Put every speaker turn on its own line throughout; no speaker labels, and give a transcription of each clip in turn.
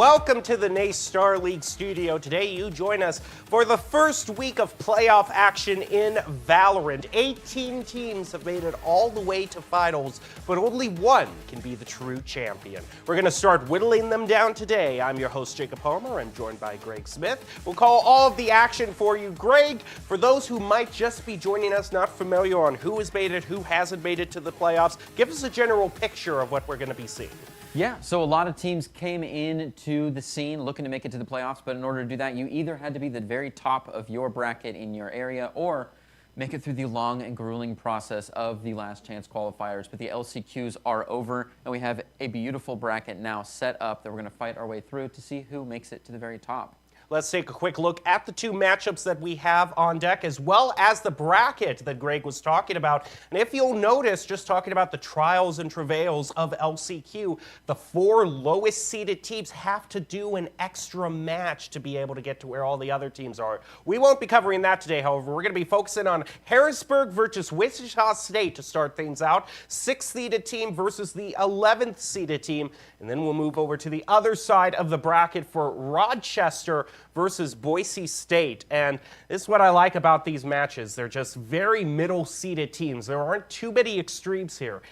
Welcome to the NACE Star League studio. Today you join us for the first week of playoff action in Valorant. 18 teams have made it all the way to finals, but only one can be the true champion. We're going to start whittling them down today. I'm your host, Jacob Homer. I'm joined by Greg Smith. We'll call all of the action for you. Greg, for those who might just be joining us, not familiar on who has made it, who hasn't made it to the playoffs, give us a general picture of what we're going to be seeing.
Yeah, so a lot of teams came into the scene looking to make it to the playoffs, but in order to do that, you either had to be the very top of your bracket in your area or make it through the long and grueling process of the last chance qualifiers. But the LCQs are over, and we have a beautiful bracket now set up that we're going to fight our way through to see who makes it to the very top.
Let's take a quick look at the two matchups that we have on deck, as well as the bracket that Greg was talking about. And if you'll notice, just talking about the trials and travails of LCQ, the 4 lowest seeded teams have to do an extra match to be able to get to where all the other teams are. We won't be covering that today, however. We're going to be focusing on Harrisburg versus Wichita State to start things out. 6th seeded team versus the 11th seeded team. And then we'll move over to the other side of the bracket for Rochester versus Boise State. And this is what I like about these matches. They're just very middle-seeded teams. There aren't too many extremes here.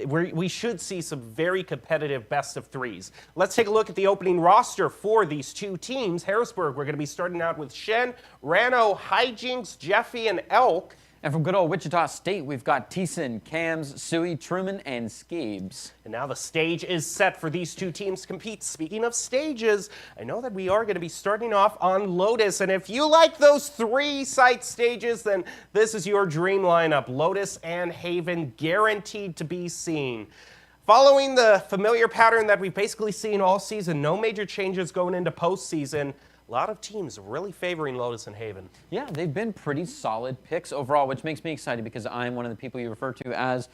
We should see some very competitive best-of-3s. Let's take a look at the opening roster for these two teams. Harrisburg, we're going to be starting out with Shen, Rano, Hijinks, Jeffy, and Elk.
And from good old Wichita State, we've got Thiessen, Cams, Suey, Truman, and Skeebs.
And now the stage is set for these two teams to compete. Speaking of stages, I know that we are going to be starting off on Lotus. And if you like those 3-site stages, then this is your dream lineup. Lotus and Haven guaranteed to be seen. Following the familiar pattern that we've basically seen all season, no major changes going into postseason. A lot of teams really favoring Lotus and Haven.
Yeah, they've been pretty solid picks overall, which makes me excited because I'm one of the people you refer to as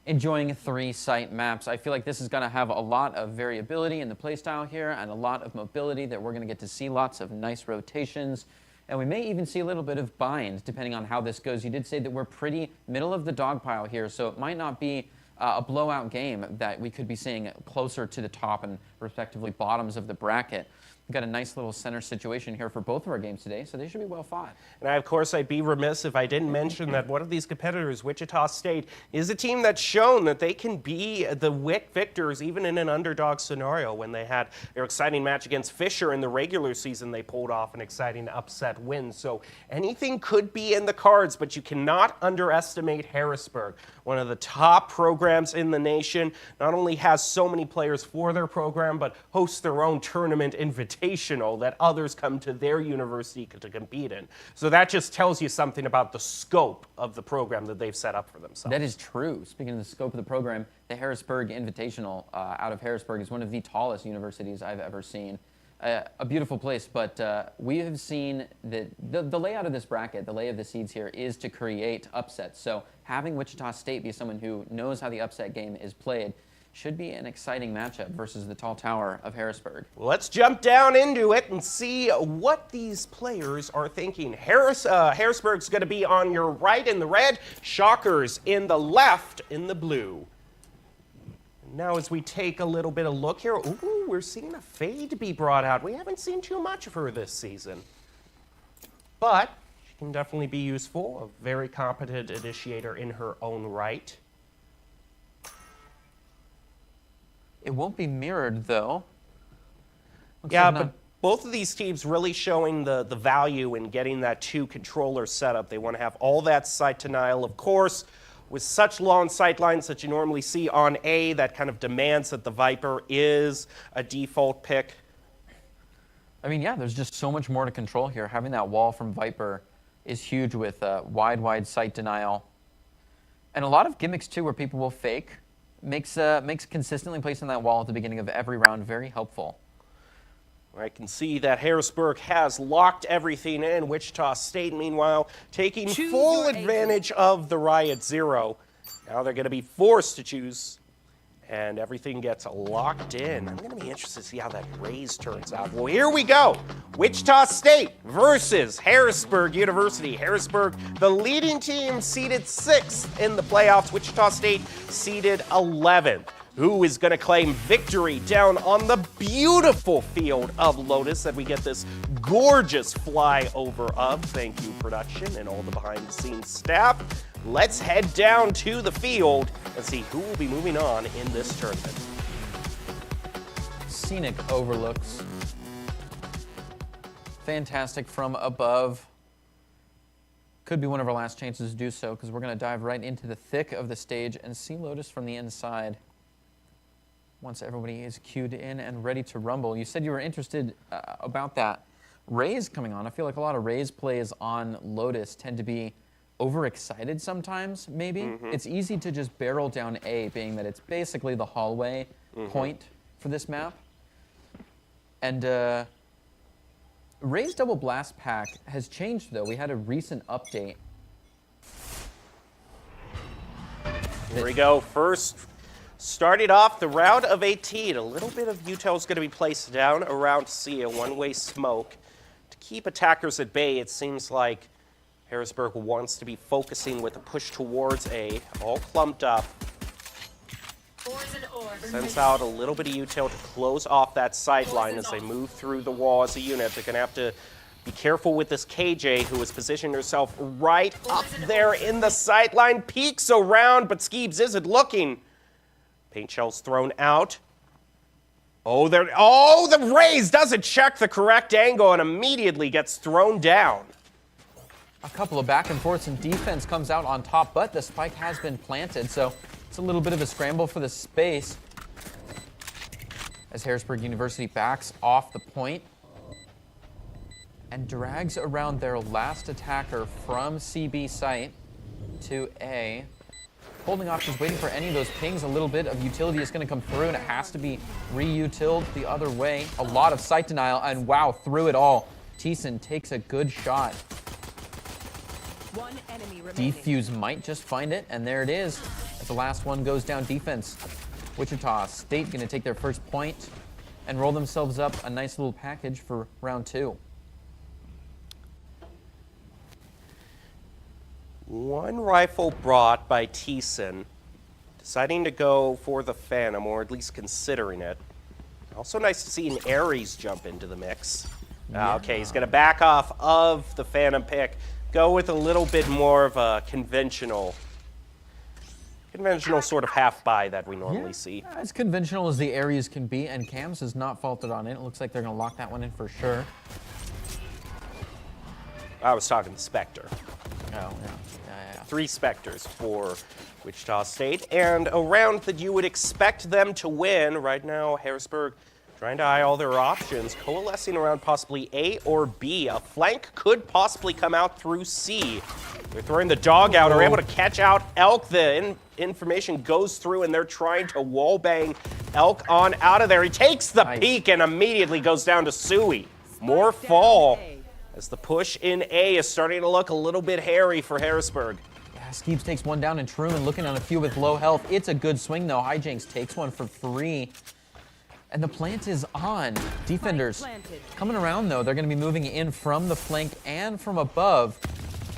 enjoying 3-site maps. I feel like this is going to have a lot of variability in the playstyle here and a lot of mobility that we're going to get to see lots of nice rotations. And we may even see a little bit of bind depending on how this goes. You did say that we're pretty middle of the dog pile here, so it might not be a blowout game that we could be seeing closer to the top and respectively bottoms of the bracket. We've got a nice little center situation here for both of our games today, so they should be well fought. And
of course, I'd be remiss if I didn't mention that one of these competitors, Wichita State, is a team that's shown that they can be the WIC victors even in an underdog scenario. When they had their exciting match against Fisher in the regular season, they pulled off an exciting upset win. So anything could be in the cards, but you cannot underestimate Harrisburg, one of the top programs in the nation. Not only has so many players for their program, but hosts their own tournament invitation that others come to their university to compete in. So that just tells you something about the scope of the program that they've set up for themselves.
That is true. Speaking of the scope of the program, the Harrisburg Invitational out of Harrisburg is one of the tallest universities I've ever seen. A beautiful place, but we have seen that the layout of this bracket, the lay of the seeds here, is to create upsets. So having Wichita State be someone who knows how the upset game is played should be an exciting matchup versus the tall tower of Harrisburg.
Let's jump down into it and see what these players are thinking. Harrisburg's going to be on your right in the red, Shockers in the left in the blue. Now as we take a little bit of look here, ooh, we're seeing a Fade be brought out. We haven't seen too much of her this season. But she can definitely be useful, a very competent initiator in her own right.
It won't be mirrored, though.
Yeah, but both of these teams really showing the value in getting that 2-controller setup. They want to have all that sight denial, of course, with such long sight lines that you normally see on A, that kind of demands that the Viper is a default pick.
I mean, yeah, there's just so much more to control here. Having that wall from Viper is huge with wide sight denial. And a lot of gimmicks, too, where people will fake. Makes consistently placing that wall at the beginning of every round very helpful.
I can see that Harrisburg has locked everything in. Wichita State, meanwhile, taking full advantage of the Riot Zero. Now they're going to be forced to choose, and everything gets locked in. I'm going to be interested to see how that raise turns out. Well, here we go. Wichita State versus Harrisburg University. Harrisburg, the leading team, seeded 6th in the playoffs. Wichita State seeded 11th. who is going to claim victory down on the beautiful field of Lotus that we get this gorgeous flyover of. Thank you, production, and all the behind-the-scenes staff. Let's head down to the field and see who will be moving on in this tournament.
Scenic overlooks. Fantastic from above. Could be one of our last chances to do so, because we're going to dive right into the thick of the stage and see Lotus from the inside. Once everybody is queued in and ready to rumble. You said you were interested about that Raze coming on. I feel like a lot of Raze plays on Lotus tend to be overexcited sometimes, maybe. It's easy to just barrel down A, being that it's basically the hallway point for this map. And Raze Double Blast Pack has changed, though. We had a recent update.
Here we go. First, started off the round of 18. A little bit of util is going to be placed down around C, a one-way smoke. To keep attackers at bay, it seems like HARRISBURG wants to be focusing with a push towards A, all clumped up. Sends out a little bit of util to close off that sideline as they move through the wall as a unit. They're going to have to be careful with this KJ, who has positioned herself right up there in the sideline. Peeks around, but Skeebs isn't looking. Paint shell's thrown out. Oh, the Raze doesn't check the correct angle and immediately gets thrown down.
A couple of back and forths, and defense comes out on top, but the spike has been planted, so it's a little bit of a scramble for the space as HARRISBURG University backs off the point and drags around their last attacker from CB site to A. Holding off, just waiting for any of those pings. A little bit of utility is going to come through, and it has to be re-utiled the other way. A lot of site denial, and wow, through it all, Thiessen takes a good shot.
One enemy remaining.
Defuse might just find it, and there it is. As the last one goes down defense. Wichita State going to take their first point and roll themselves up a nice little package for round 2.
One rifle brought by Thiessen, deciding to go for the Phantom, or at least considering it. Also nice to see an Ares jump into the mix.
Yeah.
Okay, he's going to back off of the Phantom pick. Go with a little bit more of a conventional sort of half-buy that we normally see.
As conventional as the Ares can be, and Cams has not faulted on it. It looks like they're going to lock that one in for sure.
I was talking the Spectre.
Oh, yeah.
3 Spectres for Wichita State, and a round that you would expect them to win. Right now, HARRISBURG trying to eye all their options, coalescing around possibly A or B. A flank could possibly come out through C. They're throwing the dog out, are able to catch out Elk. The information goes through, and they're trying to wallbang Elk on out of there. He takes the peek and immediately goes down to Sui. More fall as the push in A is starting to look a little bit hairy for HARRISBURG.
Yeah, Skeebs takes one down, and Truman looking on a few with low health. It's a good swing, though. Hijinks takes one for free. And the plant is on. Defenders coming around, though. They're going to be moving in from the flank and from above.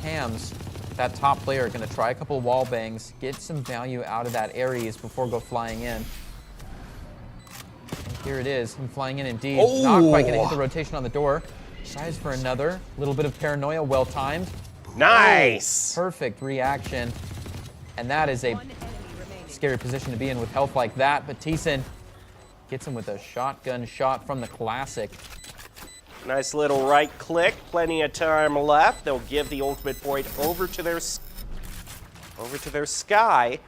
Cams, that top player, going to try a couple wall bangs, get some value out of that Ares before go flying in. And here it is, him flying in indeed.
Oh.
Not quite going to hit the rotation on the door. Tries for another. Little bit of paranoia, well timed.
Nice.
Oh, perfect reaction. And that is a scary position to be in with health like that. But Thiessen gets him with a shotgun shot from the classic.
Nice little right click, plenty of time left. They'll give the ultimate point over to their sky.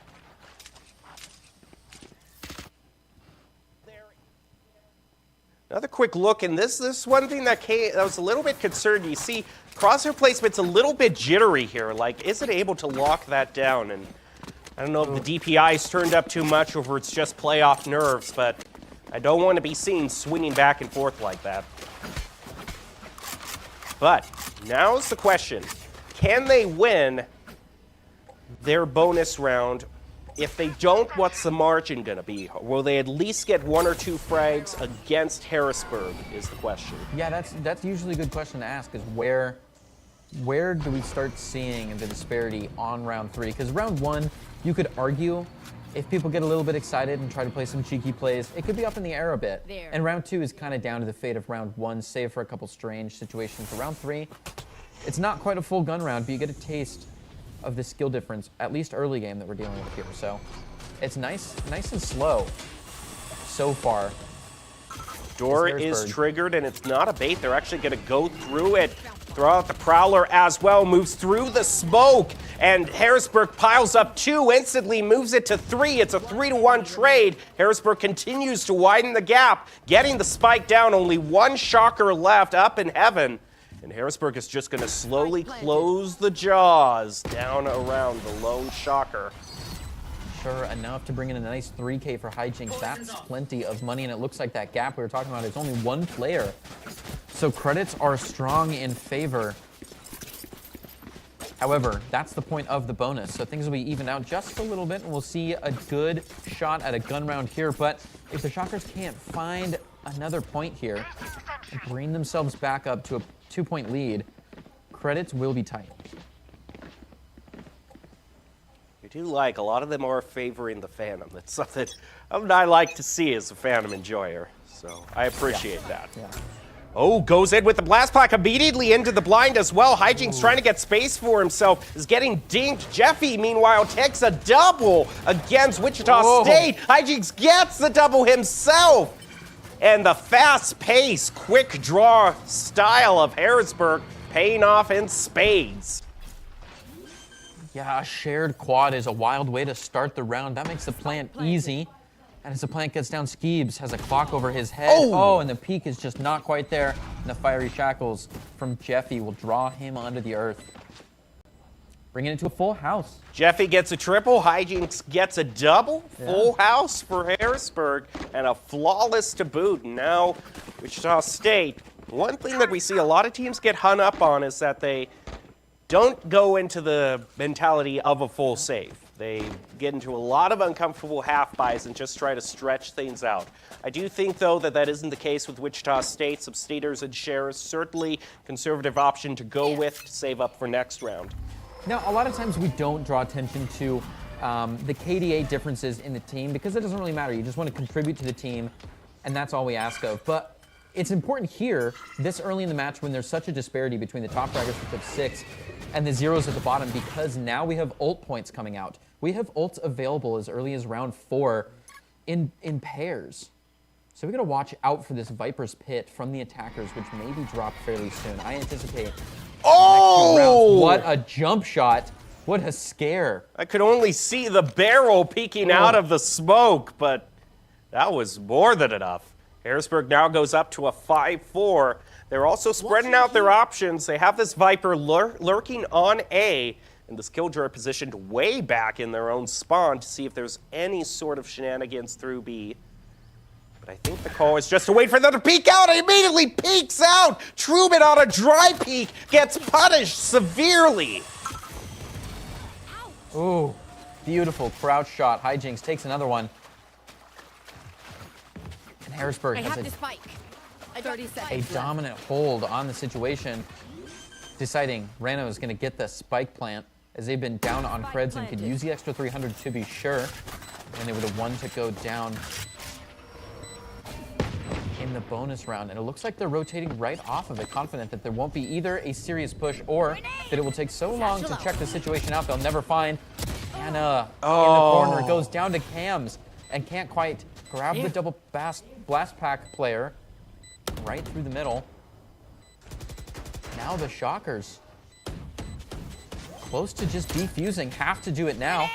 Another quick look, and this one thing that was a little bit concerned. You see, crosshair placement's a little bit jittery here. Like, is it able to lock that down? And I don't know if the DPI's turned up too much or if it's just playoff nerves, but I don't want to be seen swinging back and forth like that. But now's the question. Can they win their bonus round? If they don't, what's the margin going to be? Will they at least get 1 or 2 frags against HARRISBURG is the question.
Yeah, that's usually a good question to ask, is where do we start seeing the disparity on round 3? Because round 1, you could argue if people get a little bit excited and try to play some cheeky plays, it could be up in the air a bit. And round 2 is kind of down to the fate of round 1, save for a couple strange situations. For round 3, it's not quite a full gun round, but you get a taste of the skill difference, at least early game, that we're dealing with here. So it's nice and slow so far.
Door is triggered, and it's not a bait. They're actually going to go through it. Throw out the Prowler as well, moves through the smoke, and Harrisburg piles up 2, instantly moves it to 3. It's a 3-to-1 trade. Harrisburg continues to widen the gap, getting the spike down. Only 1 shocker left up in heaven, and Harrisburg is just going to slowly close the jaws down around the lone shocker.
Sure enough to bring in a nice 3K for Hijinks. That's plenty of money, and it looks like that gap we were talking about is only 1 player. So credits are strong in favor. However, that's the point of the bonus, so things will be evened out just a little bit, and we'll see a good shot at a gun round here. But if the Shockers can't find another point here and bring themselves back up to a 2-point lead, credits will be tight.
I do like, a lot of them are favoring the Phantom. That's something I like to see as a Phantom enjoyer, so I appreciate that.
Yeah.
Oh, goes in with the blast pack immediately into the blind as well. Hijinks trying to get space for himself, is getting dinked. Jeffy, meanwhile, takes a double against Wichita State. Hijinks gets the double himself. And the fast-paced, quick draw style of Harrisburg paying off in spades.
Yeah, a shared quad is a wild way to start the round. That makes the plant easy. And as the plant gets down, Skeebs has a clock over his head. Oh, and the peak is just not quite there. And the fiery shackles from Jeffy will draw him onto the earth, bringing it to a full house.
Jeffy gets a triple, Hijinks gets a double. Full house for Harrisburg, and a flawless to boot. Now, Wichita State, one thing that we see a lot of teams get hung up on is that they don't go into the mentality of a full save. They get into a lot of uncomfortable half buys and just try to stretch things out. I do think, though, that that isn't the case with Wichita State. Substators and shares, certainly conservative option to go with to save up for next round.
Now, a lot of times we don't draw attention to the KDA differences in the team because it doesn't really matter. You just want to contribute to the team, and that's all we ask of. But it's important here, this early in the match, when there's such a disparity between the top fraggers, which have 6, and the zeros at the bottom, because now we have ult points coming out. We have ults available as early as round 4 in pairs. So we got to watch out for this Viper's Pit from the attackers, which may be dropped fairly soon. I anticipate.
Oh!
What a jump shot. What a scare.
I could only see the barrel peeking out of the smoke, but that was more than enough. Harrisburg now goes up to a 5-4. They're also spreading out their options. They have this Viper lurking on A, and this Killjoy positioned way back in their own spawn to see if there's any sort of shenanigans through B. But I think the call is just to wait for them to peek out. It immediately peeks out. Truman on a dry peek gets punished severely.
Ooh, beautiful crouch shot. Hijinks takes another one. And Harrisburg has a dominant hold on the situation, deciding Rano is going to get the spike plant as they've been down on creds and could use the extra 300 to be sure. And they were the one to go down in the bonus round. And it looks like they're rotating right off of it, confident that there won't be either a serious push or that it will take so long to check the situation out they'll never find Anna in the corner. Goes down to Cams and can't quite grab the double blast pack player right through the middle. Now the Shockers, close to just defusing, have to do it now.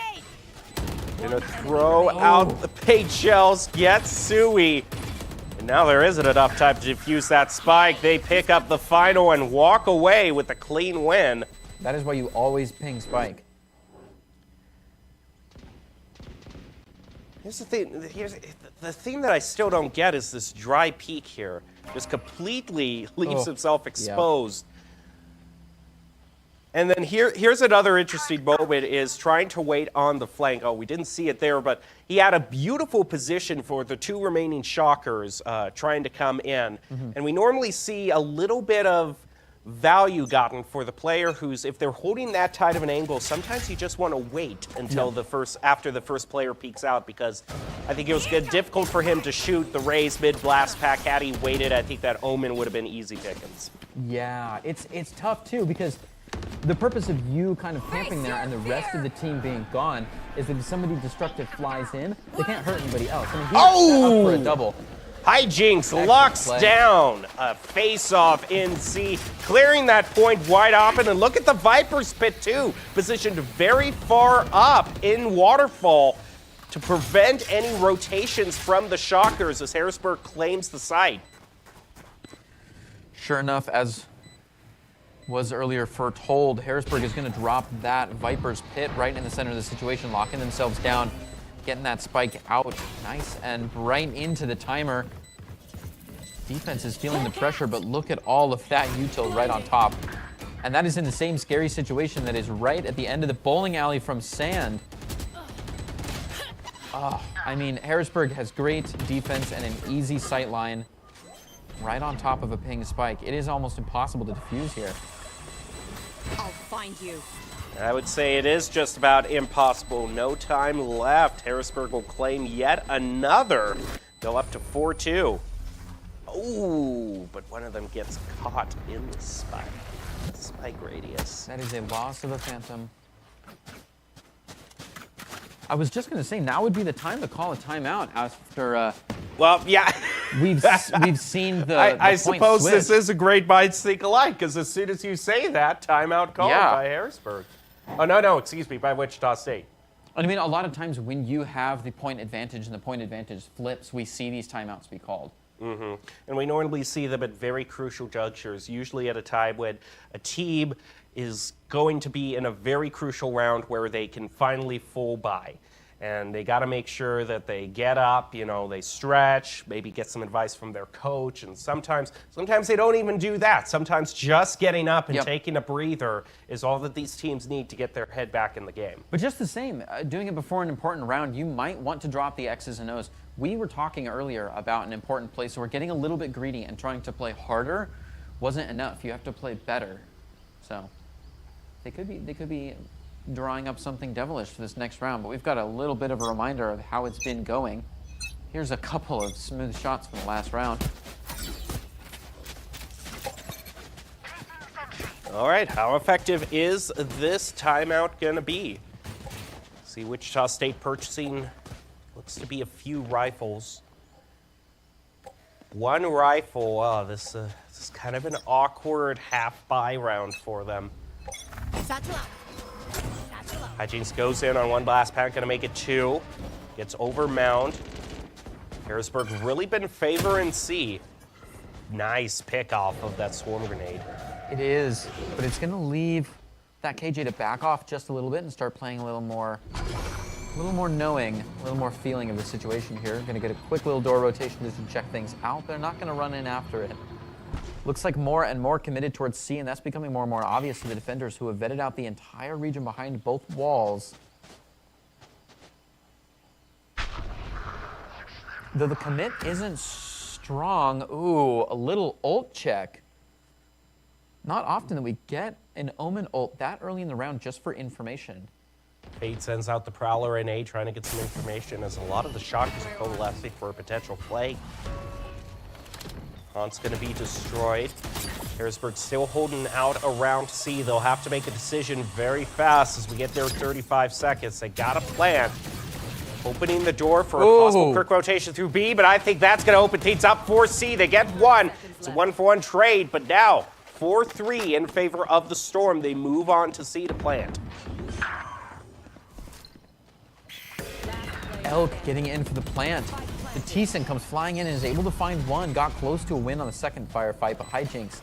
Gonna throw out the paint shells, get Sui. And now there isn't enough time to defuse that spike. They pick up the final and walk away with a clean win.
That is why you always ping spike.
Here's the thing that I still don't get is this dry peek here. Just completely leaves himself exposed. And then here's another interesting moment is trying to wait on the flank. Oh, we didn't see it there, but he had a beautiful position for the 2 remaining Shockers trying to come in. And we normally see a little bit of value gotten for the player who's, if they're holding that tight of an angle, sometimes you just want to wait until after the first player peeks out, because I think it was difficult for him to shoot the raise mid blast pack. Had he waited, I think that Omen would have been easy pickings.
Yeah, it's tough too, because the purpose of you kind of camping there and the rest of the team being gone is that if somebody destructive flies in, they can't hurt anybody else. I mean, he's set up for a double.
Hijinks locks down a face-off in C, clearing that point wide open. And look at the Viper's pit too, positioned very far up in Waterfall to prevent any rotations from the Shockers as HARRISBURG claims the site.
Sure enough, as was earlier foretold, HARRISBURG is going to drop that Viper's pit right in the center of the situation, locking themselves down, getting that spike out nice and right into the timer. Defense is feeling the pressure, but look at all of that util right on top. And that is in the same scary situation that is right at the end of the bowling alley from Sand. Oh, I mean, HARRISBURG has great defense and an easy sight line right on top of a ping spike. It is almost impossible to defuse here.
I'll find you.
I would say it is just about impossible. No time left. HARRISBURG will claim yet another. Go up to 4-2. Ooh, but one of them gets caught in the spike radius.
That is a loss of the Phantom. I was just going to say, now would be the time to call a timeout after...
well, yeah.
we've seen the
I
point
suppose
switch.
This is a great minds think alike, because as soon as you say that, timeout called by HARRISBURG. Oh, no, excuse me, by Wichita State.
I mean, a lot of times when you have the point advantage and the point advantage flips, we see these timeouts be called.
Mm-hmm. And we normally see them at very crucial junctures, usually at a time when a team is going to be in a very crucial round where they can finally full buy. And they got to make sure that they get up, you know, they stretch, maybe get some advice from their coach. And sometimes they don't even do that. Sometimes just getting up and taking a breather is all that these teams need to get their head back in the game.
But just the same, doing it before an important round, you might want to drop the X's and O's. We were talking earlier about an important play, so we're getting a little bit greedy, and trying to play harder wasn't enough. You have to play better. So they could be drawing up something devilish for this next round, but we've got a little bit of a reminder of how it's been going. Here's a couple of smooth shots from the last round.
All right, how effective is this timeout going to be? See, Wichita State purchasing, looks to be a few rifles. One rifle, oh, this is kind of an awkward half-buy round for them. Hijinks goes in on one blast pack, gonna make it 2. Gets over mound. HARRISBURG really been favoring C. Nice pick off of that swarm grenade.
It is, but it's gonna leave that KJ to back off just a little bit and start playing a little more knowing, a little more feeling of the situation here. Gonna get a quick little door rotation just to check things out. They're not gonna run in after it. Looks like more and more committed towards C, and that's becoming more and more obvious to the defenders who have vetted out the entire region behind both walls. Though the commit isn't strong, ooh, a little ult check. Not often that we get an Omen ult that early in the round just for information.
Fate sends out the Prowler in A, trying to get some information, as a lot of the Shockers are coalescing for a potential play. Haunt's going to be destroyed. HARRISBURG still holding out around C. They'll have to make a decision very fast as we get there in 35 seconds. They got a plan. Opening the door for a possible quick rotation through B, but I think that's going to open things up for C. They get one. It's a 1-for-1 trade, but now 4-3 in favor of the Storm. They move on to C to plant.
Elk getting in for the plant. The Thiessen comes flying in and is able to find one. Got close to a win on the second firefight, but Hijinks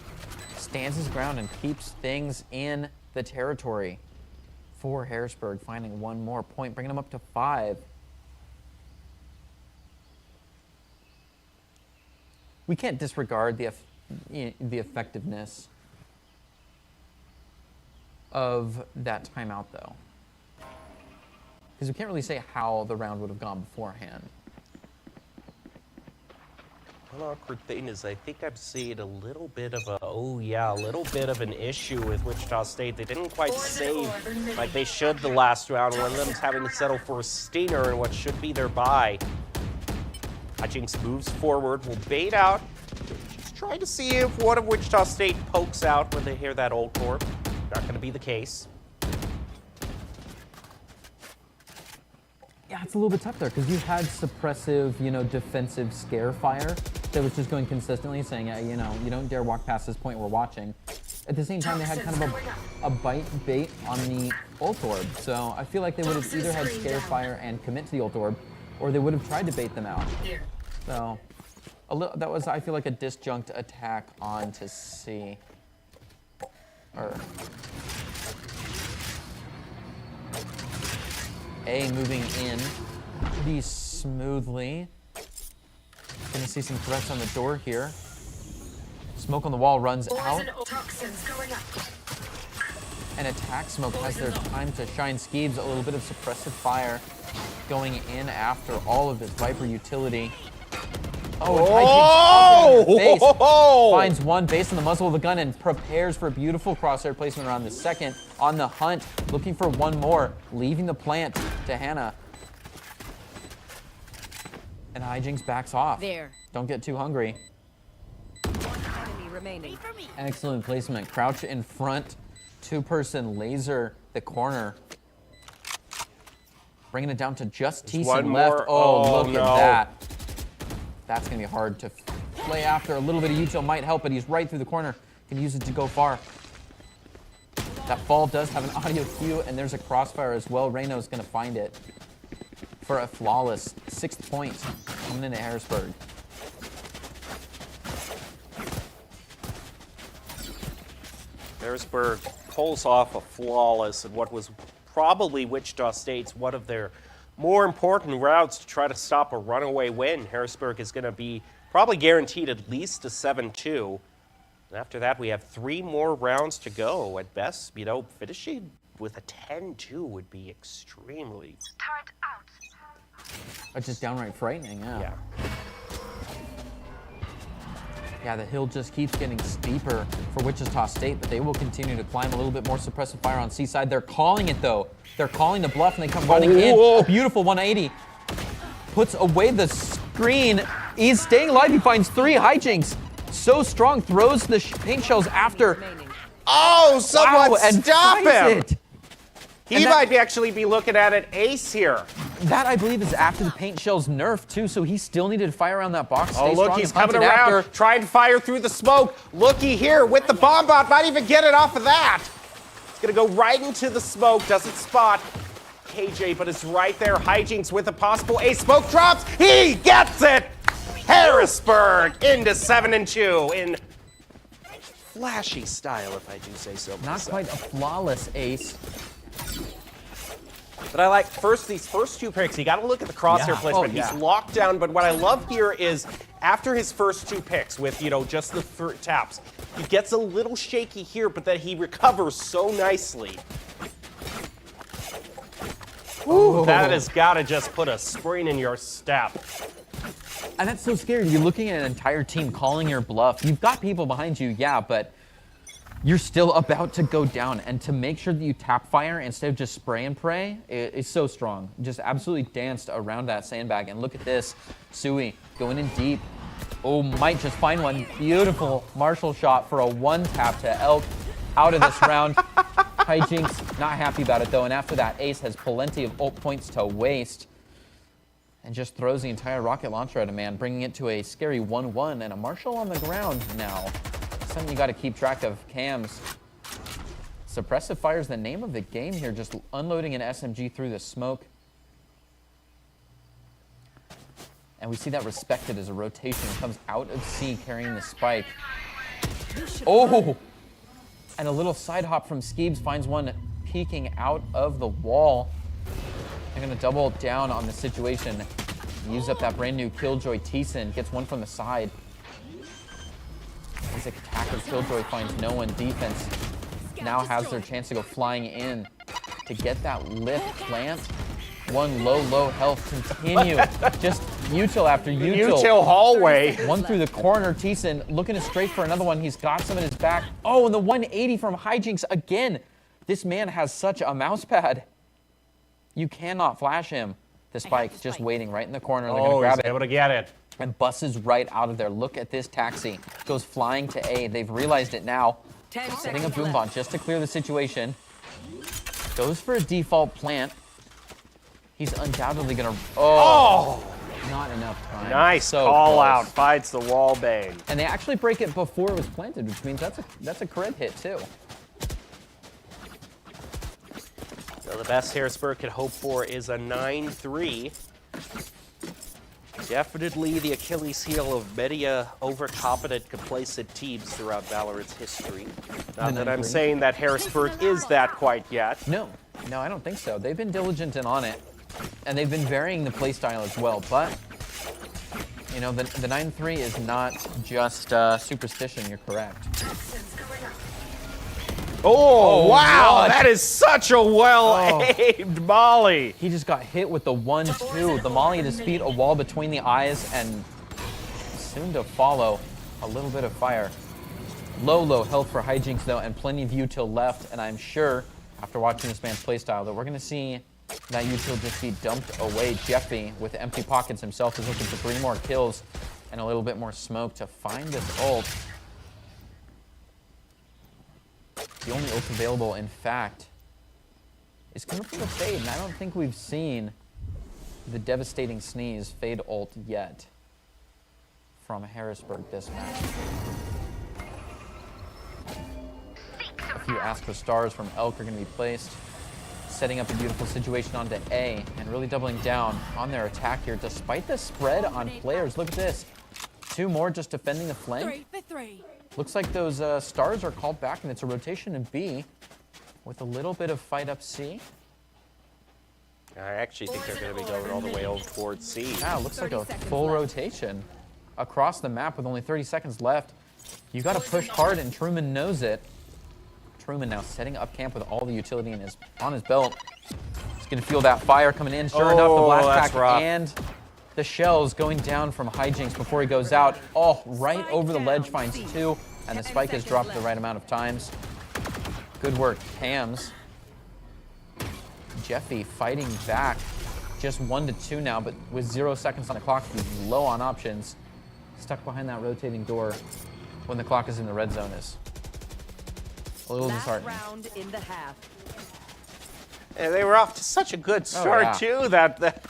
stands his ground and keeps things in the territory for HARRISBURG, finding one more point, bringing them up to 5. We can't disregard the effectiveness of that timeout, though, because we can't really say how the round would have gone beforehand.
one awkward thing is I think I'm seeing a little bit of a little bit of an issue with Wichita State. They didn't quite save like they should the last round. One of them's having to settle for a stinger in what should be their bye. Hijinks moves forward, will bait out. Just trying to see if one of Wichita State pokes out when they hear that old corp. Not going to be the case.
Yeah, it's a little bit tough there because you had suppressive, defensive scare fire that was just going consistently saying, you don't dare walk past this point we're watching. At the same time, they had kind of a bait on the ult orb. So I feel like they would have either had scare fire and commit to the ult orb, or they would have tried to bait them out. So that was, I feel like, a disjunct attack onto C. A moving in pretty smoothly. Gonna see some threats on the door here. Smoke on the wall runs out. And attack smoke has their time to shine. Skeeves a little bit of suppressive fire going in after all of this Viper utility. Finds one base on the muzzle of the gun and prepares for a beautiful crosshair placement around the second. On the hunt, looking for one more, leaving the plant to Hannah. And Hijinks backs off.
There.
Don't get too hungry.
Enemy remaining.
Excellent placement. Crouch in front. Two-person laser the corner. Bringing it down to just Teeson left. Oh, look at that. That's going to be hard to play after. A little bit of util might help, but he's right through the corner. Can use it to go far. That fall does have an audio cue, and there's a crossfire as well. Reno's going to find it for a flawless 6th point coming into Harrisburg.
Harrisburg pulls off a flawless in what was probably Wichita State's one of their more important routes to try to stop a runaway win. Harrisburg is going to be probably guaranteed at least a 7-2. And after that, we have 3 more rounds to go. At best, finishing with a 10-2 would be extremely...
Turret out.
It's just downright frightening, yeah. Yeah, the hill just keeps getting steeper for Wichita State, but they will continue to climb. A little bit more suppressive fire on Seaside. They're calling it, though. They're calling the bluff, and they come running in. A beautiful 180. Puts away the screen. He's staying alive. He finds 3 Hijinks. So strong. Throws the paint shells after.
Oh, someone stop him!
It.
He might actually be looking at an ace here.
That, I believe, is after the paint shell's nerf, too, so he still needed to fire around that box.
Oh, look, he's coming around, trying to fire through the smoke. Looky here with the bomb bot, might even get it off of that. It's going to go right into the smoke, doesn't spot KJ, but it's right there. Hijinks with a possible ace. Smoke drops, he gets it! Harrisburg into 7-2 in flashy style, if I do say so myself.
Not quite a flawless ace.
But I like these first 2 picks. You got to look at the crosshair placement. He's locked down. But what I love here is after his first 2 picks with just the taps, he gets a little shaky here, but then he recovers so nicely. Ooh, that has got to just put a spring in your step.
And that's so scary. You're looking at an entire team calling your bluff. You've got people behind you, yeah, but you're still about to go down, and to make sure that you tap fire instead of just spray and pray is so strong. Just absolutely danced around that sandbag, and look at this. Sui going in deep. Oh, might just find one. Beautiful Marshall shot for a 1-tap to Elk out of this round. Hijinks not happy about it, though, and after that, Ace has plenty of ult points to waste and just throws the entire rocket launcher at a man, bringing it to a scary 1-1, and a Marshall on the ground now. Something you got to keep track of. Cams. Suppressive fire is the name of the game here, just unloading an SMG through the smoke. And we see that respected as a rotation. Comes out of C carrying the spike. Oh! And a little side hop from Skeebs finds one peeking out of the wall. They're going to double down on the situation. Use up that brand new Killjoy. Teeson gets one from the side. His attacker Killjoy finds no one. Defense now has their chance to go flying in to get that lift plant. One low health continue. Just util after util.
Util hallway.
One through the corner. Thiessen looking to strafe for another one. He's got some in his back. Oh, and the 180 from Hijinks again. This man has such a mouse pad. You cannot flash him. The spike just waiting right in the corner. They're going to grab
he's
it.
able to get it.
And buses right out of there. Look at this taxi. Goes flying to A. They've realized it now.
10
Setting a
seconds
boom
left.
bomb just to clear the situation. Goes for a default plant. He's undoubtedly going to...
Oh!
Not enough time.
Nice
So
call
close.
out. Fights the wall bang.
And they actually break it before it was planted, which means that's a crit hit too.
So the best Harrisburg could hope for is a 9-3. Definitely the Achilles heel of many overconfident, complacent teams throughout Valorant's history. Not that I'm
9-3.
saying that Harrisburg is that quite yet.
No, I don't think so. They've been diligent and on it, and they've been varying the playstyle as well. But you know, the 9-3 is not just superstition. You're correct.
Oh, wow!
what?
That is such a well-aimed molly.
He just got hit with the 1-2. The molly at his feet, a wall between the eyes, and soon to follow a little bit of fire. Low health for Hijinks though, and plenty of util left. And I'm sure, after watching this man's playstyle, that we're going to see that util just be dumped away. Jeffy, with empty pockets himself, is looking for 3 more kills and a little bit more smoke to find this ult. The only ult available, in fact, is coming from the Fade, and I don't think we've seen the devastating sneeze Fade ult yet from Harrisburg this match. A few Astra Stars from Elk are going to be placed, setting up a beautiful situation onto A, and really doubling down on their attack here, despite the spread on players. Look at this. 2 more just defending the flank.
3 for 3.
Looks like those stars are called back, and it's a rotation in B with a little bit of fight up C.
I actually think they're going to be going all the way over towards C.
Yeah, it looks like a
30 seconds
full
left.
rotation across the map with only 30 seconds left. You got to push hard, and Truman knows it. Truman now setting up camp with all the utility on his belt. He's going to feel that fire coming in. Sure enough, the blast
that's
pack
rough.
and the shells going down from Hijinks before he goes out. Oh, right over the ledge, finds 2, and the spike is dropped the right amount of times. Good work, Hams. Jeffy fighting back. Just 1-2 now, but with 0 seconds on the clock, he's low on options. Stuck behind that rotating door when the clock is in the red zone is a little
Last
disheartening.
round in the half.
And they were off to such a good start,
yeah.
too, that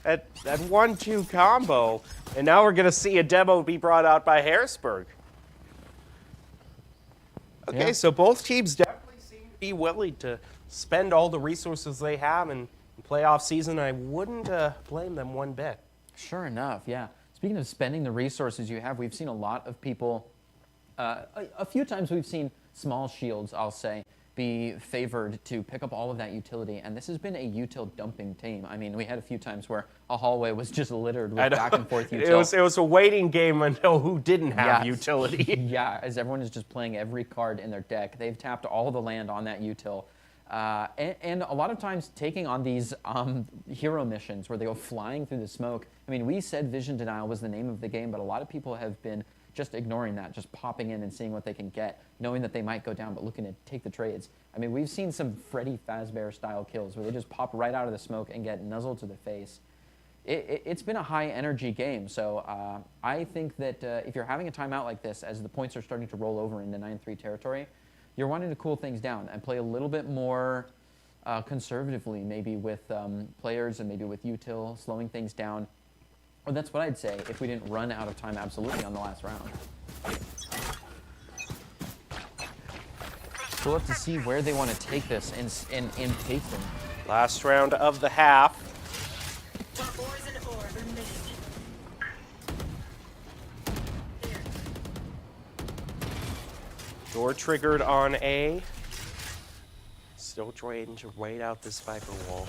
1-2 combo. And now we're going to see a demo be brought out by Harrisburg. Okay,
Yeah.
so both teams definitely seem to be willing to spend all the resources they have in playoff season. I wouldn't blame them one bit.
Sure enough, yeah. Speaking of spending the resources you have, we've seen a lot of people, a few times we've seen small shields, I'll say, be favored to pick up all of that utility, and this has been a util dumping team. I mean, we had a few times where a hallway was just littered with back and forth util.
It was a waiting game until who didn't have
Yeah.
utility.
Yeah, as everyone is just playing every card in their deck. They've tapped all the land on that util. And a lot of times taking on these hero missions where they go flying through the smoke. I mean, we said vision denial was the name of the game, but a lot of people have been just ignoring that, just popping in and seeing what they can get, knowing that they might go down, but looking to take the trades. I mean, we've seen some Freddy Fazbear style kills where they just pop right out of the smoke and get nuzzled to the face. It's been a high energy game, so I think that if you're having a timeout like this, as the points are starting to roll over into 9-3 territory, you're wanting to cool things down and play a little bit more conservatively, maybe with players and maybe with util, slowing things down. Or that's what I'd say if we didn't run out of time absolutely on the last round. We'll have to see where they want to take this in Payton.
Last round of the half. Door triggered on A. Still trying to wait out this Viper wall.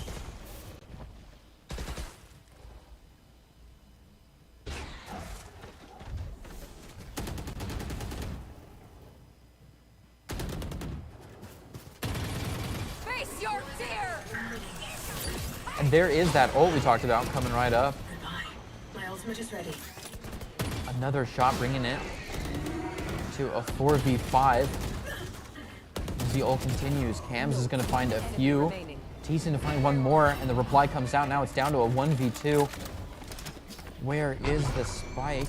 Face your fear!
And there is that ult we talked about coming right up.
My ultimate is ready.
Another shot bringing it to a 4v5. As the ult continues, Cams is going to find a few.
Remaining.
Teason to find one more, and the reply comes out. Now it's down to a 1v2. Where is the spike?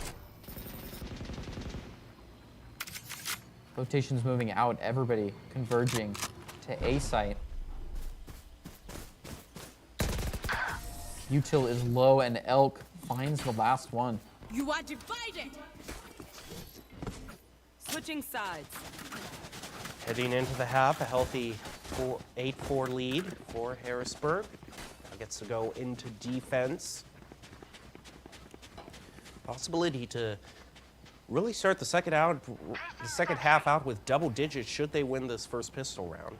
Rotation's moving out, everybody converging to A site. Util is low, and Elk finds the last one.
You are divided.
Switching sides.
Heading into the half, a healthy 8-4 lead for Harrisburg. Gets to go into defense. Possibility to really start the second half out with double digits should they win this first pistol round.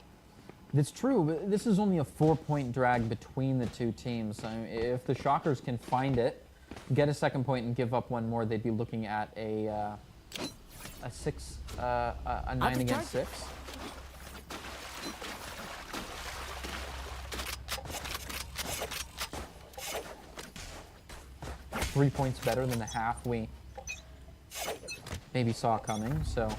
It's true, but this is only a 4-point drag between the two teams. I mean, if the Shockers can find it, get a second point, and give up one more, they'd be looking at a 9 against 6. Three points better than the half we maybe saw coming, so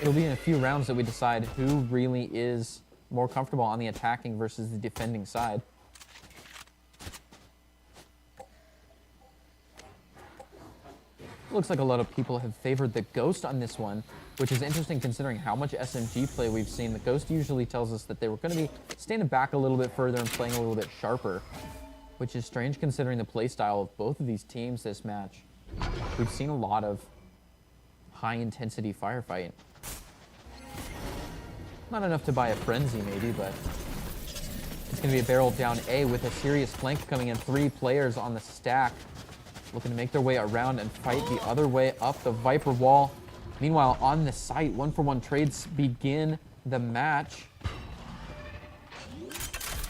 it'll be in a few rounds that we decide who really is more comfortable on the attacking versus the defending side. Looks like a lot of people have favored the Ghost on this one, which is interesting considering how much SMG play we've seen. The Ghost usually tells us that they were going to be standing back a little bit further and playing a little bit sharper, which is strange considering the play style of both of these teams this match. We've seen a lot of high-intensity firefight. Not enough to buy a frenzy, maybe, but it's going to be a barrel down A with a serious flank coming in. 3 players on the stack looking to make their way around and fight the other way up the Viper wall. Meanwhile, on the site, 1-for-1 trades begin the match.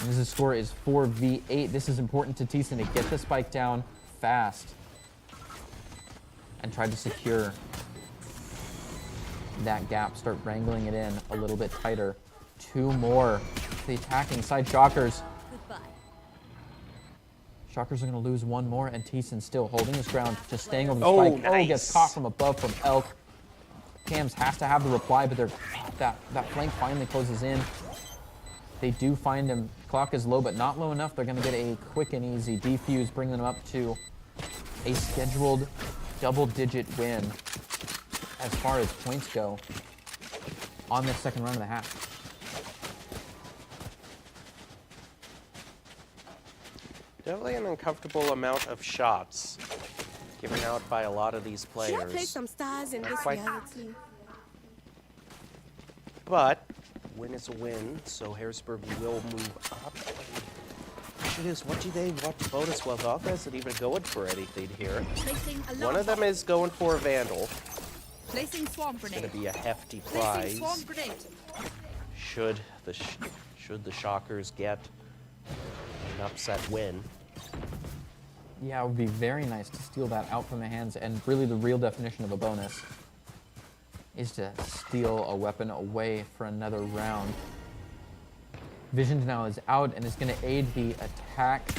And the score is 4v8. This is important to Teason to get the spike down fast and try to secure that gap, start wrangling it in a little bit tighter. 2 more. The attacking side Shockers.
Goodbye.
Shockers are going to lose 1 more, and Teason still holding his ground, just staying over the
Oh,
spike.
nice.
Oh, gets caught from above from Elk. Cams has to have the reply, but that flank finally closes in. They do find him. Clock is low, but not low enough. They're going to get a quick and easy defuse, bringing them up to a scheduled double-digit win as far as points go on this second round of the half.
Definitely an uncomfortable amount of shots given out by a lot of these
Should I play
players.
some stars in this
Quite-
reality?
But win is a win, so Harrisburg will move up. Question is, what do they want to bonus? Well, the offense isn't even going for anything here.
Placing alarm
One of them
bot.
is going for a Vandal.
Placing swarm
Going
grenade.
to be a hefty
Placing swarm
prize.
grenade.
Should the Shockers get an upset win.
Yeah, it would be very nice to steal that out from the hands, and really the real definition of a bonus is to steal a weapon away for another round. Visions now is out and is going to aid the attack.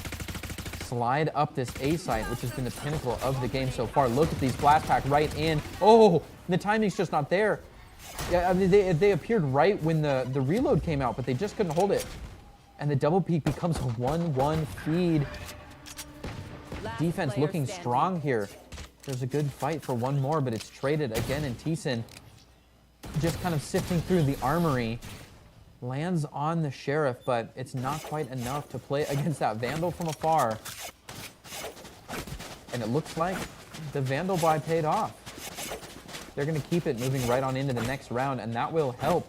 Slide up this A site, which has been the pinnacle of the game so far. Look at these blast pack right in. Oh, the timing's just not there. Yeah, I mean, they appeared right when the reload came out, but they just couldn't hold it. And the double peak becomes a 1-1 feed.
Last
Defense
player
looking
standing.
strong here. There's a good fight for one more, but it's traded again, and Teason just kind of sifting through the armory. Lands on the Sheriff, but it's not quite enough to play against that Vandal from afar. And it looks like the Vandal buy paid off. They're going to keep it moving right on into the next round, and that will help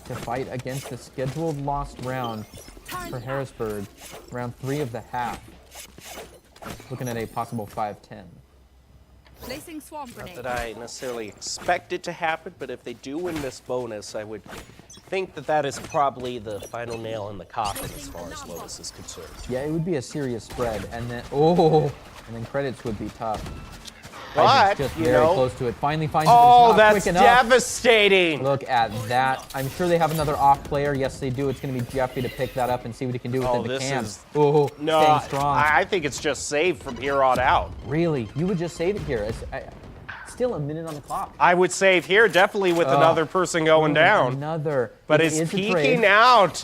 to fight against the scheduled lost round for Harrisburg, round 3 of the half. Looking at a possible 5-10.
Placing swarm
Not
grenade.
that I necessarily expect it to happen, but if they do win this bonus, I would think that that is probably the final nail in the coffin as far as Lotus is concerned.
Yeah, it would be a serious spread, and then, oh, and then credits would be tough.
But,
just
you
very
know,
close to it. Finally finds it,
oh,
but it's not
that's
quick enough.
devastating.
Look at that. I'm sure they have another off player. Yes, they do. It's going to be Jeffy to pick that up and see what he can do with
Oh,
it. The
this
cam.
is-
Oh,
No,
staying strong.
I think it's just saved from here on out.
Really? You would just save it here. Still a minute on the clock.
I would save here, definitely with another person going down.
Another.
But
It
it's
is a trade.
peeking out.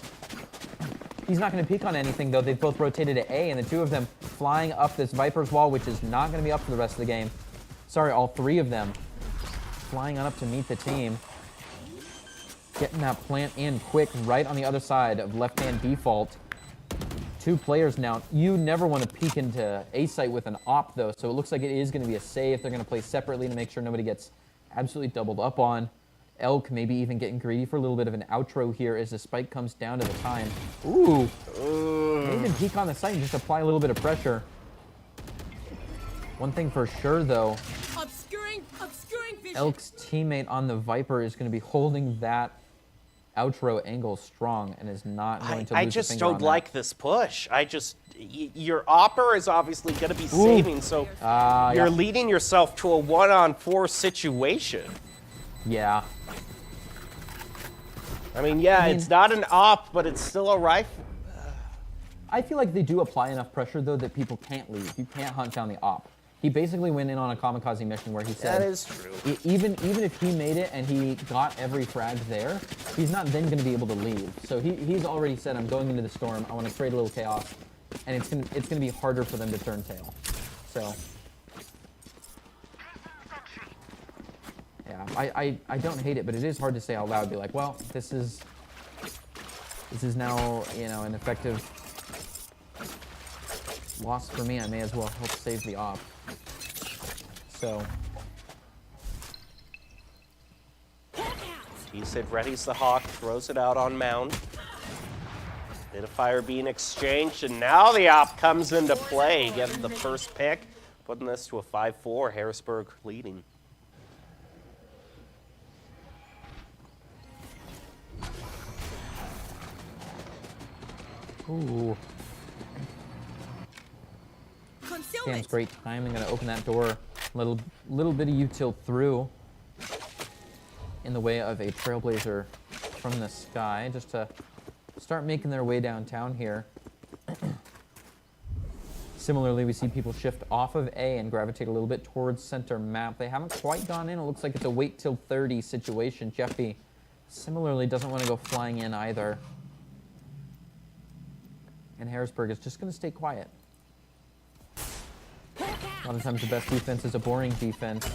He's not going to peek on anything, though. They've both rotated to A, and the two of them flying up this Viper's wall, which is not going to be up for the rest of the game. Sorry, all three of them flying on up to meet the team. Getting that plant in quick right on the other side of left-hand default. Two players now. You never want to peek into A site with an op, though, so it looks like it is going to be a save. They're going to play separately to make sure nobody gets absolutely doubled up on. Elk maybe even getting greedy for a little bit of an outro here as the spike comes down to the time. Ooh. Maybe peek on the site and just apply a little bit of pressure. One thing for sure, though,
Obscuring vision.
Elk's teammate on the Viper is going to be holding that outro angle strong and is not going to lose
I
a
just
finger on
don't
that.
like this push. Your opper is obviously going to be saving, so
Yeah.
you're leading yourself to a 1-on-4 situation.
Yeah.
I mean, yeah, it's not an op, but it's still a rifle.
I feel like they do apply enough pressure, though, that people can't leave. You can't hunt down the op. He basically went in on a kamikaze mission where he said...
That is true.
Even if he made it and he got every frag there, he's not then going to be able to leave. So he's already said, I'm going into the storm. I want to create a little chaos. And it's gonna be harder for them to turn tail. So... yeah, I don't hate it, but it is hard to say out loud. Be like, well, this is now, you know, an effective loss for me. I may as well help save the op. So.
He said readies the Hawk, throws it out on mound. Bit of fire being exchanged, and now the op comes into play, getting the first pick, putting this to a 5-4, Harrisburg leading.
Ooh. Cam's
Concealment.
great timing. Gonna open that door. Little bit of util through in the way of a trailblazer from the sky, just to start making their way downtown here. Similarly, we see people shift off of A and gravitate a little bit towards center map. They haven't quite gone in. It looks like it's a wait till 30 situation. Jeffy similarly doesn't want to go flying in either. And Harrisburg is just going to stay quiet. A lot of times the best defense is a boring defense.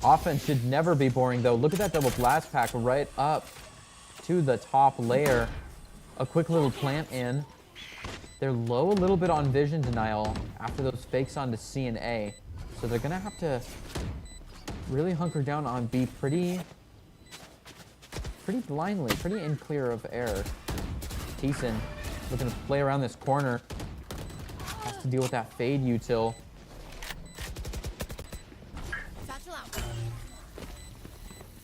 Offense should never be boring, though. Look at that double blast pack right up to the top layer. A quick little plant in. They're low a little bit on vision denial after those fakes onto C and A. So they're going to have to really hunker down on B pretty blindly, pretty in clear of air. Thiessen looking to play around this corner. Has to deal with that fade util.
Satchel out.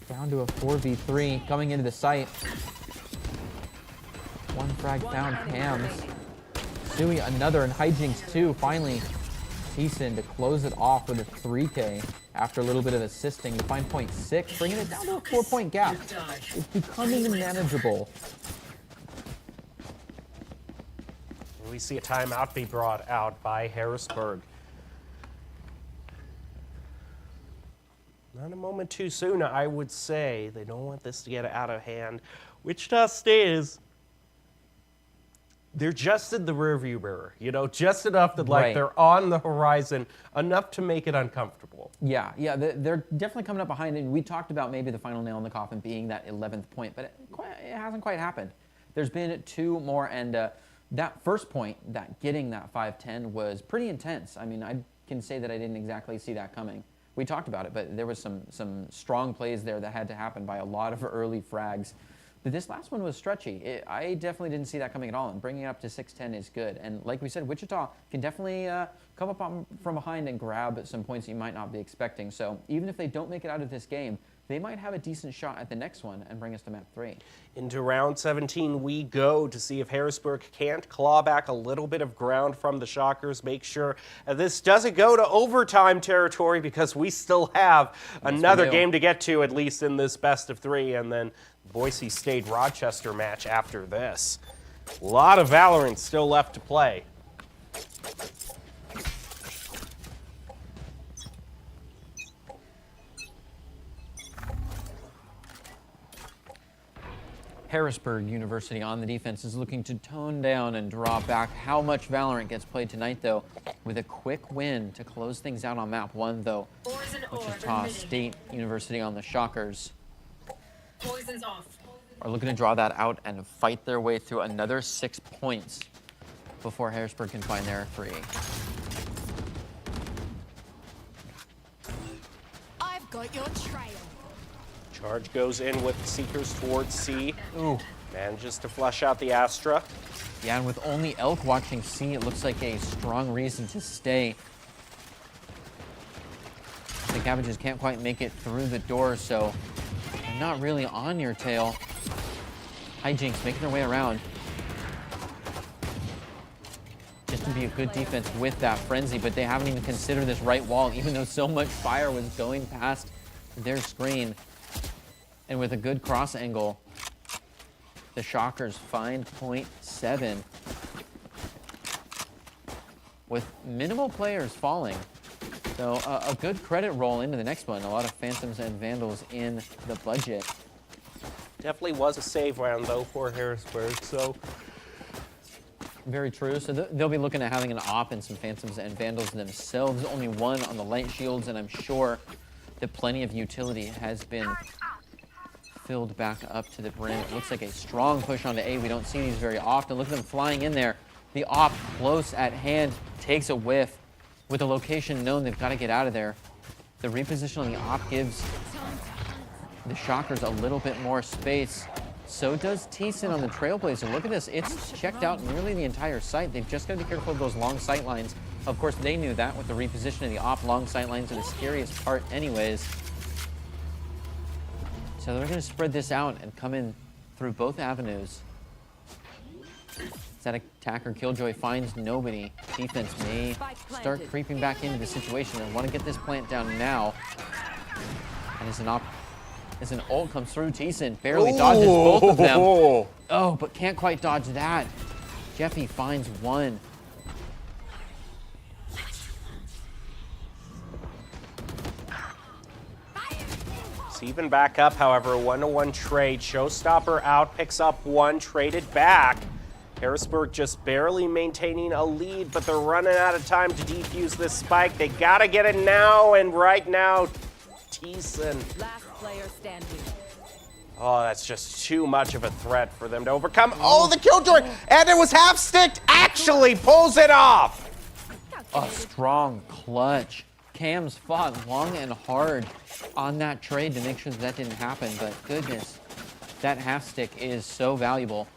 Down to a 4v3 coming into the site. One frag down, Cams. Suey another, and Hijinks too. Finally, Thiessen to close it off with a 3K after a little bit of assisting to find point 6, bringing it down to a 4-point gap. It's becoming manageable.
We see a timeout be brought out by Harrisburg. Not a moment too soon, I would say. They don't want this to get out of hand. Wichita stays. They're just in the rearview mirror, you know, just enough that like
Right.
they're on the horizon, enough to make it uncomfortable.
Yeah, they're definitely coming up behind. And we talked about maybe the final nail in the coffin being that 11th point, but it hasn't quite happened. There's been 2 more, and that first point, that getting that 5-10 was pretty intense. I mean, I can say that I didn't exactly see that coming. We talked about it, but there was some strong plays there that had to happen by a lot of early frags. But this last one was stretchy. I definitely didn't see that coming at all, and bringing it up to 6-10 is good. And like we said, Wichita can definitely come up from behind and grab some points you might not be expecting. So even if they don't make it out of this game, they might have a decent shot at the next one and bring us to map 3.
Into round 17 we go to see if Harrisburg can't claw back a little bit of ground from the Shockers. Make sure this doesn't go to overtime territory because we still have another game to get to, at least in this best of 3, and then Boise State-Rochester match after this. A lot of Valorant still left to play.
Harrisburg University on the defense is looking to tone down and draw back. How much Valorant gets played tonight, though, with a quick win to close things out on map 1, though. Wichita State University on the Shockers
Poison's off.
are looking to draw that out and fight their way through another 6 points before Harrisburg can find their 3.
I've got your trail.
Charge goes in with Seekers towards C.
Ooh.
Manages to flush out the Astra.
Yeah, and with only Elk watching C, it looks like a strong reason to stay. The Cabbages can't quite make it through the door, so they're not really on your tail. Hijinks making their way around. Just to be a good defense with that frenzy, but they haven't even considered this right wall, even though so much fire was going past their screen. And with a good cross angle, the Shockers find point 7 with minimal players falling. So a good credit roll into the next one. A lot of Phantoms and Vandals in the budget.
Definitely was a save round, though, for Harrisburg, so...
Very true. So they'll be looking at having an op and some Phantoms and Vandals themselves. Only one on the light shields, and I'm sure that plenty of utility has been filled back up to the brim. It looks like a strong push onto A. We don't see these very often. Look at them flying in there. The op close at hand takes a whiff. With the location known, they've got to get out of there. The reposition on the op gives the Shockers a little bit more space. So does Thiessen on the Trailblazer. Look at this. It's checked out nearly the entire site. They've just got to be careful of those long sight lines. Of course, they knew that with the reposition of the op. Long sight lines are the scariest part anyways. So they're going to spread this out and come in through both avenues. As that attacker Killjoy finds nobody, defense may start creeping back into the situation. They want to get this plant down now. And as an ult comes through, Thiessen barely dodges both of them. Oh, but can't quite dodge that. Jeffy finds one.
Even back up, however, 1-to-1 trade. Showstopper out, picks up one, traded back. Harrisburg just barely maintaining a lead, but they're running out of time to defuse this spike. They gotta get it now, and right now, Thiessen.
Last player standing.
Oh, that's just too much of a threat for them to overcome. Oh, the Killjoy, and it was half-sticked, actually pulls it off.
A strong clutch. Cams fought long and hard on that trade to make sure that didn't happen, but goodness, that half stick is so valuable.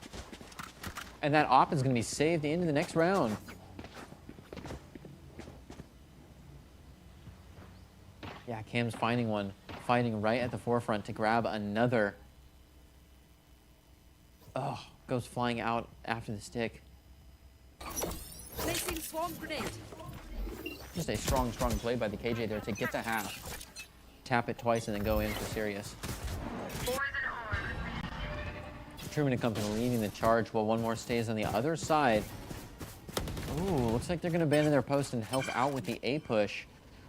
And that op is going to be saved into the next round. Yeah, Cam's finding one, fighting right at the forefront to grab another. Oh, goes flying out after the stick.
Placing swarm grenade.
Just a strong play by the KJ there to get the half. Tap it twice and then go in for serious. Truman and Company leading the charge while one more stays on the other side. Ooh, looks like they're going to abandon their post and help out with the A push,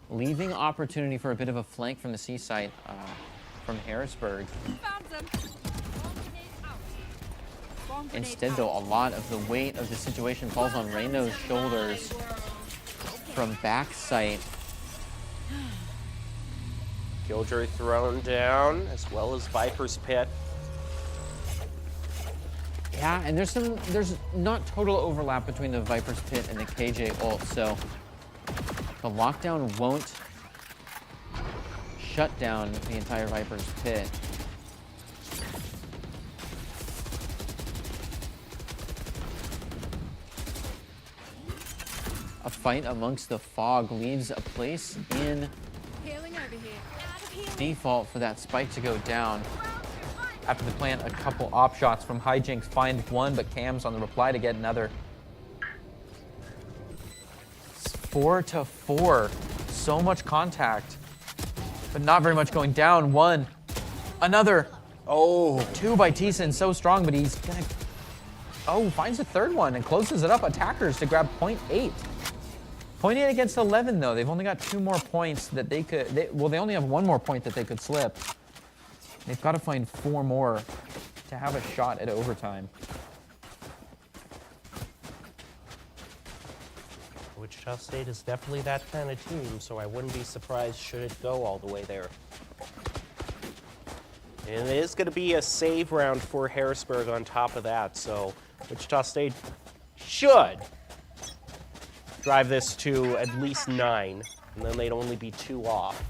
leaving opportunity for a bit of a flank from the C site from Harrisburg.
Found them. Swarm grenade out. Swarm grenade
Instead,
out.
though, a lot of the weight of the situation falls on Reyno's shoulders from back sight.
Killjoy thrown down, as well as Viper's Pit.
Yeah, and there's not total overlap between the Viper's Pit and the KJ ult, so the lockdown won't shut down the entire Viper's Pit. A fight amongst the fog leaves a place in
Healing over here. Out of here.
default for that spike to go down. After the plant, a couple op shots from Hijinks find one, but Cam's on the reply to get another. It's 4-4. So much contact, but not very much going down. One, another.
Oh,
2 by Thiessen, so strong, but he's gonna. Oh, finds a third one and closes it up. Attackers to grab 0.8. 0.8 against 11, though. They've only got 2 more points that they could. They only have 1 more point that they could slip. They've got to find 4 more to have a shot at overtime.
Wichita State is definitely that kind of team, so I wouldn't be surprised should it go all the way there. And it is going to be a save round for Harrisburg on top of that, so Wichita State should drive this to at least 9, and then they'd only be 2 off.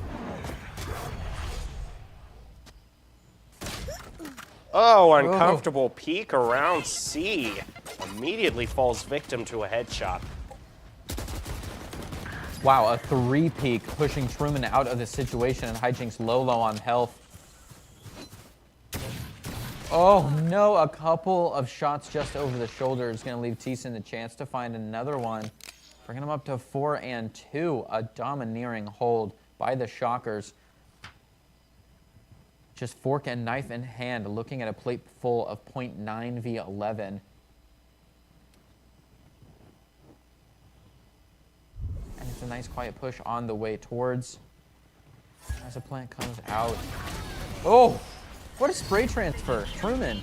Oh, uncomfortable peek around C. Immediately falls victim to a headshot.
Wow, a 3-peak pushing Truman out of the situation, and Hijinks low on health. Oh no, a couple of shots just over the shoulder is going to leave Thiessen the chance to find another one. Bringing him up to 4-2, a domineering hold by the Shockers. Just fork and knife in hand, looking at a plate full of 0.9 via 11. And it's a nice quiet push on the way towards. As the plant comes out. Oh, what a spray transfer. Truman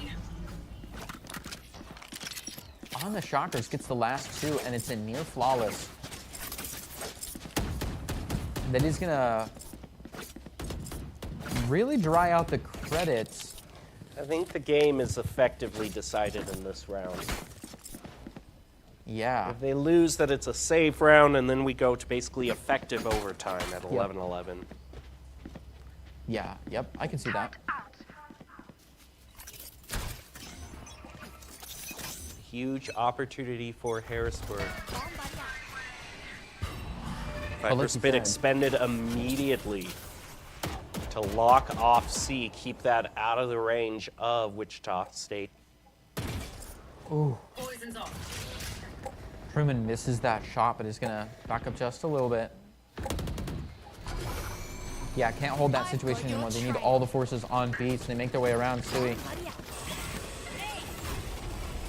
on the Shockers gets the last 2, and it's a near flawless. That is going to really dry out the credits.
I think the game is effectively decided in this round.
Yeah.
If they lose, that it's a save round, and then we go to basically effective overtime at 11-11.
Yeah, yep, I can see that.
Huge opportunity for Harrisburg.
But like
Viper
you
Spit
said-
expended immediately to lock off C, keep that out of the range of Wichita State.
Ooh.
Poison's off.
Truman misses that shot, but is going to back up just a little bit. Yeah, can't hold that situation anymore. They need all the forces on B, so they make their way around. Suey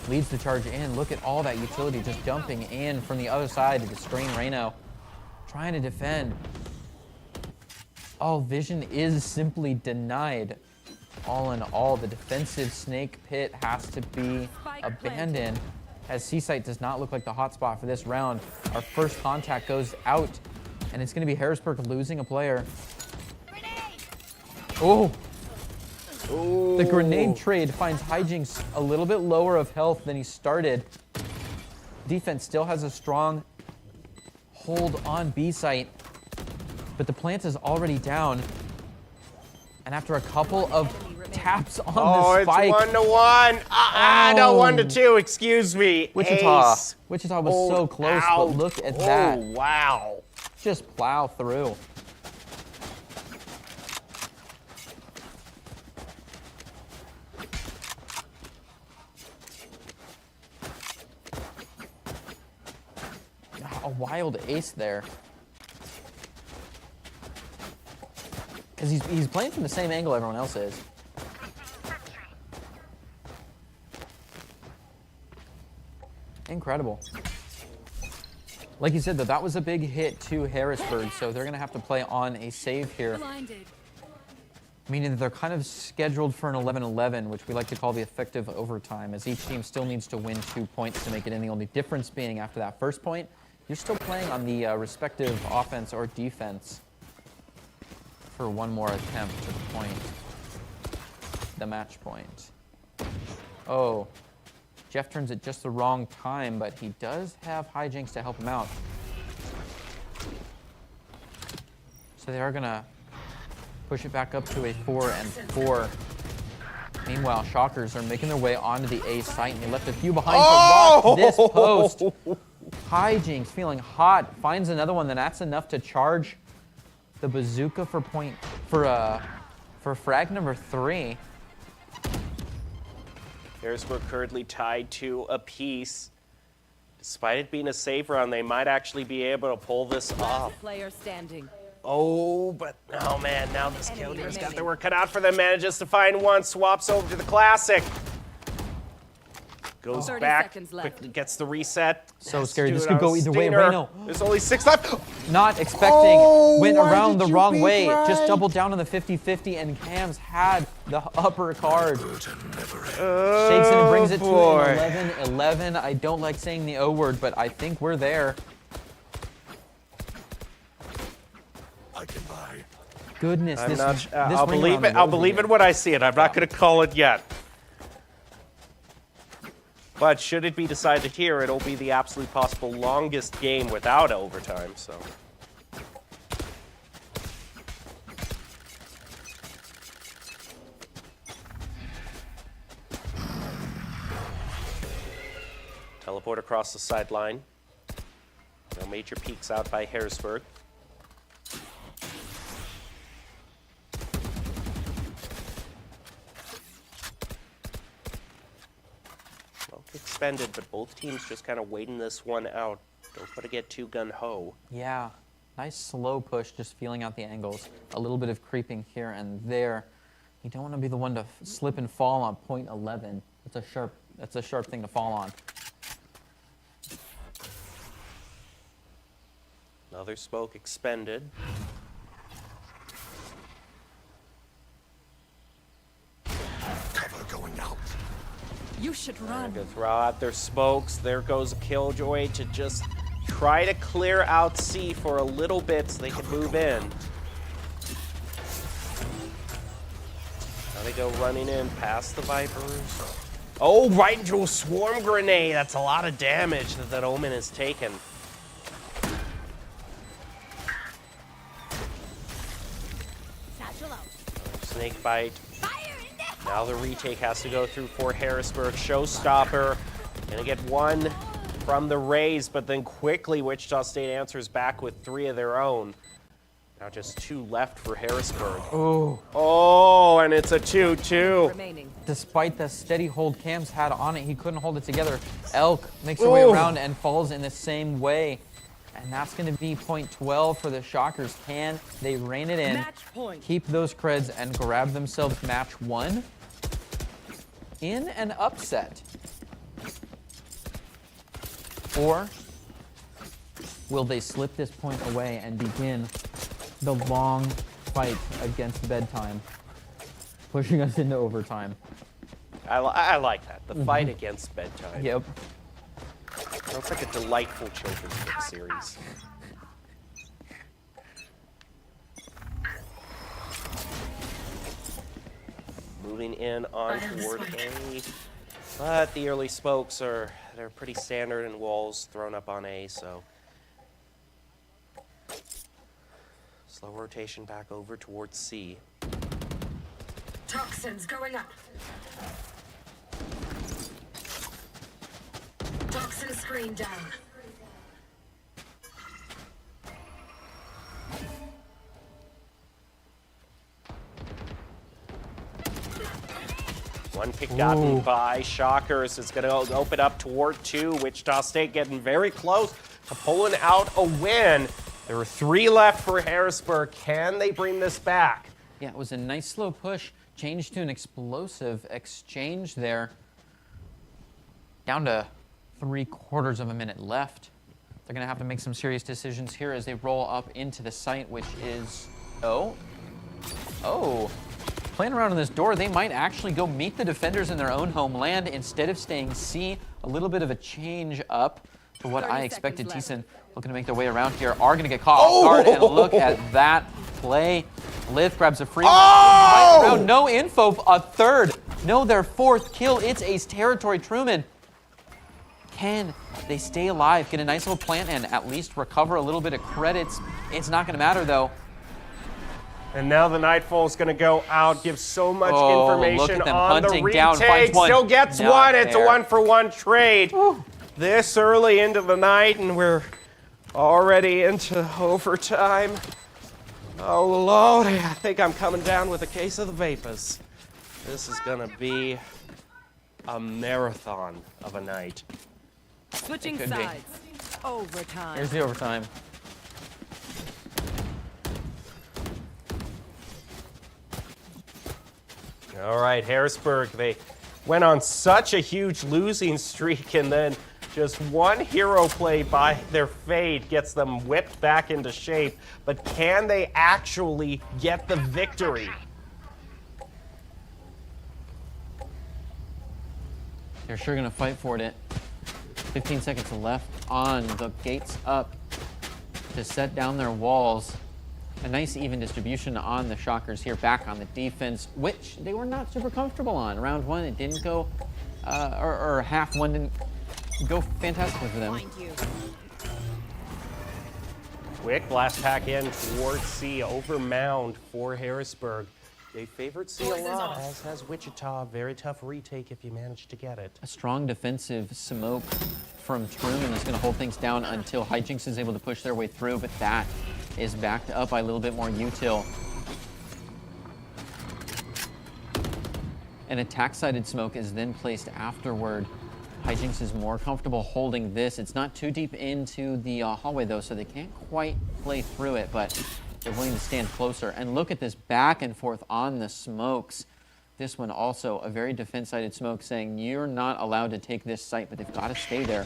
leads the charge in. Look at all that utility just dumping in from the other side to distrain Reno. Trying to defend. All vision is simply denied. All in all, the defensive snake pit has to be abandoned, as C-Site does not look like the hotspot for this round. Our first contact goes out, and it's going to be Harrisburg losing a player. Oh! The grenade trade finds Hijinks a little bit lower of health than he started. Defense still has a strong hold on B-Site, but the plant is already down. And after a couple of taps on the spike.
It's 1-1. No, 1-2, excuse me.
Wichita.
Ace.
Wichita was so close, but look at that.
Oh, wow.
Just plow through. A wild ace there. Because he's playing from the same angle everyone else is. Incredible. Like you said, though, that was a big hit to Harrisburg, so they're going to have to play on a save here.
Blinded.
Meaning that they're kind of scheduled for an 11-11, which we like to call the effective overtime, as each team still needs to win 2 points to make it in. The only difference being after that first point, you're still playing on the respective offense or defense for one more attempt to the point, the match point. Oh, Jeff turns at just the wrong time, but he does have Hijinks to help him out. So they are going to push it back up to a 4-4. Meanwhile, Shockers are making their way onto the A site, and they left a few behind to rock this post. Hijinks feeling hot, finds another one, then that's enough to charge the bazooka for frag number 3.
Harrisburg currently tied to a piece. Despite it being a save run, they might actually be able to pull this off.
Player standing.
Oh, but oh man, now this Kildeer's got their work cut out for them. Manages to find one, swaps over to the classic. Goes
30
back,
seconds left.
quickly gets the reset.
So
Has to
scary.
do
This
it
could
on
go either way.
Stinger.
Reno.
There's only 6 left.
Not expecting, went
why
around
did
the
you
wrong
be
way.
right?
Just doubled down on the 50-50, and Cam's had the upper card. Shakes it and brings it to an 11-11. I don't like saying the O word, but I think we're there. Goodness,
I'm
this,
not,
this
I'll
ring
believe
around
it.
the
I'll
rosy
believe
here.
it when I see it. I'm not going to call it yet. But should it be decided here, it'll be the absolute possible longest game without overtime. So. Teleport across the sideline. No major peeks out by Harrisburg. Well, expended, but both teams just kind of waiting this one out. Don't want to get too gun-ho.
Yeah, nice slow push, just feeling out the angles. A little bit of creeping here and there. You don't want to be the one to slip and fall on point 11. That's a sharp thing to fall on.
Another smoke expended.
Cover going out. You should
They're
run.
gonna throw out their smokes. There goes a Killjoy to just try to clear out C for a little bit so they can move in. Now they go running in past the Vipers. Oh, right into a swarm grenade. That's a lot of damage that Omen has taken.
Satchel out.
Snake bite.
Fire in there.
Now the retake has to go through for Harrisburg. Showstopper. Gonna get one from the Rays, but then quickly Wichita State answers back with 3 of their own. Now just 2 left for Harrisburg. Oh, and it's a 2-2.
Remaining.
Despite the steady hold Cam's had on it, he couldn't hold it together. Elk makes her way
Ooh.
around and falls in the same way. And that's going to be point 12 for the Shockers. Can they rein it in,
Match point.
keep those creds, and grab themselves match 1 in an upset? Or will they slip this point away and begin the long fight against bedtime, pushing us into overtime?
I like that. The fight against bedtime.
Yep.
Sounds like a delightful children's book series. Moving in on toward A. But the early smokes they're pretty standard and walls thrown up on A, so. Slow rotation back over towards C.
Toxins going up. Toxin screen down.
One pick gotten by Shockers. It's going to open up toward 2. Wichita State getting very close to pulling out a win. There are 3 left for Harrisburg. Can they bring this back?
Yeah, it was a nice slow push, changed to an explosive exchange there. Down to 3/4 of a minute left. They're going to have to make some serious decisions here as they roll up into the site, which is... Oh. Playing around on this door, they might actually go meet the defenders in their own homeland instead of staying C. A little bit of a change up for what
30
I expected.
seconds left.
Thiessen looking to make their way around here, are going to get caught off guard, and look at that play. Lith grabs a free one. Right around. No info, a third. No, their 4th kill. It's Ace territory. Truman, can they stay alive, get a nice little plant, and at least recover a little bit of credits? It's not going to matter, though.
And now the Nightfall is going to go out, give so much
Oh, look
information
at them
on the
hunting
retake.
down, finds one.
Still gets
Not
one. It's a
there.
1-for-1 trade. This early into the night, and we're already into overtime. Oh, Lordy, I think I'm coming down with a case of the vapors. This is gonna be a marathon of a night.
Switching
could be.
sides. Overtime.
Here's the overtime.
All right, Harrisburg, they went on such a huge losing streak, and then just one hero play by their fade gets them whipped back into shape. But can they actually get the victory?
They're sure gonna fight for it. 15 seconds left on the gates up to set down their walls. A nice even distribution on the Shockers here, back on the defense, which they were not super comfortable on. Round one, it didn't go, or half one didn't go fantastically for them.
Quick blast pack in towards C, over mound for Harrisburg. They favored C a lot, as has Wichita. Very tough retake if you manage to get it.
A strong defensive smoke from Truman is going to hold things down until Hijinks is able to push their way through, but that is backed up by a little bit more util. An attack-sided smoke is then placed afterward. Hijinks is more comfortable holding this. It's not too deep into the hallway, though, so they can't quite play through it, but they're willing to stand closer. And look at this back and forth on the smokes. This one also a very defense-sided smoke saying you're not allowed to take this site, but they've got to stay there.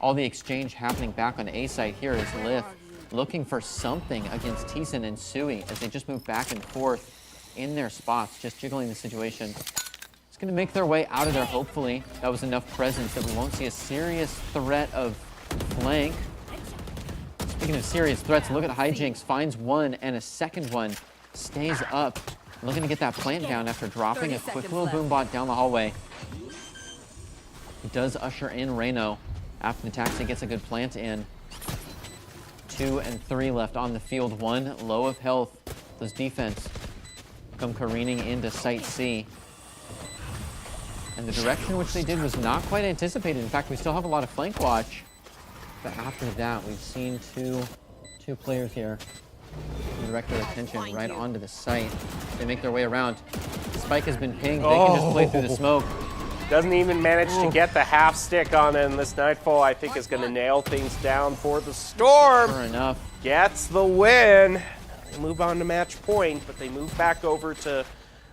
All the exchange happening back on A site here is Lift looking for something against Thiessen and Sui as they just move back and forth in their spots, just jiggling the situation. It's going to make their way out of there, hopefully. That was enough presence that we won't see a serious threat of flank. Speaking of serious threats, look at Hijinks, finds one and a second one, stays up, looking to get that plant down after dropping a quick little boom bot down the hallway. It does usher in Reno after the taxi gets a good plant in. 2 and 3 left on the field, one low of health. Those defense come careening into Site C. And the direction in which they did was not quite anticipated. In fact, we still have a lot of flank watch. But after that, we've seen two players here direct their attention right onto the site. They make their way around. Spike has been pinged. They can just play through the smoke.
Doesn't even manage to get the half stick on it, and this Nightfall, I think, is going to nail things down for the Storm.
Sure enough.
Gets the win. They move on to match point, but they move back over to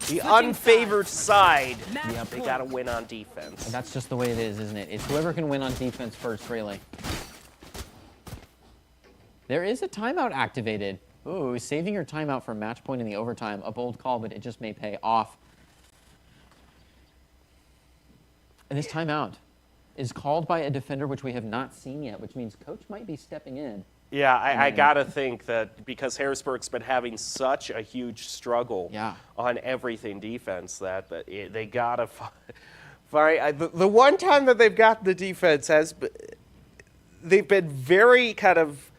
the unfavored side.
Yep.
They got to win on defense.
And that's just the way it is, isn't it? It's whoever can win on defense first, really. There is a timeout activated. Ooh, saving your timeout for match point in the overtime. A bold call, but it just may pay off. And this timeout is called by a defender, which we have not seen yet, which means coach might be stepping in.
Yeah, I got to think that because Harrisburg's been having such a huge struggle on everything defense that they got to find. The one time that they've got the defense they've been very kind of,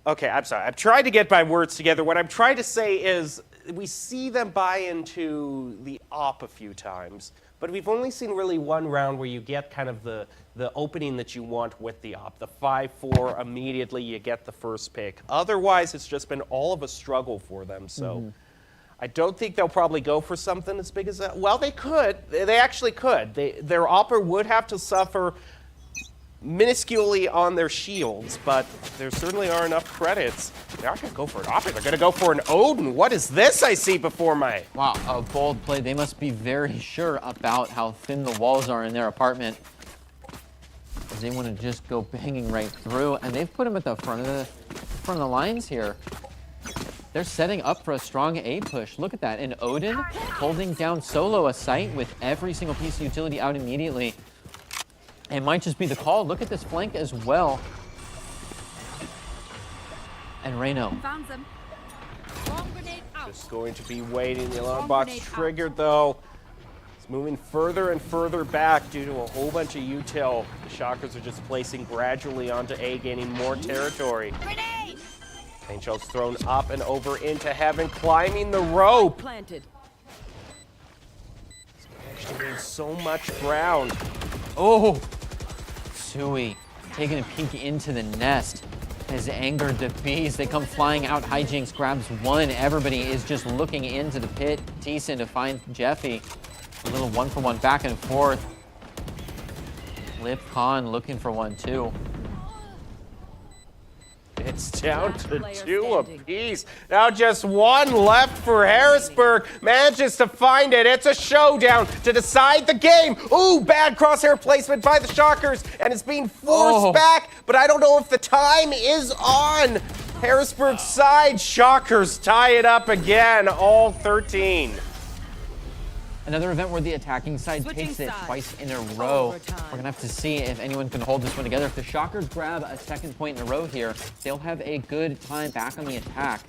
okay, I'm sorry. I'm trying to get my words together. What I'm trying to say is we see them buy into the op a few times, but we've only seen really one round where you get kind of the opening that you want with the op. The 5-4, immediately you get the first pick. Otherwise, it's just been all of a struggle for them. So I don't think they'll probably go for something as big as that. Well, they could. They actually could. Their opper would have to suffer minusculely on their shields, but there certainly are enough credits. They're not going to go for an opper. They're going to go for an Odin. What is this I see before my...
Wow, a bold play. They must be very sure about how thin the walls are in their apartment, as they want to just go banging right through. And they've put him at the front of the lines here. They're setting up for a strong A push. Look at that. And Odin holding down solo a site with every single piece of utility out immediately. It might just be the call. Look at this flank as well. And Reno.
Found them. Bomb grenade out.
Just going to be waiting. The alarm box triggered, though. It's moving further and further back due to a whole bunch of util. The Shockers are just placing gradually onto A, gaining more territory.
Grenade!
Paint shell's thrown up and over into heaven, climbing the rope.
Planted.
Actually gained so much ground.
Oh, Sui taking a peek into the nest. His anger defeats. They come flying out. Hijinks grabs one. Everybody is just looking into the pit. Decent to find Jeffy. A little one-for-one back and forth. Lip Khan looking for one too.
It's down
Last
to
player
2
standing.
apiece. Now just one left for Harrisburg. Manages to find it. It's a showdown to decide the game. Ooh, bad crosshair placement by the Shockers, and it's being forced back, but I don't know if the time is on Harrisburg's side. Shockers tie it up again, all 13.
Another event where the attacking side
Switching
takes it
sides.
twice in a row.
Overtime.
We're gonna have to see if anyone can hold this one together. If the Shockers grab a second point in a row here, they'll have a good time back on the attack.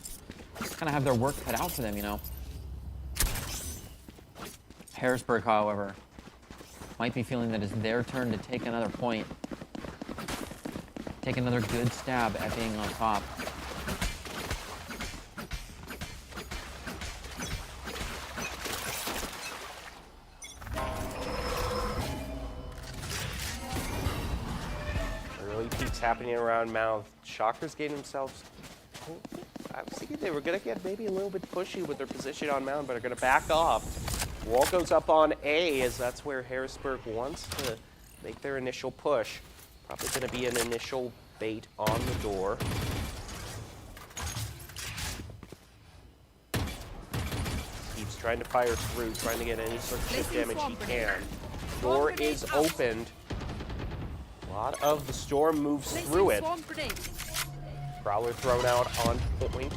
Just kind of have their work cut out for them, you know. Harrisburg, however, might be feeling that it's their turn to take another point. Take another good stab at being on top.
Early peaks happening around Mouth. Shockers getting themselves. I was thinking they were going to get maybe a little bit pushy with their position on Mound, but are going to back off. Wall goes up on A, as that's where Harrisburg wants to make their initial push. Probably going to be an initial bait on the door. Keeps trying to fire through, trying to get any sort of chip
Placing
damage he
swamp
can.
grenade.
Door
Swamp
is
grenade out.
opened. A lot of the storm moves
Placing
through it.
swarm grenade.
Prowler thrown out on point.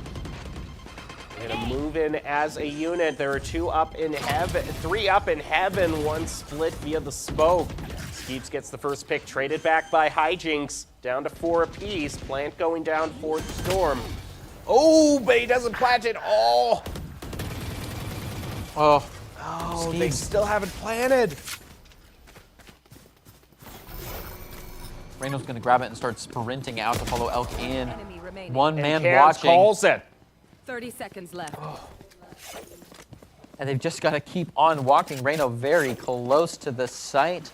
They're gonna move in as a unit. There are 2 up in heaven, 3 up in heaven, 1 split via the smoke. Skeeps gets the first pick, traded back by Hijinks, down to 4 apiece. Plant going down for the storm. Oh, but he doesn't plant it all.
Oh,
Oh, they
Skeeps.
still haven't planted.
Reno's gonna grab it and start sprinting out to follow Elk in.
Enemy remaining.
One
And
man
Cans
watching.
calls it.
30 seconds left.
And they've just got to keep on walking. Reno very close to the site.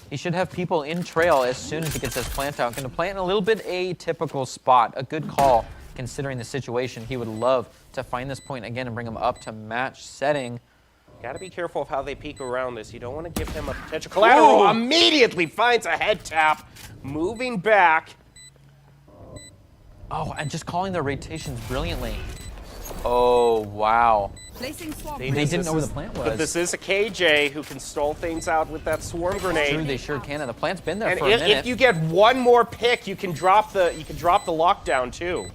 He should have people in trail as soon as he gets his plant out. Going to plant in a little bit atypical spot. A good call considering the situation. He would love to find this point again and bring him up to match setting.
Gotta be careful of how they peek around this. You don't want to give him a potential collateral.
Ooh.
Immediately finds a head tap. Moving back.
Oh, and just calling the rotations brilliantly. Oh, wow.
Placing swamp
They
grenade.
didn't know where the plant
But
was.
this is a KJ who can stall things out with that swarm grenade.
True, they sure can. And the plant's been there
And
for a minute.
if you get one more pick, you can drop the lockdown too.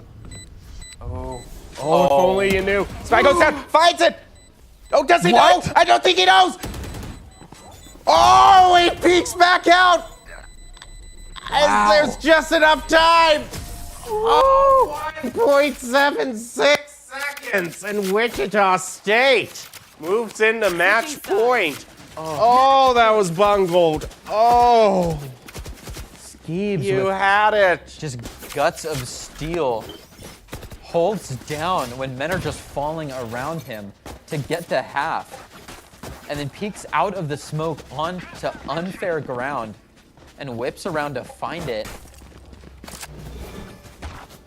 Oh, if only you knew. Spy goes down, finds it. Oh, does he
What?
know? I don't think he knows. Oh, he peeks back out.
Wow.
As there's just enough time. Oh, 1.76 seconds, and Wichita State moves into match point. Oh, that was bungled. Oh,
Skeebs
you
with
had it.
just guts of steel holds down when men are just falling around him to get to half, and then peeks out of the smoke onto unfair ground and whips around to find it,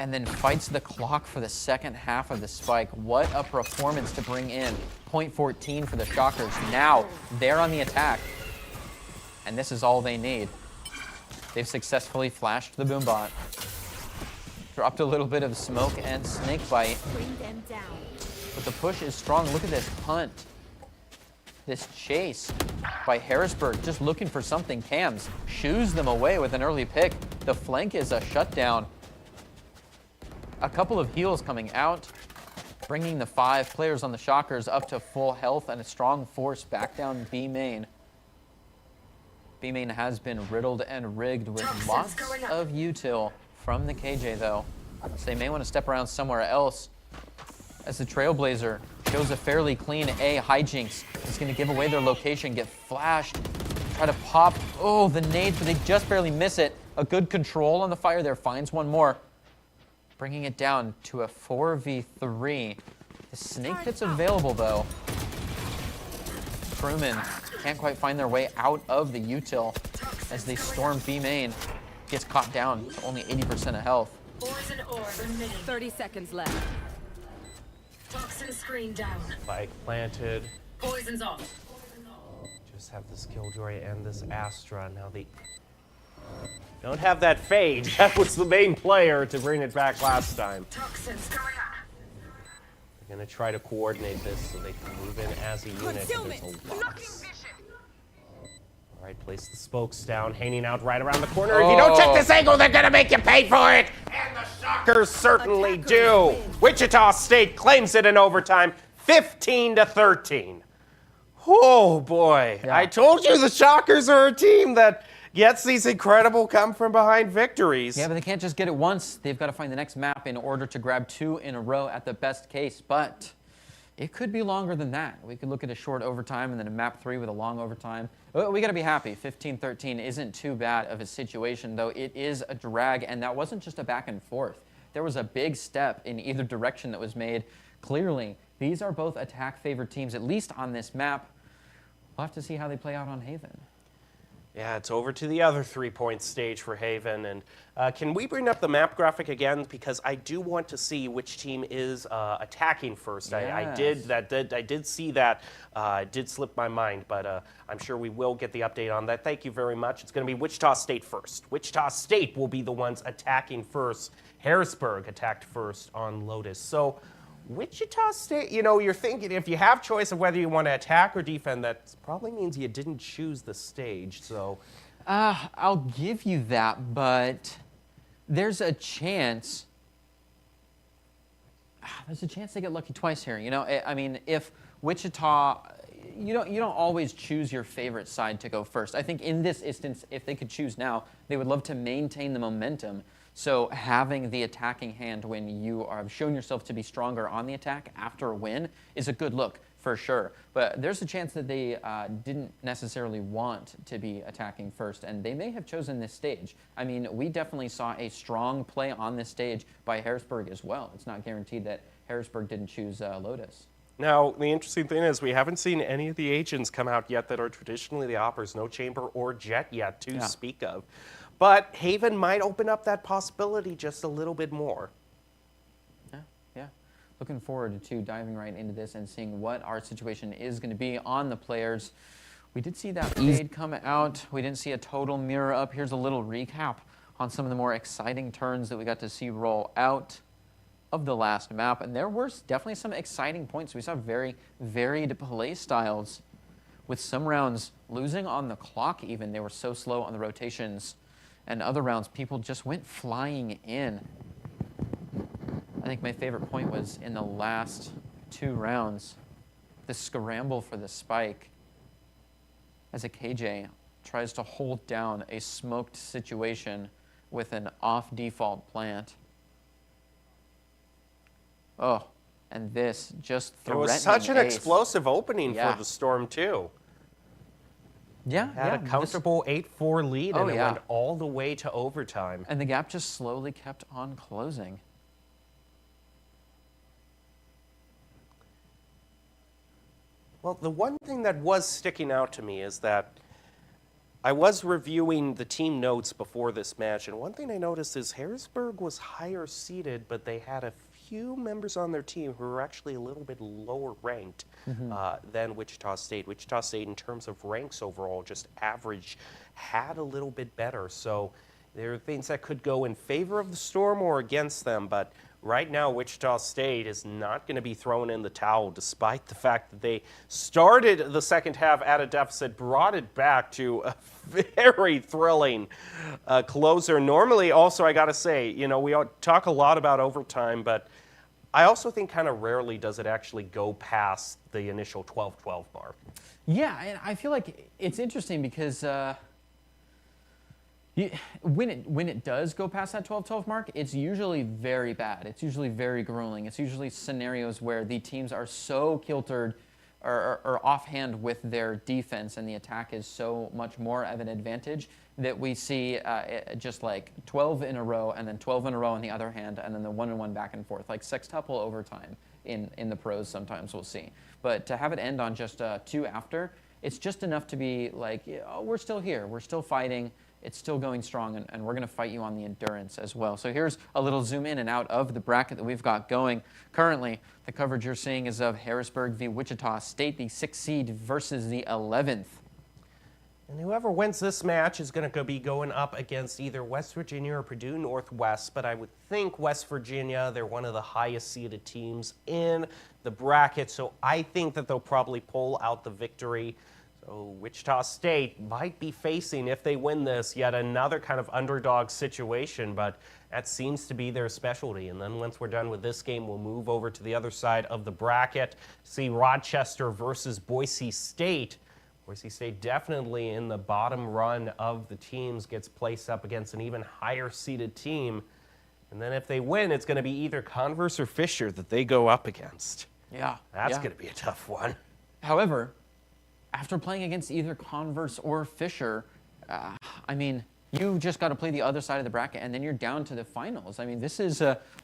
and then fights the clock for the second half of the spike. What a performance to bring in. Point 14 for the Shockers. Now they're on the attack, and this is all they need. They've successfully flashed the boombot, dropped a little bit of smoke and snake bite,
Bring them down.
but the push is strong. Look at this hunt, this chase by Harrisburg, just looking for something. Cams shoos them away with an early pick. The flank is a shutdown. A couple of heals coming out, bringing the 5 players on the Shockers up to full health and a strong force back down B main. B main has been riddled and rigged with
Toxins
lots
going up.
of util from the KJ though, so they may want to step around somewhere else. As the Trailblazer shows a fairly clean A, Hijinks is going to give away their location, get flashed, try to pop. Oh, the nades, but they just barely miss it. A good control on the fire there, finds one more, bringing it down to a 4v3. The snake pit's available though. Crewmen can't quite find their way out of the util as they storm B main. Gets caught down to only 80% of health.
Poison orb emitting.
30 seconds left.
Toxin screen down.
Spike planted.
Poison's off.
Just have this Killjoy and this Astra. Now they don't have that fade. That was the main player to bring it back last time.
Toxins going up.
They're going to try to coordinate this so they can move in as a unit. There's a lot. All right, place the spokes down, hanging out right around the corner. If you don't check this angle, they're going to make you pay for it. And the Shockers certainly do. Wichita State claims it in overtime, 15-13. Oh, boy.
Yeah.
I told you the Shockers are a team that gets these incredible come-from-behind victories.
Yeah, but they can't just get it once. They've got to find the next map in order to grab 2 in a row at the best case. But it could be longer than that. We could look at a short overtime and then a map 3 with a long overtime. We got to be happy. 15-13 isn't too bad of a situation, though it is a drag, and that wasn't just a back and forth. There was a big step in either direction that was made. Clearly, these are both attack-favored teams, at least on this map. We'll have to see how they play out on Haven.
Yeah, it's over to the other three-point stage for Haven. And can we bring up the map graphic again? Because I do want to see which team is attacking first.
Yes.
I did see that. It did slip my mind, but I'm sure we will get the update on that. Thank you very much. It's going to be Wichita State first. Wichita State will be the ones attacking first. Harrisburg attacked first on Lotus. So Wichita State, you know, you're thinking if you have choice of whether you want to attack or defend, that probably means you didn't choose the stage. So
I'll give you that, but there's a chance. There's a chance they get lucky twice here. You know, I mean, if Wichita, you don't always choose your favorite side to go first. I think in this instance, if they could choose now, they would love to maintain the momentum. So having the attacking hand when you have shown yourself to be stronger on the attack after a win is a good look for sure. But there's a chance that they didn't necessarily want to be attacking first, and they may have chosen this stage. I mean, we definitely saw a strong play on this stage by Harrisburg as well. It's not guaranteed that Harrisburg didn't choose Lotus.
now, the interesting thing is we haven't seen any of the agents come out yet that are traditionally the oppers. No Chamber or Jet yet to speak of. But Haven might open up that possibility just a little bit more.
Yeah. Looking forward to diving right into this and seeing what our situation is going to be on the players. We did see that fade come out. We didn't see a total mirror up. Here's a little recap on some of the more exciting turns that we got to see roll out of the last map. And there were definitely some exciting points. We saw very varied play styles with some rounds losing on the clock even. They were so slow on the rotations. And other rounds, people just went flying in. I think my favorite point was in the last 2 rounds, the scramble for the spike as a KJ tries to hold down a smoked situation with an off-default plant. Oh, and this just threatening
It was such an
ace.
explosive opening
Yeah.
for the Storm, too.
Yeah,
Had a comfortable 8-4 lead, and it went all the way to overtime.
And the gap just slowly kept on closing.
Well, the one thing that was sticking out to me is that I was reviewing the team notes before this match, and one thing I noticed is Harrisburg was higher seeded, but they had a few members on their team who were actually a little bit lower ranked than Wichita State. Wichita State, in terms of ranks overall, just average, had a little bit better. So there are things that could go in favor of the Storm or against them, but right now, Wichita State is not going to be thrown in the towel, despite the fact that they started the second half at a deficit, brought it back to a very thrilling closer. Normally, also, I got to say, you know, we talk a lot about overtime, but I also think kind of rarely does it actually go past the initial 12-12 mark.
Yeah, and I feel like it's interesting because when it does go past that 12-12 mark, it's usually very bad. It's usually very grueling. It's usually scenarios where the teams are so kiltered or offhand with their defense and the attack is so much more of an advantage that we see just like 12 in a row and then 12 in a row on the other hand and then the 1-1 back and forth, like sextuple overtime in the pros sometimes we'll see. But to have it end on just 2 after, it's just enough to be like, oh, we're still here. We're still fighting. it's still going strong, and we're going to fight you on the endurance as well. So here's a little zoom in and out of the bracket that we've got going. Currently, the coverage you're seeing is of Harrisburg v. Wichita State, the 6th seed versus the 11th.
And whoever wins this match is going to be going up against either West Virginia or Purdue Northwest, but I would think West Virginia, they're one of the highest seeded teams in the bracket, so I think that they'll probably pull out the victory. So Wichita State might be facing, if they win this, yet another kind of underdog situation, but that seems to be their specialty. And then once we're done with this game, we'll move over to the other side of the bracket, see Rochester versus Boise State. Boise State definitely in the bottom run of the teams, gets placed up against an even higher seeded team. And then if they win, it's going to be either Converse or Fisher that they go up against.
Yeah.
That's going to be a tough one.
However, after playing against either Converse or Fisher, I mean, you just got to play the other side of the bracket, and then you're down to the finals. I mean, this is,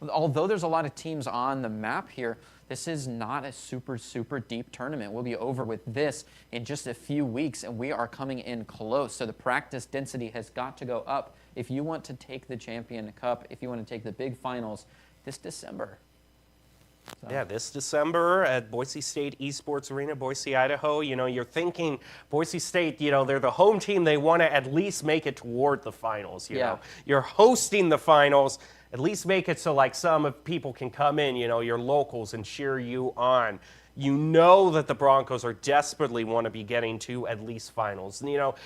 although there's a lot of teams on the map here, this is not a super, super deep tournament. We'll be over with this in just a few weeks, and we are coming in close. So the practice density has got to go up if you want to take the Champion Cup, if you want to take the big finals this December. So.
Yeah, this December at Boise State Esports Arena, Boise, Idaho. You know, you're thinking Boise State, you know, they're the home team. They want to at least make it toward the finals, you know. You're hosting the finals. At least make it so, like, some people can come in, you know, your locals, and cheer you on. You know that the Broncos are desperately want to be getting to at least finals. And, you know,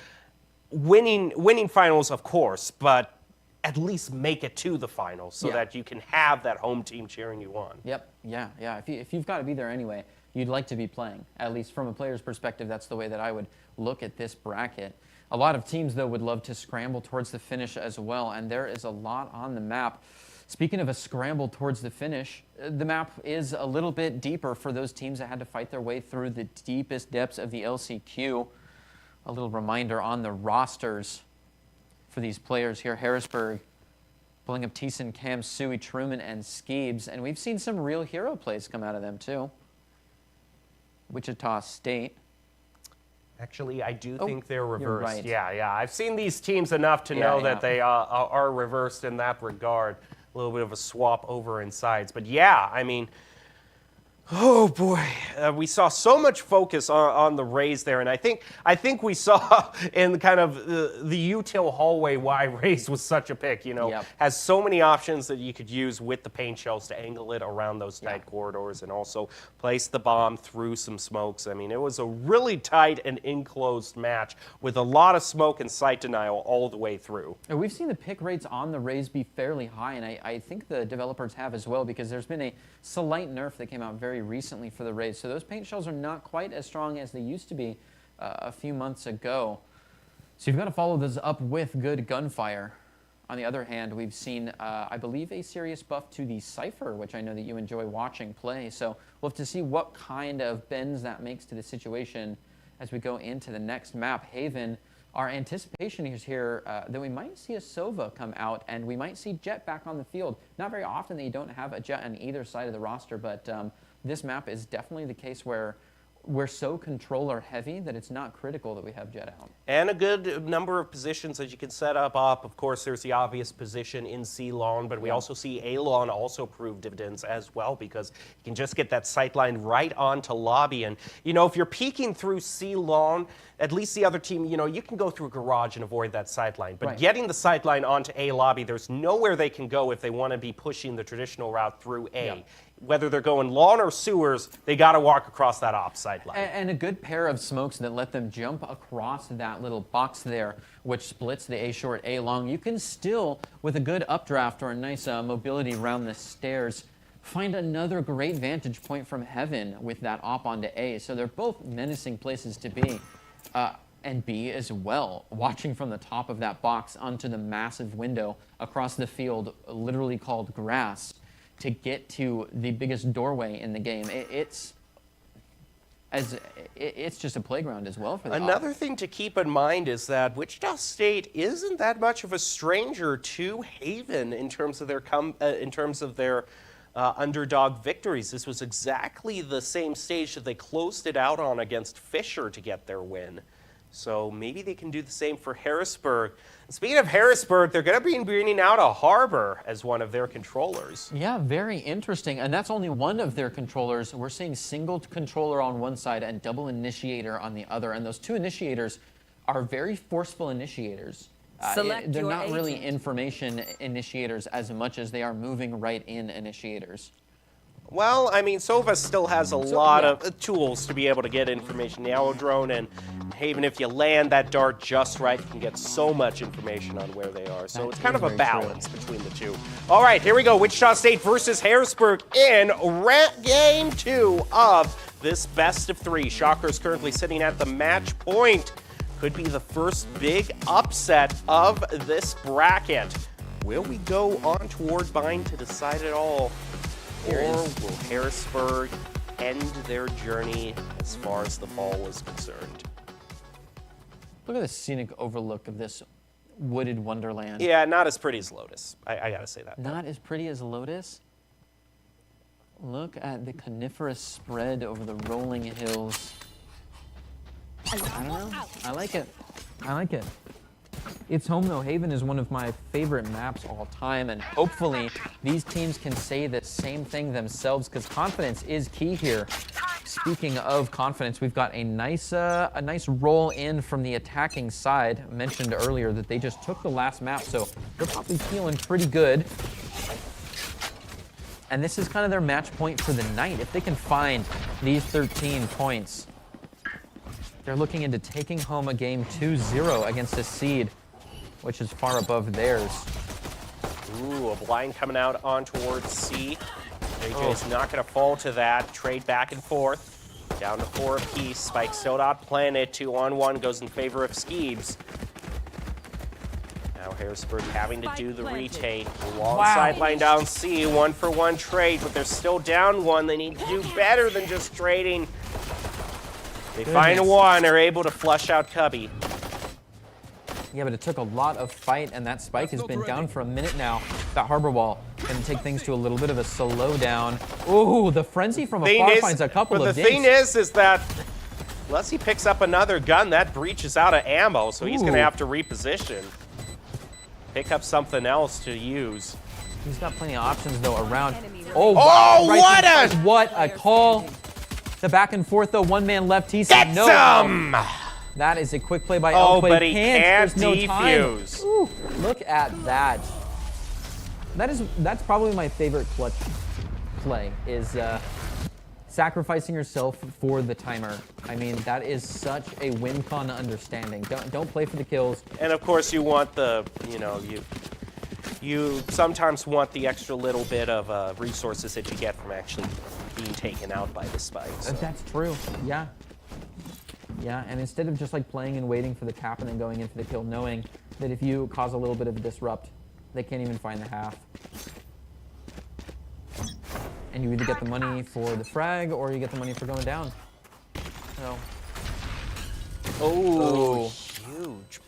winning finals, of course, but at least make it to the finals so that you can have that home team cheering you on.
Yep. Yeah. If you've got to be there anyway, you'd like to be playing. At least from a player's perspective, that's the way that I would look at this bracket. A lot of teams, though, would love to scramble towards the finish as well, and there is a lot on the map. Speaking of a scramble towards the finish, the map is a little bit deeper for those teams that had to fight their way through the deepest depths of the LCQ. A little reminder on the rosters for these players here. Harrisburg pulling up Thiessen, Cam, Suey, Truman, and Skeebs, and we've seen some real hero plays come out of them, too. Wichita State.
Actually, I do think they're reversed.
You're right.
Yeah. I've seen these teams enough to know that they are reversed in that regard. A little bit of a swap over in sides. But yeah, I mean, oh boy, we saw so much focus on the Rays there, and I think we saw in kind of the util hallway why Rays was such a pick. You know, has so many options that you could use with the paint shells to angle it around those tight corridors, and also place the bomb through some smokes. I mean, it was a really tight and enclosed match with a lot of smoke and sight denial all the way through.
And we've seen the pick rates on the Rays be fairly high, and I think the developers have as well, because there's been a slight nerf that came out very recently for the Rays. So those paint shells are not quite as strong as they used to be a few months ago. So you've got to follow this up with good gunfire. On the other hand, we've seen, I believe, a serious buff to the Cypher, which I know that you enjoy watching play. So we'll have to see what kind of bends that makes to the situation as we go into the next map, Haven. Our anticipation is here that we might see a Sova come out, and we might see Jet back on the field. Not very often that you don't have a Jet on either side of the roster, but this map is definitely the case where we're so controller heavy that it's not critical that we have Jet out. And
a good number of positions that you can set up. Of course, there's the obvious position in C-Lawn, but we also see A-Lawn also prove dividends as well, because you can just get that sight line right onto lobby. And, you know, if you're peeking through C-Lawn, at least the other team, you know, you can go through garage and avoid that sight line. But getting the sight line onto A lobby, there's nowhere they can go if they want to be pushing the traditional route through A. Whether they're going lawn or sewers, they got to walk across that off sideline.
And a good pair of smokes that let them jump across that little box there, which splits the A short, A long. You can still, with a good updraft or a nice mobility around the stairs, find another great vantage point from Heaven with that op onto A. So they're both menacing places to be. And B as well, watching from the top of that box onto the massive window across the field, literally called grass, to get to the biggest doorway in the game. It's just a playground as well for the
Another thing to keep in mind is that Wichita State isn't that much of a stranger to Haven in terms of their underdog victories. This was exactly the same stage that they closed it out on against Fisher to get their win. So maybe they can do the same for Harrisburg. Speaking of Harrisburg, they're going to be bringing out a Harbor as one of their controllers.
Yeah, very interesting. And that's only one of their controllers. We're seeing single controller on one side and double initiator on the other. And those two initiators are very forceful initiators.
Select
They're
your
not really
agent.
information initiators as much as they are moving right in initiators.
Well, I mean, Sova still has a lot of tools to be able to get information. The Owl Drone, and even if you land that dart just right, you can get so much information on where they are. So
That
it's kind
is
of a
very
balance between the two. All right, here we go. Wichita State versus Harrisburg in game 2 of this best of 3. Shockers currently sitting at the match point. Could be the first big upset of this bracket. Will we go on toward Bind to decide it all? Or will Harrisburg end their journey as far as the ball was concerned?
Look at the scenic overlook of this wooded wonderland.
Yeah, not as pretty as Lotus. I gotta say that.
Not as pretty as Lotus. Look at the coniferous spread over the rolling hills. I don't know. I like it. I like it. It's Home Though Haven is one of my favorite maps all time, and hopefully these teams can say the same thing themselves, because confidence is key here. Speaking of confidence, we've got a nice roll in from the attacking side. I mentioned earlier that they just took the last map, so they're probably feeling pretty good. And this is kind of their match point for the night. If they can find these 13 points, they're looking into taking home a game 2-0 against a seed, which is far above theirs.
Ooh, a blind coming out on towards C. JJ's not going to fall to that. Trade back and forth. Down to 4 apiece. Spike still not planted. 2-on-1 goes in favor of Skeebs. Now Harrisburg having to do the retake. Long sideline down C. 1-for-1 trade, but they're still down 1. They need to do better than just trading. They find 1, are able to flush out Cubby.
Yeah, but it took a lot of fight, and that Spike has been down for a minute now. That Harbor Wall can take things to a little bit of a slow down. Ooh, the Frenzy from afar finds a couple of
But the thing is that unless he picks up another gun, that breach is out of ammo, so he's going to have to reposition. Pick up something else to use.
He's got plenty of options, though, around.
Oh,
wow,
what
a call. The back and forth, though, one man left. He said
Get
no.
some!
That is a quick play by
Oh,
Elk,
but he can't
There's no time.
defuse.
Ooh, look at that. That's probably my favorite clutch play, is sacrificing yourself for the timer. I mean, that is such a win-con understanding. Don't play for the kills.
And of course, you want the, you sometimes want the extra little bit of resources that you get from actually being taken out by the Spike. So.
That's true. Yeah. Yeah, and instead of just like playing and waiting for the tap and then going in for the kill, knowing that if you cause a little bit of a disrupt, they can't even find the half. And you either get the money for the frag or you get the money for going down. So.
Oh, huge.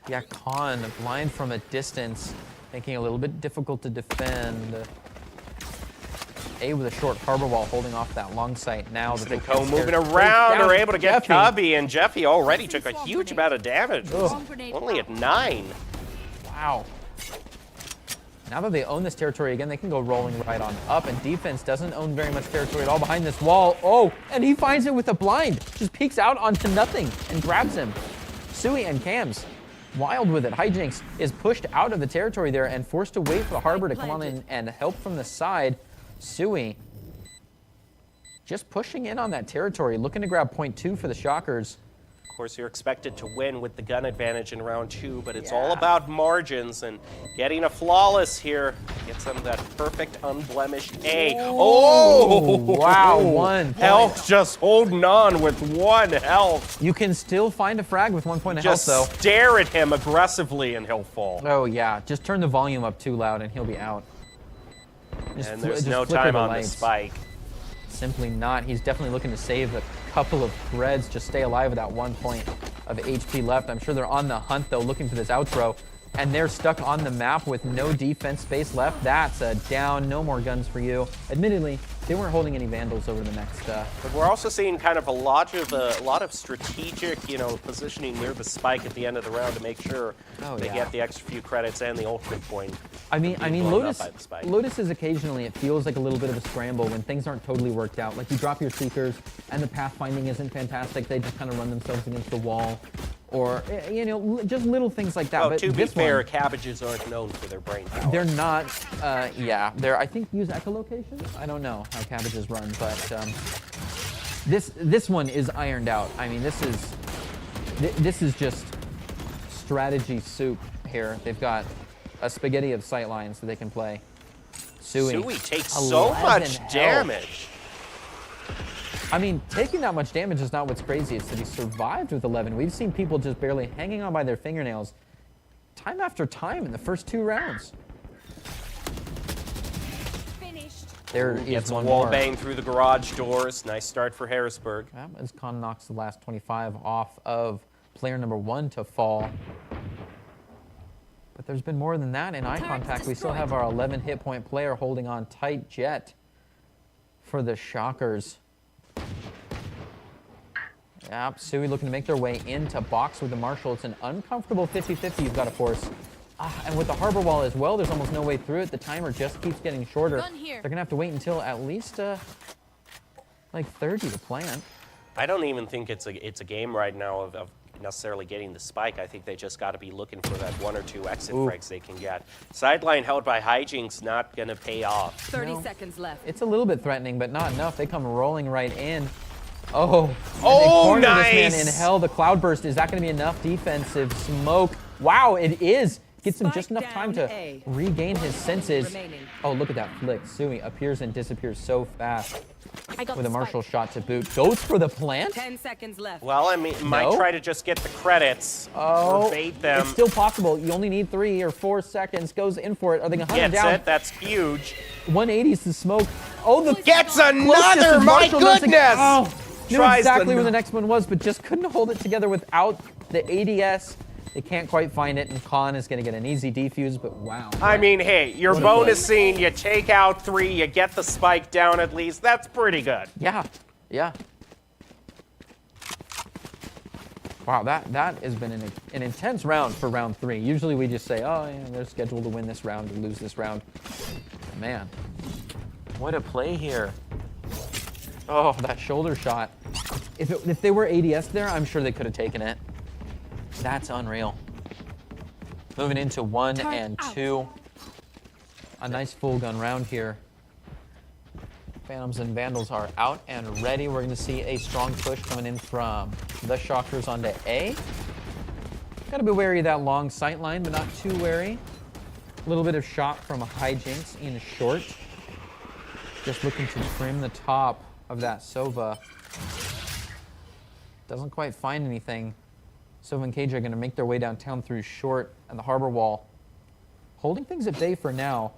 Yeah, Khan, blind from a distance, making it a little bit difficult to defend. A with a short Harbor Wall holding off that long sight now. That they
Co
can't
moving
scare
around,
down
are able to get
Jeffy.
Cubby, and Jeffy already took a huge amount of damage.
Grenade
Only
out.
at 9.
Wow. Now that they own this territory again, they can go rolling right on up, and defense doesn't own very much territory at all behind this wall. Oh, and he finds it with a blind. Just peeks out onto nothing and grabs him. Sui and Cams, wild with it. Hijinks is pushed out of the territory there and forced to wait for the Harbor to come on in and help from the side. Sui just pushing in on that territory, looking to grab point 2 for the Shockers.
Of course, you're expected to win with the gun advantage in round 2, but it's all about margins and getting a flawless here gets them that perfect unblemished A. Oh,
wow, 1 point.
Health just holding on with 1 health.
You can still find a frag with 1 point of
Just
health, though.
stare at him aggressively and he'll fall.
Oh, yeah. Just turn the volume up too loud and he'll be out.
And there's
just
no
flicker
time
the
on the
lights.
Spike.
Simply not. He's definitely looking to save a couple of threads, just stay alive with that 1 point of HP left. I'm sure they're on the hunt, though, looking for this outro. and they're stuck on the map with no defense space left. That's a down. No more guns for you. Admittedly, they weren't holding any Vandals over the next.
But we're also seeing kind of a lot of strategic, you know, positioning near the spike at the end of the round to make sure they get the extra few credits and the ultimate point.
I mean, Lotus is occasionally, it feels like a little bit of a scramble when things aren't totally worked out. Like you drop your seekers and the pathfinding isn't fantastic. They just kind of run themselves against the wall. Or, you know, just little things like that.
Oh,
but
to be fair, cabbages aren't known for their brain power.
They're not, yeah. They're, I think, use echolocation? I don't know how cabbages run, but this one is ironed out. I mean, this is just strategy soup here. They've got a spaghetti of sight lines that they can play.
Suey takes so much damage.
I mean, taking that much damage is not what's crazy. It's that he survived with 11. We've seen people just barely hanging on by their fingernails time after time in the first 2 rounds.
Finished.
There is
Gets a
one
wall
more.
bang through the garage doors. Nice start for Harrisburg.
Yeah, as Khan knocks the last 25 off of player number 1 to fall. But there's been more than that in eye contact. We still have our 11 hit point player holding on tight. Jet for the Shockers. Yep, Suey looking to make their way into box with the Marshal. It's an uncomfortable 50-50 you've got to force. And with the harbor wall as well, there's almost no way through it. The timer just keeps getting shorter.
Gun here.
They're going to have to wait until at least like 30 to plant.
I don't even think it's a game right now of necessarily getting the spike. I think they just got to be looking for that 1 or 2 exit frags they can get. Sideline held by Hijinks not going to pay off.
30 seconds left.
It's a little bit threatening, but not enough. They come rolling right in. Oh, and they
oh,
corner
nice!
This man in hell. The cloudburst, is that going to be enough defensive smoke? Wow, it is. Gets him
Spike
just enough time
down
to
A.
regain his senses.
Remaining.
Oh, look at that flick. Suey appears and disappears so fast
I got
with a
the
Marshall
spike.
shot to boot. Goes for the plant?
10 seconds left.
Well, I mean, might try to just get the credits or bait them.
It's still possible. You only need 3 or 4 seconds. Goes in for it. Are they going to hunt him
Gets
down?
it. That's huge.
180s to smoke. Oh, the
Gets
closest
another.
is
My
Marshall missing.
goodness.
Oh, knew
Tries
exactly
the-
where the next one was, but just couldn't hold it together without the ADS. They can't quite find it, and Khan is going to get an easy defuse, but wow.
I mean, hey, you're
What a play.
bonusing, you take out 3, you get the spike down at least. That's pretty good.
Yeah, yeah. Wow, that has been an intense round for round 3. Usually we just say, oh, yeah, they're scheduled to win this round or lose this round. Man, what a play here. Oh, that shoulder shot. If they were ADS there, I'm sure they could have taken it. That's unreal. Moving into 1 and 2. A nice full gun round here. Phantoms and Vandals are out and ready. We're going to see a strong push coming in from the Shockers onto A. Got to be wary of that long sight line, but not too wary. A little bit of shot from a Hijinks in short. Just looking to trim the top of that Sova. Doesn't quite find anything. Sova and KJ are going to make their way downtown through short and the harbor wall. Holding things at bay for now.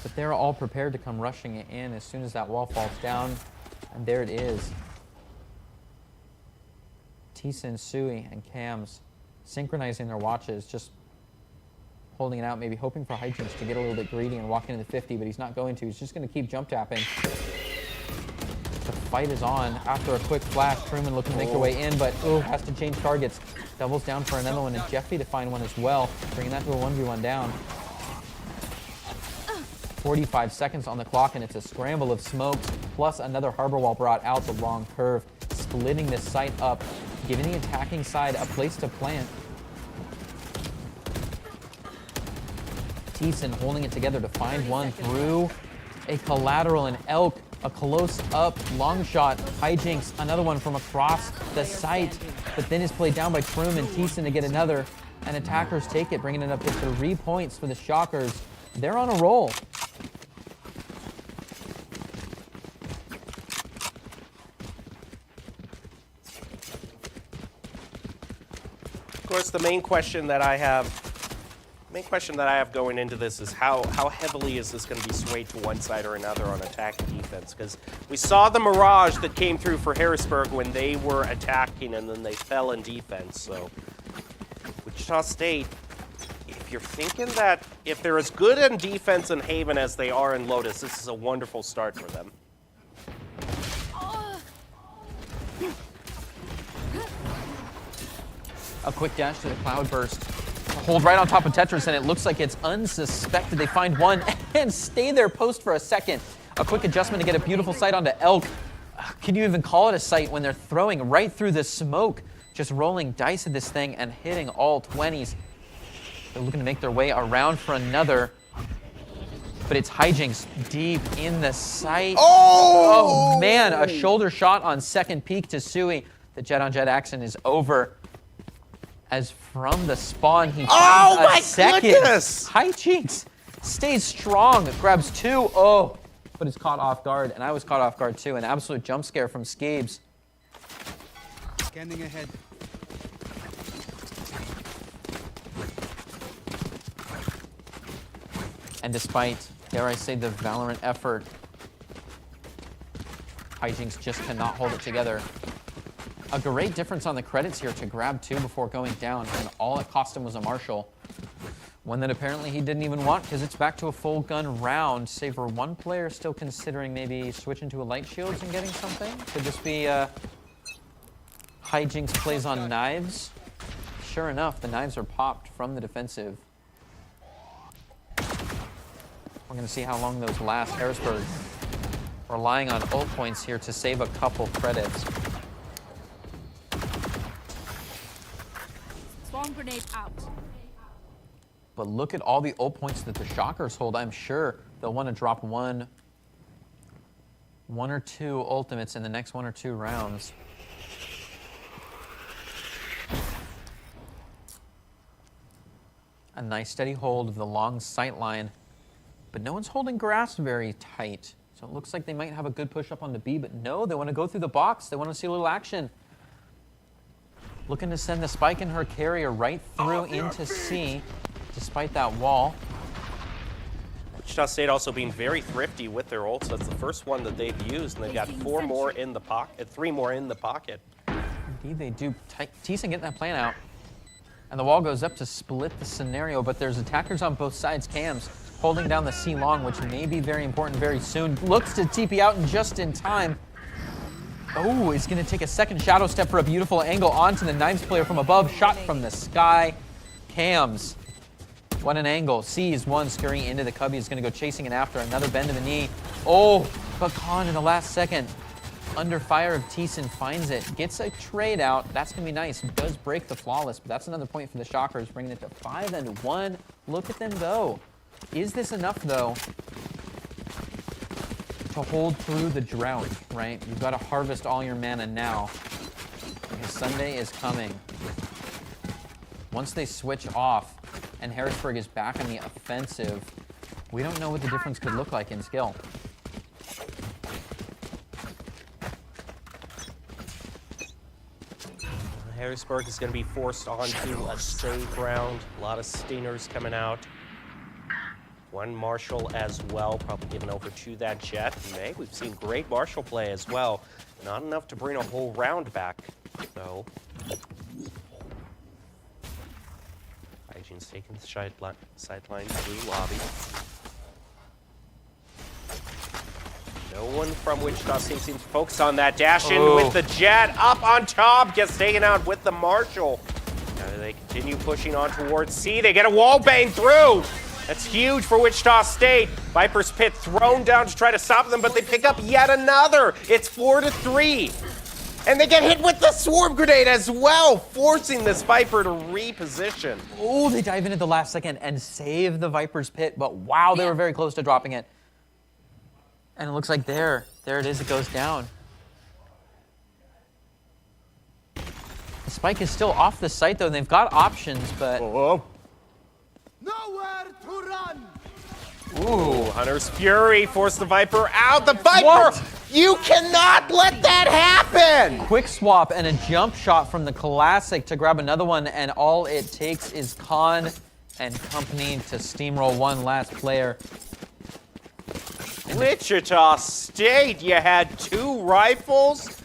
But they're all prepared to come rushing it in as soon as that wall falls down. And there it is. Tisa, Suey, and Cams synchronizing their watches, just holding it out, maybe hoping for Hijinks to get a little bit greedy and walk into the 50, but he's not going to. He's just going to keep jump tapping. The fight is on. After a quick flash, Truman looking to make their way in, but has to change targets. Doubles down for another one, and Jeffy to find one as well, bringing that to a 1v1 down. 45 seconds on the clock, and it's a scramble of smokes, plus another harbor wall brought out the long curve, splitting this site up, giving the attacking side a place to plant. Thiessen holding it together to find one through a collateral, and Elk, a close-up long shot. Hijinks, another one from across the site, but then is played down by Truman. Thiessen to get another, and attackers take it, bringing it up to 3 points for the Shockers. They're on a roll.
Of course, the main question that I have going into this is how heavily is this going to be swayed to one side or another on attack and defense? Because we saw the mirage that came through for Harrisburg when they were attacking, and then they fell in defense. So with Wichita State, if you're thinking that if they're as good in defense in Haven as they are in Lotus, this is a wonderful start for them.
A quick dash to the Cloudburst. Hold right on top of Tetris, and it looks like it's unsuspected. They find one and stay there post for a second. A quick adjustment to get a beautiful sight onto Elk. Can you even call it a sight when they're throwing right through the smoke? Just rolling dice at this thing and hitting all 20s. They're looking to make their way around for another. But it's hijinks deep in the sight. Oh man, a shoulder shot on second peak to Sui. The jet-on-jet action is over. As from the spawn, he finds a second.
Goodness!
Hijinks stays strong, grabs 2. Oh, but is caught off guard, and I was caught off guard too. An absolute jump scare from Scabes.
Scanning ahead.
And despite, dare I say, the Valorant effort, Hijinks just cannot hold it together. A great difference on the credits here to grab 2 before going down, and all it cost him was a Marshall. One that apparently he didn't even want, because it's back to a full gun round, save for one player still considering maybe switching to a light shields and getting something. Could this be Hijinks plays on knives? Sure enough, the knives are popped from the defensive. We're going to see how long those last. Harrisburg relying on ult points here to save a couple credits.
Swarm grenade out.
But look at all the ult points that the Shockers hold. I'm sure they'll want to drop one or two ultimates in the next 1 or 2 rounds. A nice steady hold of the long sight line, but no one's holding grass very tight. So it looks like they might have a good push up on the B, but no, they want to go through the box. They want to see a little action. Looking to send the spike in her carrier right through into C, despite that wall.
Wichita State also being very thrifty with their ults. That's the first one that they've used, and they've got 4 more in the pocket, 3 more in the pocket.
Indeed they do. Thiessen getting that plan out. And the wall goes up to split the scenario, but there's attackers on both sides. Cams holding down the C long, which may be very important very soon. Looks to TP out and just in time. Oh, he's going to take a second shadow step for a beautiful angle onto the Knives player from above. Shot from the sky. Cams, what an angle. Sees one scurrying into the cubby. Is going to go chasing it after. Another bend to the knee. Oh, but Khan in the last second, under fire of Thiessen, finds it. Gets a trade out. That's going to be nice. Does break the flawless, but that's another point for the Shockers, bringing it to 5-1. Look at them go. Is this enough, though, to hold through the drought, right? You've got to harvest all your mana now, because Sunday is coming. Once they switch off and Harrisburg is back on the offensive, we don't know what the difference could look like in skill.
Harrisburg is going to be forced onto a safe round. A lot of stingers coming out. One Marshall as well, probably given over to that Jet. May, we've seen great Marshall play as well. Not enough to bring a whole round back, though. Hygiene's taking the sideline through lobby. No one from Wichita State seems to focus on that. Dash in with the Jet up on top, gets taken out with the Marshall. Now they continue pushing on towards C. They get a wall bang through. That's huge for Wichita State. Viper's Pit thrown down to try to stop them, but they pick up yet another. It's 4-3. And they get hit with the swarm grenade as well, forcing this Viper to reposition.
Oh, they dive in at the last second and save the Viper's Pit, but wow, they were very close to dropping it. And it looks like there it is, it goes down. The spike is still off the site though, and they've got options, but...
Whoa.
Nowhere to run!
Ooh, Hunter's Fury forced the Viper out. The Viper!
What?
You cannot let that happen!
Quick swap and a jump shot from the Classic to grab another one, and all it takes is Khan and company to steamroll one last player.
Wichita State, you had 2 rifles,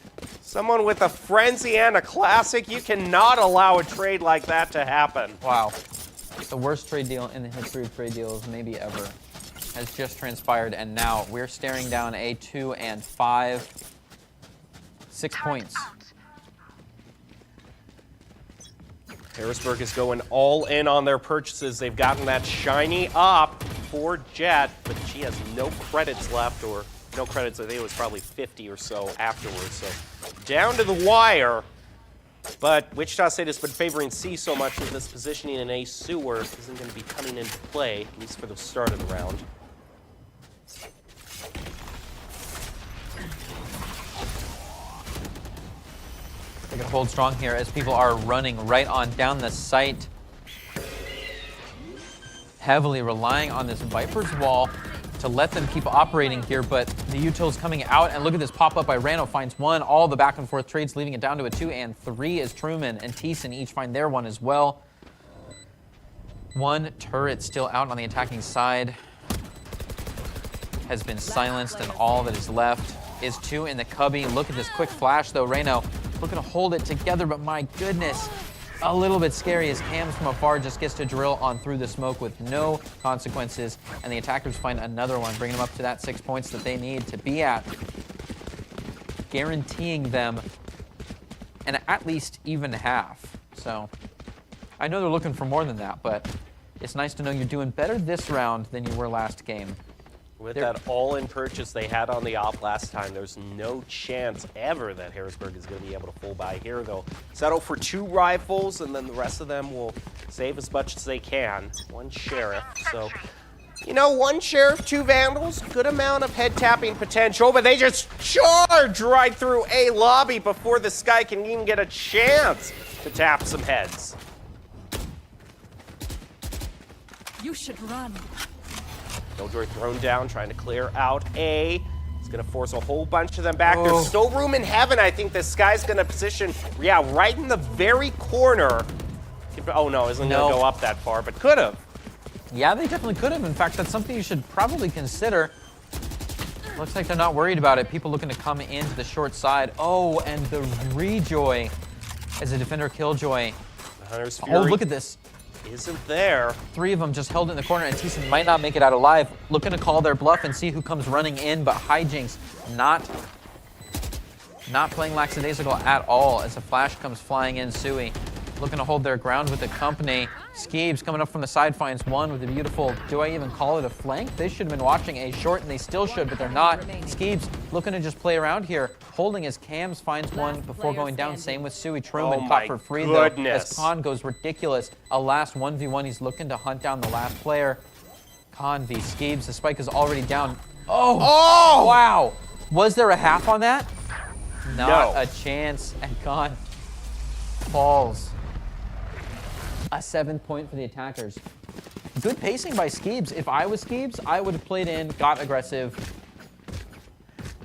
Someone with a frenzy and a classic, you cannot allow a trade like that to happen.
Wow. The worst trade deal in the history of trade deals maybe ever has just transpired, and now we're staring down a 2 and 5. 6 points.
Harrisburg is going all in on their purchases. They've gotten that shiny up for Jet, but she has no credits left, or no credits. I think it was probably 50 or so afterwards. So down to the wire. But Wichita State has been favoring C so much that this positioning in A sewer isn't going to be coming into play, at least for the start of the round.
They're going to hold strong here as people are running right on down the site. Heavily relying on this Viper's wall to let them keep operating here, but the Utils coming out, and look at this pop-up by Rano, finds one. All the back and forth trades leaving it down to a 2 and 3 as Truman and Thiessen each find their one as well. One turret still out on the attacking side has been silenced, and all that is left is 2 in the cubby. Look at this quick flash though. Rano looking to hold it together, but my goodness, a little bit scary as Cams from afar just gets to drill on through the smoke with no consequences, and the attackers find another one, bringing them up to that 6 points that they need to be at, guaranteeing them an at least even half. So I know they're looking for more than that, but it's nice to know you're doing better this round than you were last game.
With that all-in purchase they had on the op last time, there's no chance ever that Harrisburg is going to be able to full buy here. They'll settle for 2 rifles, and then the rest of them will save as much as they can. 1 sheriff, so, you know, 1 sheriff, 2 vandals, good amount of head-tapping potential, but they just charge right through A lobby before this guy can even get a chance to tap some heads.
You should run.
Killjoy thrown down, trying to clear out A. It's going to force a whole bunch of them back. There's still room in heaven. I think this guy's going to position, yeah, right in the very corner. Oh, no, isn't going to go up that far, but could have.
Yeah, they definitely could have. In fact, that's something you should probably consider. Looks like they're not worried about it. People looking to come into the short side. Oh, and the rejoy as a defender Killjoy.
The Hunter's Fury.
Oh, look at this.
Isn't there.
3 of them just held in the corner, and Thiessen might not make it out alive. Looking to call their bluff and see who comes running in, but Hijinks not playing lackadaisical at all as a flash comes flying in. Sui looking to hold their ground with the company. Skeebs coming up from the side finds one with a beautiful, do I even call it a flank? They should have been watching A short, and they still should, but they're not. Skeebs looking to just play around here, holding as Cams finds one before going down. Same with Sui. Truman caught for free though, as Khan goes ridiculous. A last 1v1, he's looking to hunt down the last player. Khan v Skeebs, the spike is already down. Oh! Wow! Was there a half on that? Not a chance, and Khan falls. A 7 point for the attackers. Good pacing by Skeebs. If I was Skeebs, I would have played in, got aggressive.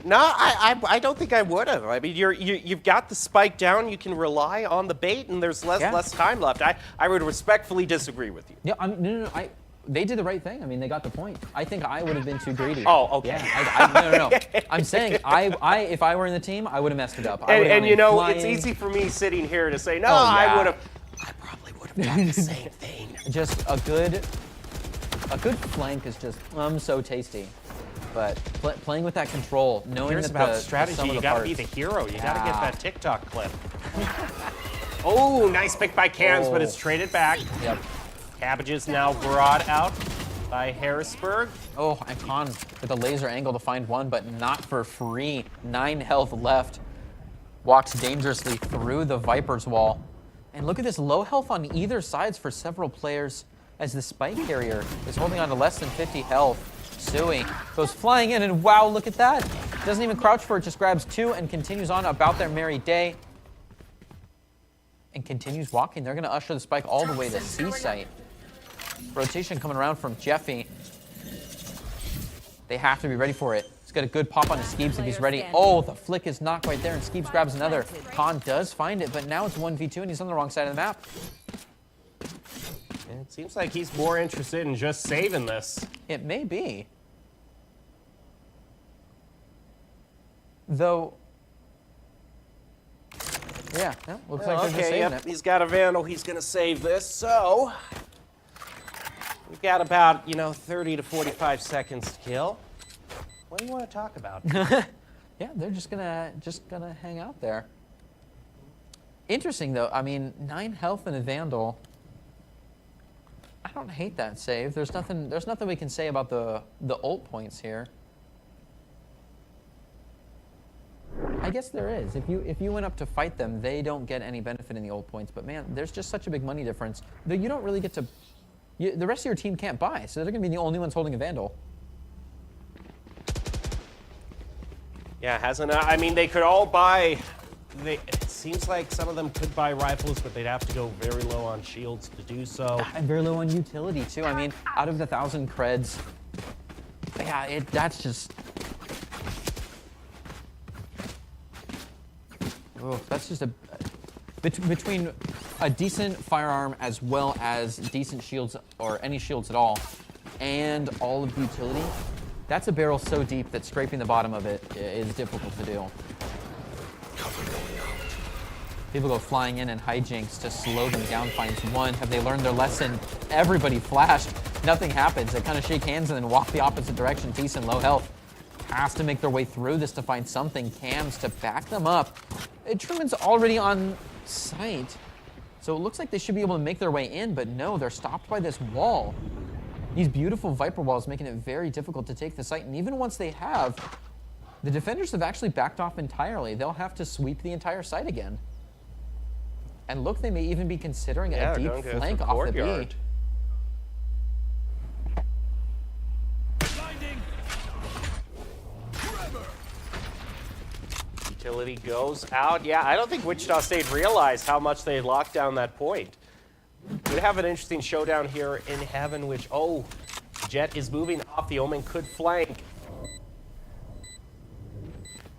No, I don't think I would have. I mean, you've got the spike down. You can rely on the bait, and there's less time left. I would respectfully disagree with you.
Yeah, no. They did the right thing. I mean, they got the point. I think I would have been too greedy.
Oh, okay.
Yeah, no. I'm saying, if I were in the team, I would have messed it up.
And you know, it's easy for me sitting here to say, no, I would have. I probably would have done the same thing.
Just a good flank is just so tasty. But playing with that control, knowing
Here's
that
about strategy. You got to be the hero. You got to get that TikTok clip. Oh, nice pick by Cams, but it's traded back.
Yep.
Cabbages now brought out by Harrisburg.
Oh, and Khan with a laser angle to find one, but not for free. 9 health left. Walks dangerously through the Viper's wall. And look at this low health on either sides for several players as the spike carrier is holding on to less than 50 health. Sui goes flying in, and wow, look at that. Doesn't even crouch for it, just grabs 2 and continues on about their merry day. And continues walking. They're going to usher the spike all the way to C site. Rotation coming around from Jeffy. They have to be ready for it. He's got a good pop on his Skeebs if he's ready. Oh, the flick is not quite there, and Skeebs grabs another. Khan does find it, but now it's 1v2, and he's on the wrong side of the map.
It seems like he's more interested in just saving this.
It may be. Though, Yeah, looks like they're just
Okay,
saving
yep,
it.
he's got a Vandal. He's going to save this. So we've got about, 30 to 45 seconds to kill. What do you want to talk about?
Yeah, they're just gonna hang out there. Interesting though. I mean, 9 health and a Vandal. I don't hate that save. There's nothing we can say about the ult points here. I guess there is. If you went up to fight them, they don't get any benefit in the ult points. But man, there's just such a big money difference that you don't really get to. The rest of your team can't buy, so they're gonna be the only ones holding a Vandal.
Yeah, I mean, they could all buy. It seems like some of them could buy rifles, but they'd have to go very low on shields to do so.
And very low on utility too. I mean, out of the 1,000 creds, yeah, that's just. Oh, that's just between a decent firearm as well as decent shields or any shields at all, and all of the utility. That's a barrel so deep that scraping the bottom of it is difficult to do. People go flying in and hijinks to slow them down, finds one. Have they learned their lesson? Everybody flashed. Nothing happens. They kind of shake hands and then walk the opposite direction. Decent low health. Has to make their way through this to find something. Cams to back them up. Truman's already on site. So it looks like they should be able to make their way in, but no, they're stopped by this wall. These beautiful Viper walls making it very difficult to take the site. And even once they have, the defenders have actually backed off entirely. They'll have to sweep the entire site again. And look, they may even be considering a deep flank off the B.
Utility goes out. Yeah, I don't think Wichita State realized how much they locked down that point. We'd have an interesting showdown here in heaven, which, Jet is moving off. The Omen could flank.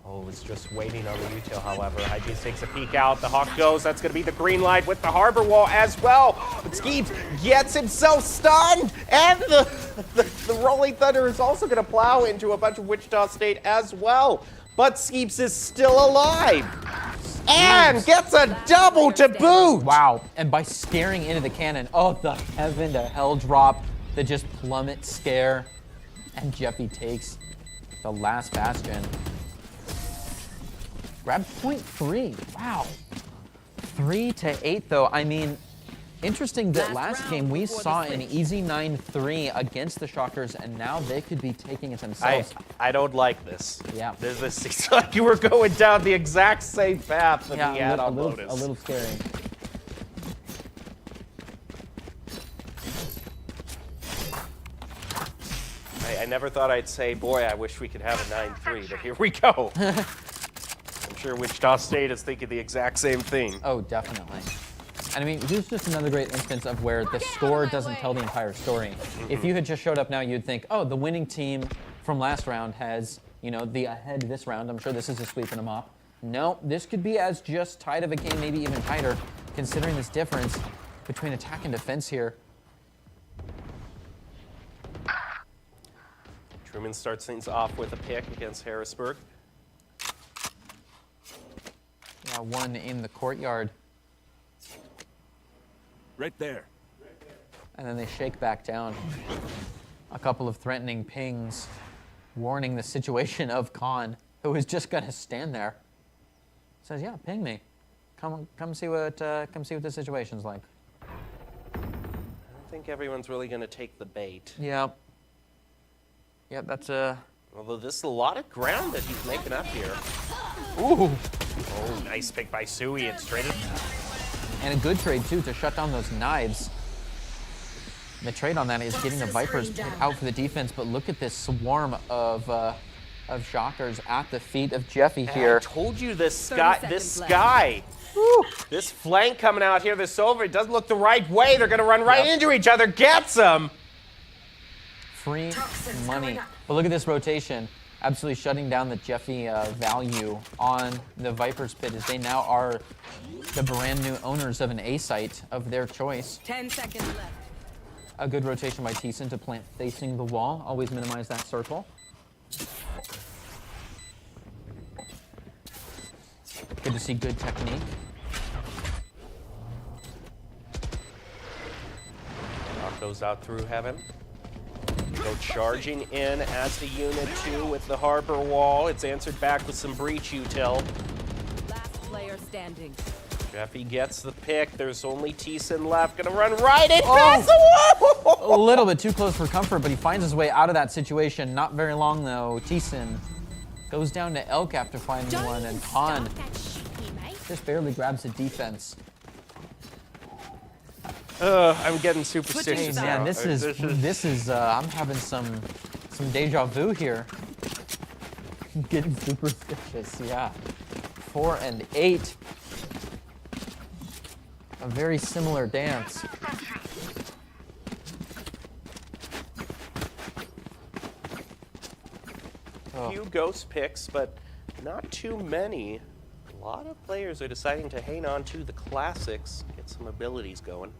Oh, it's just waiting on the util, however. Hygiene takes a peek out. The Hawk goes. That's going to be the green light with the harbor wall as well. But Skeeps gets himself stunned. And the Rolling Thunder is also going to plow into a bunch of Wichita State as well. But Skeeps is still alive. And gets a double to boot.
Wow. And by scaring into the cannon, the heaven to hell drop that just plummet scare. And Jeffy takes the last bastion. Grab .3. Wow. 3-8 though. I mean, interesting that last game we saw an easy 9-3 against the Shockers, and now they could be taking it themselves.
I don't like this.
Yeah.
This seems like you were going down the exact same path that we had on Lotus.
A little scary.
I never thought I'd say, boy, I wish we could have a 9-3, but here we go. I'm sure Wichita State is thinking the exact same thing.
Oh, definitely. And I mean, this is just another great instance of where the score doesn't tell the entire story. If you had just showed up now, you'd think, the winning team from last round has, the ahead this round. I'm sure this is a sweep and a mop. No, this could be as just tight of a game, maybe even tighter, considering this difference between attack and defense here.
Truman starts things off with a pick against Harrisburg.
Yeah, one in the courtyard.
Right there.
And then they shake back down. A couple of threatening pings, warning the situation of Khan, who is just gonna stand there. Says, "Yeah, ping me. Come see what the situation's like."
I don't think everyone's really gonna take the bait.
Yeah. Yeah, that's
Although this is a lot of ground that he's making up here.
ooh.
Oh, nice pick by Sui. It's traded.
And a good trade too to shut down those knives. The trade on that is getting the Vipers out for the defense, but look at this swarm of Shockers at the feet of Jeffy here.
I told you this
30
guy,
seconds left.
this flank coming out here, this over, it doesn't look the right way. They're gonna run right into each other. Gets them.
Free money. But look at this rotation. Absolutely shutting down the Jeffy value on the Vipers pit, as they now are the brand new owners of an A site of their choice.
10 seconds left.
A good rotation by Thiessen to plant facing the wall. Always minimize that circle. Good to see good technique.
Goes out through heaven. Go charging in as the unit 2 with the harbor wall. It's answered back with some breach util.
Last player standing.
Jeffy gets the pick. There's only Thiessen left. Gonna run right in past the wall.
A little bit too close for comfort, but he finds his way out of that situation. Not very long though. Thiessen goes down to Elk after finding one, and Han just barely grabs the defense.
I'm getting superstitious.
Hey, man,
now.
this is I'm having some deja vu here. Getting superstitious, yeah. 4 and 8. A very similar dance.
Few ghost picks, but not too many. A lot of players are deciding to hang on to the classics, get some abilities going.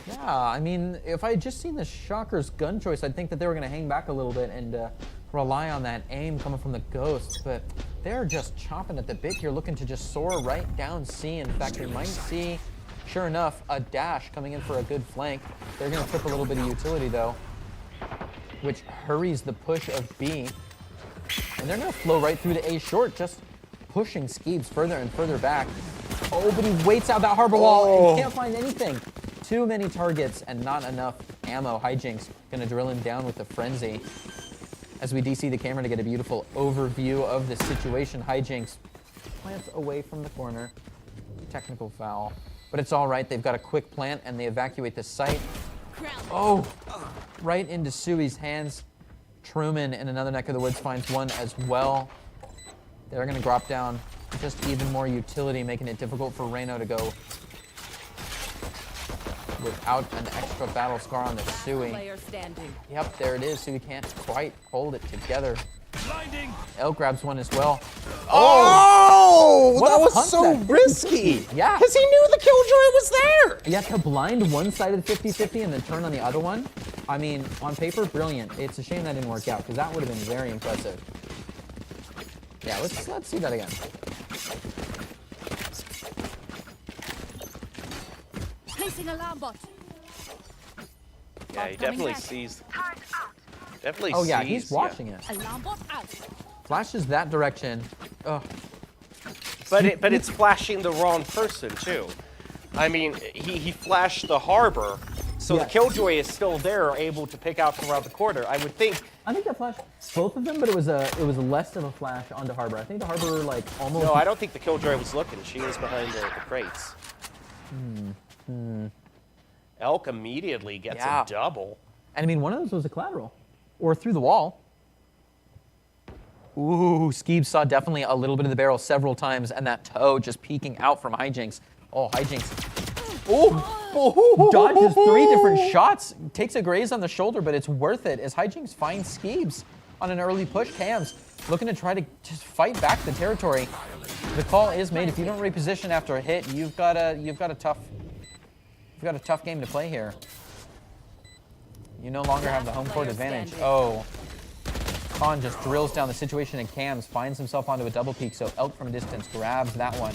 Yeah, I mean, if I had just seen the Shocker's gun choice, I'd think that they were going to hang back a little bit and rely on that aim coming from the Ghost, but they're just chomping at the bit here, looking to just soar right down C. In fact, we might see, sure enough, a dash coming in for a good flank. They're going to trip a little bit of utility, though, which hurries the push of B. And they're going to flow right through to A short, just pushing Skeebs further and further back. Oh, but he waits out that harbor wall and can't find anything. Too many targets and not enough ammo. Hijinks gonna drill him down with the frenzy. As we DC the camera to get a beautiful overview of the situation, Hijinks plants away from the corner. Technical foul. But it's all right, they've got a quick plant and they evacuate the site. Oh, right into Sui's hands. Truman in another neck of the woods finds one as well. They're gonna drop down just even more utility, making it difficult for Reno to go without an extra battle scar on the Sui.
Player standing.
Yep, there it is. Sui can't quite hold it together. Elk grabs one as well.
Oh,
What
that
a
was
hunt
so
that-
risky.
Yeah.
Because he knew the Killjoy was there.
You have to blind one side of the 50-50 and then turn on the other one. I mean, on paper, brilliant. It's a shame that didn't work out because that would have been very impressive. Yeah, let's see that again.
Placing alarm bot.
Yeah, he definitely sees. Definitely
Oh yeah,
sees,
he's watching it.
Alarm bot out.
Flashes that direction. Oh,
But it's flashing the wrong person too. I mean, he flashed the harbor, so the
Yes.
Killjoy is still there, able to pick out from around the corner. I would think.
I think that flashed both of them, but it was less of a flash onto Harbor. I think the Harbor like almost.
No, I don't think the Killjoy was looking. She was behind the crates. Elk immediately gets
Yeah.
a double.
And I mean, one of those was a collateral, or through the wall. Ooh, Skeebs saw definitely a little bit of the barrel several times, and that toe just peeking out from Hijinks. Oh, Hijinks. Ooh, dodges 3 different shots, takes a graze on the shoulder, but it's worth it as Hijinks finds Skeebs on an early push. Cams looking to try to just fight back the territory. The call is made. If you don't reposition after a hit, you've got a tough game to play here. You no longer have the home court advantage. Oh. Khan just drills down the situation and Cams finds himself onto a double peak, so Elk from a distance grabs that one.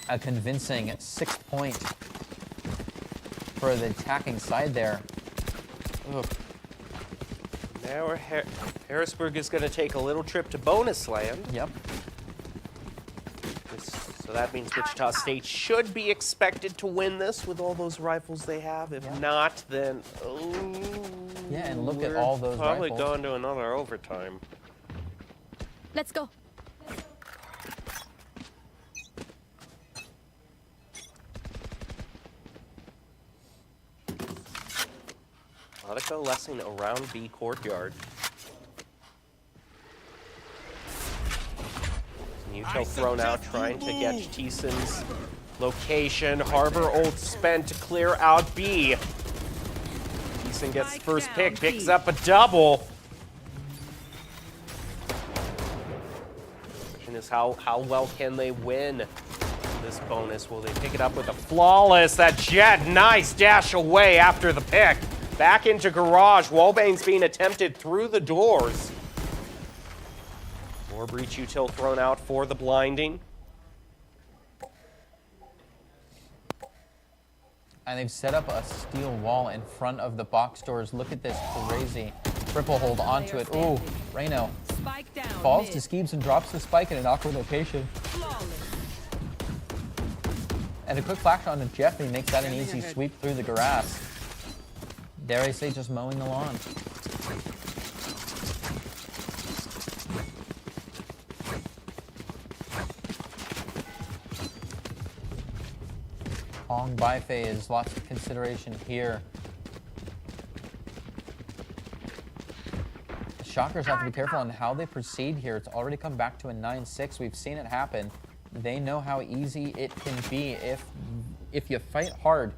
A convincing 6th point for the attacking side there. Ugh.
Now Harrisburg is going to take a little trip to bonus land.
Yep.
So that means Wichita State should be expected to win this with all those rifles they have. If not, then
Yeah, and look at
we're
all those
probably
rifles.
going to another overtime.
Let's go.
A lot of coalescing around B courtyard. Util thrown out, trying to get Thiessen's location. Harbor Old spent to clear out B. Thiessen gets the first pick, picks up a double. Question is how well can they win this bonus? Will they pick it up with a flawless? That Jet, nice dash away after the pick. Back into garage. Wallbang's being attempted through the doors. More breach util thrown out for the blinding.
And they've set up a steel wall in front of the box doors. Look at this crazy triple hold onto it. Ooh, Reno
Spike down.
falls
mid.
to Skeebs and drops the spike in an awkward location.
Flawless.
And a quick flash on to Jeff, and he makes that an easy sweep through the grass. Dare I say, just mowing the lawn. Long by phase, lots of consideration here. The Shockers have to be careful on how they proceed here. It's already come back to a 9-6. We've seen it happen. They know how easy it can be if you fight hard.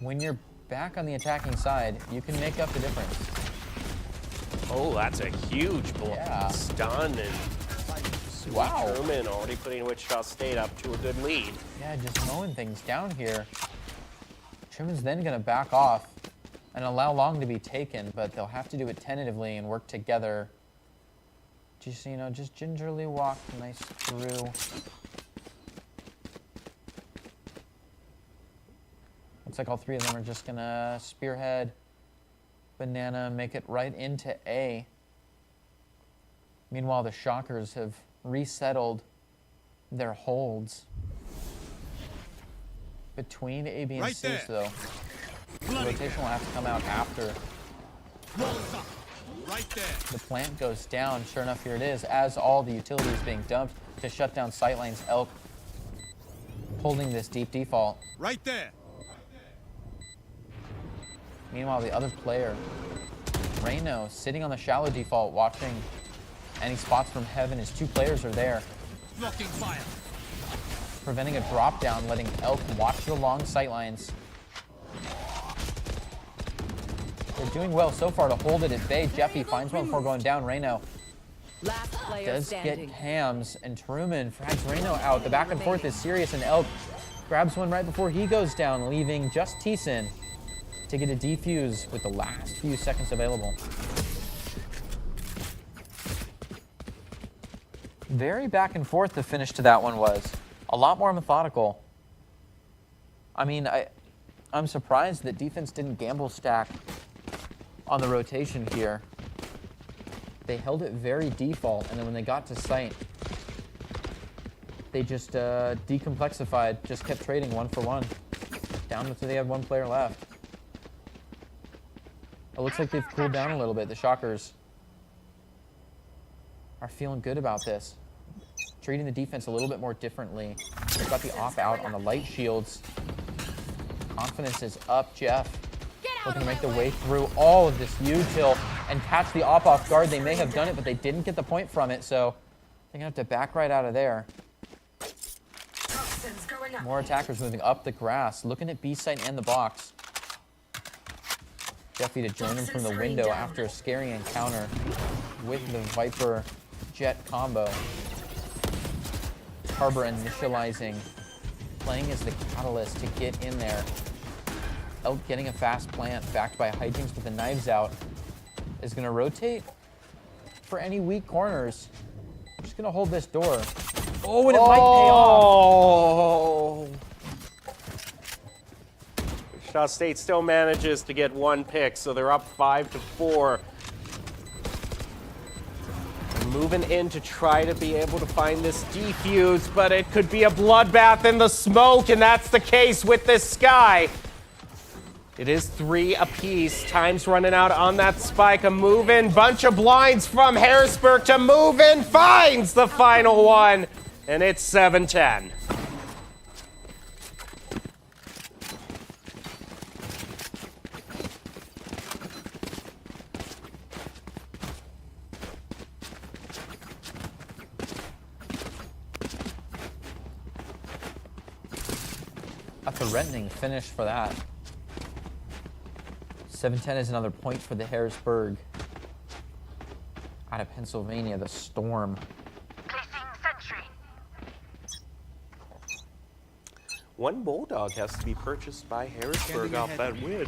When you're back on the attacking side, you can make up the difference.
Oh, that's a huge blow.
Yeah.
Stun and
Wow.
Truman already putting Wichita State up to a good lead.
Yeah, just mowing things down here. Truman's then going to back off and allow long to be taken, but they'll have to do it tentatively and work together. Just, you know, just gingerly walk nice through. Looks like all three of them are just going to spearhead Banana, make it right into A. Meanwhile, the Shockers have resettled their holds between A, B, and
Right
C,
there.
though. The rotation will have to come out after.
Walls up. Right there.
The plant goes down. Sure enough, here it is, as all the utilities being dumped to shut down sightlines. Elk holding this deep default.
Right there.
Meanwhile, the other player, Reno, sitting on the shallow default, watching any spots from heaven. His two players are there,
Blocking fire.
preventing a drop down, letting Elk watch the long sightlines. They're doing well so far to hold it at bay. Jeffy finds one before going down. Reno
Last player
does
standing.
get Hams, and Truman frags Reno out. The back and forth is serious, and Elk grabs one right before he goes down, leaving just Thiessen to get a defuse with the last few seconds available. Very back and forth the finish to that one was. A lot more methodical. I mean, I'm surprised that defense didn't gamble stack on the rotation here. They held it very default, and then when they got to sight, they just decomplexified, just kept trading one for one. Down until they had one player left. It looks like they've cooled down a little bit. The Shockers are feeling good about this. Treating the defense a little bit more differently. They've got the op out on the light shields. Confidence is up. Jeff looking to make the way through all of this util and catch the op off guard. They may have done it, but they didn't get the point from it, so they're gonna have to back right out of there.
Toxins going up.
More attackers moving up the grass, looking at B site and the box. Jeffy to join him from the window after a scary encounter with the Viper Jet combo. Harbor initializing, playing as the catalyst to get in there. Elk getting a fast plant, backed by hijinks with the knives out, is going to rotate for any weak corners. Just going to hold this door. Oh, and it might pay off.
Wichita State still manages to get one pick, so they're up 5-4. Moving in to try to be able to find this defuse, but it could be a bloodbath in the smoke, and that's the case with this Sky. It is 3 apiece. Time's running out on that spike. A move-in, bunch of blinds from Harrisburg to move-in, finds the final one, and it's 7-10.
A threatening finish for that. 7-10 is another point for the Harrisburg. Out of Pennsylvania, the Storm.
Placing sentry.
One Bulldog has to be purchased by Harrisburg off that win.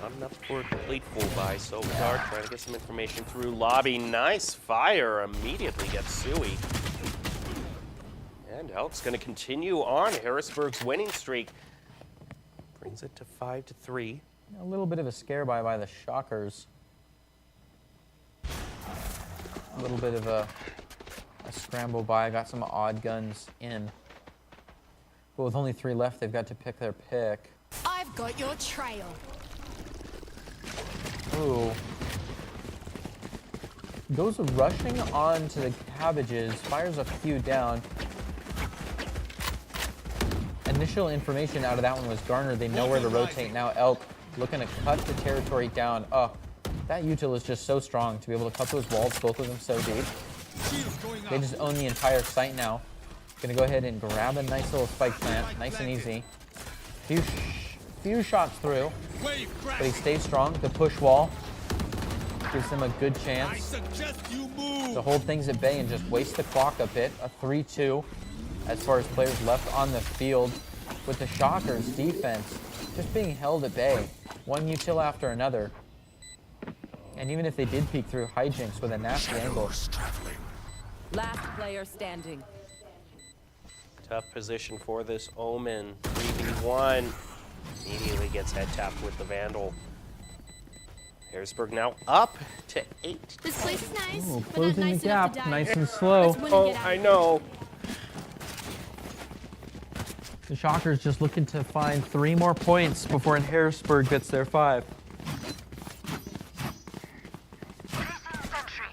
Not enough for a complete full buy, so we are trying to get some information through lobby. Nice fire, immediately gets Suey. And And Elk's going to continue on Harrisburg's winning streak. Brings it to 5-3.
A little bit of a scare by the Shockers. A little bit of a scramble by. Got some odd guns in. But with only 3 left, they've got to pick their pick.
I've got your trail.
Ooh. Goes rushing onto the cabbages, fires a few down. Initial information out of that one was garnered. They know where to rotate now. Elk looking to cut the territory down. Oh, that util is just so strong to be able to cut those walls, both of them so deep. They just own the entire site now. Gonna go ahead and grab a nice little spike plant, nice and easy. Few shots through, but he stays strong. The push wall gives him a good chance to hold things at bay and just waste the clock a bit. A 3-2 as far as players left on the field, with the Shockers defense just being held at bay. One util after another. And even if they did peek through, hijinks with a nasty angle.
Last player standing.
Tough position for this Omen. 3v1. Immediately gets head tapped with the Vandal. Harrisburg now up to 8.
This place is nice,
Ooh,
but not
closing
nice
the
enough
gap,
to die.
nice and slow.
Let's win and
Oh,
get out.
I know.
The Shockers just looking to find 3 more points before Harrisburg gets their 5.
Placing sentry.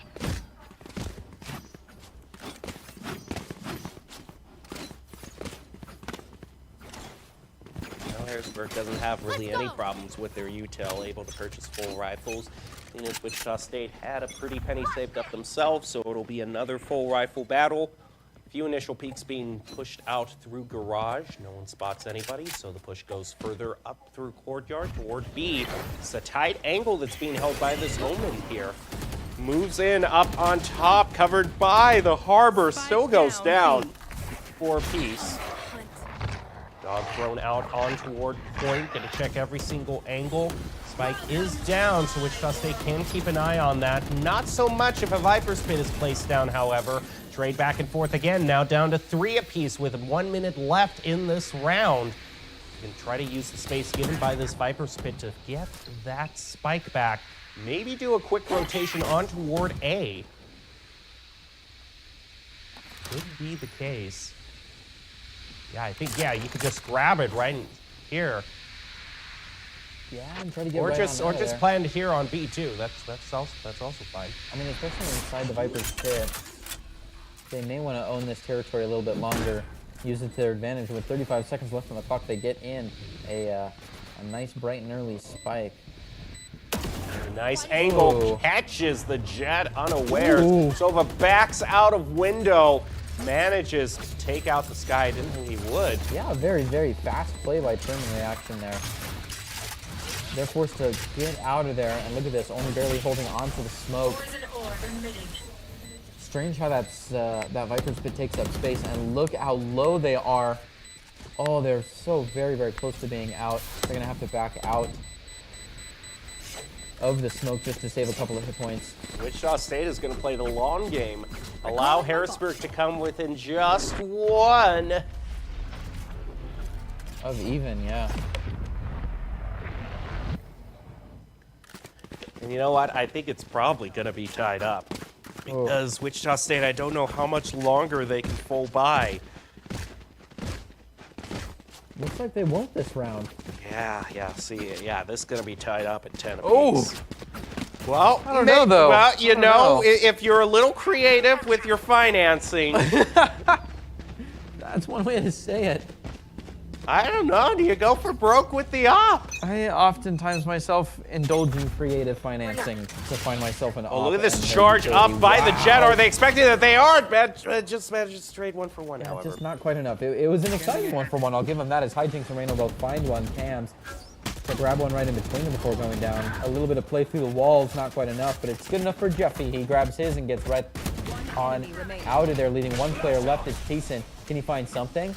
Well, Harrisburg doesn't have really
Let's
any
go.
problems with their util, able to purchase full rifles. And as Wichita State had a pretty penny saved up themselves, so it'll be another full rifle battle. Few initial peaks being pushed out through garage. No one spots anybody, so the push goes further up through courtyard toward B. It's a tight angle that's being held by this Omen here. Moves in up on top, covered by the Harbor. Still goes down. 4-piece. Dog thrown out on toward point. Gonna check every single angle. Spike is down, so Wichita State can keep an eye on that. Not so much if a Viper's Pit is placed down, however. Trade back and forth again, now down to 3 apiece with 1 minute left in this round. You can try to use the space given by this Viper's Pit to get that spike back. Maybe do a quick rotation on toward A. Could be the case. Yeah, I think, yeah, you could just grab it right in here.
Yeah, I'm trying to get
Or
right
just
on out of there.
planned here on B too. That's also fine.
I mean, especially inside the Viper's pit, they may want to own this territory a little bit longer, use it to their advantage. With 35 seconds left on the clock, they get in a nice, bright and early spike.
Nice angle,
Ooh.
catches the jet unawares.
Ooh.
Sova backs out of window, manages to take out the sky. I didn't think he would.
Yeah, very, very fast play by Turn Reaction there. They're forced to get out of there, and look at this, only barely holding on to the smoke. Strange how that's that Viper's Pit takes up space, and look how low they are. Oh, they're so very, very close to being out. They're gonna have to back out of the smoke just to save a couple of hit points.
Wichita State is going to play the long game. Allow Harrisburg to come within just 1.
Of even, yeah.
And you know what? I think it's probably going to be tied up. Because Wichita State, I don't know how much longer they can pull by.
Looks like they won't this round.
Yeah, see, yeah, this is going to be tied up at 10 apiece.
Oh!
Well,
I don't know, though.
Well, you
I don't
know,
know.
if you're a little creative with your financing,
That's one way to say it.
I don't know, do you go for broke with the op?
I oftentimes myself indulge in creative financing to find myself an op.
Oh, look at this
and then
charge
go,
up by the jet.
wow.
Are they expecting that? They are. Just managed to trade 1 for 1,
Yeah,
however.
just not quite enough. It was an exciting 1-for-1. I'll give them that, as Hijinks and Reno both find one. Cams to grab one right in between them before going down. A little bit of play through the walls, not quite enough, but it's good enough for Jeffy. He grabs his and gets right on out of there, leaving 1 player left. It's Thiessen. Can he find something?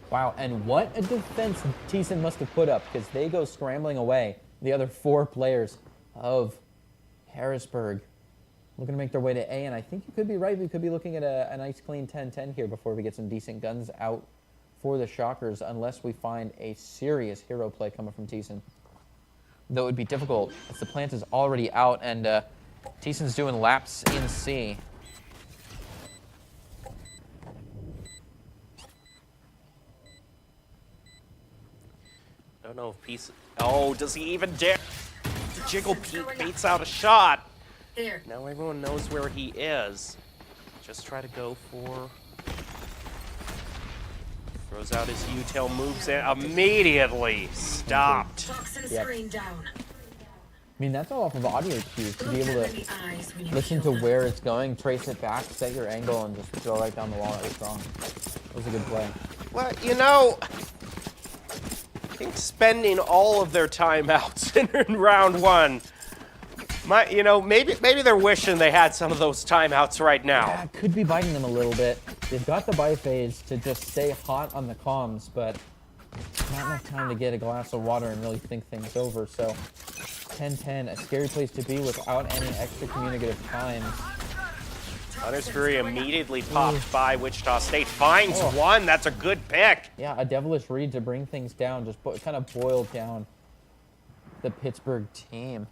Wow, and what a defense Thiessen must have put up, because they go scrambling away. The other 4 players of Harrisburg. Looking to make their way to A, and I think you could be right. We could be looking at a nice clean 10-10 here before we get some decent guns out for the Shockers, unless we find a serious hero play coming from Thiessen. Though it would be difficult, as the plant is already out, and Thiessen's doing laps in C.
I don't know if Peace. Oh, does he even dare? Jiggle Pete beats out a shot.
There.
Now everyone knows where he is. Just try to go for. Throws out his U-tail, moves in, immediately stopped.
Toxin
Yep.
screen down.
I mean, that's all off of audio cues to be able to
The eyes when you
listen
kill
to
them.
where it's going, trace it back, set your angle, and just throw right down the wall. That was strong. That was a good play.
Well, you know, I think spending all of their timeouts in round one, maybe they're wishing they had some of those timeouts right now.
Yeah, could be biting them a little bit. They've got the buy phase to just stay hot on the comms, but not enough time to get a glass of water and really think things over. So 10-10, a scary place to be without any extra communicative time.
Hunter's Fury immediately popped by Wichita State. Finds one. That's a good pick.
Yeah, a devilish read to bring things down, just kind of boiled down the Pittsburgh team.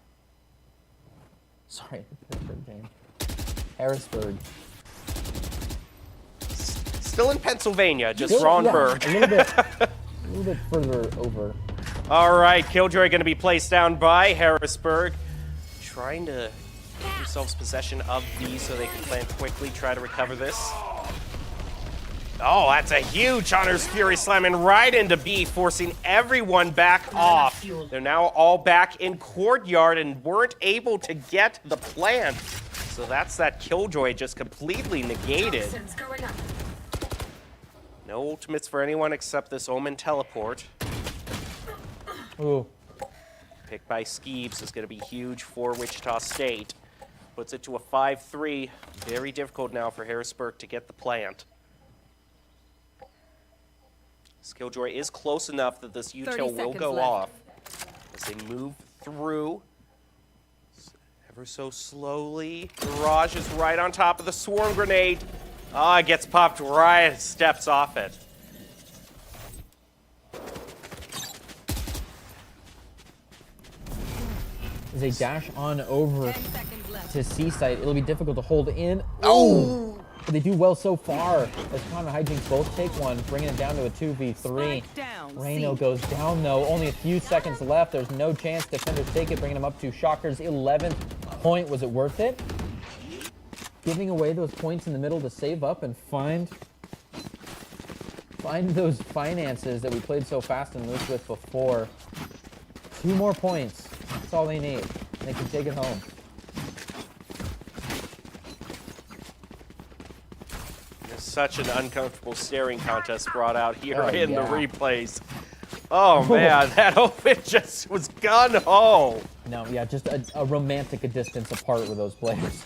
Sorry, the Pittsburgh team. Harrisburg.
Still in Pennsylvania, just
Yeah,
Ronberg.
a little bit further over.
All right, Killjoy going to be placed down by Harrisburg. Trying to get themselves possession of B so they can plant quickly, try to recover this. Oh, that's a huge Hunter's Fury slamming right into B, forcing everyone back off. They're now all back in courtyard and weren't able to get the plant. So that's that Killjoy just completely negated.
Toxins going up.
No ultimates for anyone except this Omen teleport.
Ooh.
Picked by Skeeves is going to be huge for Wichita State. Puts it to a 5-3. Very difficult now for Harrisburg to get the plant. Skilljoy is close enough that this
30
util will
seconds
go
left.
off as they move through. Ever so slowly. Mirage is right on top of the swarm grenade. Ah, it gets popped right, steps off it.
As they dash on over
10 seconds left.
to C site, it'll be difficult to hold in. Oh! But they do well so far as Con and Hijinks both take one, bringing it down to a 2v3.
Spike down,
Reno
C.
goes down though, only a few seconds left. There's no chance. Defenders take it, bringing them up to Shockers' 11th point. Was it worth it? Giving away those points in the middle to save up and find those finances that we played so fast and loose with before. 2 more points. That's all they need. And they can take it home.
There's such an uncomfortable staring contest brought out here
Oh,
in
yeah.
the replays. Oh man, that open just was gun-ho.
No, yeah, just a romantic distance apart with those players.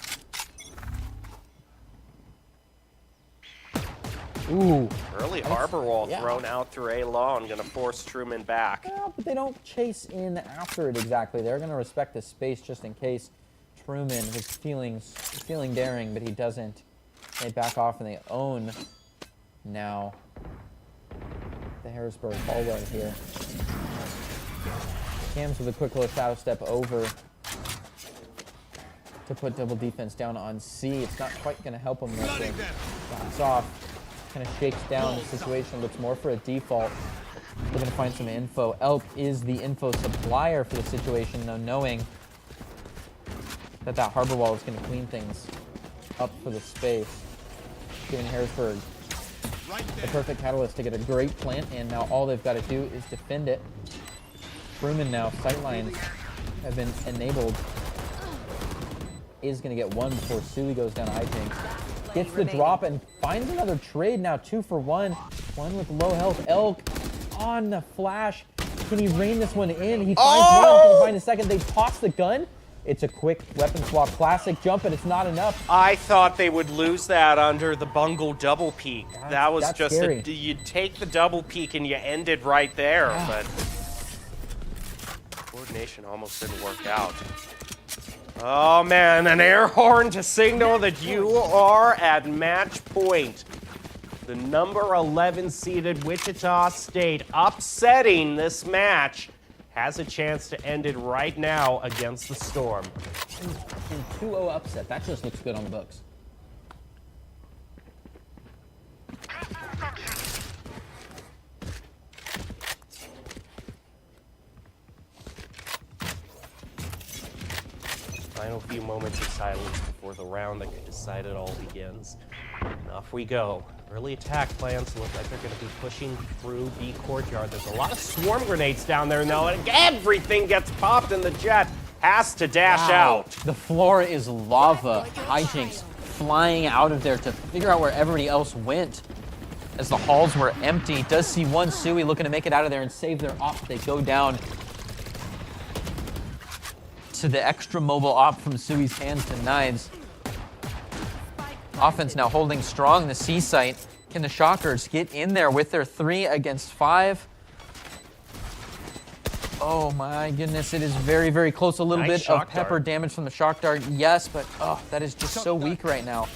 Ooh.
Early harbor wall
yeah.
thrown out through A long, gonna force Truman back.
Well, but they don't chase in after it exactly. They're going to respect the space just in case Truman is feeling daring, but he doesn't. They back off and they own now the Harrisburg hallway here. Cams with a quick little shadow step over to put double defense down on C. It's not quite going to help him though.
Flooding them.
Backs off. Kind of shakes down the situation, looks more for a default. We're gonna find some info. Elk is the info supplier for the situation, though, knowing that harbor wall is gonna clean things up for the space. Giving Harrisburg
Right
the
there.
perfect catalyst to get a great plant, and now all they've got to do is defend it. Truman now, sightlines have been enabled. Is gonna get one before Sui goes down to Hijinks. Gets the drop and finds another trade now, 2 for 1. One with low health. Elk on the flash. Can he rein this one in? He finds one. Can he find a second? They toss the gun. It's a quick weapon swap. Classic jump, and it's not enough.
I thought they would lose that under the bungle double peek. That was
that's
just
scary.
you take the double peek and you ended right there, but coordination almost didn't work out. Oh man, an air horn to signal that you are at match point. The number 11 seeded Wichita State, upsetting this match, has a chance to end it right now against the Storm.
And 2-0 upset. That just looks good on the books.
Final few moments of silence before the round that could decide it all begins. And off we go. Early attack plans look like they're going to be pushing through B courtyard. There's a lot of swarm grenades down there now, and everything gets popped, and the Jet has to dash out.
The floor is lava. Hijinks flying out of there to figure out where everybody else went. As the halls were empty, does see one Sui looking to make it out of there and save their op. They go down to the extra mobile op from Sui's hands to knives. Offense now holding strong the C site. Can the Shockers get in there with their 3 against 5? Oh my goodness, it is very, very close. A little
Nice
bit of
shock
pepper
dart.
damage from the shock dart, yes, but oh, that is just so weak right now.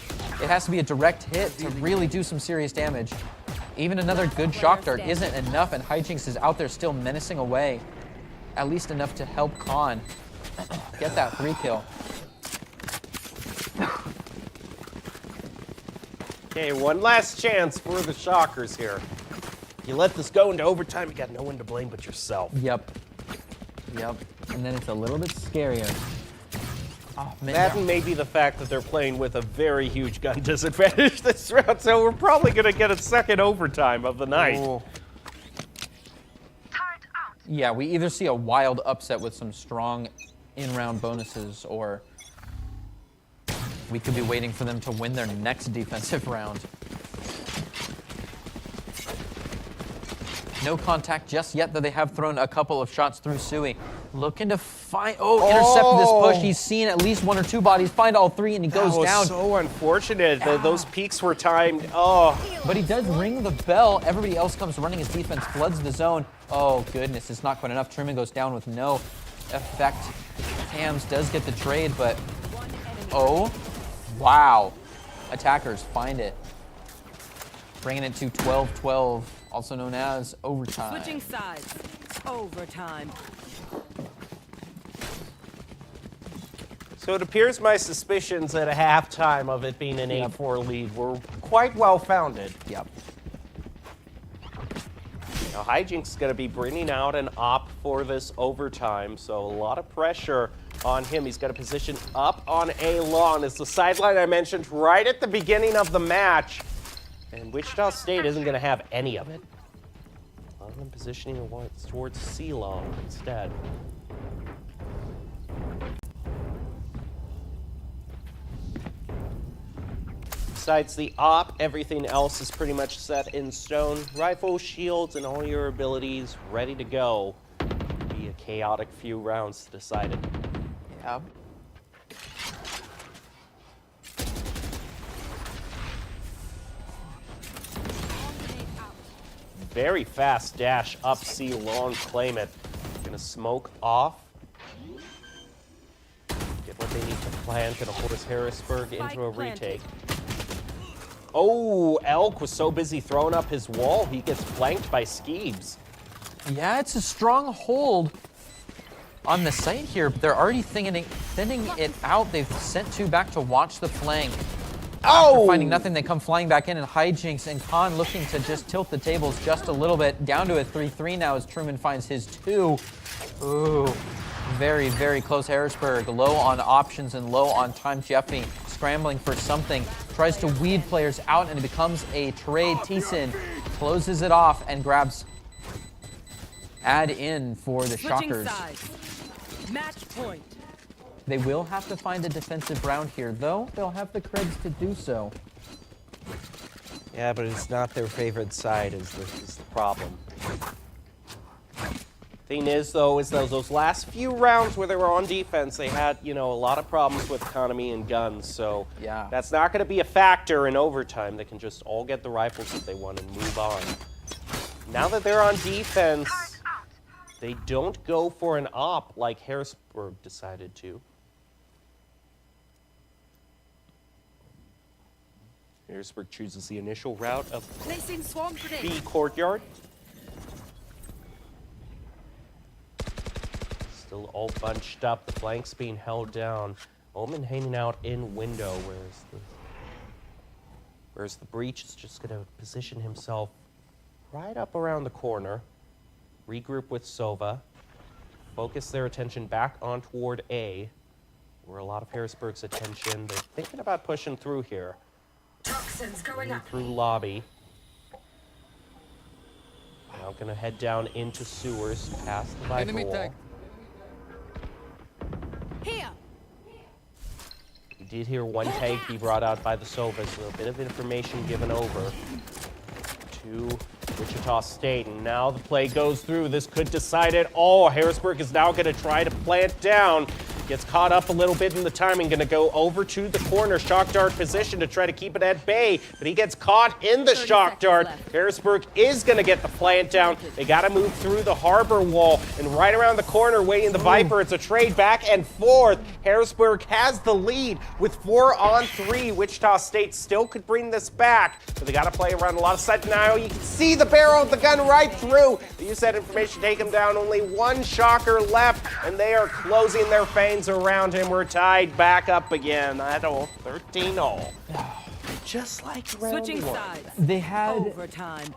It has to be a direct hit to really do some serious damage. Even another good shock dart isn't enough, and Hijinks is out there still menacing away. At least enough to help Khan get that 3 kill.
Okay, one last chance for the Shockers here. You let this go into overtime, you got no one to blame but yourself.
Yep. And then it's a little bit scarier. Oh, man.
That and maybe the fact that they're playing with a very huge gun disadvantage this round, so we're probably going to get a second overtime of the night.
Oh.
Turret out.
Yeah, we either see a wild upset with some strong in-round bonuses, or we could be waiting for them to win their next defensive round. No contact just yet, though they have thrown a couple of shots through Sui. Looking to find, intercept this push. He's seen at least 1 or 2 bodies, find all 3, and he goes
That was
down.
so unfortunate. Those peaks were timed. Oh,
But he does ring the bell. Everybody else comes running. His defense floods the zone. Oh, goodness, it's not quite enough. Truman goes down with no effect. Tams does get the trade, but oh, wow. Attackers find it. Bringing it to 12-12, also known as overtime.
Switching sides. Overtime.
so it appears my suspicions at a halftime of it being an 8-4 lead were quite well founded.
Yep.
Now, Hijinks is going to be bringing out an op for this overtime, so a lot of pressure on him. He's got a position up on A long. It's the sideline I mentioned right at the beginning of the match, and Wichita State isn't going to have any of it. A lot of them positioning towards C long instead. Besides the op, everything else is pretty much set in stone. Rifle, shields, and all your abilities ready to go. Be a chaotic few rounds to decide it.
Yep.
Very fast dash up C long, claim it. Gonna smoke off. Get what they need to plant. Gonna hold his Harrisburg into a retake. Oh, Elk was so busy throwing up his wall, he gets flanked by Skeebs.
Yeah, it's a strong hold on the site here, but they're already thinning it out. They've sent 2 back to watch the flank. After finding nothing, they come flying back in, and Hijinks and Khan looking to just tilt the tables just a little bit. Down to a 3-3 now as Truman finds his 2. Ooh, very, very close. Harrisburg low on options and low on time. Jeffy scrambling for something. Tries to weed players out, and it becomes a trade. Thiessen closes it off and grabs add in for the
Switching
Shockers.
sides. Match point.
They will have to find a defensive round here, though. They'll have the creds to do so.
Yeah, but it's not their favorite side is the problem. Thing is, though, is those last few rounds where they were on defense, they had, a lot of problems with economy and guns. So
Yeah.
that's not going to be a factor in overtime. They can just all get the rifles if they want and move on. Now that they're on defense, they don't go for an op like Harrisburg decided to. Harrisburg chooses the initial route of
Placing swarm grenade.
B courtyard. Still all bunched up. The flanks being held down. Omen hanging out in window, whereas the breach is just going to position himself right up around the corner. Regroup with Sova. Focus their attention back on toward A, where a lot of Harrisburg's attention. They're thinking about pushing through here.
Toxins going up.
Through lobby. Now gonna head down into sewers, past the Viper
Enemy
wall.
tag.
Here.
We did hear one tag be brought out by the Sovas, so a bit of information given over to Wichita State. And now the play goes through. This could decide it all. Harrisburg is now gonna try to plant down. Gets caught up a little bit in the timing. Going to go over to the corner shock dart position to try to keep it at bay. But he gets caught in the
30
shock dart.
seconds left.
Harrisburg is going to get the plant down. They got to move through the harbor wall. And right around the corner, waiting the Viper. It's a trade back and forth. Harrisburg has the lead with 4-on-3. Wichita State still could bring this back. But they got to play around a lot of side denial. You can see the barrel of the gun right through. They use that information to take him down. Only one shocker left. And they are closing their fangs around him. We're tied back up again at 13-all. Just like round
Switching
one.
sides.
They had
Overtime.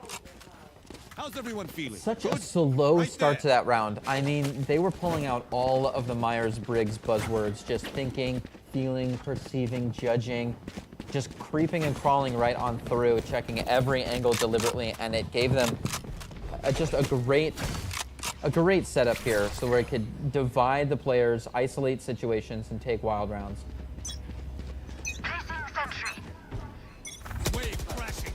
How's everyone feeling?
such a
Good?
slow
Right
start
there.
to that round. I mean, they were pulling out all of the Myers-Briggs buzzwords, just thinking, feeling, perceiving, judging, just creeping and crawling right on through, checking every angle deliberately, and it gave them just a great setup here, so where it could divide the players, isolate situations, and take wild rounds.
Placing sentry.
Wave crashing.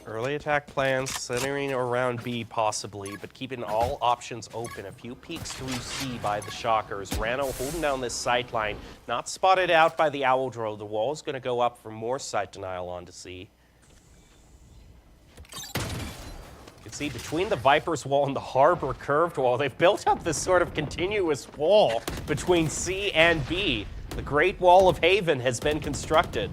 Early attack plans centering around B possibly, but keeping all options open. A few peeks through C by the Shockers. Rano holding down this sight line. Not spotted out by the Owldro. The wall is going to go up for more sight denial onto C. You can see between the Viper's wall and the Harbor curved wall, they've built up this sort of continuous wall between C and B. The Great Wall of Haven has been constructed.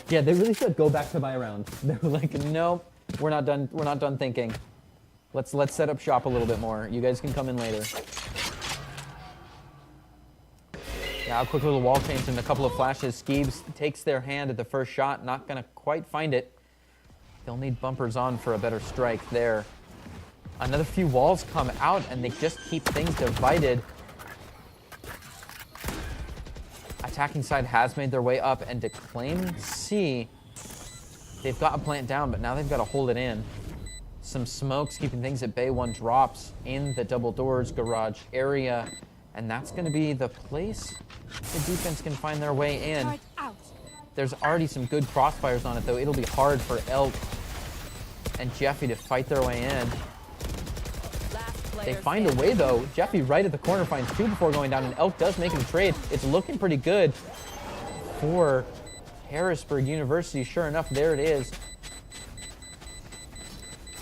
Yeah, they really said go back to buy a round. They were like, nope, we're not done. We're not done thinking. Let's set up shop a little bit more. You guys can come in later. Yeah, a quick little wall change and a couple of flashes. Skeeves takes their hand at the first shot. Not gonna quite find it. They'll need bumpers on for a better strike there. Another few walls come out and they just keep things divided. Attacking side has made their way up, and to claim C, they've got a plant down, but now they've got to hold it in. Some smokes keeping things at bay. One drops in the double doors garage area, and that's going to be the place the defense can find their way in.
Turret out.
There's already some good crossfires on it, though. It'll be hard for Elk and Jeffy to fight their way in.
Last player
They find a
standing.
way, though. Jeffy right at the corner finds two before going down, and Elk does make it a trade. It's looking pretty good for Harrisburg University. Sure enough, there it is.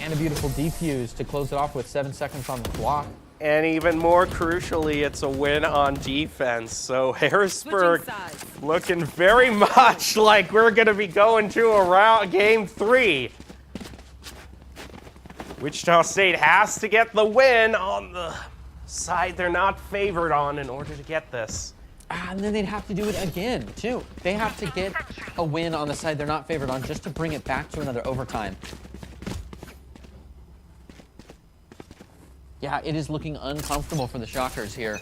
And a beautiful defuse to close it off with 7 seconds on the clock.
And even more crucially, it's a win on defense. So Harrisburg
Switching sides.
looking very much like we're going to be going to a game 3. Wichita State has to get the win on the side they're not favored on in order to get this.
And then they'd have to do it again, too. They have to get a win on the side they're not favored on just to bring it back to another overtime. Yeah, it is looking uncomfortable for the Shockers here.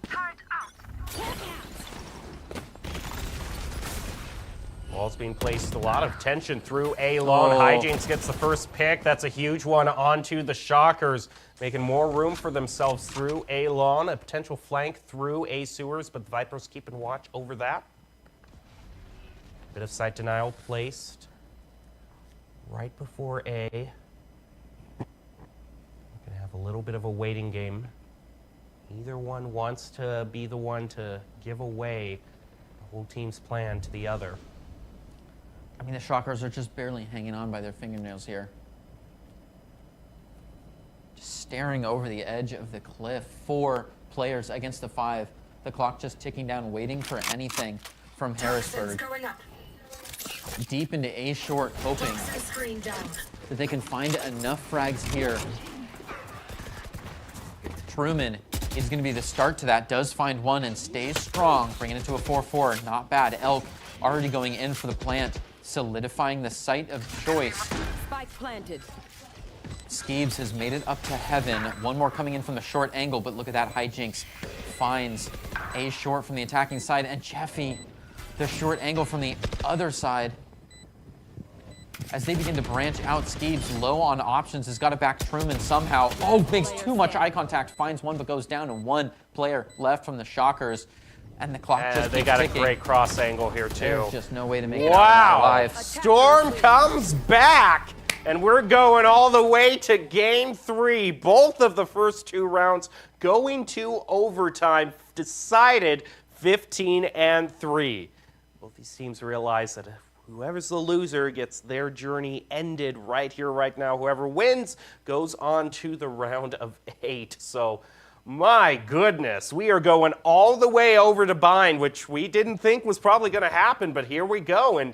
Turret out.
Ball's being placed, a lot of tension through A-Long. Hijinks gets the first pick. That's a huge one onto the Shockers, making more room for themselves through A-Long. A potential flank through A-Sewers, but the Vipers keeping watch over that. Bit of sight denial placed right before A. Gonna have a little bit of a waiting game. Neither one wants to be the one to give away the whole team's plan to the other.
I mean, the Shockers are just barely hanging on by their fingernails here. Just staring over the edge of the cliff for players against the 5. The clock just ticking down, waiting for anything from Harrisburg.
Going up.
Deep into A short, hoping
Toxin screen down.
that they can find enough frags here. Truman is going to be the start to that. Does find one and stays strong, bringing it to a 4-4. Not bad. Elk already going in for the plant, solidifying the site of choice.
Spike planted.
Skeebs has made it up to heaven. One more coming in from the short angle, but look at that hijinks. Finds A short from the attacking side, and Jeffy, the short angle from the other side. As they begin to branch out, Skeebs low on options, has got to back Truman somehow. Oh, makes too much eye contact, finds one but goes down, and one player left from the Shockers. And the clock just
They
keeps
got
ticking.
a great cross angle here, too.
There's just no way to make it out
Wow.
alive.
Storm comes back. And we're going all the way to game 3. Both of the first 2 rounds going to overtime, decided 15-3. Both these teams realize that whoever's the loser gets their journey ended right here, right now. Whoever wins goes on to the round of 8. So, my goodness, we are going all the way over to bind, which we didn't think was probably going to happen, but here we go. And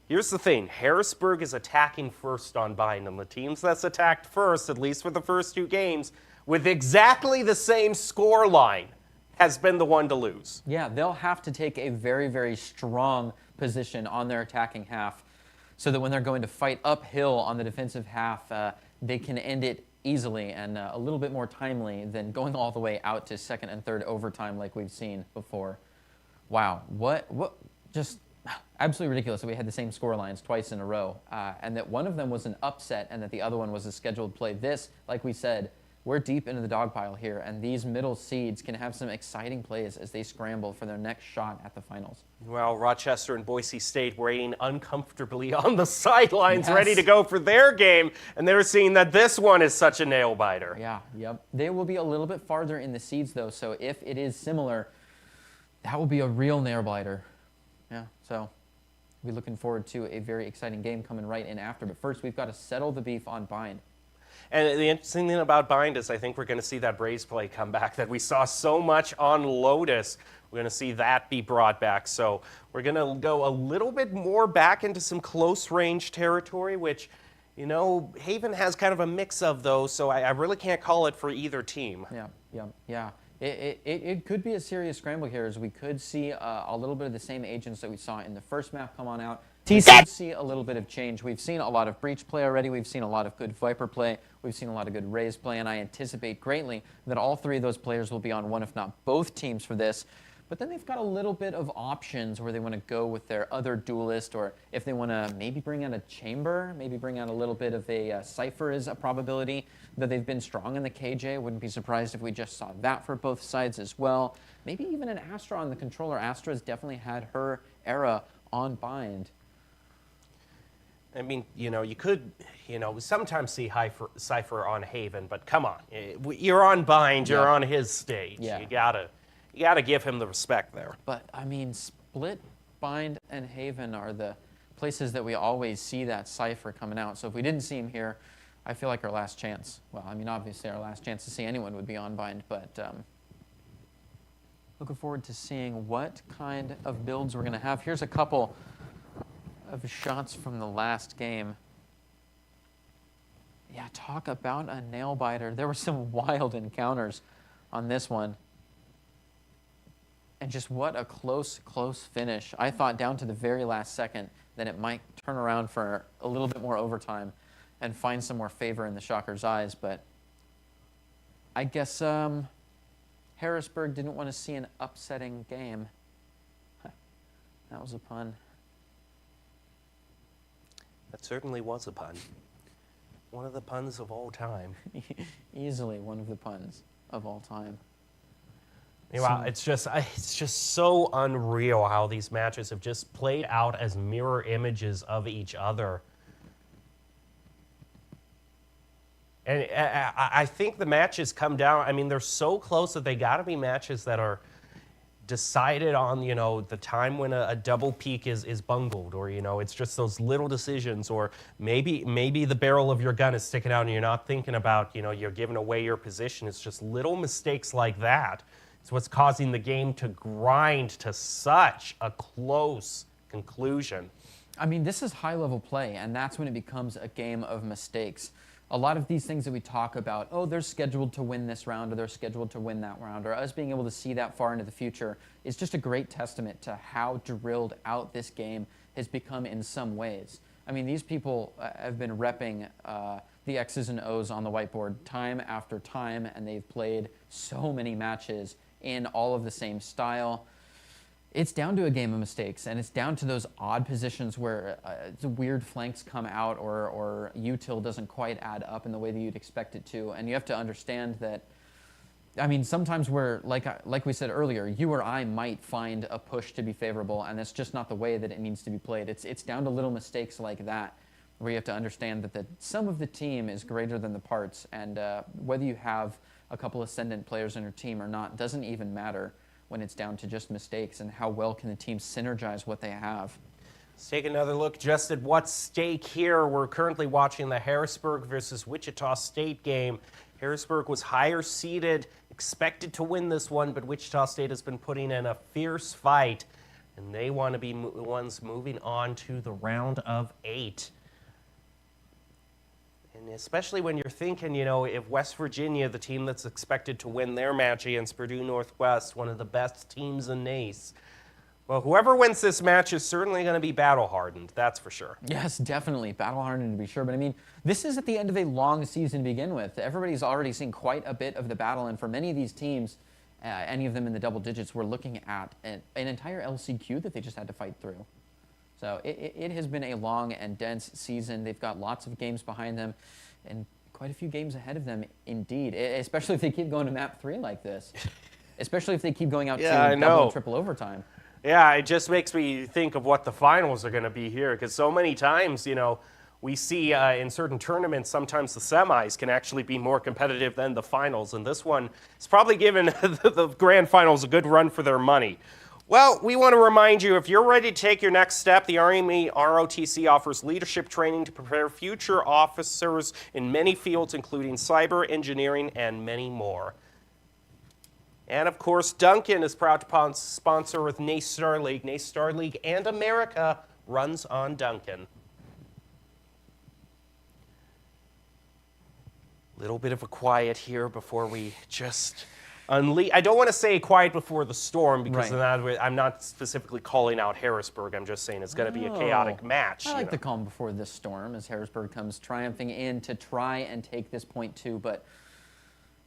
here's the thing, Harrisburg is attacking first on bind, and the teams that's attacked first, at least for the first 2 games, with exactly the same score line, has been the one to lose.
Yeah, they'll have to take a very, very strong position on their attacking half so that when they're going to fight uphill on the defensive half, they can end it easily and a little bit more timely than going all the way out to second and third overtime like we've seen before. Wow, what just absolutely ridiculous that we had the same score lines twice in a row, and that one of them was an upset and that the other one was a scheduled play. This, like we said, we're deep into the dog pile here, and these middle seeds can have some exciting plays as they scramble for their next shot at the finals.
Well, Rochester and Boise State waiting uncomfortably on the sidelines,
Yes.
ready to go for their game, and they're seeing that this one is such a nail-biter.
Yeah, yep. They will be a little bit farther in the seeds, though, so if it is similar, that will be a real nail-biter. Yeah, so we're looking forward to a very exciting game coming right in after. But first, we've got to settle the beef on bind.
And the interesting thing about bind is I think we're going to see that Braves play come back that we saw so much on Lotus. We're going to see that be brought back. So we're going to go a little bit more back into some close-range territory, which, you know, Haven has kind of a mix of those, so I really can't call it for either team.
Yeah. It could be a serious scramble here, as we could see a little bit of the same agents that we saw in the first map come on out. TC see a little bit of change. We've seen a lot of Breach play already. We've seen a lot of good Viper play. We've seen a lot of good Raze play, and I anticipate greatly that all 3 of those players will be on one, if not both teams for this. But then they've got a little bit of options where they want to go with their other duelist, or if they want to maybe bring out a Chamber, maybe bring out a little bit of a Cypher is a probability that they've been strong in the KJ. Wouldn't be surprised if we just saw that for both sides as well. Maybe even an Astra on the controller. Astra's definitely had her era on bind.
I mean, you know, you could, you know, sometimes see Cypher on Haven, but come on. You're on bind, you're on his stage.
Yeah.
You gotta give him the respect there.
But, I mean, Split, Bind, and Haven are the places that we always see that Cypher coming out. So if we didn't see him here, I feel like our last chance. Well, I mean, obviously our last chance to see anyone would be on Bind, but looking forward to seeing what kind of builds we're going to have. Here's a couple of shots from the last game. Yeah, talk about a nail-biter. There were some wild encounters on this one. And just what a close finish. I thought down to the very last second that it might turn around for a little bit more overtime and find some more favor in the Shockers' eyes, but I guess Harrisburg didn't want to see an upsetting game. That was a pun.
That certainly was a pun. One of the puns of all time.
Easily one of the puns of all time.
Wow, it's just so unreal how these matches have just played out as mirror images of each other. And I think the matches come down, I mean, they're so close that they got to be matches that are decided on, the time when a double peak is bungled, or, it's just those little decisions, or maybe the barrel of your gun is sticking out and you're not thinking about, you're giving away your position. It's just little mistakes like that. It's what's causing the game to grind to such a close conclusion.
I mean, this is high-level play, and that's when it becomes a game of mistakes. A lot of these things that we talk about, oh, they're scheduled to win this round, or they're scheduled to win that round, or us being able to see that far into the future is just a great testament to how drilled out this game has become in some ways. I mean, these people have been repping the X's and O's on the whiteboard time after time, and they've played so many matches in all of the same style. It's down to a game of mistakes, and it's down to those odd positions where the weird flanks come out, or util doesn't quite add up in the way that you'd expect it to. And you have to understand that, I mean, sometimes like we said earlier, you or I might find a push to be favorable, and that's just not the way that it needs to be played. It's down to little mistakes like that, where you have to understand that the sum of the team is greater than the parts, and whether you have a couple ascendant players on your team or not doesn't even matter when it's down to just mistakes and how well can the team synergize what they have.
Let's take another look just at what's stake here. We're currently watching the Harrisburg versus Wichita State game. Harrisburg was higher seeded, expected to win this one, but Wichita State has been putting in a fierce fight, and they want to be the ones moving on to the round of 8. And especially when you're thinking, if West Virginia, the team that's expected to win their match against Purdue Northwest, one of the best teams in NACE, well, whoever wins this match is certainly going to be battle-hardened, that's for sure.
Yes, definitely. Battle-hardened to be sure. But I mean, this is at the end of a long season to begin with. Everybody's already seen quite a bit of the battle, and for many of these teams, any of them in the double digits, we're looking at an entire LCQ that they just had to fight through. So it has been a long and dense season. They've got lots of games behind them and quite a few games ahead of them indeed, especially if they keep going to map 3 like this, especially if they keep going out to double and triple overtime.
Yeah, it just makes me think of what the finals are going to be here, because so many times, we see in certain tournaments, sometimes the semis can actually be more competitive than the finals, and this one is probably giving the grand finals a good run for their money. Well, we want to remind you, if you're ready to take your next step, the Army ROTC offers leadership training to prepare future officers in many fields, including cyber, engineering, and many more. And of course, Duncan is proud to sponsor with NACE Star League. NACE Star League and America runs on Duncan. Little bit of a quiet here before we just I don't want to say quiet before the storm, because I'm not specifically calling out Harrisburg. I'm just saying it's going to be a chaotic match.
I like the calm before this storm as Harrisburg comes triumphing in to try and take this point too, but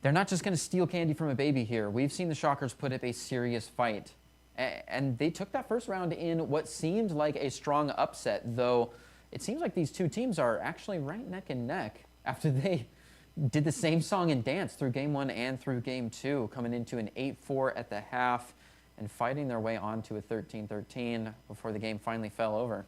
they're not just going to steal candy from a baby here. We've seen the Shockers put up a serious fight, and they took that first round in what seemed like a strong upset, though it seems like these two teams are actually right neck and neck after they did the same song and dance through Game 1 and through Game 2, coming into an 8-4 at the half and fighting their way on to a 13-13 before the game finally fell over.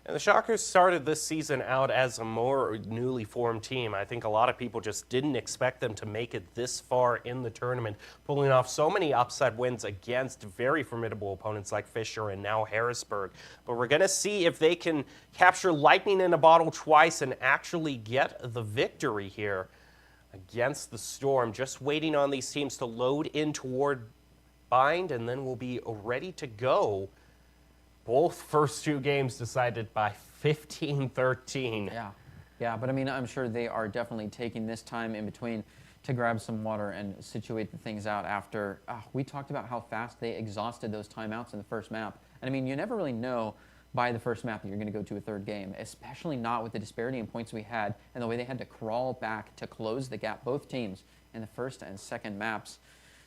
And the Shockers started this season out as a more newly formed team. I think a lot of people just didn't expect them to make it this far in the tournament, pulling off so many upset wins against very formidable opponents like Fisher and now Harrisburg. But we're going to see if they can capture lightning in a bottle twice and actually get the victory here against the Storm. Just waiting on these teams to load in toward bind, and then we'll be ready to go. Both first 2 games decided by 15-13.
Yeah, but I mean, I'm sure they are definitely taking this time in between to grab some water and situate the things out after. We talked about how fast they exhausted those timeouts in the first map. And I mean, you never really know by the first map that you're going to go to a third game, especially not with the disparity in points we had and the way they had to crawl back to close the gap, both teams, in the first and second maps.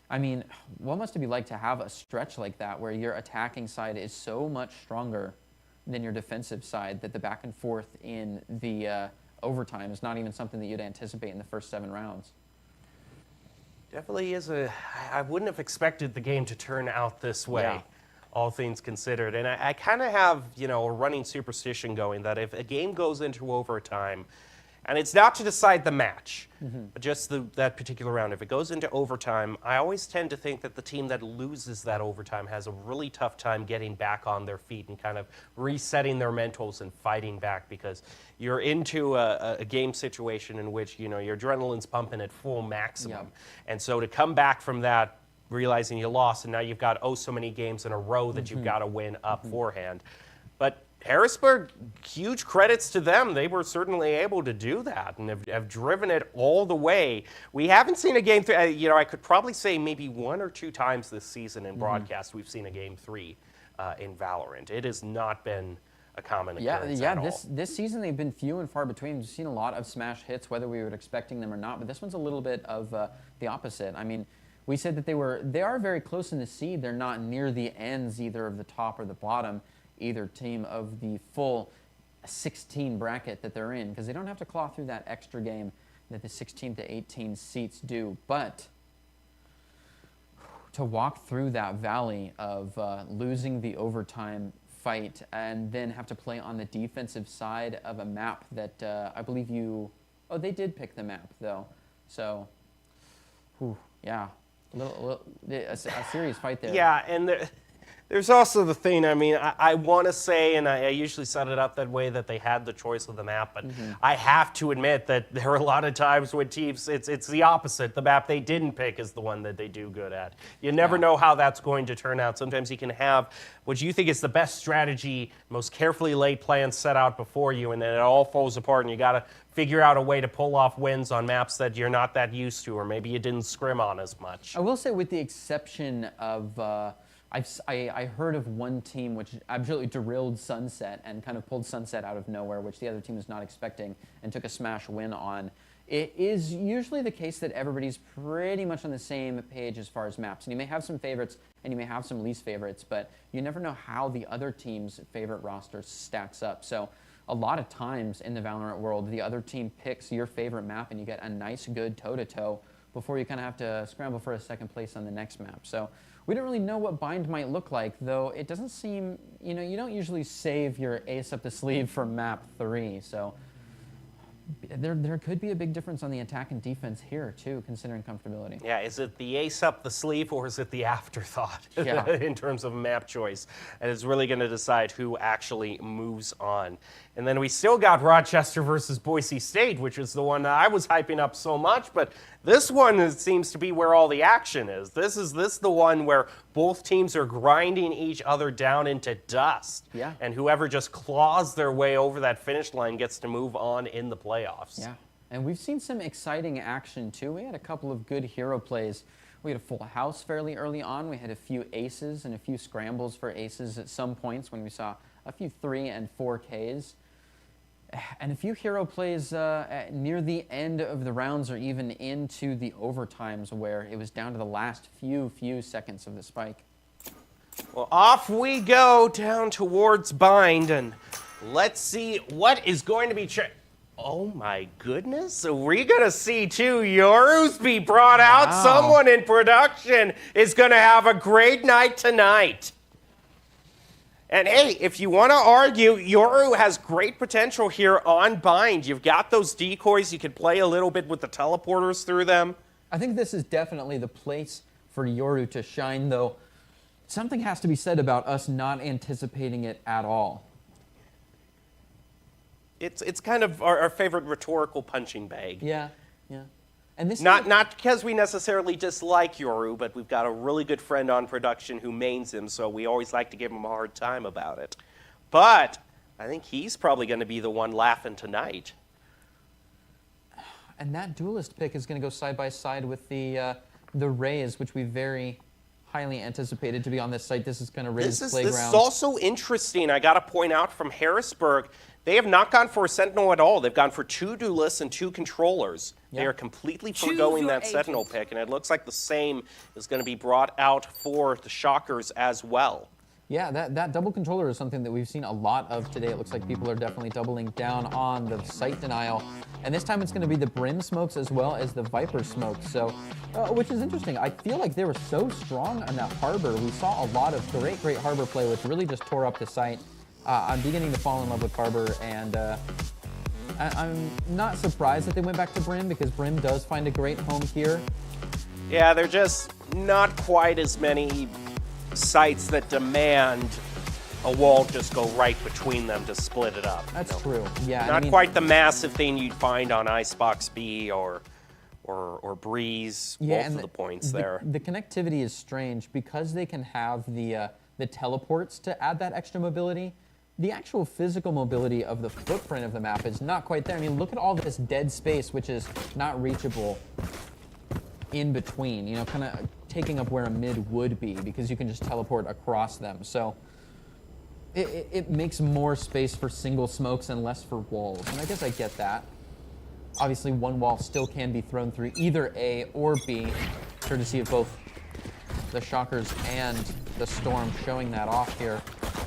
I mean, what must it be like to have a stretch like that where your attacking side is so much stronger than your defensive side that the back and forth in the overtime is not even something that you'd anticipate in the first 7 rounds?
Definitely is I wouldn't have expected the game to turn out this way, all things considered. And I kind of have, a running superstition going that if a game goes into overtime And it's not to decide the match, but just that particular round. If it goes into overtime, I always tend to think that the team that loses that overtime has a really tough time getting back on their feet and kind of resetting their mentals and fighting back, because you're into a game situation in which, you know, your adrenaline's pumping at full maximum. And so to come back from that, realizing you lost, and now you've got so many games in a row that you've got to win up forehand. But Harrisburg, huge credits to them. They were certainly able to do that and have driven it all the way. We haven't seen a game 3. You know, I could probably say maybe 1 or 2 times this season in broadcast we've seen a game 3 in Valorant. It has not been a common occurrence at all.
This season they've been few and far between. We've seen a lot of smash hits, whether we were expecting them or not. But this one's a little bit of the opposite. I mean, we said that they are very close in the seed. They're not near the ends either of the top or the bottom, either team of the full 16 bracket that they're in, because they don't have to claw through that extra game that the 16 to 18 seats do. But to walk through that valley of losing the overtime fight and then have to play on the defensive side of a map that I believe they did pick the map though. So, yeah, a serious fight there.
Yeah, and there's also the thing, I mean, I want to say, and I usually set it up that way, that they had the choice of the map, but I have to admit that there are a lot of times when teams, it's the opposite. The map they didn't pick is the one that they do good at. You never know how that's going to turn out. Sometimes you can have what you think is the best strategy, most carefully laid plans set out before you, and then it all falls apart, and you got to figure out a way to pull off wins on maps that you're not that used to, or maybe you didn't scrim on as much.
I will say, with the exception of... I heard of one team which absolutely derailed Sunset and kind of pulled Sunset out of nowhere, which the other team was not expecting, and took a smash win on. It is usually the case that everybody's pretty much on the same page as far as maps. And you may have some favorites and you may have some least favorites, but you never know how the other team's favorite roster stacks up. So a lot of times in the Valorant world, the other team picks your favorite map and you get a nice, good toe-to-toe before you kind of have to scramble for a second place on the next map. So we don't really know what Bind might look like, though it doesn't seem, you know, you don't usually save your ace up the sleeve for map 3, so there could be a big difference on the attack and defense here, too, considering comfortability.
Yeah, is it the ace up the sleeve or is it the afterthought in terms of map choice? And it's really going to decide who actually moves on. And then we still got Rochester versus Boise State, which is the one that I was hyping up so much, but this one seems to be where all the action is. This is the one where both teams are grinding each other down into dust.
Yeah.
And whoever just claws their way over that finish line gets to move on in the playoffs.
Yeah, and we've seen some exciting action, too. We had a couple of good hero plays. We had a full house fairly early on. We had a few aces and a few scrambles for aces at some points when we saw a few 3 and 4Ks. And a few hero plays near the end of the rounds or even into the overtimes where it was down to the last few seconds of the spike.
Well, off we go down towards Bind, and let's see what is going to be oh my goodness, so we're going to see 2 Yorus be brought out. Someone in production is going to have a great night tonight. And hey, if you want to argue, Yoru has great potential here on Bind. You've got those decoys. You can play a little bit with the teleporters through them.
I think this is definitely the place for Yoru to shine, though. Something has to be said about us not anticipating it at all.
It's kind of our favorite rhetorical punching bag.
Yeah. And this
not because we necessarily dislike Yoru, but we've got a really good friend on production who mains him, so we always like to give him a hard time about it. But I think he's probably going to be the one laughing tonight.
And that duelist pick is going to go side by side with the Rays, which we very highly anticipated to be on this site. This is kind of Ray's playground.
This is also interesting. I got to point out from Harrisburg, they have not gone for a Sentinel at all. They've gone for 2 duelists and 2 controllers. They are completely foregoing that Sentinel pick, and it looks like the same is going to be brought out for the Shockers as well.
Yeah, that double controller is something that we've seen a lot of today. It looks like people are definitely doubling down on the site denial. And this time it's going to be the Brim smokes as well as the Viper smokes. So, which is interesting. I feel like they were so strong on that Harbor. We saw a lot of great Harbor play, which really just tore up the site. I'm beginning to fall in love with Harbor, and I'm not surprised that they went back to Brim because Brim does find a great home here.
Yeah, they're just not quite as many sites that demand a wall just go right between them to split it up.
That's true. Yeah.
Not
I mean,
quite the massive thing you'd find on Icebox B or Breeze.
yeah,
Both
and
of the points there.
The connectivity is strange because they can have the teleports to add that extra mobility. The actual physical mobility of the footprint of the map is not quite there. I mean, look at all this dead space, which is not reachable in between, you know, kind of taking up where a mid would be because you can just teleport across them. So it makes more space for single smokes and less for walls. And I guess I get that. Obviously, one wall still can be thrown through either A or B, courtesy of both the Shockers and the Storm showing that off here.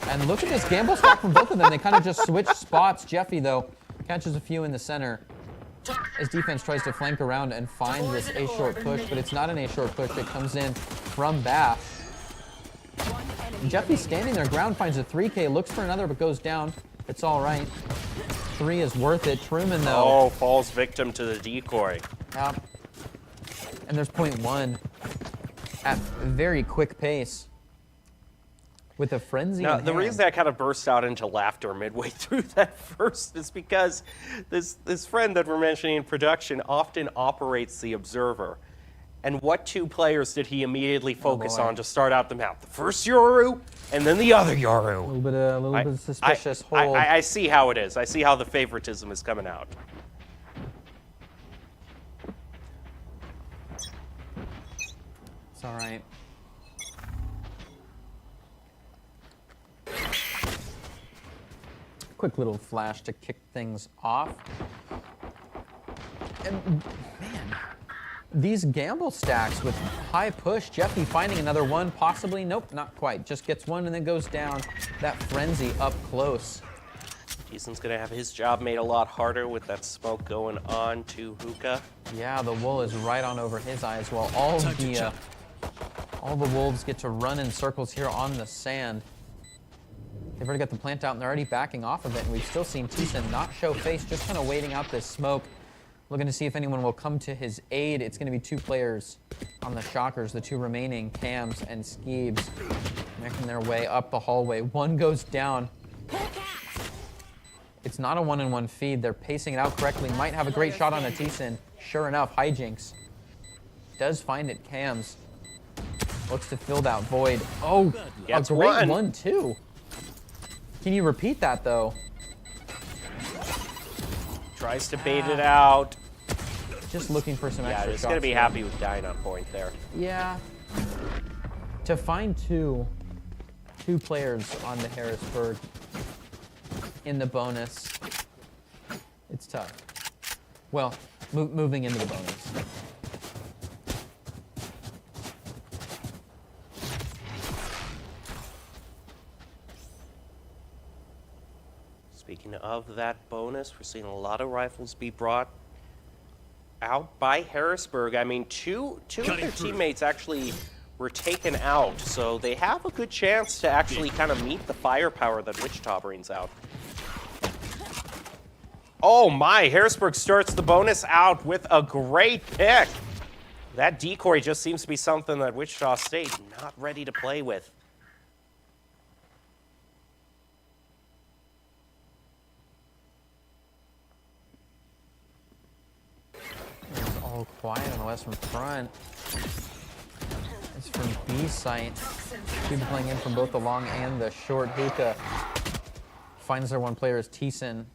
And look at this gamble stack from both of them. They kind of just switch spots. Jeffy, though, catches a few in the center as defense tries to flank around and find this A-short push, but it's not an A-short push. It comes in from Bath. Jeffy's standing their ground, finds a 3K, looks for another, but goes down. It's all right. 3 is worth it. Truman, though.
Oh, falls victim to the decoy.
Yep. And there's .1 at a very quick pace with a frenzy.
Now,
in
the
hand.
reason I kind of burst out into laughter midway through that first is because this friend that we're mentioning in production often operates the Observer. And what two players did he immediately focus
boy.
on to start out the map? The first Yoru and then the other Yoru.
A little bit of suspicious hold.
I see how it is. I see how the favoritism is coming out.
It's all right. Quick little flash to kick things off. And man, these gamble stacks with high push, Jeffy finding another one, possibly, nope, not quite. Just gets one and then goes down. That frenzy up close.
Jason's gonna have his job made a lot harder with that smoke going on to Hookah.
Yeah, the wool is right on over his eyes while all the wolves get to run in circles here on the sand. They've already got the plant out and they're already backing off of it, and we've still seen Tison not show face, just kind of waiting out this smoke, looking to see if anyone will come to his aid. It's going to be two players on the Shockers, the two remaining, Cams and Skeebs, making their way up the hallway. One goes down. It's not a one-on-one feed. They're pacing it out correctly. Might have a great shot on a Tison. Sure enough, Hijinks does find it. Cams looks to fill that void. Oh, a great one too. Can you repeat that, though?
Tries to bait it out.
Just looking for some extra shots.
Yeah, just going to be happy with dying on point there.
Yeah. To find two players on the Harrisburg in the bonus, it's tough. Well, moving into the bonus.
Speaking of that bonus, we're seeing a lot of rifles be brought out by Harrisburg. I mean, two of their teammates actually were taken out, so they have a good chance to actually kind of meet the firepower that Wichita brings out. Oh my, Harrisburg starts the bonus out with a great pick. That decoy just seems to be something that Wichita State not ready to play with.
All quiet on the western front. It's from B site. People playing in from both the long and the short. Hookah finds their one player as Tison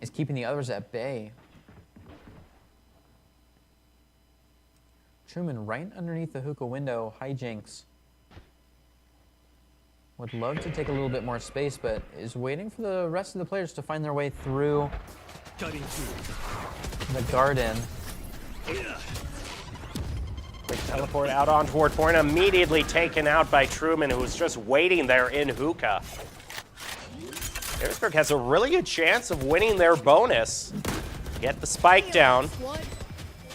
is keeping the others at bay. Truman right underneath the Hookah window. Hijinks would love to take a little bit more space, but is waiting for the rest of the players to find their way through the garden.
Quick teleport out on toward point, immediately taken out by Truman, who was just waiting there in Hookah. Harrisburg has a really good chance of winning their bonus. Get the spike down.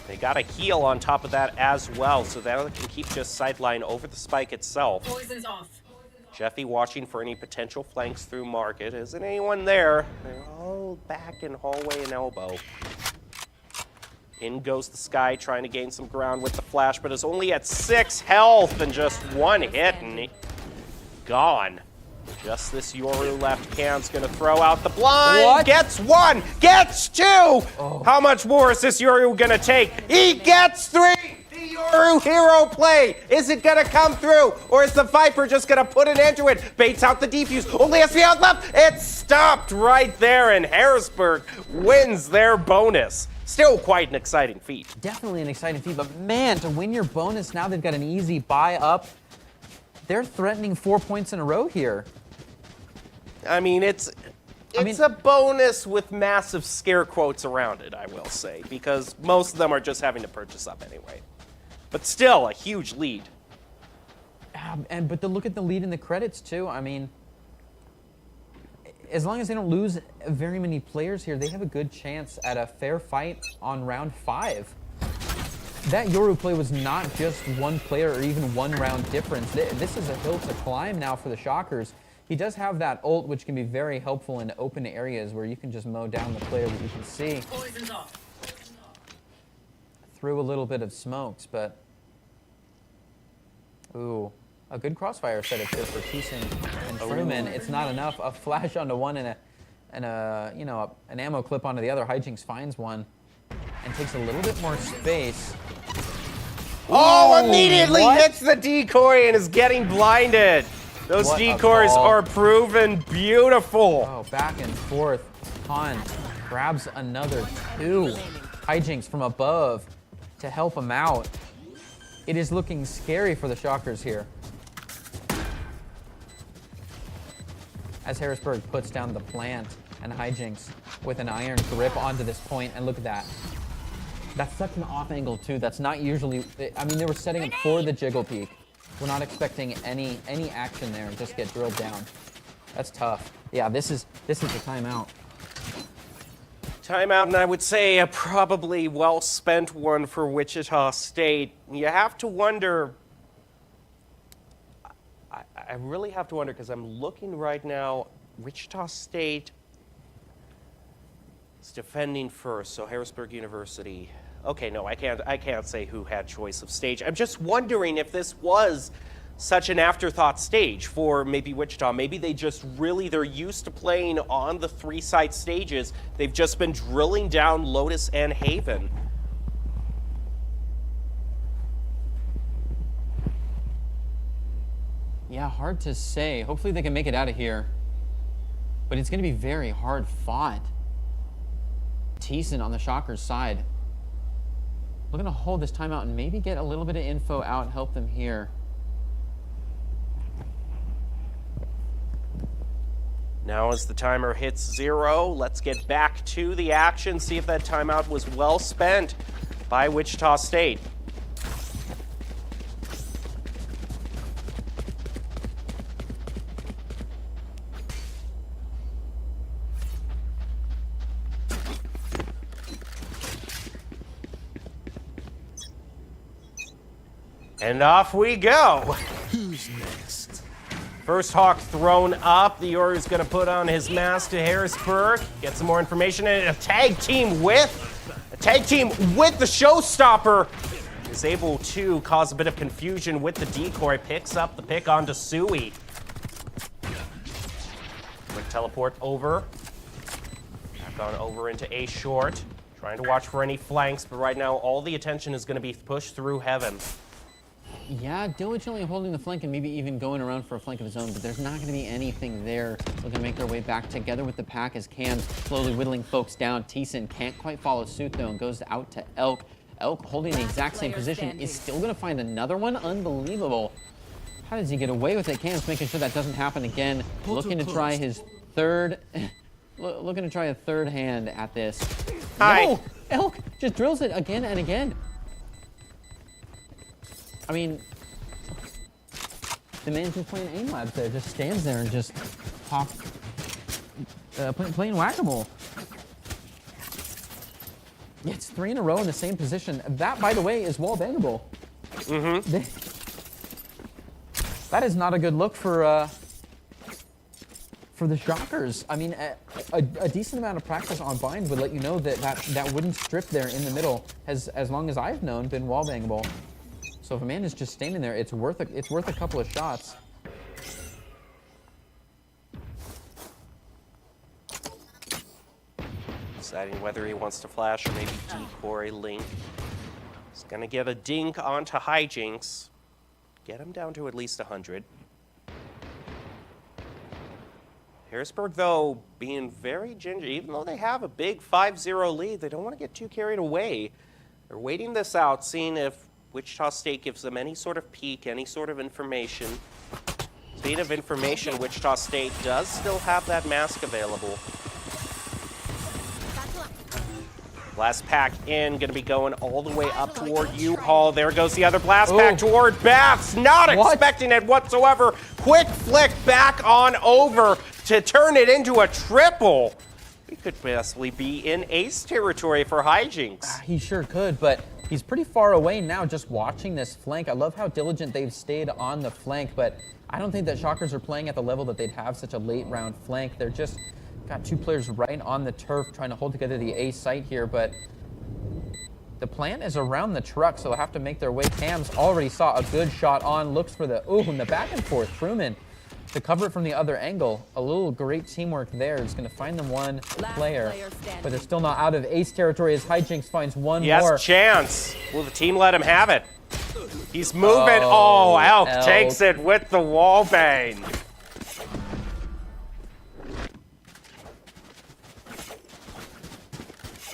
They got a heal on top of that as well, so that can keep just sideline over the spike itself.
Poison's off.
Jeffy watching for any potential flanks through market. Isn't anyone there? They're all back in hallway and elbow. In goes the Sky, trying to gain some ground with the flash, but is only at 6 health and just 1 hit and gone. Just this Yoru left. Cam's gonna throw out the blind.
What?
Gets 1, gets 2. Oh. How much more is this Yoru gonna take? He gets 3. The Yoru hero play. Is it gonna come through, or is the Viper just gonna put an end to it? Baits out the defuse. Only has the out left. It's stopped right there, and Harrisburg wins their bonus. Still quite an exciting feat.
Definitely an exciting feat, but man, to win your bonus now, they've got an easy buy up. They're threatening 4 points in a row here.
I mean, it's a bonus with massive scare quotes around it, I will say, because most of them are just having to purchase up anyway. But still, a huge lead.
But look at the lead in the credits too. I mean, as long as they don't lose very many players here, they have a good chance at a fair fight on round 5. That Yoru play was not just one player or even one round difference. This is a hill to climb now for the Shockers. He does have that ult, which can be very helpful in open areas where you can just mow down the player that you can see. Through a little bit of smokes, but ooh, a good crossfire setup here for Thiessen and Truman. It's not enough. A flash onto one and an ammo clip onto the other. Hijinks finds one and takes a little bit more space.
Oh, immediately
what?
hits the decoy and is getting blinded. Those
What a
decoys
ball.
are proven beautiful.
Oh, back and forth. Han grabs another 2. Hijinks from above to help him out. It is looking scary for the Shockers here. As Harrisburg puts down the plant and Hijinks with an iron grip onto this point, and look at that. That's such an off angle too. That's not usually, I mean, they were setting up for the jiggle peek. We're not expecting any action there and just get drilled down. That's tough. Yeah, this is a timeout.
Timeout, and I would say a probably well-spent one for Wichita State. You have to wonder, I really have to wonder, because I'm looking right now, Wichita State is defending first, so Harrisburg University. Okay, no, I can't say who had choice of stage. I'm just wondering if this was such an afterthought stage for maybe Wichita. Maybe they're used to playing on the 3-side stages. They've just been drilling down Lotus and Haven.
Yeah, hard to say. Hopefully they can make it out of here. But it's going to be very hard fought. Thiessen on the Shockers side. Looking to hold this timeout and maybe get a little bit of info out and help them here.
Now as the timer hits 0, let's get back to the action, see if that timeout was well spent by Wichita State. And off we go.
Who's next?
First Hawk thrown up. The Yoru's going to put on his mask to Harrisburg. Get some more information. And a tag team with the showstopper is able to cause a bit of confusion with the decoy. Picks up the pick onto Sui. Quick teleport over. Back on over into A short. Trying to watch for any flanks, but right now all the attention is going to be pushed through Heaven.
Yeah, diligently holding the flank and maybe even going around for a flank of his own, but there's not going to be anything there. Looking to make their way back together with the pack as Cam slowly whittling folks down. Thiessen can't quite follow suit though and goes out to Elk. Elk holding the exact same position is still going to find another one. Unbelievable. How does he get away with it? Cam's making sure that doesn't happen again. Looking to try his third, looking to try a third hand at this.
Hi.
No, Elk just drills it again and again. I mean, the man just playing aim labs there, just stands there and just playing whack-a-mole. It's 3 in a row in the same position. That, by the way, is wall bangable. Mm-hmm. That is not a good look for for the Shockers. I mean, a decent amount of practice on bind would let you know that wooden strip there in the middle has, as long as I've known, been wallbangable. So if a man is just standing there, it's worth a couple of shots.
Deciding whether he wants to flash or maybe decoy Link. He's gonna get a dink onto Hijinks. Get him down to at least 100. Harrisburg, though, being very ginger, even though they have a big 5-0 lead, they don't want to get too carried away. They're waiting this out, seeing if Wichita State gives them any sort of peek, any sort of information. Speaking of information, Wichita State does still have that mask available. Blast pack in, going to be going all the way up toward U-Haul. There goes the other blast pack toward Baths. Not expecting it whatsoever. Quick flick back on over to turn it into a triple. We could possibly be in ace territory for Hijinks.
He sure could, but he's pretty far away now just watching this flank. I love how diligent they've stayed on the flank, but I don't think that Shockers are playing at the level that they'd have such a late round flank. They're just got two players right on the turf trying to hold together the A site here, but the plant is around the truck, so they'll have to make their way. Cams already saw a good shot on, looks for the, in the back and forth. Truman to cover it from the other angle. A little great teamwork there. It's going to find them one player, but they're still not out of ace territory as Hijinks finds one more.
Yes, chance. Will the team let him have it? He's moving. Oh, Elk takes it with the wall bang.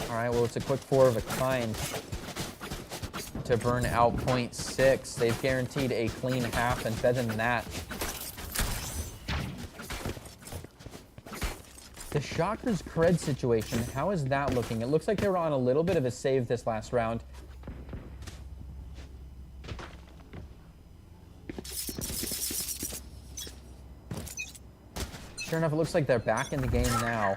All right, well, it's a quick 4 of a kind to burn out 0.6. They've guaranteed a clean half and better than that. The Shockers cred situation, how is that looking? It looks like they were on a little bit of a save this last round. Sure enough, it looks like they're back in the game now.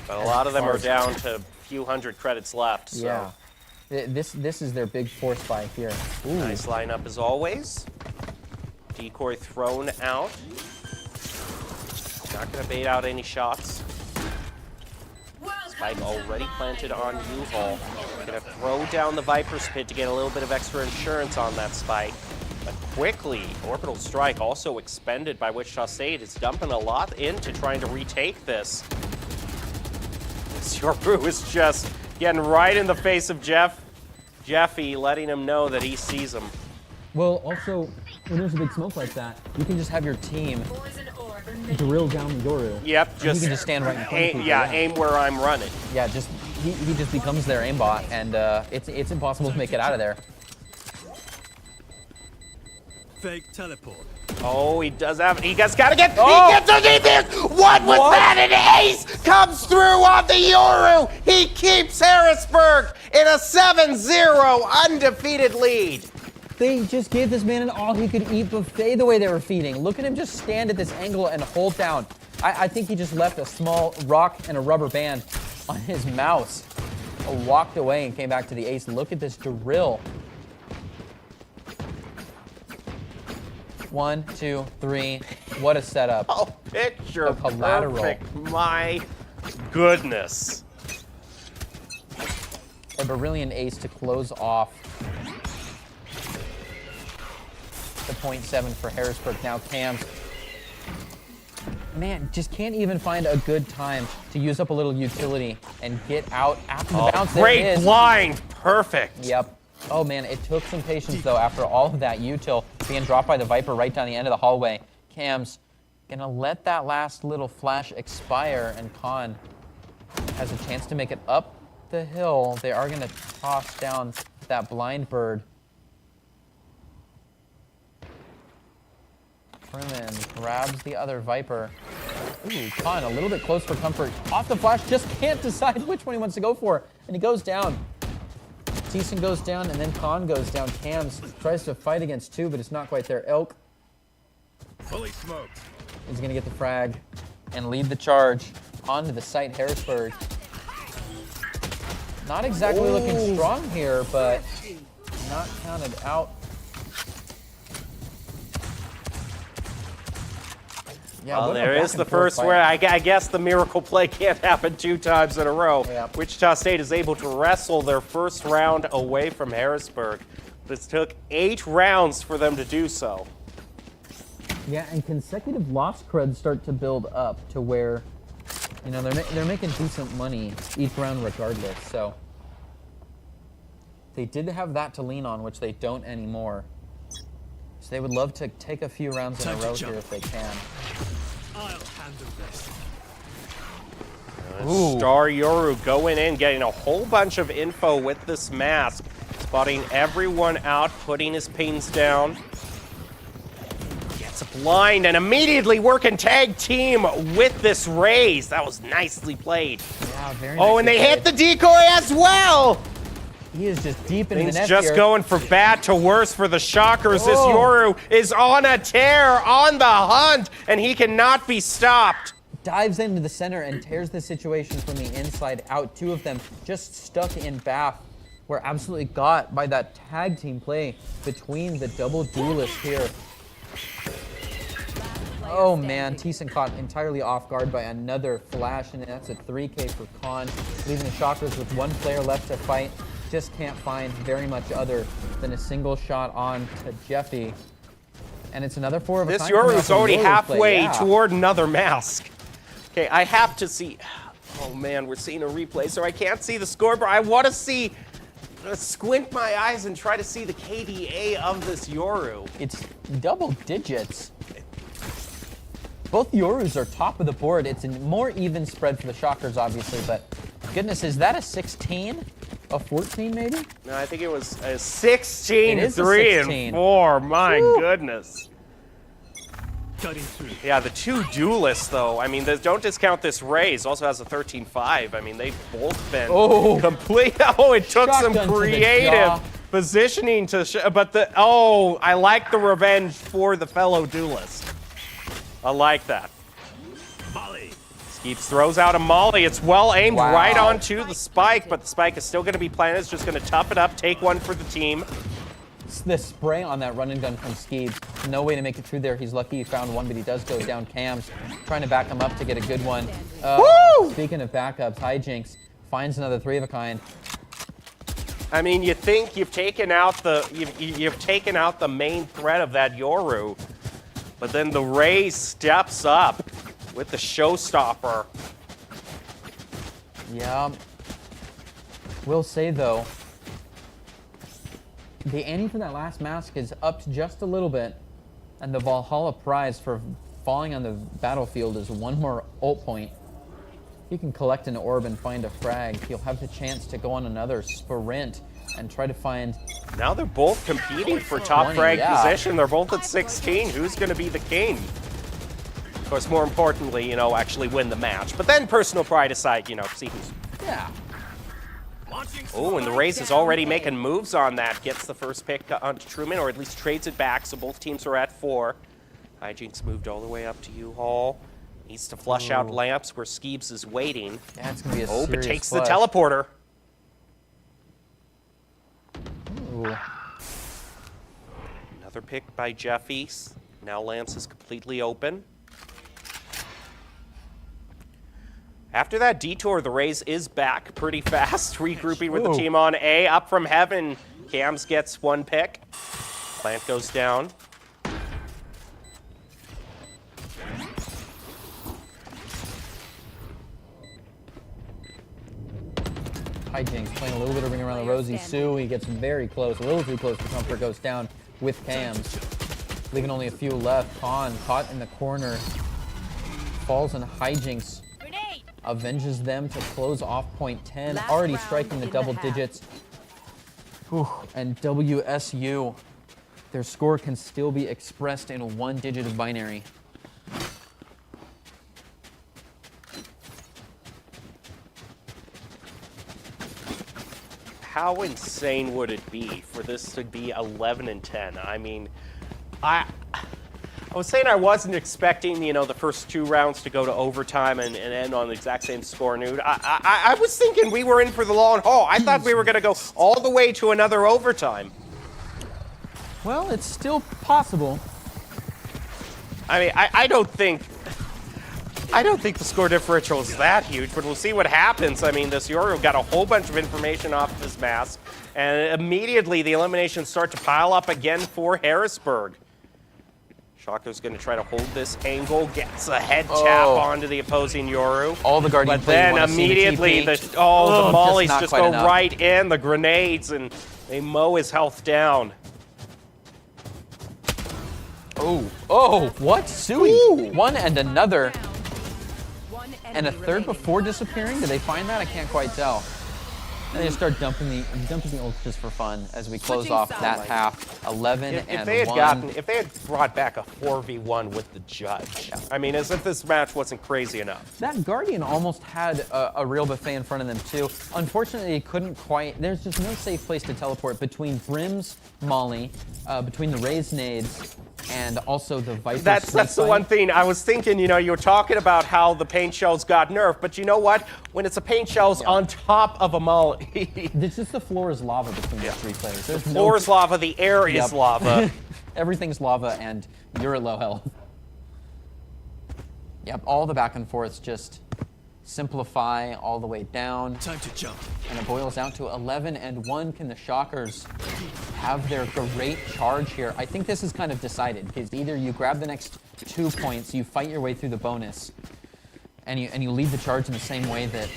But a lot of them are down to a few hundred credits left. So.
Yeah. This is their big force buy here. Ooh.
Nice lineup as always. Decoy thrown out. Not going to bait out any shots. Spike already planted on U-Haul. Going to throw down the Viper's Pit to get a little bit of extra insurance on that Spike. But quickly, Orbital Strike, also expended by Wichita State, is dumping a lot into trying to retake this. Yoru is just getting right in the face of Jeffy, letting him know that he sees him.
Well, also, when there's a big smoke like that, you can just have your team drill down the Yoru.
Yep,
just you can just stand right in front of people.
Yeah, aim where I'm running.
Yeah, just he just becomes their aimbot, and it's impossible to make it out of there.
Fake teleport.
Oh, he does have it. He just gotta get. He gets underneath it. What was that? An ace comes through on the Yoru. He keeps Harrisburg in a 7-0 undefeated lead.
They just gave this man an all-he-could-eat buffet the way they were feeding. Look at him just stand at this angle and hold down. I think he just left a small rock and a rubber band on his mouse. Walked away and came back to the ace. Look at this drill. 1, 2, 3. What a setup.
Oh, picture
A collateral.
perfect. My goodness.
A brilliant ace to close off the 0.7 for Harrisburg. Now Cams, man, just can't even find a good time to use up a little utility and get out after the bounce.
Great
there it is.
blind. Perfect.
Yep. Oh man, it took some patience though after all of that util being dropped by the Viper right down the end of the hallway. Cam's gonna let that last little flash expire, and Khan has a chance to make it up the hill. They are gonna toss down that blind bird. Truman grabs the other Viper. Ooh, Khan a little bit close for comfort. Off the flash, just can't decide which one he wants to go for, and he goes down. Thiessen goes down, and then Khan goes down. Cams tries to fight against two, but it's not quite there. Elk
Fully smoked.
is going to get the frag and lead the charge onto the site. Harrisburg not exactly looking strong here, but not counted out. Yeah,
Well,
what a
there is
back
the
and forth
first
fight.
where I guess the miracle play can't happen 2 times in a row.
Yep.
Wichita State is able to wrestle their first round away from Harrisburg. This took 8 rounds for them to do so.
Yeah, and consecutive loss creds start to build up to where, you know, they're making decent money each round regardless. So they did have that to lean on, which they don't anymore. So they would love to take a few rounds in a
Time to
row
jump.
here if they can.
I'll handle this.
Ooh.
Star Yoru going in, getting a whole bunch of info with this mask, spotting everyone out, putting his pings down. Gets a blind and immediately working tag team with this raise. That was nicely played.
Yeah, very
Oh, and they hit the decoy as well.
He is just deep into the
Things
net
just
here.
going from bad to worse for the Shockers. This
Oh.
Yoru is on a tear, on the hunt, and he cannot be stopped.
Dives into the center and tears the situation from the inside out. 2 of them just stuck in bath. We're absolutely got by that tag team play between the double duelists here. Oh man, Thiessen caught entirely off guard by another flash, and that's a 3K for Khan, leaving the Shockers with 1 player left to fight. Just can't find very much other than a single shot on to Jeffy. And it's another 4 of a
This
kind coming
Yoru's
off the
already
Yoru
halfway
play, yeah.
toward another mask. Okay, I have to see. Oh man, we're seeing a replay, so I can't see the score, but I want to see. Squint my eyes and try to see the KDA of this Yoru.
It's double digits. Both Yorus are top of the board. It's a more even spread for the Shockers, obviously, but goodness, is that a 16? A 14, maybe?
No, I think it was a 16,
It is a
3,
16.
and 4. My goodness.
Cutting through.
Yeah, the 2 duelists, though. I mean, don't discount this Raze. Also has a 13-5. I mean, they've both been complete. Oh, it took
Shotgun to
some
the
creative
jaw.
positioning to. But I like the revenge for the fellow duelist. I like that.
Molly.
Skeeps throws out a molly. It's well aimed
Wow.
right onto the spike, but the spike is still going to be planted. It's just going to tough it up, take one for the team.
The spray on that run and gun from Skeebs. No way to make it through there. He's lucky he found one, but he does go down cams. Trying to back him up to get a good one.
Woo!
Speaking of backups, Hijinks finds another 3 of a kind.
I mean, you think you've taken out you've taken out the main threat of that Yoru, but then the Ray steps up with the showstopper.
Yeah. Will say, though, the ante for that last mask is upped just a little bit, and the Valhalla prize for falling on the battlefield is 1 more ult point. If he can collect an orb and find a frag, he'll have the chance to go on another sprint and try to find...
Now they're both competing for top
20,
frag
yeah.
position. They're both at 16. Who's going to be the king? Of course, more importantly, actually win the match. But then personal pride aside, see who's...
Yeah.
Launching
Oh, and the Race is already making moves on that. Gets the first pick onto Truman, or at least trades it back, so both teams are at 4. Hijinks moved all the way up to U-Haul. Needs to flush out lamps where Skeebs is waiting.
Yeah, it's going to be a
Oh, but
serious
takes
flush.
the teleporter.
Ooh.
Another pick by Jeffy. Now Lamps is completely open. After that detour, the Rays is back pretty fast, regrouping with the
Ooh.
team on A. Up from heaven, Cams gets 1 pick. Plant goes down.
Hijinks playing a little bit of ring around the rosy. Sue, he gets very close, a little too close. The comfort goes down with Cams, leaving only a few left. Khan caught in the corner, falls, and Hijinks
Grenade!
avenges them to close off point 10,
Last
already
round
striking the
in
double
half.
digits. Whew. And WSU, their score can still be expressed in 1 digit of binary.
How insane would it be for this to be 11 and 10? I mean, I was saying I wasn't expecting, the first 2 rounds to go to overtime and end on the exact same score, Nude. I was thinking we were in for the long haul. I thought we were going to go all the way to another overtime.
Well, it's still possible.
I mean, I don't think I don't think the score differential is that huge, but we'll see what happens. I mean, this Yoru got a whole bunch of information off of his mask, and immediately the eliminations start to pile up again for Harrisburg. Shocker's going to try to hold this angle, gets a head tap onto the opposing Yoru.
All the Guardian
But then immediately the mollies just go
enough.
right in, the grenades, and they mow his health down.
Oh, what? Sui. One and another.
One
And a
enemy
third
remaining.
before disappearing? Did they find that? I can't quite tell. And they just start dumping the ults just for fun as we close
Switching
off that
sides.
half. 11
If
and
they had
1.
if they had brought back a 4v1 with the judge, I mean, as if this match wasn't crazy enough.
That Guardian almost had a real buffet in front of them too. Unfortunately, he couldn't quite. There's just no safe place to teleport between Brim's Molly, between the Raze nades, and also the Viper.
That's the one thing I was thinking. You know, you were talking about how the paint shells got nerfed, but you know what? When it's a paint shells on top of a molly,
It's just the floor is lava between the three players. There's
floor is lava, the air is
Yep.
lava.
Everything's lava, and you're at low health. Yep, all the back and forths just simplify all the way down.
Time to jump.
And it boils out to 11 and 1. Can the Shockers have their great charge here? I think this is kind of decided, because either you grab the next 2 points, you fight your way through the bonus, and you lead the charge in the same way that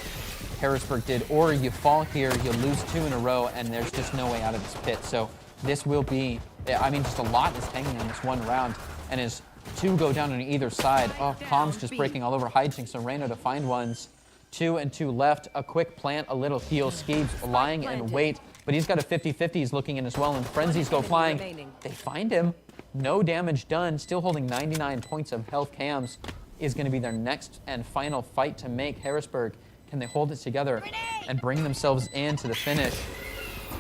Harrisburg did, or you fall here, you lose 2 in a row, and there's just no way out of this pit. So this will be, I mean, just a lot is hanging on this one round, and as 2 go down on either side, Comms just breaking all over hijinks, so Reyno to find ones. 2 and 2 left, a quick plant, a little heal, Skeebs lying in wait, but he's got a 50-50, he's looking in as well, and Frenzies go flying. They find him, no damage done, still holding 99 points of health. Cams is going to be their next and final fight to make. Harrisburg, can they hold it together and bring themselves into the finish?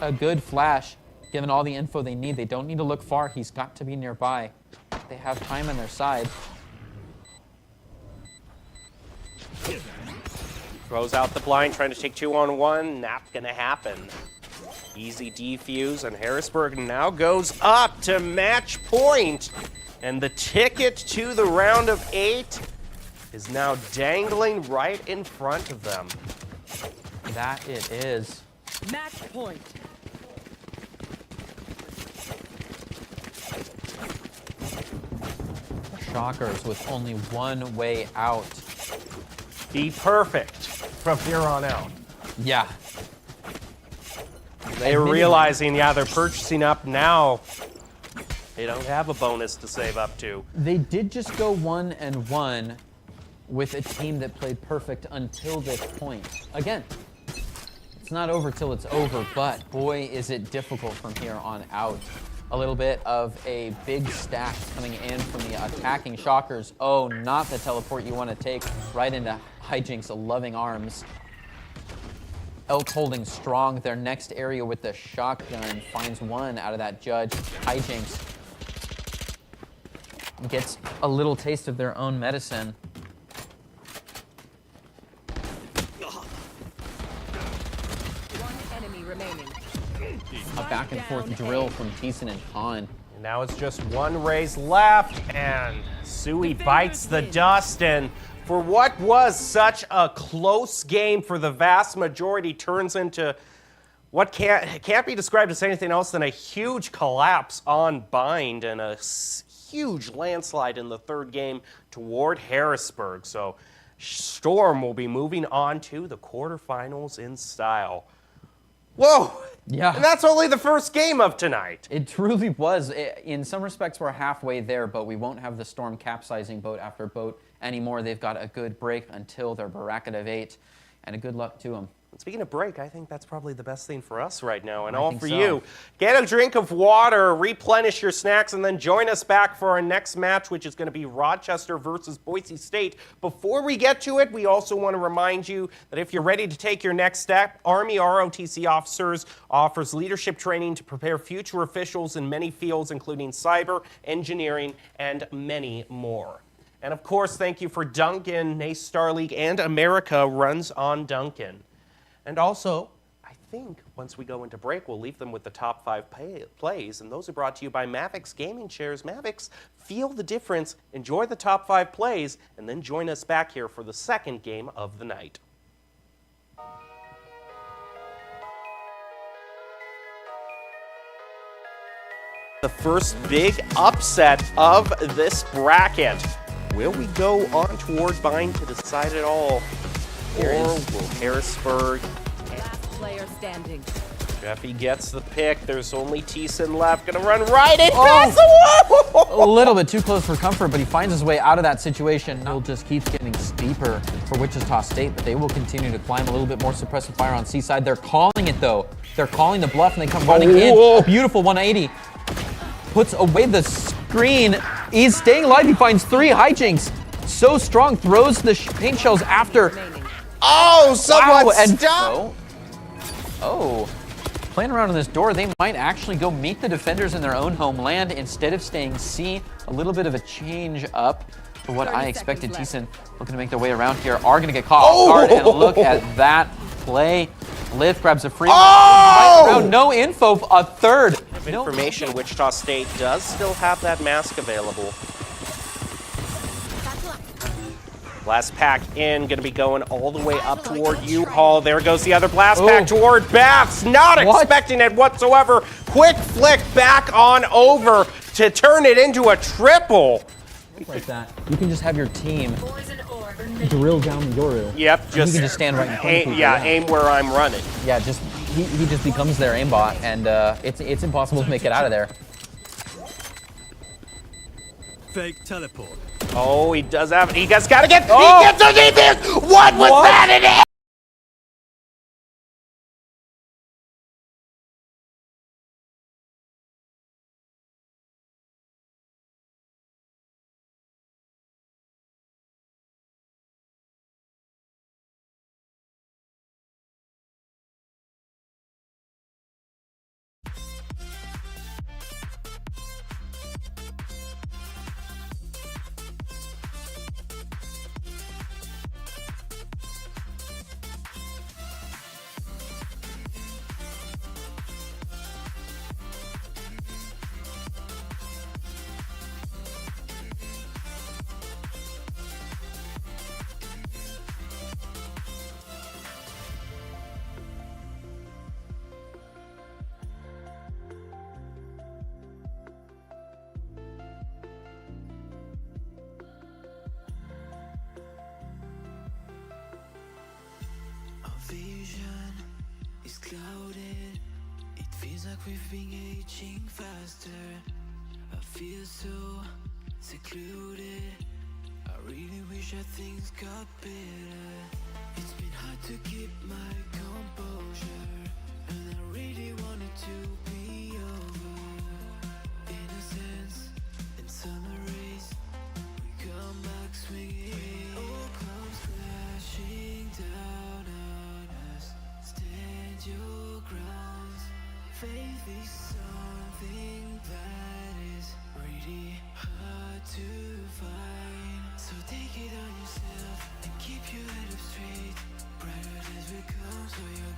A good flash, given all the info they need. They don't need to look far, he's got to be nearby. They have time on their side.
Throws out the blind, trying to take 2-on-1. Not gonna happen. Easy defuse, and Harrisburg now goes up to match point. And the ticket to the round of 8 is now dangling right in front of them.
That it is.
Match point.
Shockers with only one way out.
Be perfect from here on out.
Yeah.
They're realizing, yeah, they're purchasing up now. They don't have a bonus to save up to.
They did just go 1 and 1 with a team that played perfect until this point. Again, it's not over till it's over, but boy, is it difficult from here on out. A little bit of a big stack coming in from the attacking Shockers. Oh, not the teleport you want to take right into Hijinks' loving arms. Elk holding strong. Their next area with the shotgun finds one out of that judge. Hijinks gets a little taste of their own medicine.
One enemy remaining.
A back and forth drill from Thiessen and Han.
And now it's just one race left, and Sui bites the dust, and for what was such a close game for the vast majority turns into what can't be described as anything else than a huge collapse on Bind and a huge landslide in the third game toward Harrisburg. So Storm will be moving on to the quarterfinals in style. Whoa!
Yeah.
And that's only the first game of tonight.
It truly was. In some respects, we're halfway there, but we won't have the Storm capsizing boat after boat anymore. They've got a good break until their bracket of 8, and a good luck to them.
Speaking of break, I think that's probably the best thing for us right now, and
I
all
think
for
so.
you. Get a drink of water, replenish your snacks, and then join us back for our next match, which is going to be Rochester versus Boise State. Before we get to it, we also want to remind you that if you're ready to take your next step, Army ROTC Officers offers leadership training to prepare future officials in many fields, including cyber, engineering, and many more. And of course, thank you for Duncan, NACE Star League, and America runs on Duncan. And also, I think once we go into break, we'll leave them with the top 5 plays. And those are brought to you by Mavix Gaming Chairs. Mavix, feel the difference, enjoy the top 5 plays, and then join us back here for the second game of the night. The first big upset of this bracket. Will we go on toward Vine to decide it all? Or will Harrisburg?
Last player standing.
Jeffy gets the pick. There's only Thiessen left. Gonna run right in.
A little bit too close for comfort, but he finds his way out of that situation. It just keeps getting steeper for Wichita State, but they will continue to climb a little bit more suppressive fire on Seaside. They're calling it, though. They're calling the bluff, and they come running in. Beautiful 180. Puts away the screen. He's staying alive. He finds 3 hijinks. So strong. Throws the paint shells after.
Oh, someone
Wow, and
stop!
Playing around on this door, they might actually go meet the defenders in their own homeland instead of staying C. A little bit of a change up for what I expected. Thiessen looking to make their way around here are going to get caught off guard, and look at that play. Lift grabs a free round. No info, a third.
Information, Wichita State does still have that mask available. Blast pack in, gonna be going all the way up toward U-Haul. There goes the other blast pack toward Baths. Not expecting it whatsoever. Quick flick back on over to turn it into a triple.
Like that. You can just have your team
Boys and orb and
drill down Yoru.
Yep,
And
just
he can just stand right in front of people.
aim where I'm running.
Yeah, just he just becomes their aimbot, and it's impossible to make it out of there.
Fake teleport.
Oh, he does have it. He just gotta get. He gets underneath there. What was that in it?
Vision is clouded. It feels like we've been aging faster. I feel so secluded. I really wish that things got better. It's been hard to keep my composure, and I really wanted to be over. In a sense, in summer rays, we come back swinging. It all comes crashing down on us. Stand your grounds. Faith is something that is really hard to find. So take it on yourself and keep your head up straight. Brighter days will come, so you're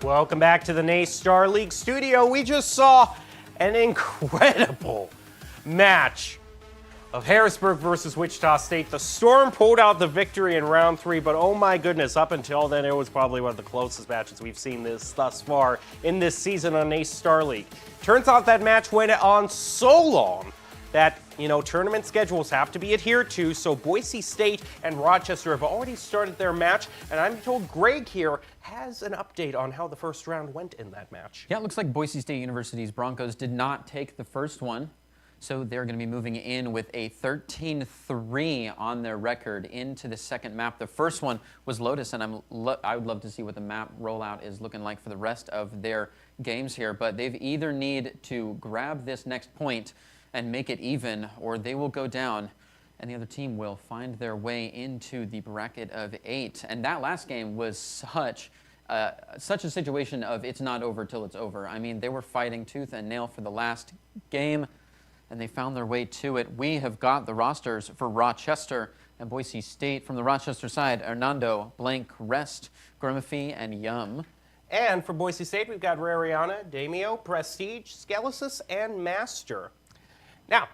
Welcome back to the NACE Star League studio. We just saw an incredible match of Harrisburg versus Wichita State. The Storm pulled out the victory in round 3, but oh my goodness, up until then, it was probably one of the closest matches we've seen thus far in this season on NACE Star League. Turns out that match went on so long that, tournament schedules have to be adhered to, so Boise State and Rochester have already started their match, and I'm told Greg here has an update on how the first round went in that match.
Yeah, it looks like Boise State University's Broncos did not take the first one, so they're going to be moving in with a 13-3 on their record into the second map. The first one was Lotus, and I would love to see what the map rollout is looking like for the rest of their games here, but they've either need to grab this next point and make it even, or they will go down, and the other team will find their way into the bracket of 8. And that last game was such a situation of it's not over till it's over. I mean, they were fighting tooth and nail for the last game, and they found their way to it. We have got the rosters for Rochester and Boise State. From the Rochester side, Hernando, Blank, Rest, Grimafi, and Yum.
And for Boise State, we've got Rariana, Damio, Prestige, Skelesis, and Master. Now,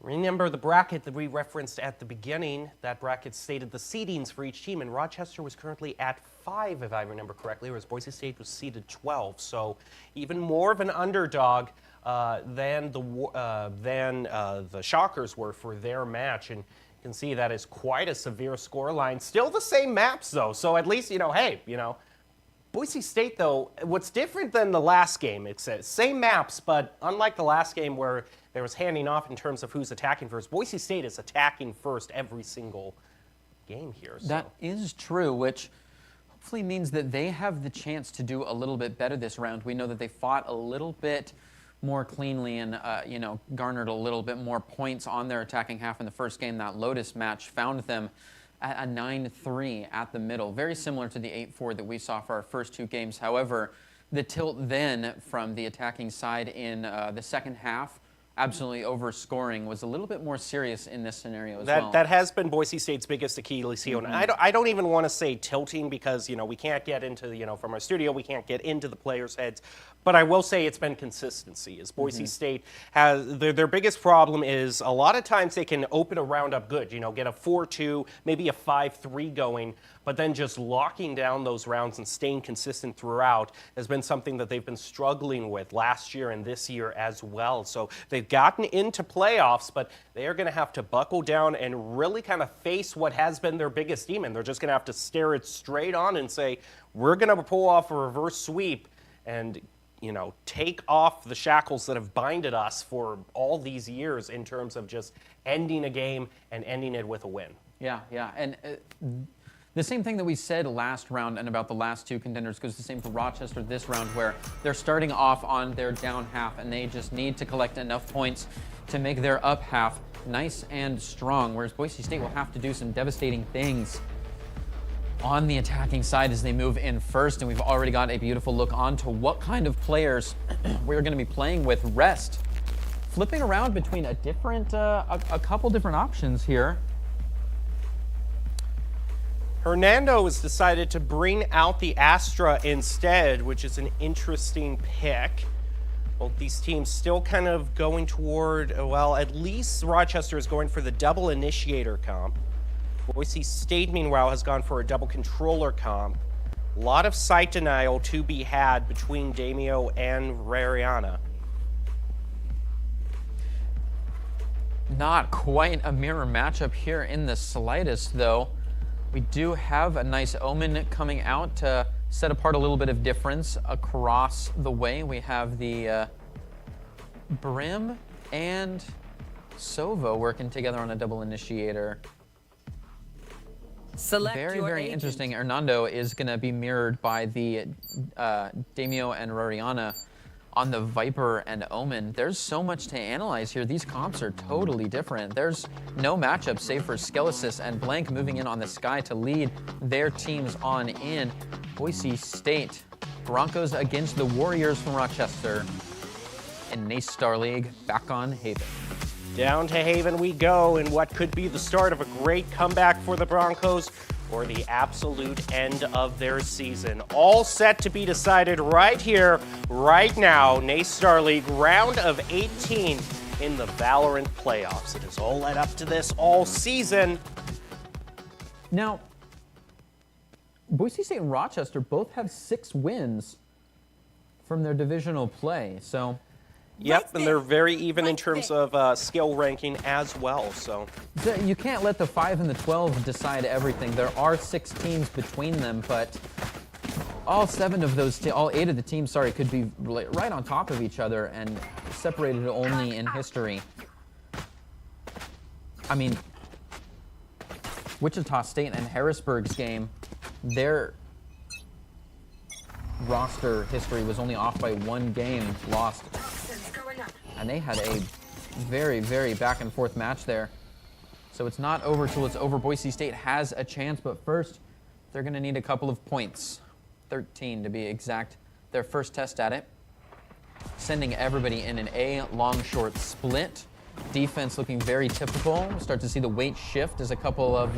remember the bracket that we referenced at the beginning. That bracket stated the seedings for each team, and Rochester was currently at 5, if I remember correctly, whereas Boise State was seeded 12. So even more of an underdog than the Shockers were for their match. And you can see that is quite a severe score line. Still the same maps, though. So at least, Boise State, though, what's different than the last game, it's same maps, but unlike the last game where there was handing off in terms of who's attacking first, Boise State is attacking first every single game here. So.
That is true, which hopefully means that they have the chance to do a little bit better this round. We know that they fought a little bit more cleanly and, garnered a little bit more points on their attacking half in the first game. That Lotus match found them at a 9-3 at the middle, very similar to the 8-4 that we saw for our first 2 games. However, the tilt then from the attacking side in the second half, absolutely overscoring, was a little bit more serious in this scenario as well.
That has been Boise State's biggest Achilles heel. And I don't even want to say tilting because, we can't get into, from our studio, we can't get into the players' heads. But I will say it's been consistency. As Boise State has, their biggest problem is a lot of times they can open a round up good, get a 4-2, maybe a 5-3 going, but then just locking down those rounds and staying consistent throughout has been something that they've been struggling with last year and this year as well. So they've gotten into playoffs, but they are going to have to buckle down and really kind of face what has been their biggest demon. They're just going to have to stare it straight on and say, we're going to pull off a reverse sweep and take off the shackles that have binded us for all these years in terms of just ending a game and ending it with a win.
Yeah. And the same thing that we said last round and about the last 2 contenders goes the same for Rochester this round, where they're starting off on their down half and they just need to collect enough points to make their up half nice and strong, whereas Boise State will have to do some devastating things on the attacking side as they move in first. And we've already got a beautiful look onto what kind of players we're going to be playing with. Rest flipping around between a couple different options here.
Hernando has decided to bring out the Astra instead, which is an interesting pick. Both these teams still kind of going toward, well, at least Rochester is going for the double initiator comp. Boise State, meanwhile, has gone for a double controller comp. A lot of sight denial to be had between Damio and Rariana.
Not quite a mirror matchup here in the slightest, though. We do have a nice Omen coming out to set apart a little bit of difference across the way. We have the Brim and Sovo working together on a double initiator.
Select
Very,
your
very
agent.
interesting. Hernando is going to be mirrored by the Damio and Rariana on the Viper and Omen. There's so much to analyze here. These comps are totally different. There's no matchup save for Skelesis and Blank moving in on the Sky to lead their teams on in. Boise State, Broncos against the Warriors from Rochester. And NACE Star League back on Haven.
Down to Haven we go in what could be the start of a great comeback for the Broncos. or the absolute end of their season. All set to be decided right here, right now. NA League round of 18 in the Valorant playoffs. It has all led up to this all season.
Now, Boise State and Rochester both have 6 wins from their divisional play, so...
Yep, and they're very even in terms of skill ranking as well, so...
You can't let the 5 and the 12 decide everything. There are 6 teams between them, but all 7 of those, all 8 of the teams, sorry, could be right on top of each other and separated only in history. I mean, Wichita State and Harrisburg's game, their roster history was only off by 1 game lost. And they had a very, very back and forth match there. So it's not over till it's over. Boise State has a chance, but first, they're going to need a couple of points. 13 to be exact. Their first test at it. Sending everybody in an A long-short split. Defense looking very typical. We'll start to see the weight shift as a couple of,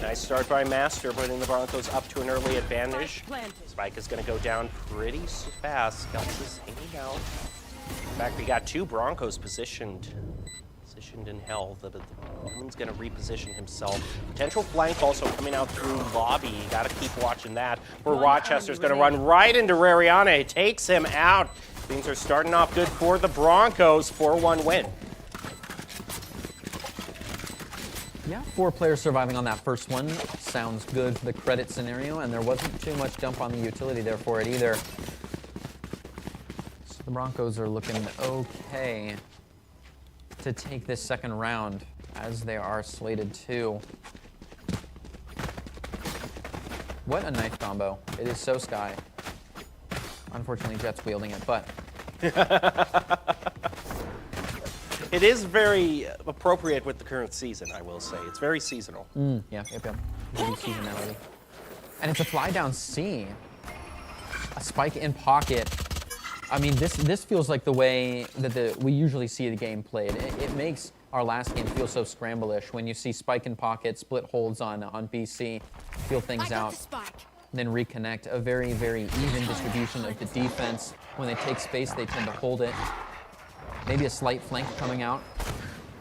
Nice start by Master, putting the Broncos up to an early advantage. Spike is going to go down pretty fast. Guts is hanging out. In fact, we got 2 Broncos positioned in hell. The woman's going to reposition himself. Potential flank also coming out through lobby. You got to keep watching that. For Rochester's going to run right into Rariana. It takes him out. Things are starting off good for the Broncos. 4-1 win.
Yeah, 4 players surviving on that first one. Sounds good for the credit scenario, and there wasn't too much dump on the utility there for it either. So the Broncos are looking okay to take this second round, as they are slated to. What a knife combo. It is so Sky. Unfortunately, Jet's wielding it, but...
It is very appropriate with the current season, I will say. It's very seasonal.
Yep. Good seasonality. And it's a fly down C. A spike in pocket. I mean, this feels like the way that we usually see the game played. It makes our last game feel so scramble-ish when you see spike in pocket, split holds on BC, feel things out, then reconnect. A very, very even distribution of the defense. When they take space, they tend to hold it. Maybe a slight flank coming out.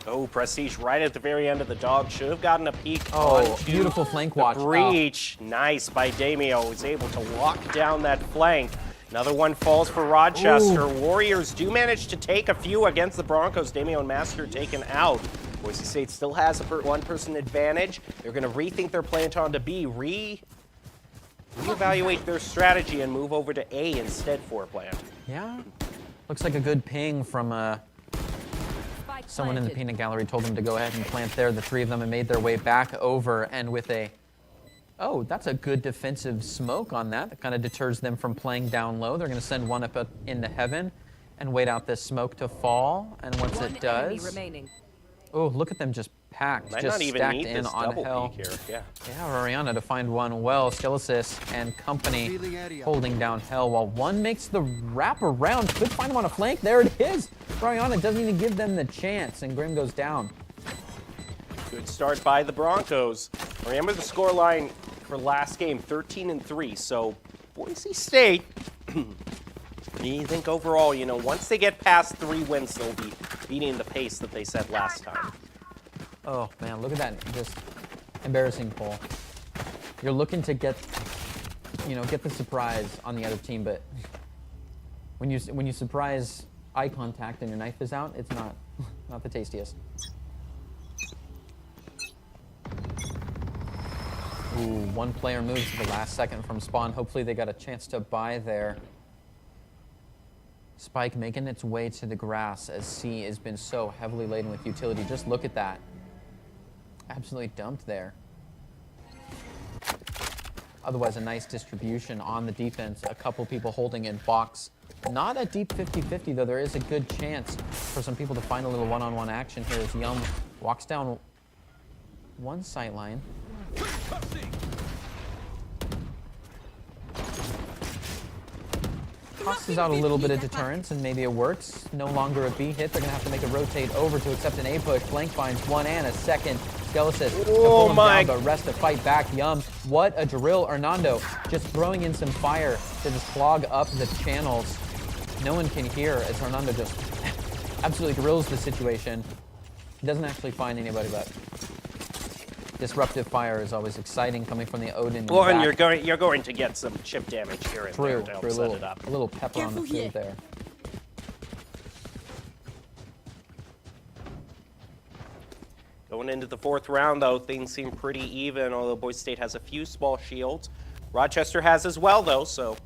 Oh, Prestige right at the very end of the dog. Should have gotten a peek.
Oh, beautiful flank watch.
Breach. Oh. Nice by Damio. Was able to lock down that flank. Another one falls for Rochester. Ooh. Warriors do manage to take a few against the Broncos. Damio and Master taken out. Boise State still has a 1-person advantage. They're going to rethink their plan to B. Reevaluate their strategy and move over to A instead for plan.
Yeah. Looks like a good ping from someone in the peanut gallery told them to go ahead and plant there. The 3 of them have made their way back over, and with a... Oh, that's a good defensive smoke on that. That kind of deters them from playing down low. They're going to send one up into heaven and wait out this smoke to fall. And once it does... Oh, look at them just packed,
Might
just
not even
stacked
need
in
this
on
double
hell.
peek here.
Yeah, Rariana to find one well. Skelesis and company holding down hell while one makes the wrap around. Could find him on a flank. There it is. Rariana doesn't even give them the chance, and Grim goes down.
Good start by the Broncos. Remember the scoreline for last game, 13-3. So Boise State, you think overall, once they get past 3 wins, they'll be beating the pace that they set last time.
Oh man, look at that, just embarrassing pull. You're looking to get the surprise on the other team, but when you surprise eye contact and your knife is out, it's not the tastiest. Ooh, 1 player moves to the last second from spawn. Hopefully they got a chance to buy there. Spike making its way to the grass as C has been so heavily laden with utility. Just look at that. Absolutely dumped there. Otherwise, a nice distribution on the defense. A couple people holding in box. Not a deep 50-50, though. There is a good chance for some people to find a little one-on-one action here as Yum walks down one sight line. tosses out a little bit of deterrence, and maybe it works. No longer a B hit. They're going to have to make a rotate over to accept an A push. Blank finds one and a second. Skelesis to pull him down, but rest to fight back. Yum. What a drill. Hernando just throwing in some fire to just clog up the channels. No one can hear as Hernando just absolutely drills the situation. He doesn't actually find anybody, but disruptive fire is always exciting coming from the Odin.
Well, and you're going to get some chip damage here and there to help set it up.
A little pepper on the food there.
Going into the fourth round, though, things seem pretty even, although Boise State has a few small shields. Rochester has as well, though, so...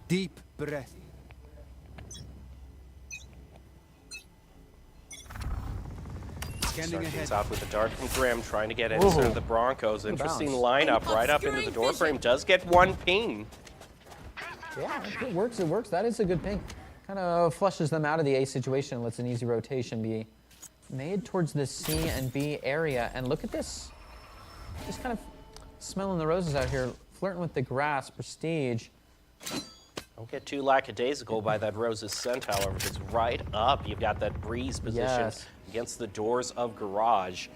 Deep breath.
Start things out with a dart from Grim, trying to get into the Broncos. Interesting lineup right up into the doorframe. Does get one ping.
Yeah, it works, it works. That is a good ping. Kind of flushes them out of the A situation, lets an easy rotation be made towards the C and B area. And look at this. Just kind of smelling the roses out here, flirting with the grass, Prestige.
Don't get too lackadaisical by that Rose's scent, however. It's right up. You've got that breeze position against the doors of Garage.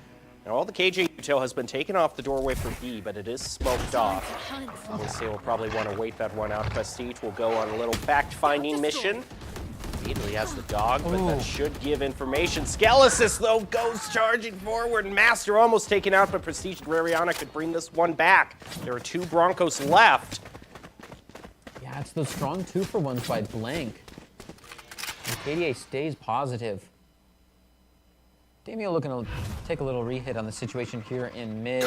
Now, all the KJ util has been taken off the doorway for B, but it is smoked off. We'll see. We'll probably want to wait that one out. Prestige will go on a little fact-finding mission. Immediately has the dog, but that should give information. Skelesis, though, goes charging forward. Master almost taken out, but Prestige and Rariana could bring this one back. There are two Broncos left.
Yeah, it's those strong 2-for-1s by Blank. And KDA stays positive. Damien looking to take a little rehit on the situation here in mid.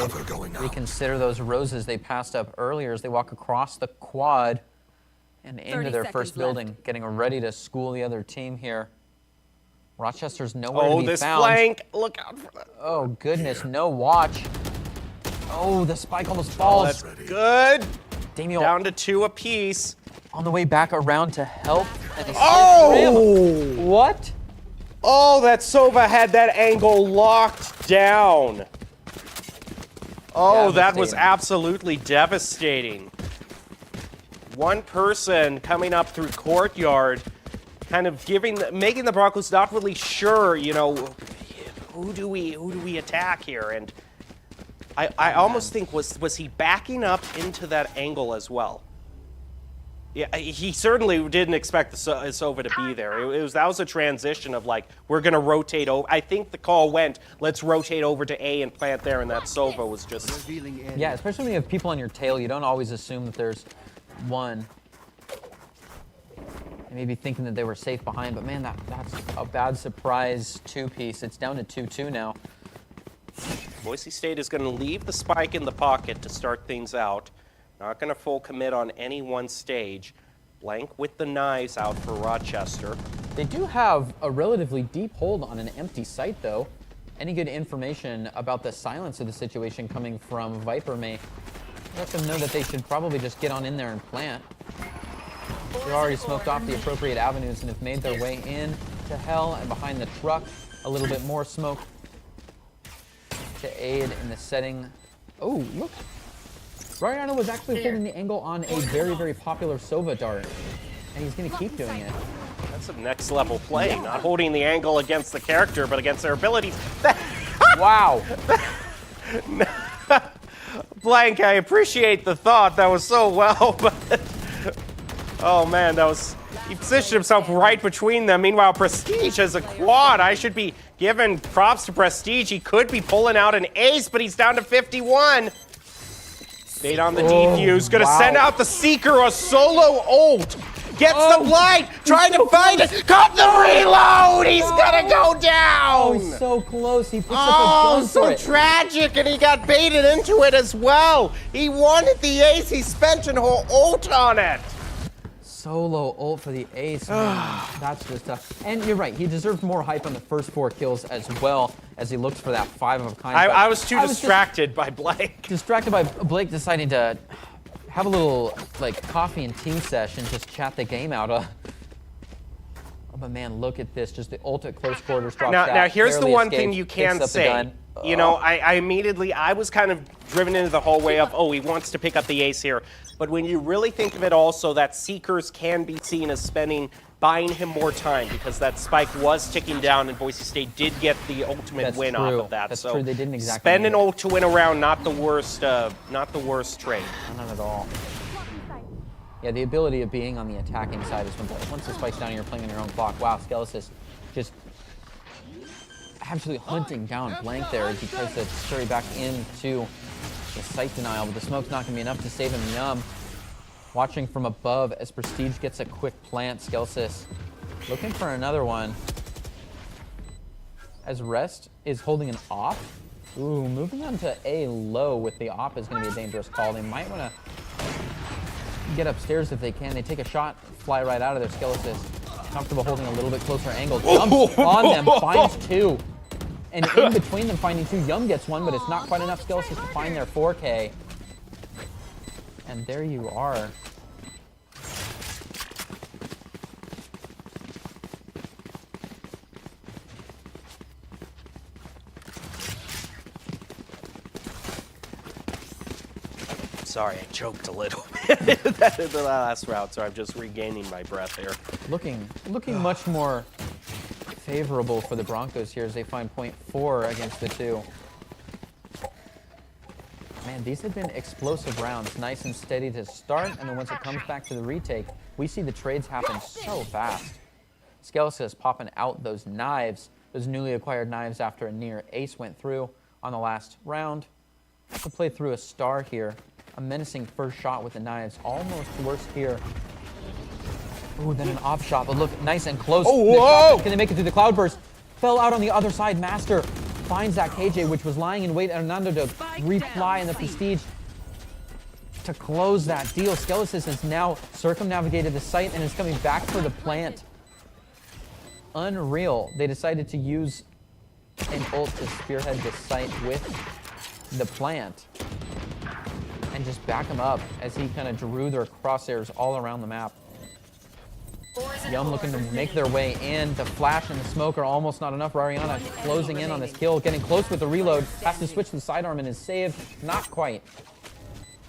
Reconsider those roses they passed up earlier as they walk across the quad and into their first building, getting ready to school the other team here. Rochester's nowhere to be found.
Oh, this flank. Look out for that.
Oh, goodness. No watch. Oh, the spike almost falls.
That's good.
Damien
down to 2 apiece.
On the way back around to help. And what?
Oh, that Sova had that angle locked down. Oh, that was absolutely devastating. One person coming up through courtyard, kind of making the Broncos not really sure, you know, who do we attack here? And I almost think was he backing up into that angle as well? Yeah, he certainly didn't expect the Sova to be there. That was a transition of like, we're going to rotate over. I think the call went, let's rotate over to A and plant there, and that Sova was just...
Yeah, especially when you have people on your tail, you don't always assume that there's one. And maybe thinking that they were safe behind, but man, that's a bad surprise 2-piece. It's down to 2-2 now.
Boise State is going to leave the spike in the pocket to start things out. Not going to full commit on any one stage. Blank with the knives out for Rochester.
They do have a relatively deep hold on an empty site, though. Any good information about the silence of the situation coming from Viper may let them know that they should probably just get on in there and plant. They're already smoked off the appropriate avenues and have made their way in to hell and behind the truck. A little bit more smoke to aid in the setting. Oh, look. Rariana was actually holding the angle on a very, very popular Sova dart, and he's going to keep doing it.
That's some next level play, not holding the angle against the character, but against their abilities.
Wow.
Blank, I appreciate the thought. That was so well, but... Oh man, he positioned himself right between them. Meanwhile, Prestige has a quad. I should be giving props to Prestige. He could be pulling out an ace, but he's down to 51. Bait on the defuse, gonna send out the Seeker, a solo ult. Gets the blind, trying to find it. Cut the reload, he's gonna go down.
Oh, he's so close, he picks up a gun for it.
So tragic, and he got baited into it as well. He wanted the ace, he spent an whole ult on it.
Solo ult for the ace, man. That's just tough. And you're right, he deserved more hype on the first 4 kills as well as he looked for that 5-of-a-kind.
I was too distracted by Blake.
Distracted by Blake deciding to have a little like coffee and tea session, just chat the game out. Oh, but man, look at this, just the ult at close quarters.
Now here's the one thing you can say. You know, I immediately, I was kind of driven into the hallway of, oh, he wants to pick up the ace here. But when you really think of it also, that Seekers can be seen as buying him more time because that spike was ticking down and Boise State did get the ultimate win off of that.
That's
so
true. They didn't exactly
spend an
need it.
ult to win a round, not the worst trade.
Not at all. Yeah, the ability of being on the attacking side is once the spike's down and you're playing on your own clock. Wow, Skelesis just absolutely hunting down Blank there as he tries to scurry back into the sight denial, but the smoke's not going to be enough to save him. Yum. Watching from above as Prestige gets a quick plant. Skelesis looking for another one. As Rest is holding an op. Ooh, moving on to A low with the op is going to be a dangerous call. They might want to get upstairs if they can. They take a shot, fly right out of there. Skelesis comfortable holding a little bit closer angle. Jumps on them, finds two. And in between them finding two, Yum gets one, but it's not quite enough. Skelesis to find their 4K. And there you are.
Sorry, I choked a little bit in the last round, so I'm just regaining my breath here.
Looking much more favorable for the Broncos here as they find .4 against the 2. Man, these have been explosive rounds, nice and steady to start, and then once it comes back to the retake, we see the trades happen so fast. Skelesis popping out those knives, those newly acquired knives after a near ace went through on the last round. Have to play through a star here. A menacing first shot with the knives, almost worse here. Ooh, then an op shot, but look, nice and close.
Oh, whoa!
Can they make it through the cloudburst? Fell out on the other side. Master finds that KJ, which was lying in wait. Hernando to reply in the Prestige to close that deal. Skelesis has now circumnavigated the site and is coming back for the plant. Unreal. They decided to use an ult to spearhead the site with the plant and just back him up as he kind of drew their crosshairs all around the map. Yum looking to make their way in. The flash and the smoke are almost not enough. Rariana closing in on this kill, getting close with the reload. Has to switch to the sidearm and is saved. Not quite.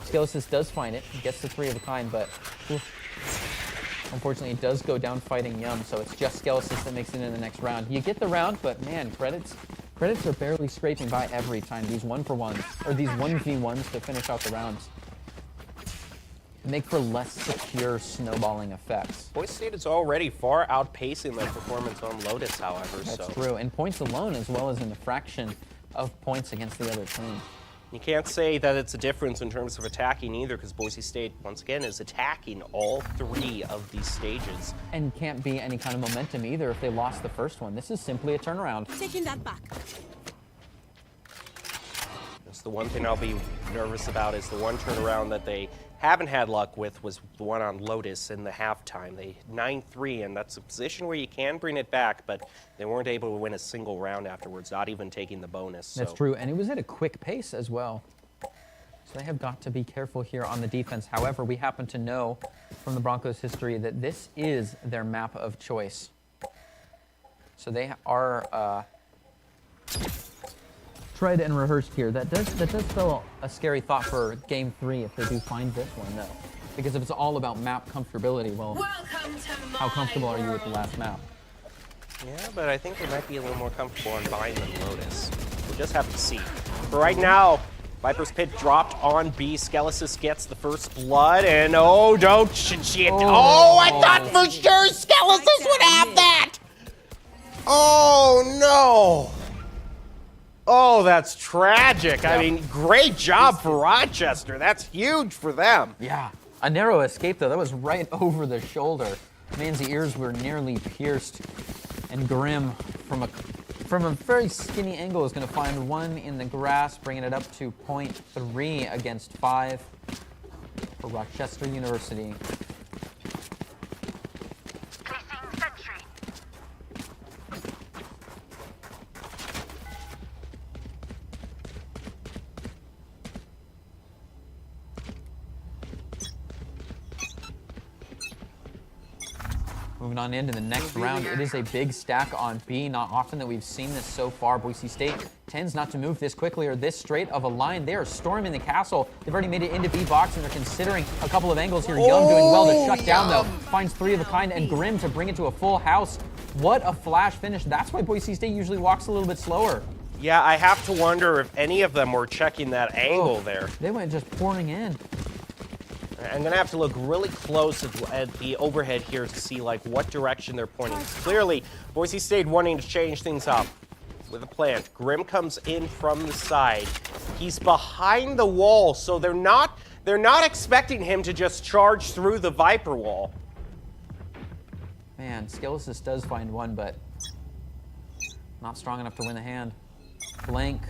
Skelesis does find it. He gets the 3 of a kind, but unfortunately it does go down fighting Yum, so it's just Skelesis that makes it in the next round. You get the round, but man, credits are barely scraping by every time. These 1-for-1s, or these 1v1s to finish out the rounds, make for less secure snowballing effects.
Boise State is already far outpacing their performance on Lotus, however.
That's true, in points alone as well as in the fraction of points against the other team.
You can't say that it's a difference in terms of attacking either, because Boise State, once again, is attacking all 3 of these stages.
And can't be any kind of momentum either if they lost the first one. This is simply a turnaround.
Taking that back.
That's the one thing I'll be nervous about, is the one turnaround that they haven't had luck with was the one on Lotus in the halftime. They 9-3, and that's a position where you can bring it back, but they weren't able to win a single round afterwards, not even taking the bonus.
That's true, and it was at a quick pace as well. So they have got to be careful here on the defense. However, we happen to know from the Broncos' history that this is their map of choice. So they are tried and rehearsed here. That does spell a scary thought for Game 3 if they do find this one, though. Because if it's all about map comfortability, well, how comfortable are you with the last map?
Yeah, but I think they might be a little more comfortable on buying than Lotus. We'll just have to see. But right now, Viper's Pit dropped on B. Skelesis gets the first blood, and oh, don't shit. Oh, I thought for sure Skelesis would have that! Oh, no! Oh, that's tragic. I mean, great job for Rochester. That's huge for them.
Yeah, a narrow escape, though. That was right over the shoulder. Man's ears were nearly pierced, and Grim, from a very skinny angle, is going to find one in the grass, bringing it up to .3 against 5 for Rochester University.
Placing sentry.
Moving on into the next round, it is a big stack on B. Not often that we've seen this so far. Boise State tends not to move this quickly or this straight of a line. They are storming the castle. They've already made it into B box, and they're considering a couple of angles here. Young doing well to shut down, though. Finds 3 of a kind, and Grim to bring it to a full house. What a flash finish. That's why Boise State usually walks a little bit slower.
Yeah, I have to wonder if any of them were checking that angle there.
They went just pouring in.
I'm gonna have to look really close at the overhead here to see like what direction they're pointing. Clearly, Boise State wanting to change things up with a plan. Grim comes in from the side. He's behind the wall, so they're not expecting him to just charge through the Viper wall.
Man, Skill Assist does find one, but not strong enough to win the hand. Blank.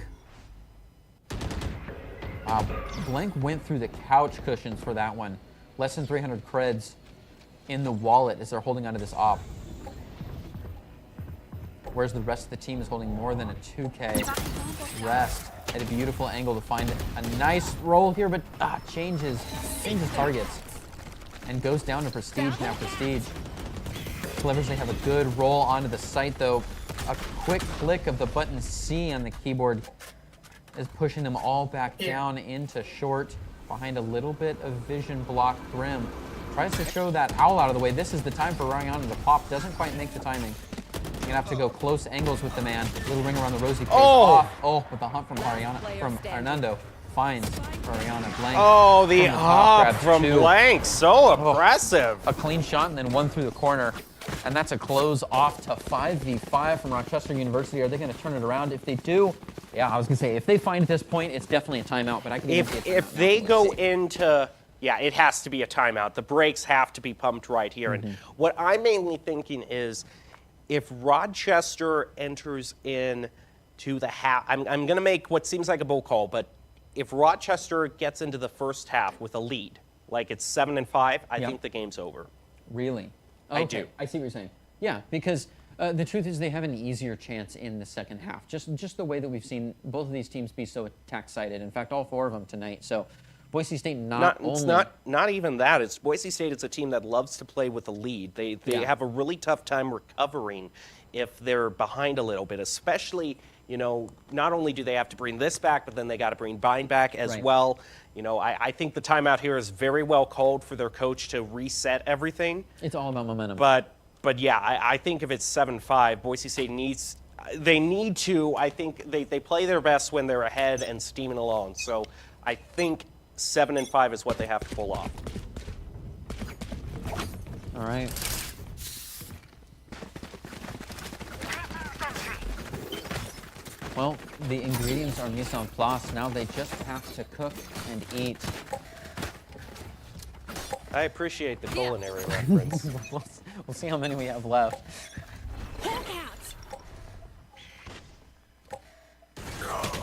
Blank went through the couch cushions for that one. Less than 300 creds in the wallet as they're holding onto this op. Whereas the rest of the team is holding more than a 2K. Rest at a beautiful angle to find a nice roll here, but changes targets. And goes down to Prestige now. Prestige. Clevers, they have a good roll onto the site though. A quick click of the button C on the keyboard is pushing them all back down into short behind a little bit of vision block. Grim tries to show that owl out of the way. This is the time for Ryan to pop. Doesn't quite make the timing. You're gonna have to go close angles with the man. Little ring around the rosy face. Off. Oh, with the hunt from Hernando. Finds Ariana. Blank.
Oh, the up from Blank. So impressive.
A clean shot and then one through the corner. And that's a close off to 5v5 from Rochester University. Are they going to turn it around? If they do, yeah, I was going to say, if they find this point, it's definitely a timeout. But I can
if they go into, yeah, it has to be a timeout. The brakes have to be pumped right here. And what I'm mainly thinking is, if Rochester enters in to the half, I'm going to make what seems like a bull call, but if Rochester gets into the first half with a lead, like it's 7-5, I think the game's over.
Really?
I do.
I see what you're saying. Yeah, because the truth is they have an easier chance in the second half. Just the way that we've seen both of these teams be so attack-sided. In fact, all 4 of them tonight. So Boise State
It's not even that. It's Boise State is a team that loves to play with a lead. They have a really tough time recovering if they're behind a little bit, especially, you know, not only do they have to bring this back, but then they got to bring Bind back as well. You know, I think the timeout here is very well called for their coach to reset everything.
It's all about momentum.
But yeah, I think if it's 7-5, Boise State need to. I think they play their best when they're ahead and steaming along. So I think 7-5 is what they have to pull off.
All right. Well, the ingredients are mise en place. Now they just have to cook and eat.
I appreciate the culinary reference.
We'll see how many we have left.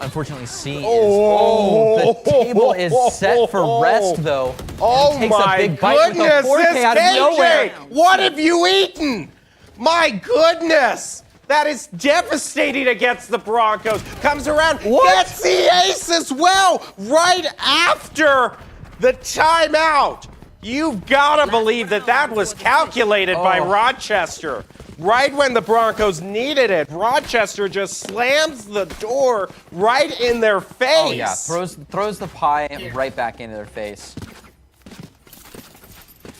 Unfortunately, C is... the table is set for rest, though.
Oh
takes
my
a big bite
goodness,
with a 4K
this
out of nowhere.
KJ! What have you eaten? My goodness! That is devastating against the Broncos. Comes around, gets the ace as well, right after the timeout. You've got to believe that was calculated by Rochester. Right when the Broncos needed it, Rochester just slams the door right in their face.
Oh yeah, throws the pie right back into their face.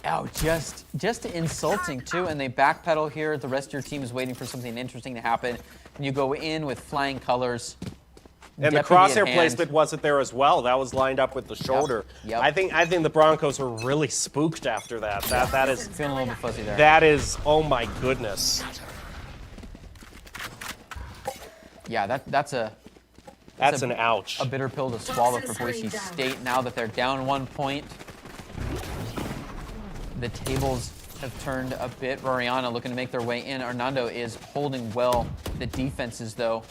Oh, just insulting too, and they backpedal here. The rest of your team is waiting for something interesting to happen, and you go in with flying colors.
And the crosshair placement wasn't there as well. That was lined up with the shoulder.
Yep.
I think the Broncos were really spooked after that. That is
feeling a little bit fuzzy there.
That is, oh my goodness.
Yeah, that's
an ouch.
A bitter pill to swallow for Boise State now that they're down 1 point. The tables have turned a bit. Roriana looking to make their way in. Hernando is holding well. The defenses, though.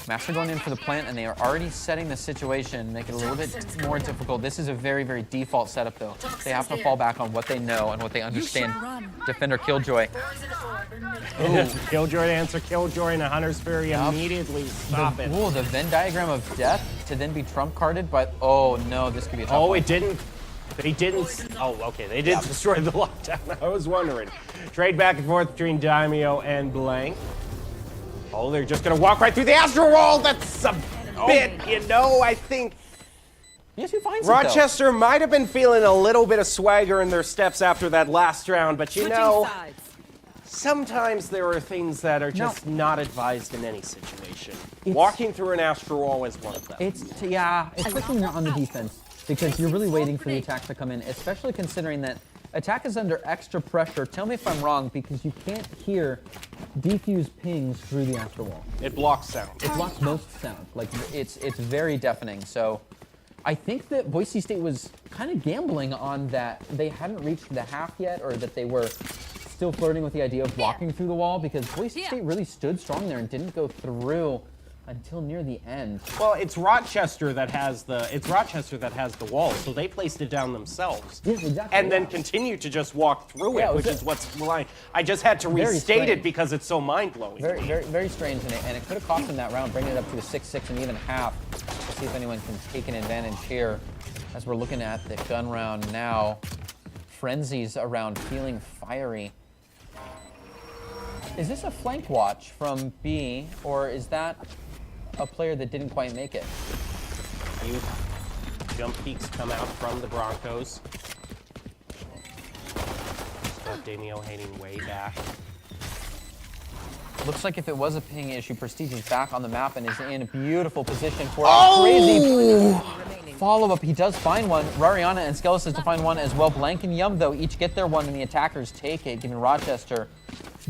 Master going in for the plant, and they are already setting the situation, make it a little bit more difficult. This is a very, very default setup, though. They have to fall back on what they know and what they understand. Defender Killjoy.
Killjoy to answer Killjoy, and a Hunter's Fury immediately stop it.
Ooh, the Venn diagram of death to then be trump carded, but oh no, this could be a tough one.
It didn't. They didn't. Oh, okay. They did destroy the lockdown. I was wondering. Trade back and forth between Daimyo and Blank. Oh, they're just going to walk right through the astral wall. That's a bit, you know, I think
Yes, who finds it, though?
Rochester might have been feeling a little bit of swagger in their steps after that last round, but you know,
Sides.
sometimes there are things that are just not advised in any situation. Walking through an astral wall is one of them.
Especially when you're on the defense, because you're really waiting for the attack to come in, especially considering that attack is under extra pressure. Tell me if I'm wrong, because you can't hear defuse pings through the astral wall.
It blocks sound.
It blocks most sound. Like, it's very deafening. So I think that Boise State was kind of gambling on that they hadn't reached the half yet, or that they were still flirting with the idea of walking through the wall, because Boise State really stood strong there and didn't go through until near the end.
Well, it's Rochester that has the wall, so they placed it down themselves.
Yes, exactly.
And then continue to just walk through
Yeah,
it, which is what's lying. I just had to restate
strange.
it because it's so mind-blowing.
Very, very, very strange, and it could have cost them that round, bringing it up to a 6-6 and even half. Let's see if anyone can take an advantage here as we're looking at the gun round now. Frenzy's around feeling fiery. Is this a flank watch from B, or is that a player that didn't quite make it?
New jump peaks come out from the Broncos. Got Daimyo heading way back.
Looks like if it was a ping issue, Prestige is back on the map and is in a beautiful position for a crazy follow-up. He does find one. Rariana and Skelis to find one as well. Blank and Yum, though, each get their one, and the attackers take it, giving Rochester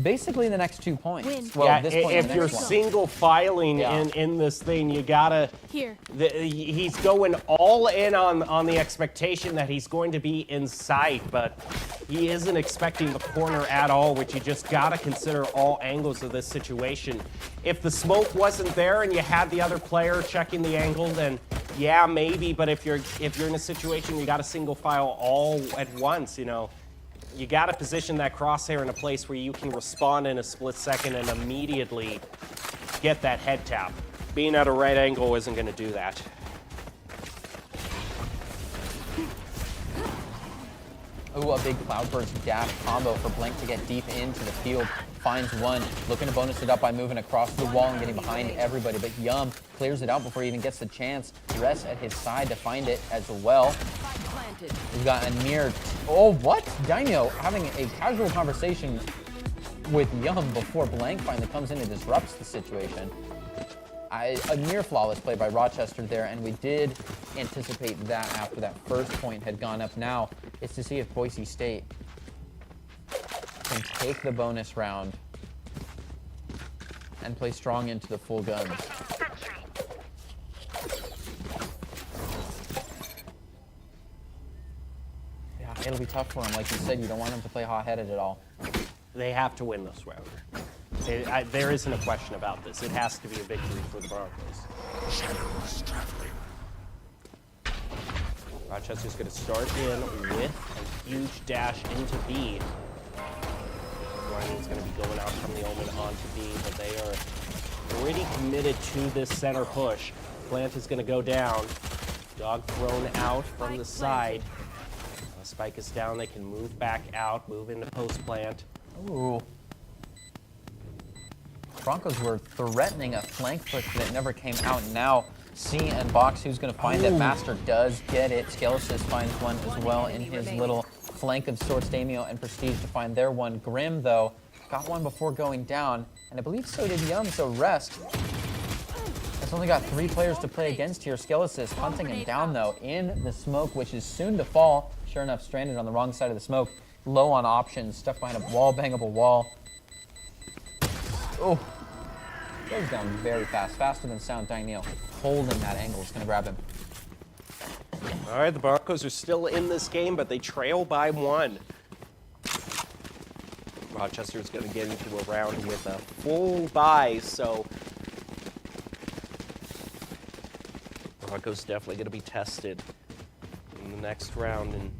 basically the next 2 points. Well,
Yeah,
this point and
if
the
you're
next one.
single filing
Yeah.
in this thing, you gotta.
Here.
He's going all in on the expectation that he's going to be in sight, but he isn't expecting the corner at all, which you just gotta consider all angles of this situation. If the smoke wasn't there and you had the other player checking the angle, then yeah, maybe. But if you're in a situation you got to single file all at once, you know, you got to position that crosshair in a place where you can respond in a split second and immediately get that head tap. Being at a right angle isn't going to do that.
Ooh, a big Cloudburst dash combo for Blank to get deep into the field. Finds one, looking to bonus it up by moving across the wall and getting behind everybody. But Yum clears it out before he even gets the chance. Rest at his side to find it as well. We've got a near. Oh, what? Daimyo having a casual conversation with Yum before Blank finally comes in and disrupts the situation. A near flawless play by Rochester there, and we did anticipate that after that first point had gone up. Now it's to see if Boise State can take the bonus round and play strong into the full guns. Yeah, it'll be tough for him. Like you said, you don't want him to play hot-headed at all.
They have to win this round. There isn't a question about this. It has to be a victory for the Broncos.
Shadows traveling.
Rochester's going to start in with a huge dash into B. Ryan's going to be going out from the Omen onto B, but they are pretty committed to this center push. Plant is going to go down. Dog thrown out from the side. Spike is down. They can move back out, move into post plant.
Ooh. Broncos were threatening a flank push that never came out. Now, C and Box, who's going to find it? Master does get it. Skelesis finds one as well in his little flank of sorts. Daimyo and Prestige to find their one. Grim, though, got one before going down, and I believe so did Yum, so Rest. It's only got 3 players to play against here. Skelesis hunting him down, though, in the smoke, which is soon to fall. Sure enough, stranded on the wrong side of the smoke. Low on options, stuck behind a wall, bangable wall. Oh, goes down very fast, faster than sound. Daimyo holding that angle is going to grab him.
All right, the Broncos are still in this game, but they trail by 1. Rochester's going to get into a round with a full buy, so Broncos definitely going to be tested in the next round, and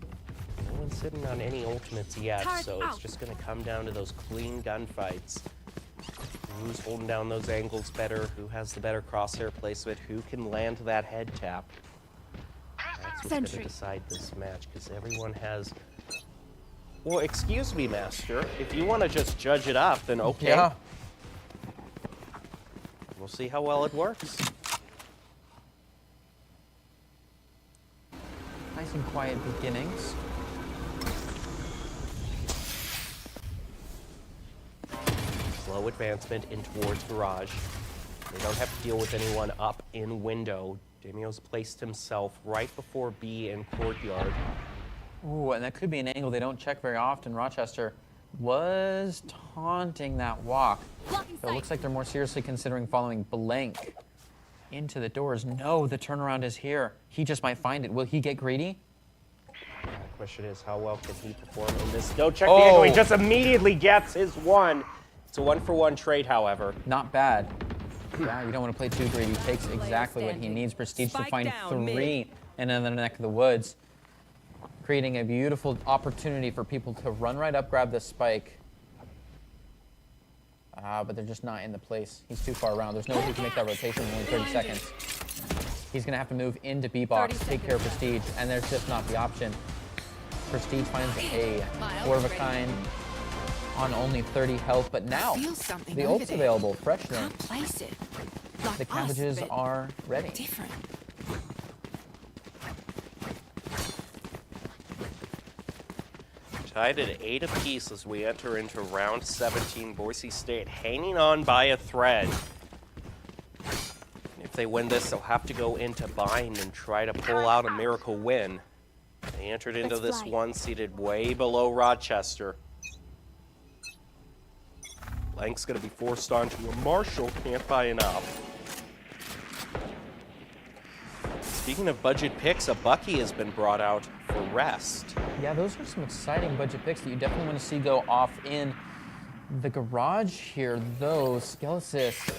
no one's sitting on any ultimates yet, so it's just going to come down to those clean gunfights. Who's holding down those angles better? Who has the better crosshair placement? Who can land that head tap? That's who's going to decide this match, because everyone has... Well, excuse me, Master. If you want to just judge it up, then okay.
Yeah.
We'll see how well it works.
Nice and quiet beginnings.
Slow advancement in towards garage. They don't have to deal with anyone up in window. Damio's placed himself right before B in courtyard.
Ooh, and that could be an angle they don't check very often. Rochester was taunting that walk.
Blocking
So it looks like they're more seriously considering following blank into the doors. No, the turnaround is here. He just might find it. Will he get greedy?
The question is, how well can he perform in this? No, check the angle. He just immediately gets his one. It's a 1-for-1 trade, however.
Not bad. Yeah, you don't want to play too greedy. He takes exactly what he
standing.
needs. Prestige to
Spike
find
down,
3
mid.
in another neck of the woods. Creating a beautiful opportunity for people to run right up, grab the spike. But they're just not in the place. He's too far around. There's no way he can make that rotation in only 30 seconds. He's going to have to move into B-box, take care of Prestige, and there's just not the option. Prestige finds a 4-of-a-kind on only 30 health, but now the ult's available, fresh then.
Place it.
The cabbages are ready.
Different.
Tied at 8 apiece as we enter into round 17. Boise State hanging on by a thread. If they win this, they'll have to go into bind and try to pull out a miracle win. They entered into this one seated way below Rochester. Blank's going to be forced onto a Marshall, can't buy enough. Speaking of budget picks, a Bucky has been brought out for rest.
Yeah, those are some exciting budget picks that you definitely want to see go off in the garage here, though. Skelesis.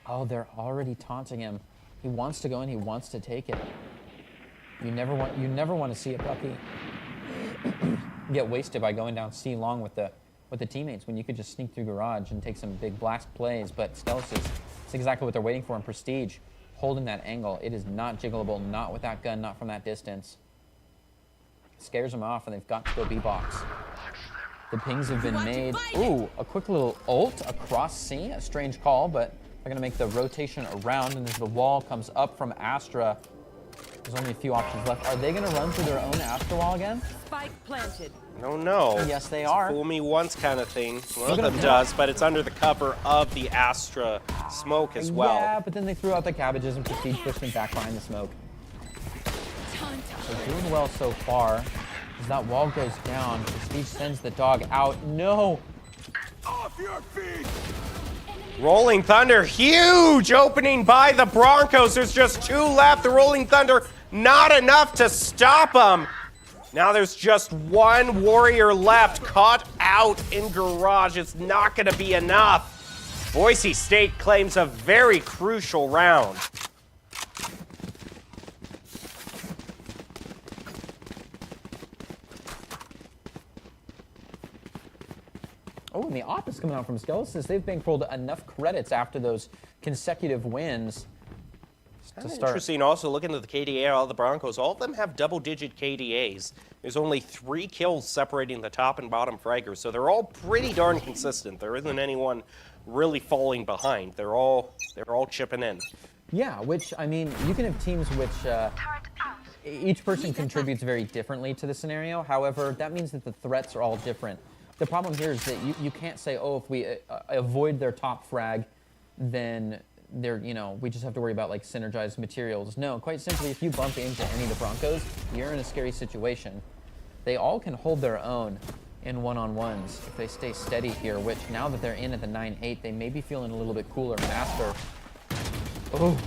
Oh, they're already taunting him. He wants to go in, he wants to take it. You never want to see a Bucky get wasted by going down C long with the teammates when you could just sneak through garage and take some big blast plays. But Skelesis, it's exactly what they're waiting for in Prestige. Holding that angle. It is not jiggleable, not with that gun, not from that distance. Scares them off, and they've got to go B-box. The pings have been made. Ooh, a quick little ult across C. A strange call, but they're going to make the rotation around, and as the wall comes up from Astra, there's only a few options left. Are they going to run through their own Astra wall again?
Spike planted.
No.
Yes, they
It's
are.
a fool me once kind of thing. One of them does, but it's under the cover of the Astra smoke as well.
Yeah, but then they threw out the cabbages and Prestige pushed them back behind the smoke. They're doing well so far. As that wall goes down, Prestige sends the dog out. No!
Off your feet!
Rolling Thunder, huge opening by the Broncos. There's just 2 left. The Rolling Thunder, not enough to stop them. Now there's just 1 warrior left, caught out in garage. It's not going to be enough. Boise State claims a very crucial round.
Oh, and the op is coming out from Skelesis. They've bankrolled enough credits after those consecutive wins to start.
Interesting also, looking at the KDA of all the Broncos, all of them have double-digit KDAs. There's only 3 kills separating the top and bottom fraggers, so they're all pretty darn consistent. There isn't anyone really falling behind. They're all chipping in.
Yeah, which, I mean, you can have teams which each person contributes very differently to the scenario. However, that means that the threats are all different. The problem here is that you can't say, oh, if we avoid their top frag, then they're, we just have to worry about like synergized materials. No, quite simply, if you bump into any of the Broncos, you're in a scary situation. They all can hold their own in one-on-ones if they stay steady here, which now that they're in at the 9-8, they may be feeling a little bit cooler. Master, oh,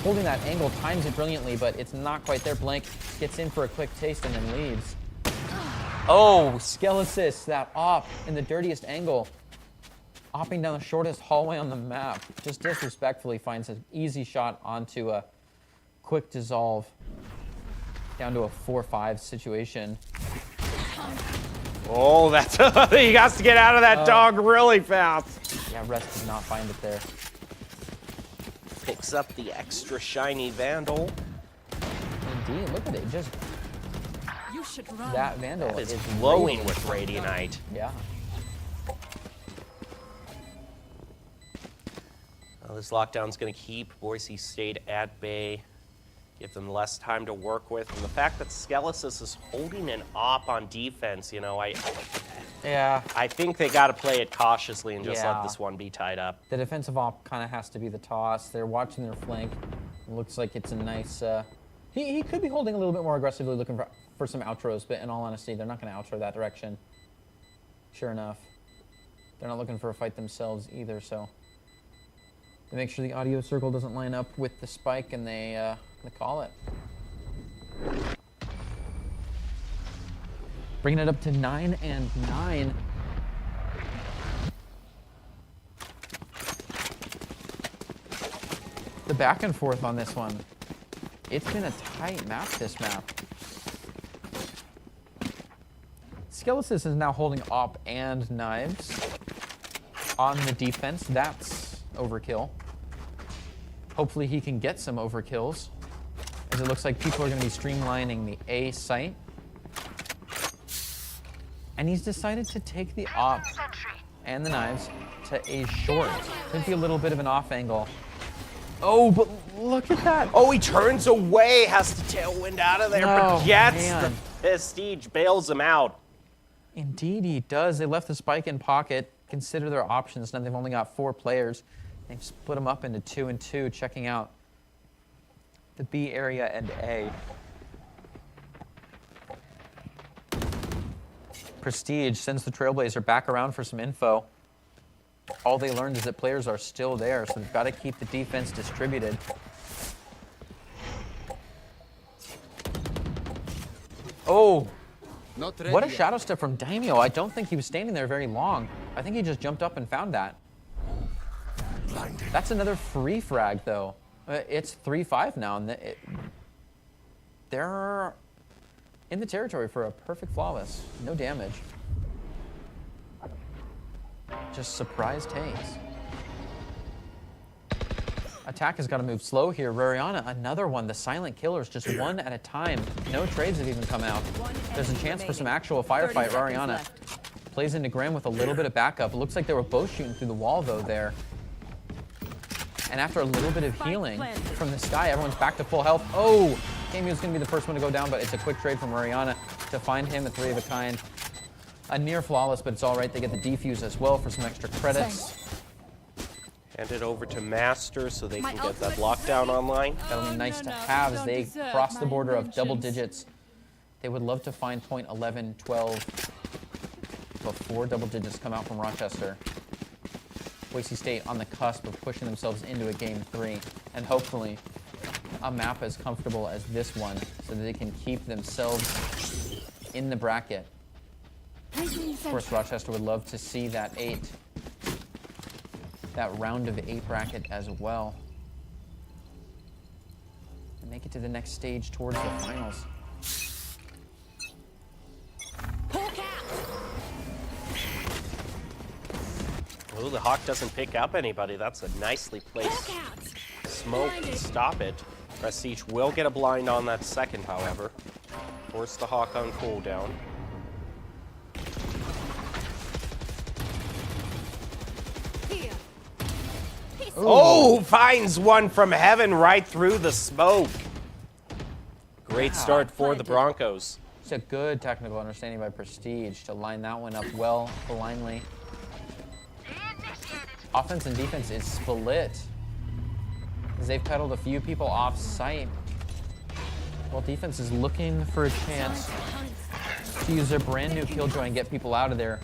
holding that angle, times it brilliantly, but it's not quite there. Blank gets in for a quick taste and then leaves. Oh, Skelesis, that op in the dirtiest angle. Opping down the shortest hallway on the map. Just disrespectfully finds an easy shot onto a quick dissolve. Down to a 4-5 situation.
Oh, that's he has to get out of that dog really fast.
Yeah, Rest did not find it there.
Picks up the extra shiny Vandal.
And SD. Look at it, just
You should run.
that Vandal
That is
is
glowing
radiant.
with Radianite.
Yeah.
Well, this lockdown's going to keep Boise State at bay, give them less time to work with. And the fact that Skelesis is holding an op on defense, you know, I think they got to play it cautiously and just let
Yeah.
this one be tied up.
The defensive op kind of has to be the toss. They're watching their flank. It looks like it's a nice... He could be holding a little bit more aggressively, looking for some outros, but in all honesty, they're not going to outro that direction. Sure enough. They're not looking for a fight themselves either, so... They make sure the audio circle doesn't line up with the spike, and they call it. Bringing it up to 9-9. The back and forth on this one. It's been a tight map, this map. Skelesis is now holding op and knives on the defense. That's overkill. Hopefully he can get some overkills, as it looks like people are going to be streamlining the A site. And he's decided to take the op and the knives to A short. Could be a little bit of an off angle. Oh, but look at that.
Oh, he turns away, has to tailwind out of there, but
Oh,
gets
man.
the Prestige, bails him out.
Indeed he does. They left the spike in pocket. Consider their options. Now they've only got 4 players. They've split them up into 2 and 2, checking out the B area and A. Prestige sends the Trailblazer back around for some info. All they learned is that players are still there, so they've got to keep the defense distributed. Oh,
Not ready
what a
yet.
shadow step from Daimyo. I don't think he was standing there very long. I think he just jumped up and found that. That's another free frag, though. It's 3-5 now, and they're in the territory for a perfect flawless. No damage. Just surprise takes. Attack has got to move slow here. Rariana, another one. The silent killers, just one at a time. No trades have even come out. There's a chance for some actual firefight. Rariana plays into Graham with a little bit of backup. It looks like they were both shooting through the wall, though, there. And after a little bit of healing from the sky, everyone's back to full health. Oh, Camio's going to be the first one to go down, but it's a quick trade from Rariana to find him, a 3 of a kind. A near flawless, but it's all right. They get the defuse as well for some extra credits.
Hand it over to Master so they
My
can get that
ultimate is
lockdown
ready.
online.
That'll be
Oh,
nice
no,
to
no,
have
you
as
don't
they
deserve
cross the
my
border of double
inventions.
digits. They would love to find point 11, 12 before double digits come out from Rochester. Boise State on the cusp of pushing themselves into a game 3, and hopefully a map as comfortable as this one so that they can keep themselves in the bracket. Of course, Rochester would love to see that round of 8 bracket as well. And make it to the next stage towards the finals.
Oh, the Hawk doesn't pick up anybody. That's a nicely placed smoke to stop it. Prestige will get a blind on that second, however. Force the Hawk on cooldown.
Here.
Oh, finds one from heaven right through the smoke. Great start for the Broncos.
It's a good technical understanding by Prestige to line that one up well, blindly. Offense and defense is split, as they've pedaled a few people off site. Well, defense is looking for a chance to use their brand new Killjoy and get people out of there.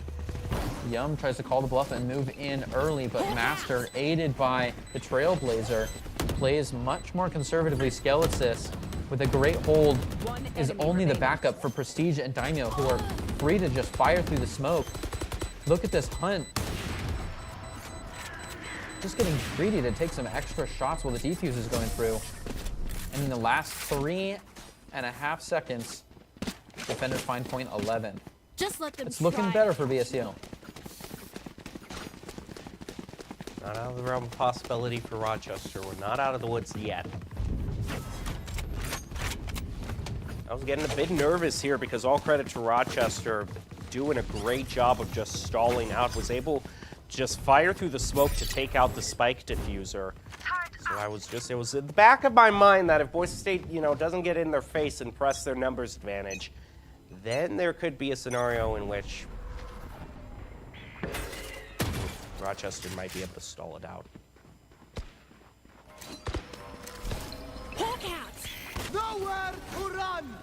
Yum tries to call the bluff and move in early, but Master, aided by the Trailblazer, plays much more conservatively. Skelesis, with a great hold, is only the backup for Prestige and Daimyo, who are free to just fire through the smoke. Look at this hunt. Just getting greedy to take some extra shots while the defuse is going through. And in the last 3.5 seconds, defenders find point 11.
Just let them
It's looking
try.
better for BSU.
Not out of the realm of possibility for Rochester. We're not out of the woods yet. I was getting a bit nervous here because all credit to Rochester doing a great job of just stalling out. Was able to just fire through the smoke to take out the spike diffuser. So it was in the back of my mind that if Boise State, doesn't get in their face and press their numbers advantage, then there could be a scenario in which Rochester might be able to stall it out.
Hawk out!
Nowhere to run!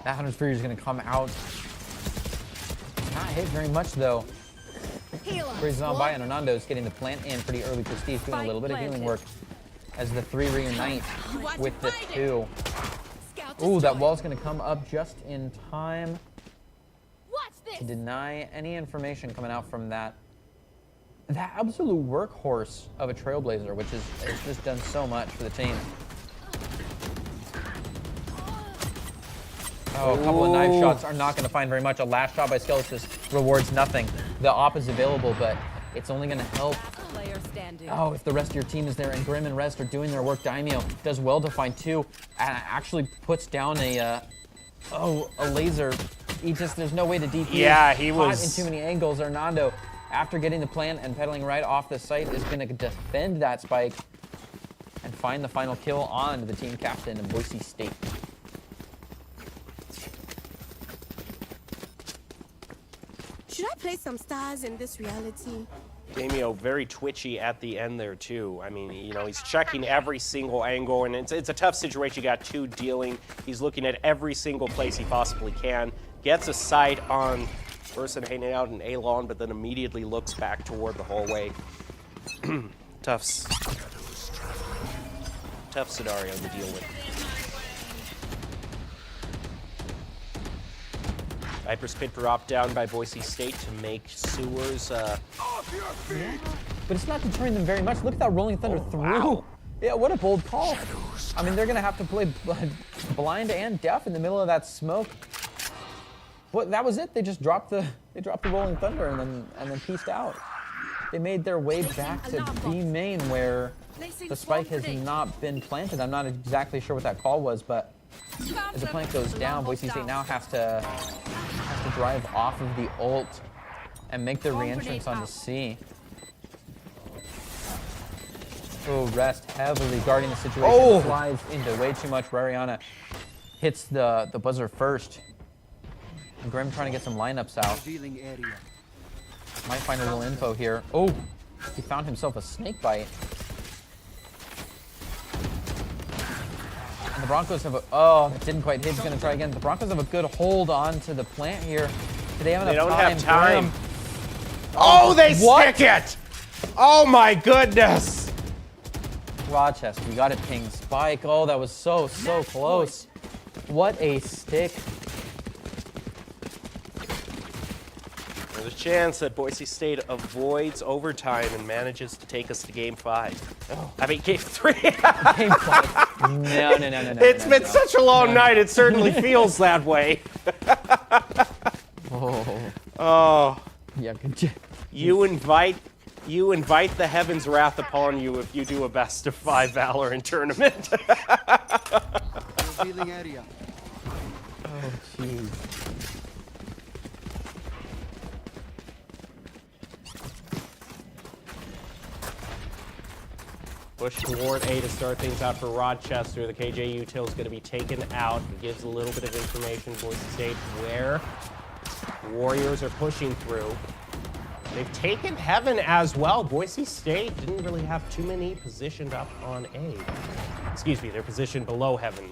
That Hunter's Fury is going to come out. Not hit very much, though. Breezes on by, and Hernando's getting the plant in pretty early. Prestige doing a little bit of healing work as the 3 reunite with the 2. Ooh, that wall's going to come up just in time to deny any information coming out from that absolute workhorse of a Trailblazer, which has just done so much for the team. Oh, a couple of knife shots are not going to find very much. A last shot by Skeletus rewards nothing. The op is available, but it's only going to help.
Player standing.
Oh, if the rest of your team is there and Grim and Rest are doing their work, Daimyo does well to find 2 and actually puts down a laser. There's no way to defuse.
Yeah, he
Caught
was
in too many angles. Hernando, after getting the plant and pedaling right off the site, is going to defend that spike and find the final kill on the team captain of Boise State.
Should I play some stars in this reality?
Daimyo very twitchy at the end there too. I mean, he's checking every single angle, and it's a tough situation. You got 2 dealing. He's looking at every single place he possibly can. Gets a sight on person hanging out in A-lawn, but then immediately looks back toward the hallway. Tough scenario to deal with. Viper's Pit dropped down by Boise State to make Sewers.
Off your feet!
But it's not deterring them very much. Look at that Rolling Thunder through.
Wow.
Yeah, what a bold call. I mean, they're going to have to play blind and deaf in the middle of that smoke. Well, that was it. They just dropped the Rolling Thunder and then pieced out. They made their way back to B main where the spike has not been planted. I'm not exactly sure what that call was, but as the plant goes down, Boise State now has to drive off of the ult and make their re-entrance onto C. Oh, Rest heavily guarding the situation.
Oh!
Slides into way too much. Rariana hits the buzzer first. And Grim trying to get some lineups out. Might find a little info here. Oh, he found himself a snake bite. And the Broncos have it didn't quite hit. He's going to try again. The Broncos have a good hold on to the plant here. Do they have enough time?
They don't have time.
Grim.
Oh, they
What?
stick it! Oh my goodness!
Rochester, you got it, ping. Spike. Oh, that was so close. What a stick.
There's a chance that Boise State avoids overtime and manages to take us to Game 5.
Oh.
I mean, Game 3.
Game 5. No.
It's been such a long night, it certainly feels that way. Oh.
Yeah, good job.
You invite the heaven's wrath upon you if you do a best of 5 Valorant tournament.
Revealing area.
Oh, jeez.
Push toward A to start things out for Rochester. The KJ util is going to be taken out. It gives a little bit of information, Boise State, where Warriors are pushing through. They've taken Heaven as well. Boise State didn't really have too many positioned up on A. Excuse me, they're positioned below Heaven.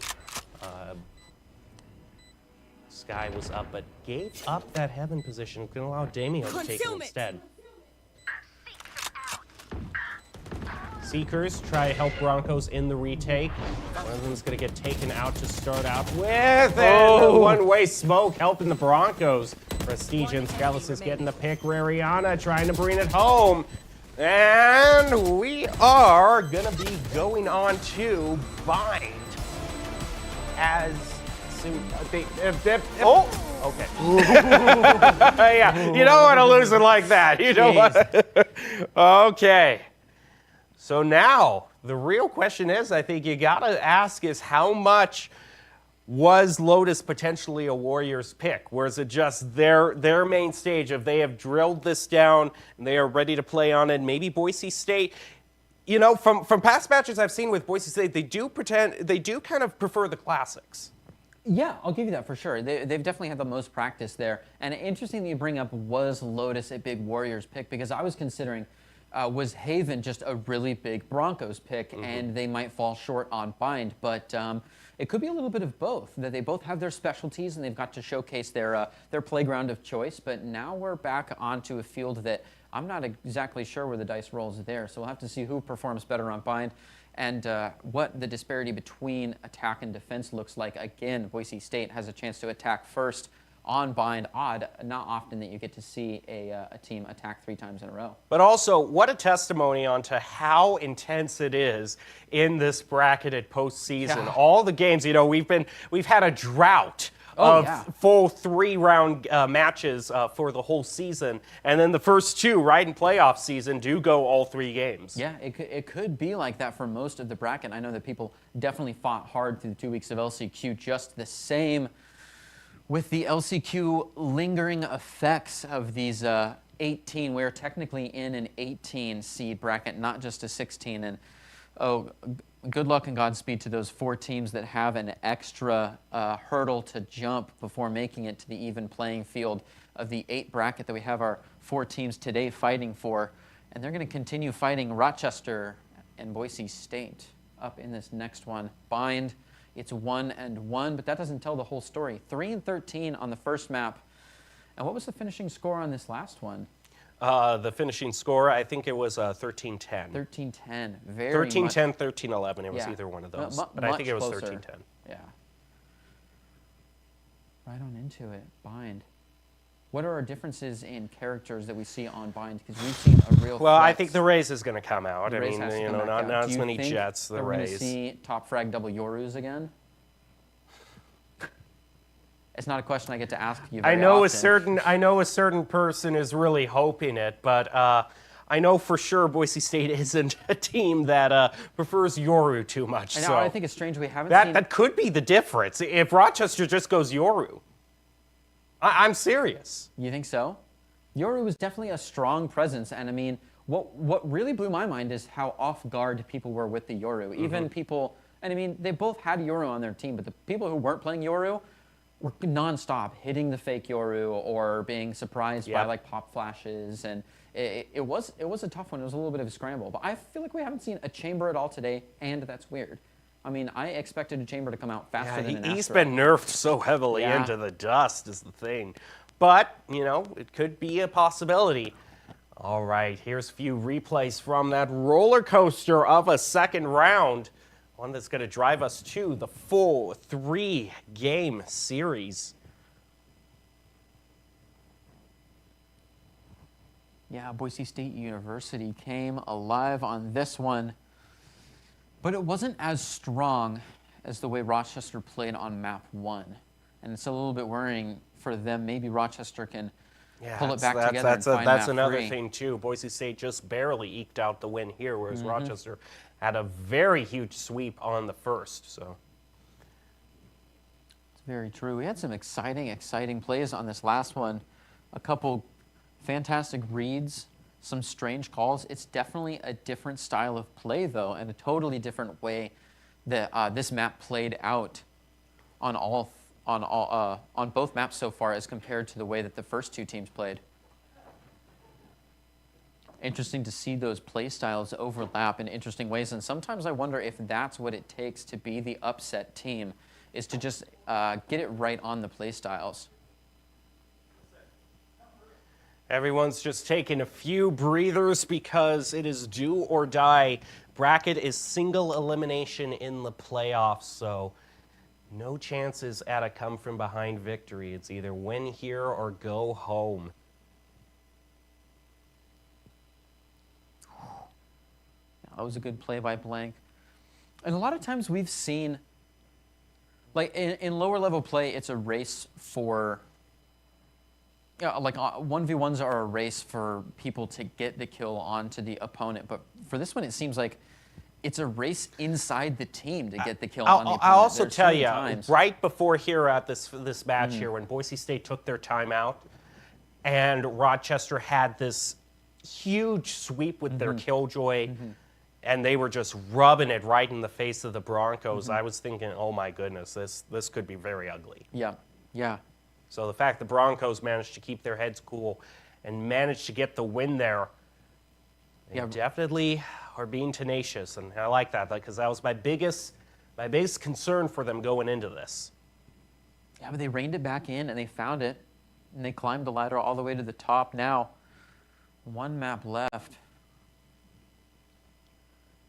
Sky was up, but gave up that Heaven position. Going to allow Daimyo to take it instead. Seekers try to help Broncos in the retake. One of them is going to get taken out to start out with. And one-way smoke helping the Broncos. Prestige and Skelesis getting the pick. Rariana trying to bring it home. And we are going to be going on to Bind as soon. Oh, okay. Yeah, you don't want to lose it like that. You know what? Okay. So now The real question is, I think you gotta ask, is how much was Lotus potentially a Warriors pick? Or is it just their main stage of they have drilled this down and they are ready to play on it? Maybe Boise State, you know, from past matches I've seen with Boise State, they do kind of prefer the classics.
Yeah, I'll give you that for sure. They've definitely had the most practice there. And interesting that you bring up, was Lotus a big Warriors pick? Because I was considering, was Haven just a really big Broncos pick, and they might fall short on Bind. But it could be a little bit of both, that they both have their specialties and they've got to showcase their playground of choice. But now we're back onto a field that I'm not exactly sure where the dice rolls there. So we'll have to see who performs better on Bind and what the disparity between attack and defense looks like. Again, Boise State has a chance to attack first on Bind. Odd, not often that you get to see a team attack 3 times in a row.
But also, what a testimony onto how intense it is in this bracketed postseason.
Yeah.
All the games, you know, we've had a drought of full 3-round matches for the whole season, and then the first 2, right, in playoff season do go all 3 games.
Yeah, it could be like that for most of the bracket. I know that people definitely fought hard through the 2 weeks of LCQ just the same, with the LCQ lingering effects of these 18. We're technically in an 18 seed bracket, not just a 16. And oh, good luck and Godspeed to those 4 teams that have an extra hurdle to jump before making it to the even playing field of the 8 bracket that we have our 4 teams today fighting for. And they're going to continue fighting Rochester and Boise State up in this next one. Bind. It's 1-1, but that doesn't tell the whole story. 3-13 on the first map. And what was the finishing score on this last one?
The finishing score, I think it was 13-10.
13-10. Very
13-10, 13-11. It was either one of those. But I think it was 13-10.
Yeah. Right on into it. Bind. What are our differences in characters that we see on Bind? Because we've seen a real.
Well,
threat.
I think the Raze is going to come out.
The
I
Raze
mean,
has to
you
come
know,
back out.
not
Do
as
you
many
think
Jets. The
that we're going to
Raze.
see top frag double Yorus again? It's not a question I get to ask you very
I know
often.
I know a certain person is really hoping it, but I know for sure Boise State isn't a team that prefers Yoru too much.
And
so
I think it's strange we haven't seen.
that could be the difference. If Rochester just goes Yoru, I'm serious.
You think so? Yoru was definitely a strong presence, and I mean, what really blew my mind is how off guard people were with the Yoru. Even people, and I mean, they both had Yoru on their team, but the people who weren't playing Yoru were nonstop hitting the fake Yoru or being surprised by like pop flashes, and it was a tough one. It was a little bit of a scramble, but I feel like we haven't seen a chamber at all today, and that's weird. I mean, I expected a chamber to come out faster than an
He's
Astro.
been nerfed so heavily into the dust is the thing. But, you know, it could be a possibility. All right, here's a few replays from that roller coaster of a second round. One that's going to drive us to the full 3-game series.
Yeah, Boise State University came alive on this one, but it wasn't as strong as the way Rochester played on map 1. And it's a little bit worrying for them. Maybe Rochester can pull it back together and find
That's
map
another
3.
thing, too. Boise State just barely eked out the win here, whereas Rochester had a very huge sweep on the first. So
It's very true. We had some exciting plays on this last one. A couple fantastic reads, some strange calls. It's definitely a different style of play, though, and a totally different way that this map played out on both maps so far as compared to the way that the first 2 teams played. Interesting to see those play styles overlap in interesting ways, and sometimes I wonder if that's what it takes to be the upset team, is to just get it right on the play styles.
everyone's just taking a few breathers because it is do or die. Bracket is single elimination in the playoffs, so no chances at a come-from-behind victory. It's either win here or go home.
That was a good play by Blank. And a lot of times we've seen, like in lower level play, it's a race for, like 1v1s are a race for people to get the kill onto the opponent. But for this one, it seems like it's a race inside the team to get the kill on the opponent.
I'll also
There's so
tell
many
you,
times.
right before here at this match here, when Boise State took their timeout, and Rochester had this huge sweep with their killjoy, and they were just rubbing it right in the face of the Broncos. I was thinking, oh my goodness, this could be very ugly.
Yeah, yeah.
So the fact the Broncos managed to keep their heads cool and managed to get the win there, they definitely are being tenacious, and I like that because that was my biggest concern for them going into this.
Yeah, but they reined it back in, and they found it, and they climbed the ladder all the way to the top. Now, one map left.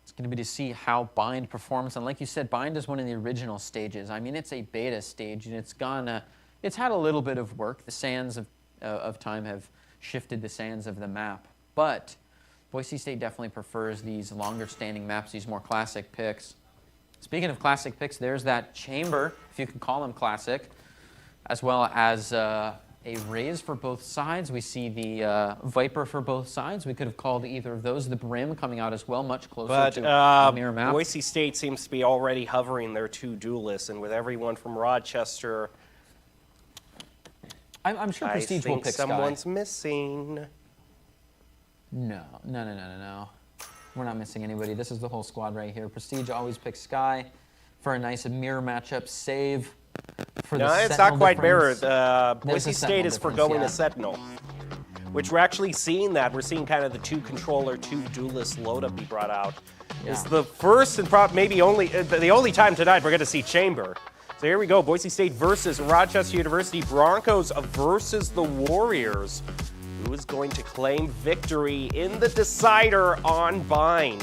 It's going to be to see how Bind performs, and like you said, Bind is one of the original stages. I mean, it's a beta stage, and it's had a little bit of work. The sands of time have shifted the sands of the map, but Boise State definitely prefers these longer-standing maps, these more classic picks. Speaking of classic picks, there's that Chamber, if you can call them classic, as well as a Raise for both sides. We see the Viper for both sides. We could have called either of those. The Brim coming out as well, much closer to the mirror map.
Boise State seems to be already hovering their two duelists, and with everyone from Rochester,
I'm sure Prestige will
think
pick
someone's
Sky.
missing.
No. We're not missing anybody. This is the whole squad right here. Prestige always picks Sky for a nice mirror matchup save. For
No,
the
it's not
Sentinel
quite
difference.
mirrored.
There's
Boise
a
State
Sentinel
is
difference,
forgoing
yeah.
a Sentinel, which we're actually seeing that. We're seeing kind of the two controller, two duelist load up be brought out.
Yeah.
It's the first and maybe only the only time tonight we're going to see Chamber. So here we go, Boise State versus Rochester University Broncos versus the Warriors. Who is going to claim victory in the decider on Bind?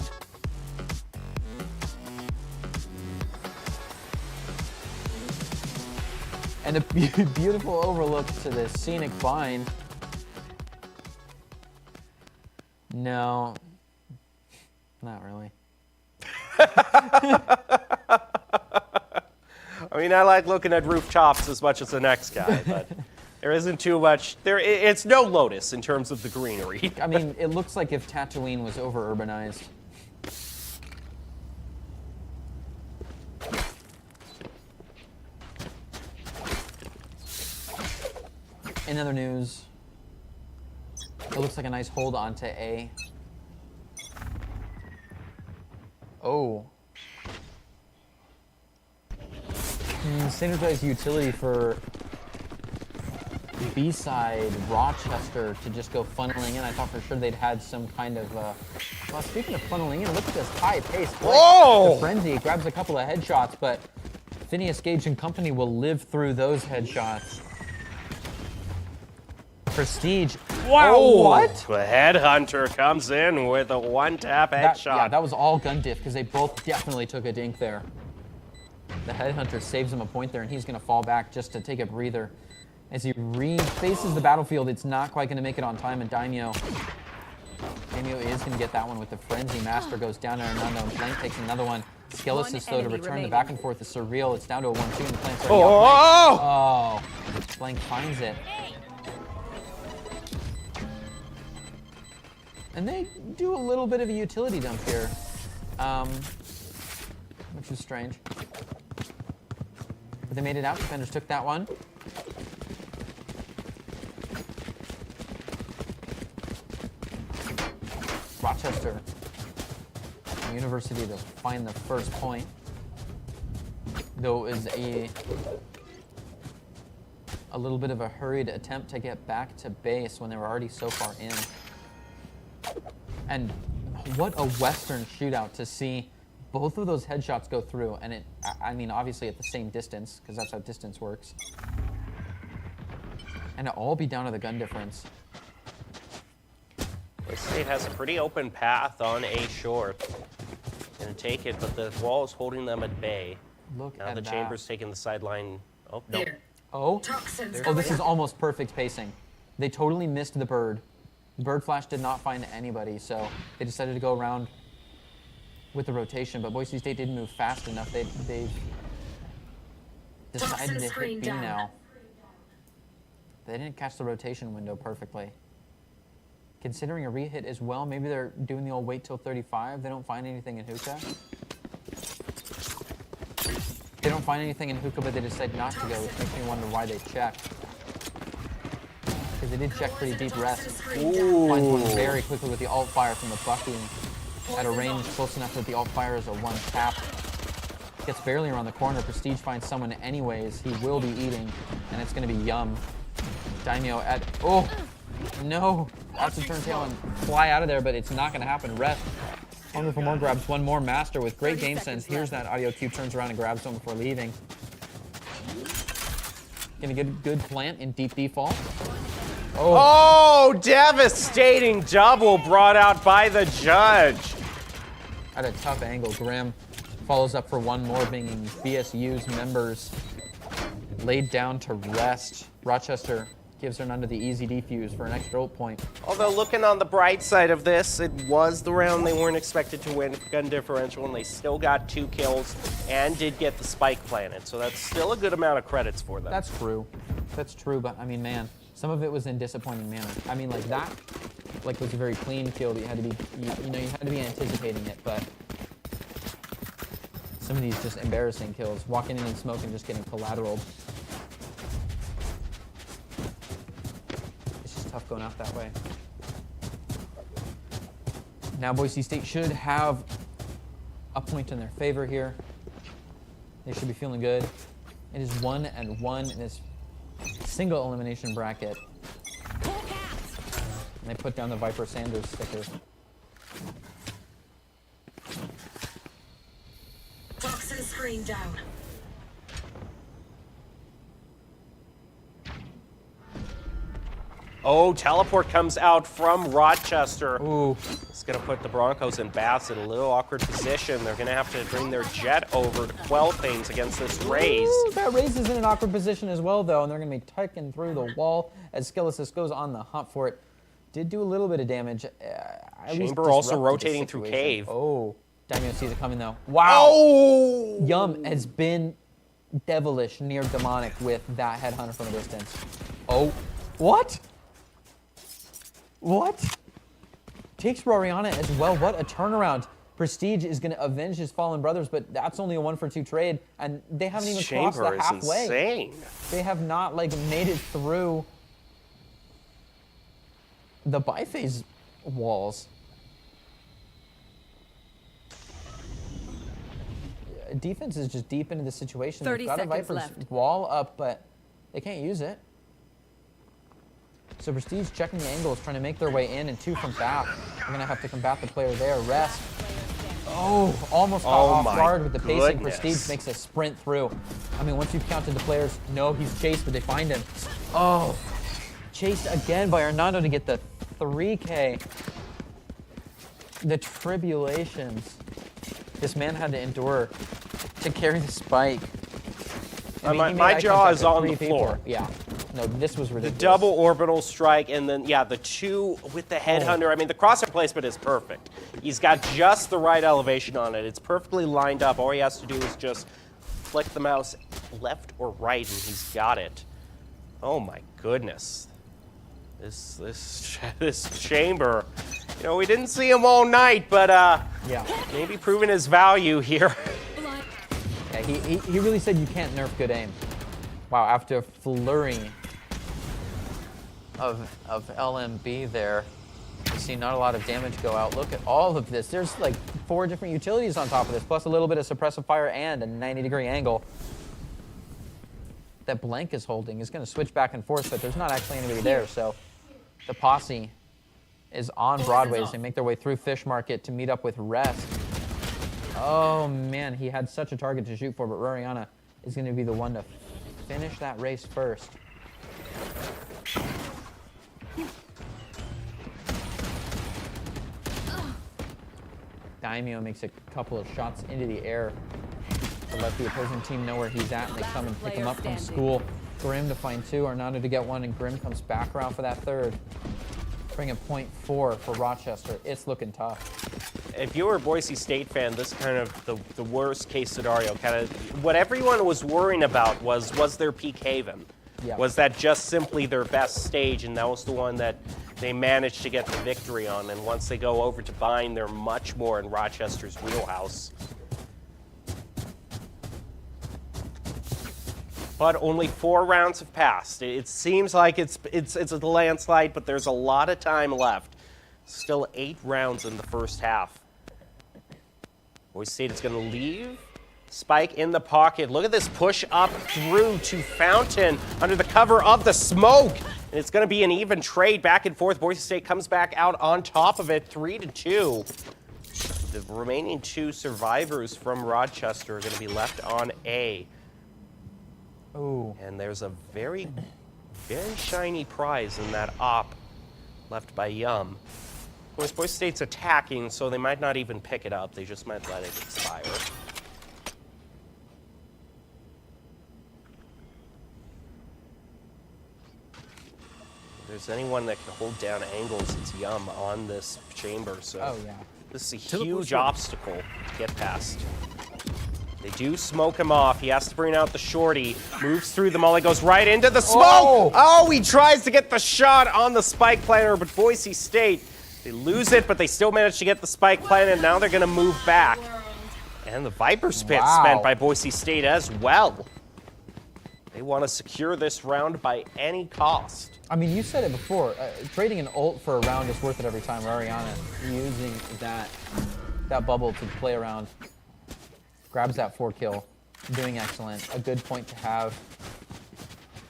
And a beautiful overlook to the scenic Bind. No, not really.
I mean, I like looking at rooftops as much as the next guy, but there isn't too much. It's no Lotus in terms of the greenery.
I mean, it looks like if Tatooine was over-urbanized. In other news, it looks like a nice hold onto A. Oh. Synergized utility for B-side Rochester to just go funneling in. I thought for sure they'd had some kind of, well, speaking of funneling in, look at this high pace.
Whoa!
The Frenzy grabs a couple of headshots, but Phineas Gage and company will live through those headshots. Prestige. Wow, what?
The Headhunter comes in with a one-tap headshot.
Yeah, that was all gun diff because they both definitely took a dink there. The Headhunter saves him a point there, and he's going to fall back just to take a breather. As he faces the battlefield, it's not quite going to make it on time, and Daimyo is going to get that one with the Frenzy. Master goes down to Hernando, and Blank takes another one. Skill assist, though, to
enemy
return. The
remaining.
back and forth is surreal. It's down to a 1-2, and the Blank's already off Blank. Oh, Blank finds it. And they do a little bit of a utility dump here, which is strange. But they made it out. Defenders took that one. Rochester University to find the first point, though it was a little bit of a hurried attempt to get back to base when they were already so far in. And what a Western shootout to see both of those headshots go through, and I mean, obviously at the same distance, because that's how distance works. And it all be down to the gun difference.
Boise State has a pretty open path on A short. Gonna take it, but the wall is holding them at bay.
Look
Now
at
the
that.
Chamber's taking the sideline. Oh, no.
Oh, this is almost perfect pacing. They totally missed the bird. The bird flash did not find anybody, so they decided to go around with the rotation, but Boise State didn't move fast enough. They've decided to hit B now. They didn't catch the rotation window perfectly. considering a re-hit as well. Maybe they're doing the old wait till 35. They don't find anything in hookah. They don't find anything in hookah, but they decide not to go, which makes me wonder why they checked. Because they did check pretty deep rest.
Ooh.
Finds one very quickly with the alt fire from the Bucky at a range close enough that the alt fire is a one tap. Gets barely around the corner. Prestige finds someone anyways. He will be eating, and it's going to be Yum. Daimyo at, oh, no. That's a turntail and fly out of there, but it's not going to happen. Ref, hungry for more grabs. One more Master with great game sense. Here's that audio cube, turns around and grabs one before leaving. Gonna get a good plant in deep default.
Oh, devastating double brought out by the judge.
At a tough angle, Grim follows up for one more, bringing BSU's members laid down to rest. Rochester gives her none to the easy defuse for an extra ult point.
Although looking on the bright side of this, it was the round they weren't expected to win gun differential, and they still got 2 kills and did get the spike planted. So that's still a good amount of credits for them.
That's true. That's true, but I mean, man, some of it was in disappointing manner. I mean, like that, like was a very clean kill that you had to be, you know, you had to be anticipating it, but some of these just embarrassing kills, walking in and smoking, just getting collateraled. It's just tough going out that way. Now Boise State should have a point in their favor here. They should be feeling good. It is 1-1 in this single elimination bracket. And they put down the Viper Sanders sticker.
Toxin screen down.
Oh, teleport comes out from Rochester.
Ooh.
It's going to put the Broncos and Bass in a little awkward position. They're going to have to bring their jet over to quell things against this Raze.
Ooh, that Raze is in an awkward position as well, though, and they're going to be taken through the wall as Skill Assist goes on the hunt for it. Did do a little bit of damage.
Chamber also rotating through cave.
Oh, Daimyo sees it coming, though. Wow.
Oh!
Yum has been devilish, near demonic with that headhunter from a distance. Oh, what? What? Takes Ro18 as well. What a turnaround. Prestige is going to avenge his fallen brothers, but that's only a 1-for-2 trade, and they haven't even crossed the halfway.
Insane.
They have not like made it through the biphase walls. Defense is just deep into the situation.
30
They've got a
seconds
Viper's
left.
wall up, but they can't use it. So Prestige checking the angles, trying to make their way in, and 2 from back. They're going to have to combat the player there. Rest. Oh, almost caught off guard with the pacing.
Goodness.
Prestige makes a sprint through. I mean, once you've counted the players, no, he's chased, but they find him. Oh, chased again by Hernando to get the 3K. The tribulations this man had to endure to carry the spike. I mean,
my
eye
jaw
contact
is
with
on
3
the
people.
floor.
Yeah. No, this was
The
ridiculous.
double orbital strike, and then, yeah, the 2 with the headhunter. I mean, the crosshair placement is perfect. He's got just the right elevation on it. It's perfectly lined up. All he has to do is just flick the mouse left or right, and he's got it. Oh, my goodness. This chamber, you know, we didn't see him all night, but
Yeah.
maybe proving his value here.
Yeah, he really said you can't nerf good aim. Wow, after a flurry of LMB there, you see not a lot of damage go out. Look at all of this. There's like 4 different utilities on top of this, plus a little bit of suppressive fire and a 90-degree angle. That blank is holding is going to switch back and forth, but there's not actually anybody there, so the posse is on Broadway as they make their way through Fish Market to meet up with Rest. Oh man, he had such a target to shoot for, but Ro18 is going to be the one to finish that race first. Daimyo makes a couple of shots into the air to let the opposing team know where he's at, and they come and pick him up from school. Grim to find 2, Hernando to get 1, and Grim comes back around for that 3rd. Bring a .4 for Rochester. It's looking tough.
If you were a Boise State fan, this kind of the worst case scenario, kind of what everyone was worrying about was their peak haven.
Yeah.
Was that just simply their best stage, and that was the one that they manage to get the victory on. And once they go over to Bind, they're much more in Rochester's wheelhouse. But only 4 rounds have passed. It seems like it's a landslide, but there's a lot of time left. Still 8 rounds in the first half. Boise State is going to leave. Spike in the pocket. Look at this push up through to Fountain under the cover of the smoke. And it's going to be an even trade back and forth. Boise State comes back out on top of it, 3-2. The remaining 2 survivors from Rochester are going to be left on A.
Ooh.
And there's a very, very shiny prize in that op left by Yum. Of course, Boise State's attacking, so they might not even pick it up. They just might let it expire. If there's anyone that can hold down angles, it's Yum on this chamber. So this is a huge obstacle to get past. They do smoke him off. He has to bring out the shorty. Moves through the molly, goes right into the smoke. Oh, he tries to get the shot on the spike planter, but Boise State, they lose it, but they still manage to get the spike planted. Now they're going to move back. And the Viper's Pit spent by Boise State as well. They want to secure this round by any cost.
I mean, you said it before. Trading an ult for a round is worth it every time. Ariana using that bubble to play around. Grabs that 4 kill, doing excellent. A good point to have.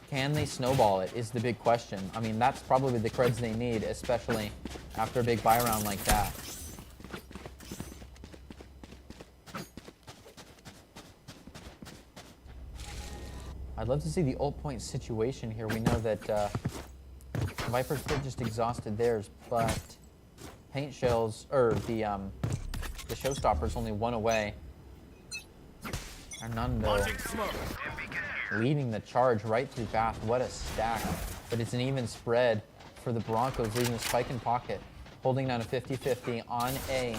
Can they snowball it is the big question. I mean, that's probably the creds they need, especially after a big buy round like that. I'd love to see the ult point situation here. We know that Viper's Pit just exhausted theirs, but Paint Shells, or the Showstopper's only 1 away. Hernando leading the charge right through path. What a stack. But it's an even spread for the Broncos, leaving the spike in pocket. Holding down a 50-50 on A.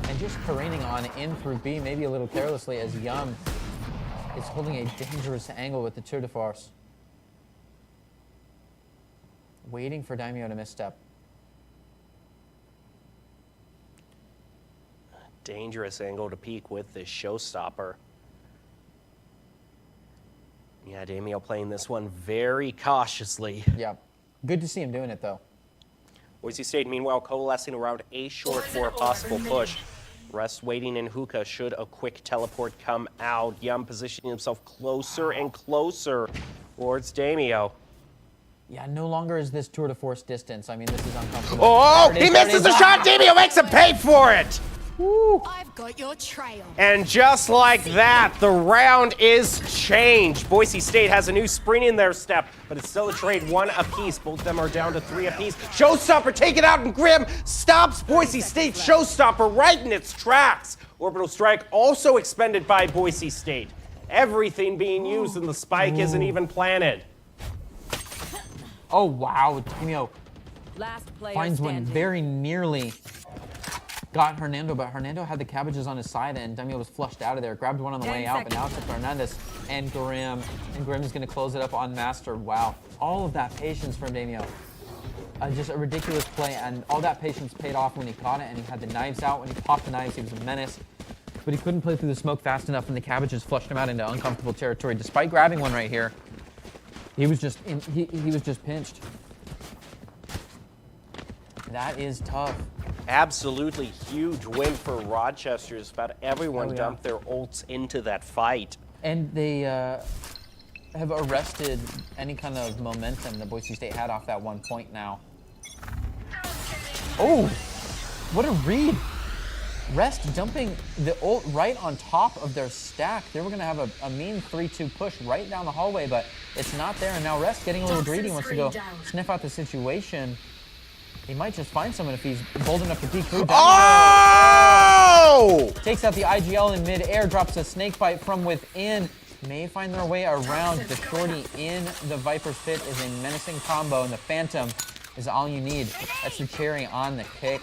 And just careening on in through B, maybe a little carelessly, as Yum is holding a dangerous angle with the tour de force. Waiting for Daimyo to misstep.
Dangerous angle to peek with this Showstopper. Yeah, Daimyo playing this one very cautiously.
Yeah. Good to see him doing it, though.
Boise State, meanwhile, coalescing around A short for a possible push. Rest waiting in hookah should a quick teleport come out. Yum positioning himself closer and closer towards Daimyo.
Yeah, no longer is this tour de force distance. I mean, this is uncomfortable.
Oh, he misses the shot. Daimyo makes him pay for it.
Woo.
I've got your trail.
And just like that, the round is changed. Boise State has a new spring in their step, but it's still a trade 1 apiece. Both of them are down to 3 apiece. Showstopper taken out, and Grim stops Boise State's Showstopper right in its tracks. Orbital Strike also expended by Boise State. Everything being used and the spike isn't even planted.
Oh, wow. Daimyo
Last player
finds one
standing.
very nearly. Got Hernando, but Hernando had the cabbages on his side, and Daimyo was flushed out of there. Grabbed one on the
10
way out, but now it's to
seconds.
Fernandez and Grim. And Grim is going to close it up on Master. Wow. All of that patience from Daimyo. Just a ridiculous play, and all that patience paid off when he caught it, and he had the knives out. When he popped the knives, he was a menace. But he couldn't play through the smoke fast enough, and the cabbages flushed him out into uncomfortable territory. Despite grabbing one right here, he was just he was just pinched. That is tough.
Absolutely huge win for Rochester. Just about everyone dumped their ults into that fight.
And they have arrested any kind of momentum that Boise State had off that 1 point now. Oh, what a read. Rest dumping the ult right on top of their stack. They were going to have a mean 3-2 push right down the hallway, but it's not there. And now Rest getting a little greedy, wants to go sniff out the situation. He might just find someone if he's bold enough to peek through.
Oh!
Takes out the IGL in mid-air, drops a snake bite from within. May find their way around. The shorty in the Viper's Pit is a menacing combo, and the Phantom is all you need. That's the cherry on the cake.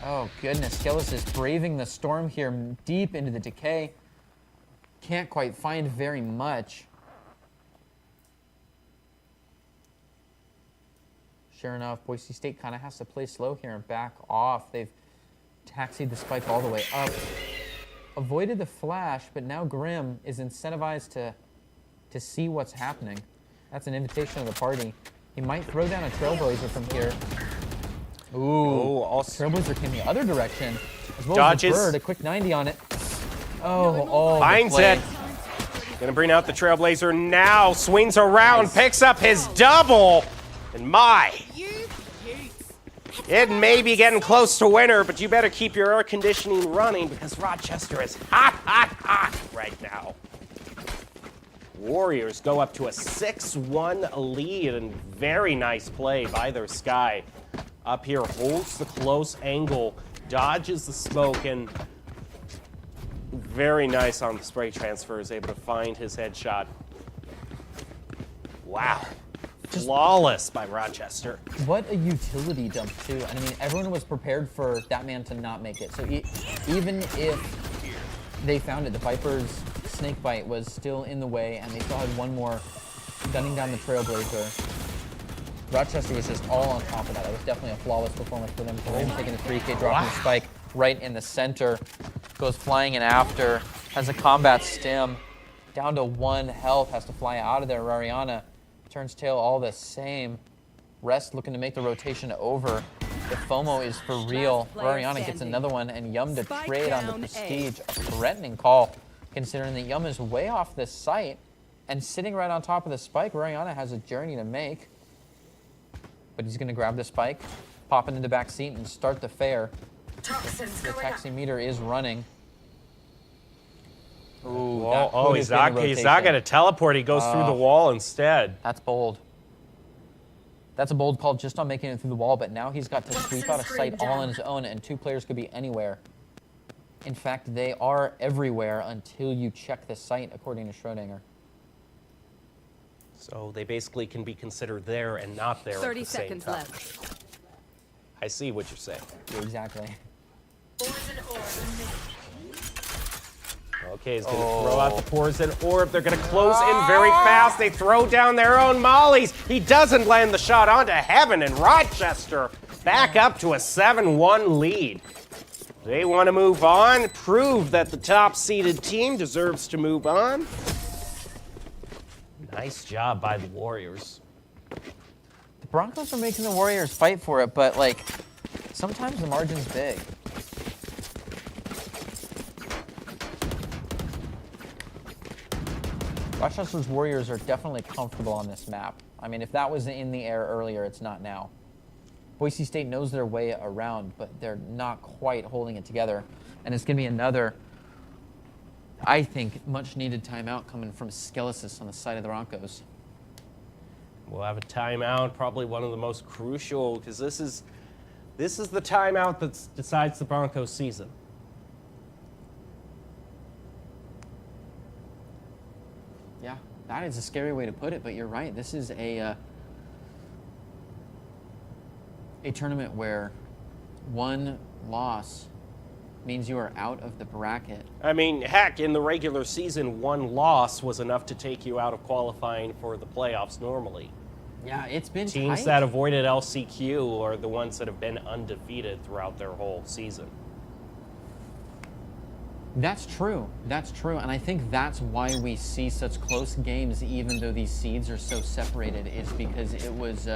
Oh, goodness. Gillis is braving the storm here deep into the decay. Can't quite find very much. Sure enough, Boise State kind of has to play slow here and back off. They've taxied the spike all the way up. Avoided the flash, but now Grim is incentivized to see what's happening. That's an invitation to the party. He might throw down a Trailblazer from here. Ooh, Trailblazer came the other direction. As well
Dodges.
as the bird, a quick 90 on it. Oh,
Finds it. Gonna bring out the Trailblazer now. Swings around, picks up his double. And my, it may be getting close to winter, but you better keep your air conditioning running because Rochester is hot right now. Warriors go up to a 6-1 lead, and very nice play by their Sky. Up here, holds the close angle, dodges the smoke, and very nice on the spray transfer, is able to find his headshot. Wow. Flawless by Rochester.
What a utility dump, too. And I mean, everyone was prepared for that man to not make it. So even if they found it, the Viper's snake bite was still in the way, and they still had one more gunning down the Trailblazer. Rochester was just all on top of that. It was definitely a flawless performance for them. Grim taking a 3K, dropping the spike right in the center. Goes flying in after, has a combat stim. Down to 1 health, has to fly out of there. Rariana turns tail all the same. Rest looking to make the rotation over. The FOMO is for real. Rariana gets another one, and Yum to trade on the Prestige. A threatening call, considering that Yum is way off this site and sitting right on top of the spike. Rariana has a journey to make. But he's going to grab the spike, pop it into the back seat, and start the fair. The taxi meter is running. Ooh,
he's not going to teleport. He goes through the wall instead.
That's bold. That's a bold call just on making it through the wall, but now he's got to sweep out of sight all on his own, and 2 players could be anywhere. In fact, they are everywhere until you check the site, according to Schrodinger.
So they basically can be considered there and not there
30
at the same
seconds
time.
left.
I see what you're saying.
Yeah, exactly.
Okay, he's going to throw out the Poison Orb. They're going to close in very fast. They throw down their own mollies. He doesn't land the shot onto Heaven, and Rochester back up to a 7-1 lead. They want to move on, prove that the top-seeded team deserves to move on. Nice job by the Warriors.
The Broncos are making the Warriors fight for it, but, like, sometimes the margin's big. Rochester's Warriors are definitely comfortable on this map. I mean, if that was in the air earlier, it's not now. Boise State knows their way around, but they're not quite holding it together. And it's going to be another, I think, much-needed timeout coming from Skelesis on the side of the Broncos.
We'll have a timeout, probably one of the most crucial, because this is the timeout that decides the Broncos season.
Yeah, that is a scary way to put it, but you're right. This is a tournament where one loss means you are out of the bracket.
I mean, heck, in the regular season, one loss was enough to take you out of qualifying for the playoffs normally.
Yeah, it's been
Teams
tight.
that avoided LCQ are the ones that have been undefeated throughout their whole season.
That's true. That's true. And I think that's why we see such close games, even though these seeds are so separated, is because it was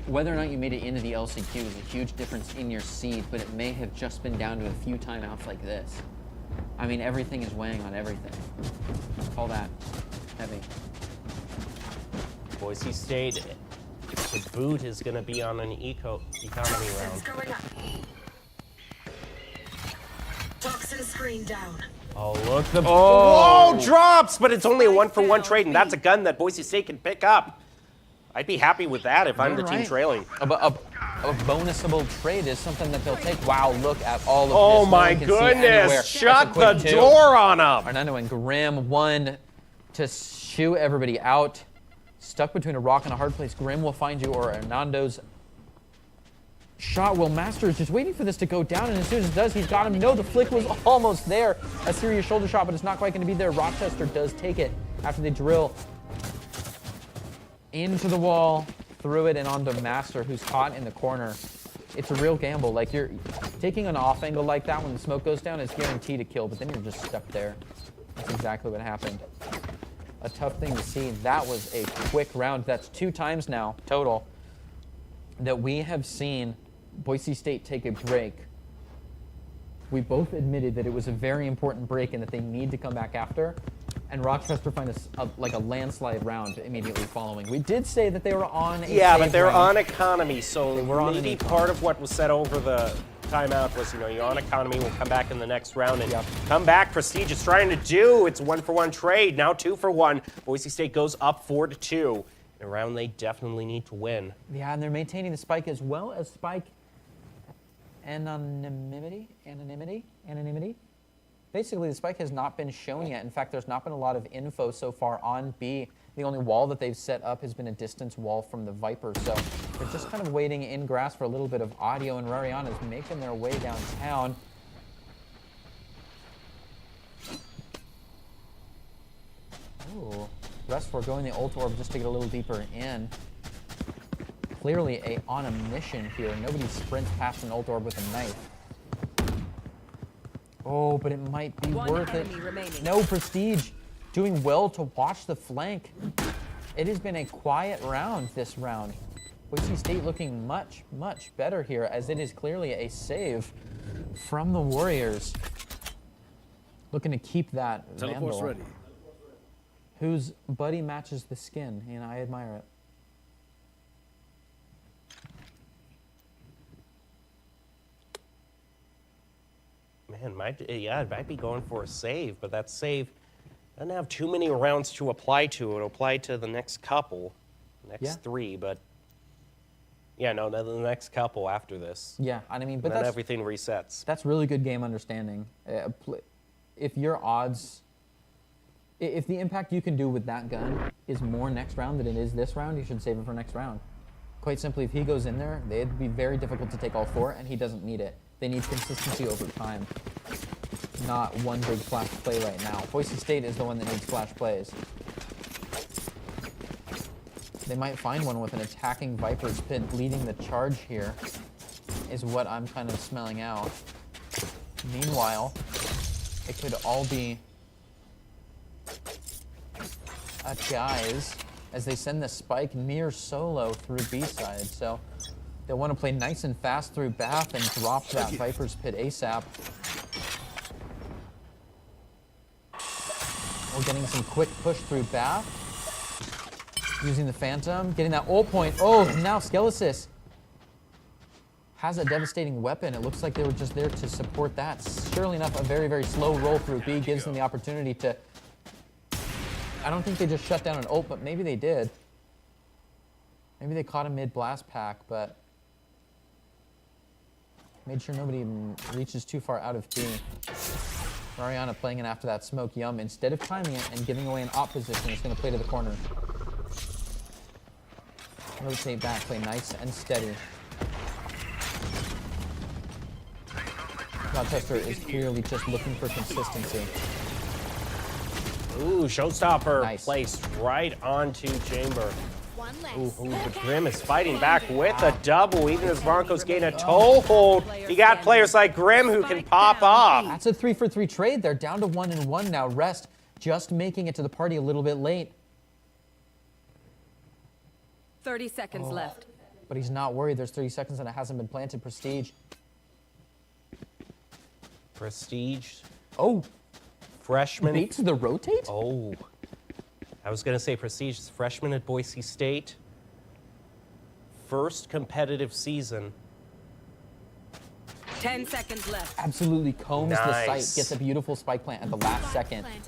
whether or not you made it into the LCQ is a huge difference in your seed, but it may have just been down to a few timeouts like this. I mean, everything is weighing on everything. Call that heavy.
Boise State, the boot is going to be on an economy round.
Going up. Toxin screen down.
Oh, look, the whoa drops, but it's only a 1-for-1 trade, and that's a gun that Boise State can pick up. I'd be happy with that if I'm the team trailing.
A bonusable trade is something that they'll take. Wow, look at all of this.
Oh
No
my
one can see anywhere.
goodness, shut the
That's a quick 2.
door on him.
Arnando and Grim, one to shoo everybody out. Stuck between a rock and a hard place. Grim will find you, or Arnando's shot will master. Is just waiting for this to go down, and as soon as it does, he's got him. No, the flick was almost there. A serious shoulder shot, but it's not quite going to be there. Rochester does take it after they drill into the wall. threw it in onto Master, who's caught in the corner. It's a real gamble. Like, you're taking an off angle like that when the smoke goes down is guaranteed to kill, but then you're just stuck there. That's exactly what happened. A tough thing to see. That was a quick round. That's 2 times now total that we have seen Boise State take a break. We both admitted that it was a very important break and that they need to come back after. And Rochester find like a landslide round immediately following. We did say that they were on a
but they're
round.
on economy, so
They were on
maybe
an
part of what was said over the timeout was, you're on economy, we'll come back in the next round and
Yep.
come back. Prestige is trying to do. It's a 1-for-1 trade, now 2-for-1. Boise State goes up 4-2. A round they definitely need to win.
Yeah, and they're maintaining the spike as well as spike anonymity. Basically, the spike has not been shown yet. In fact, there's not been a lot of info so far on B. The only wall that they've set up has been a distance wall from the Viper. So they're just kind of waiting in grass for a little bit of audio, and Ro18 is making their way downtown. Ooh, Rest foregoing the ult orb just to get a little deeper in. Clearly on a mission here. Nobody sprints past an ult orb with a knife. Oh, but it might be worth it. No, Prestige doing well to watch the flank. It has been a quiet round this round. Boise State looking much, much better here, as it is clearly a save from the Warriors. Looking to keep that Vandal,
ready.
whose buddy matches the skin, and I admire it.
Man, it might be going for a save, but that save doesn't have too many rounds to apply to. It'll apply to the next couple, next 3, but yeah, no, the next couple after this.
Yeah, I mean, but
And then
that's
everything resets.
That's really good game understanding. If your odds, if the impact you can do with that gun is more next round than it is this round, you should save it for next round. Quite simply, if he goes in there, it'd be very difficult to take all 4, and he doesn't need it. They need consistency over time, not one big flash play right now. Boise State is the one that needs flash plays. They might find one with an attacking Viper's Pit leading the charge here, is what I'm kind of smelling out. Meanwhile, it could all be a guys as they send the spike near solo through B-side. So they'll want to play nice and fast through Bath and drop that Viper's Pit ASAP. We're getting some quick push through Bath. Using the Phantom, getting that ult point. Oh, now Skelesis has a devastating weapon. It looks like they were just there to support that. Surely enough, a very, very slow roll through B gives them the opportunity to... I don't think they just shut down an ult, but maybe they did. Maybe they caught a mid-blast pack, but made sure nobody reaches too far out of B. Mariana playing in after that smoke. Yum, instead of timing it and giving away an op position, it's going to play to the corner. Rotate back, play nice and steady. Rochester is clearly just looking for consistency.
Ooh, showstopper
Nice.
placed right onto Chamber.
One
Ooh,
less.
but Grim is fighting back with a double, even as Broncos gain a toehold. You got players like Grim who can pop off.
That's a 3-for-3 trade. They're down to 1-1 now. Rest just making it to the party a little bit late.
30 seconds left.
But he's not worried. There's 30 seconds and it hasn't been planted. Prestige.
Prestige,
Oh,
freshman.
beats the rotate?
Oh, I was going to say Prestige is freshman at Boise State. First competitive season.
10 seconds left.
Absolutely combs the
Nice.
site. Gets a beautiful spike plant at the last second.
Planted.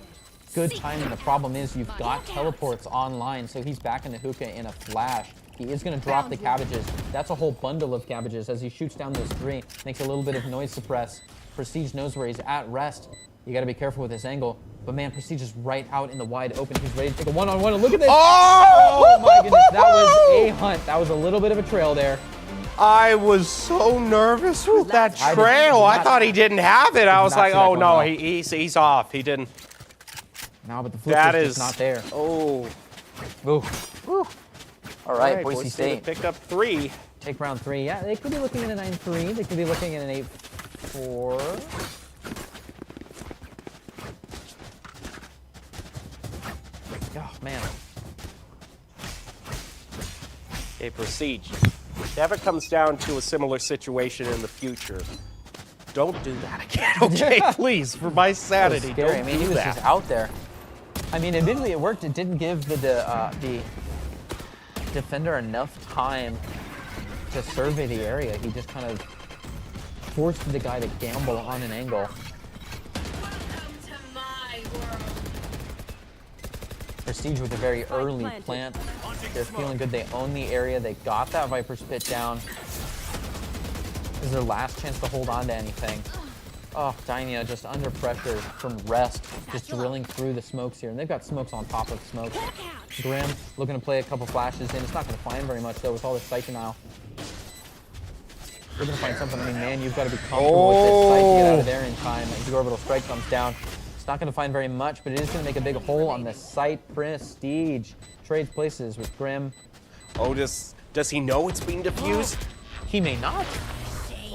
Good timing. The problem is you've got teleports online, so he's back in the hookah in a flash. He is going to drop the cabbages. That's a whole bundle of cabbages as he shoots down those 3. Makes a little bit of noise suppress. Prestige knows where he's at. Rest. You got to be careful with this angle. But man, Prestige is right out in the wide open. He's ready to take a one-on-one. And look at this.
Oh!
My goodness, that was a hunt. That was a little bit of a trail there.
I was so nervous with that
I did
trail. I
not-
thought he didn't have it. I was
not
like,
see that
oh
going
no,
well.
he's off. He didn't.
No, but the flip
That
was
is
just not there.
Oh,
Ooh. Ooh. All right, Boise State.
picked up 3.
Take round 3. Yeah, they could be looking at a 9-3. They could be looking at an 8-4. Oh, man.
Okay, Prestige. If it ever comes down to a similar situation in the future, don't do that again, okay? Please, for my sanity,
That was scary.
don't
I mean, he
do
was
that.
just out there. I mean, admittedly, it worked. It didn't give the defender enough time to survey the area. He just kind of forced the guy to gamble on an angle.
Welcome to my world.
Prestige with a very early
planted.
plant. They're feeling good. They own the area. They got that Viper's Pit down. This is their last chance to hold on to anything. Oh, Daimyo just under pressure from rest, just drilling through the smokes here. And they've got smokes on top of smokes. Grim looking to play a couple flashes in. It's not going to find very much, though, with all this sight denial. They're going to find something. I mean, man, you've got to be comfortable with this sight to get out of there in time. As the orbital strike comes down, it's not going to find very much, but it is going to make a big hole on the sight. Prestige trades places with Grim.
Oh, does he know it's being diffused?
He may not.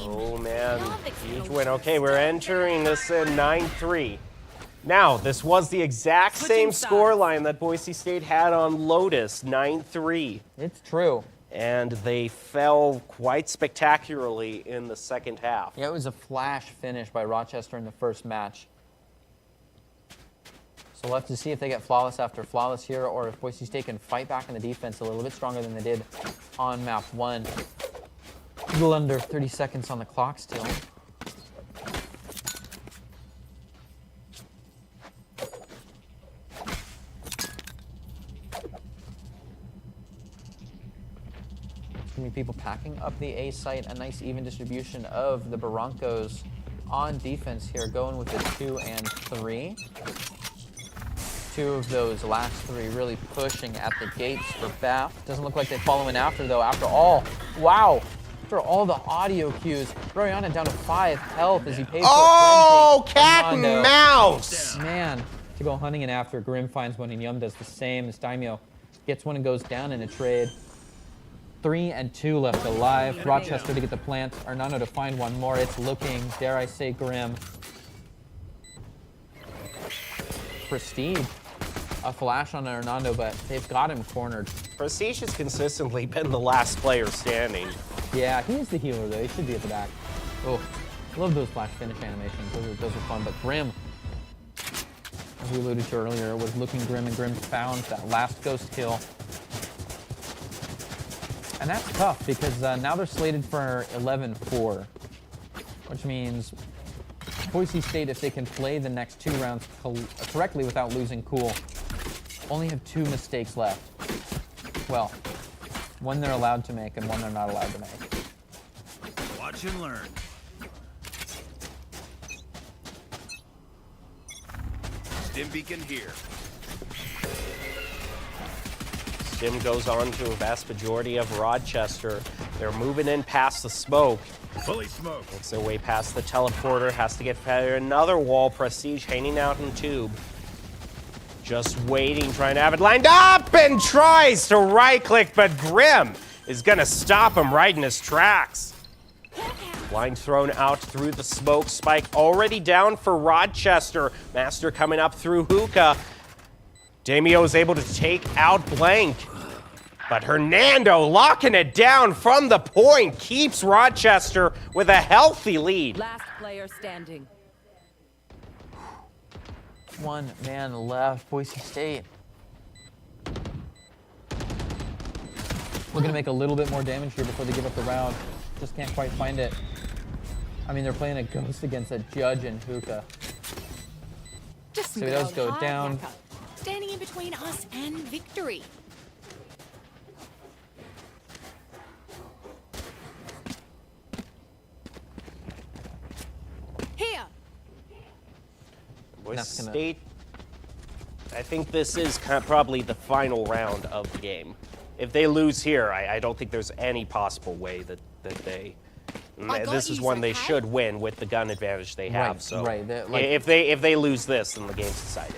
Oh, man. Huge win. Okay, we're entering this in 9-3. Now, this was the exact same scoreline that Boise State had on Lotus, 9-3.
It's true.
And they fell quite spectacularly in the second half.
Yeah, it was a flash finish by Rochester in the first match. So we'll have to see if they get flawless after flawless here, or if Boise State can fight back on the defense a little bit stronger than they did on map 1. A little under 30 seconds on the clock still. Too many people packing up the A site. A nice even distribution of the Broncos on defense here, going with the 2 and 3. 2 of those last 3 really pushing at the gates for Bath. Doesn't look like they follow in after, though. After all, wow. After all the audio cues, Ro18 down to 5 health as he pays for
Oh,
a
cat and mouse!
Man, to go hunting and after, Grim finds one and Yum does the same as Daimyo gets one and goes down in a trade. 3 and 2 left alive. Rochester to get the plant. Arnano to find one more. It's looking, dare I say, grim. Prestige. A flash on Arnano, but they've got him cornered.
Prestige has consistently been the last player standing.
Yeah, he is the healer, though. He should be at the back. Oh, love those flash finish animations. Those are fun. But Grim, as we alluded to earlier, was looking grim, and Grim found that last ghost kill. And that's tough because now they're slated for 11-4, which means Boise State, if they can play the next 2 rounds correctly without losing cool, only have 2 mistakes left. Well, one they're allowed to make and one they're not allowed to make.
Watch and learn. Stim beacon here.
Stim goes on to a vast majority of Rochester. They're moving in past the smoke.
Fully smoked.
Makes their way past the teleporter. Has to get another wall. Prestige hanging out in tube. Just waiting, trying to have it lined up, and tries to right-click, but Grim is going to stop him right in his tracks. Blind thrown out through the smoke. Spike already down for Rochester. Master coming up through hookah. Daimyo is able to take out Blank, but Hernando locking it down from the point keeps Rochester with a healthy lead.
Last player standing.
1 man left, Boise State. Looking to make a little bit more damage here before they give up the round. Just can't quite find it. I mean, they're playing a ghost against a judge in hookah.
Just
So he does go
hard
down.
worker, standing in between us and victory. Here.
Boise
That's gonna-
State, I think this is probably the final round of the game. If they lose here, I don't think there's any possible way that they And
I got
this is
you,
one they
okay?
should win with the gun advantage they have.
Right,
So
right. Like-
if they lose this, then the game's decided.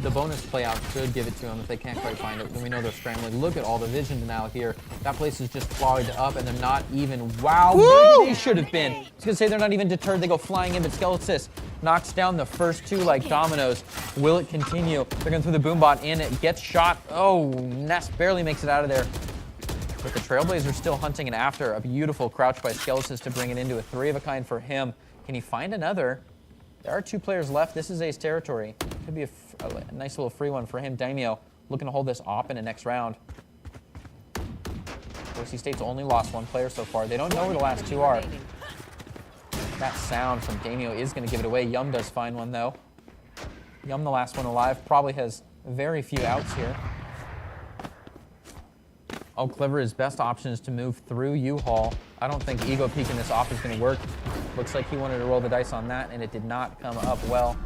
The bonus play out could give it to them if they can't quite find it. Then we know they're scrambling. Look at all the vision now here. That place is just clogged up, and they're not even. Wow, maybe they should have been. I was gonna say they're not even deterred. They go flying in, but Skelesis knocks down the first two like dominoes. Will it continue? They're going through the boombot in. It gets shot. Oh, Ness barely makes it out of there. But the Trailblazers still hunting and after. A beautiful crouch by Skelesis to bring it into a 3-of-a-kind for him. Can he find another? There are 2 players left. This is Ace territory. Could be a nice little free one for him. Daimyo looking to hold this op in the next round. Boise State's only lost 1 player so far. They don't know where the last 2 are. That sound from Daimyo is going to give it away. Yum does find one, though. Yum, the last one alive, probably has very few outs here. Oh, Clever, his best option is to move through U-Haul. I don't think Ego peeking this off is going to work. Looks like he wanted to roll the dice on that, and it did not come up well.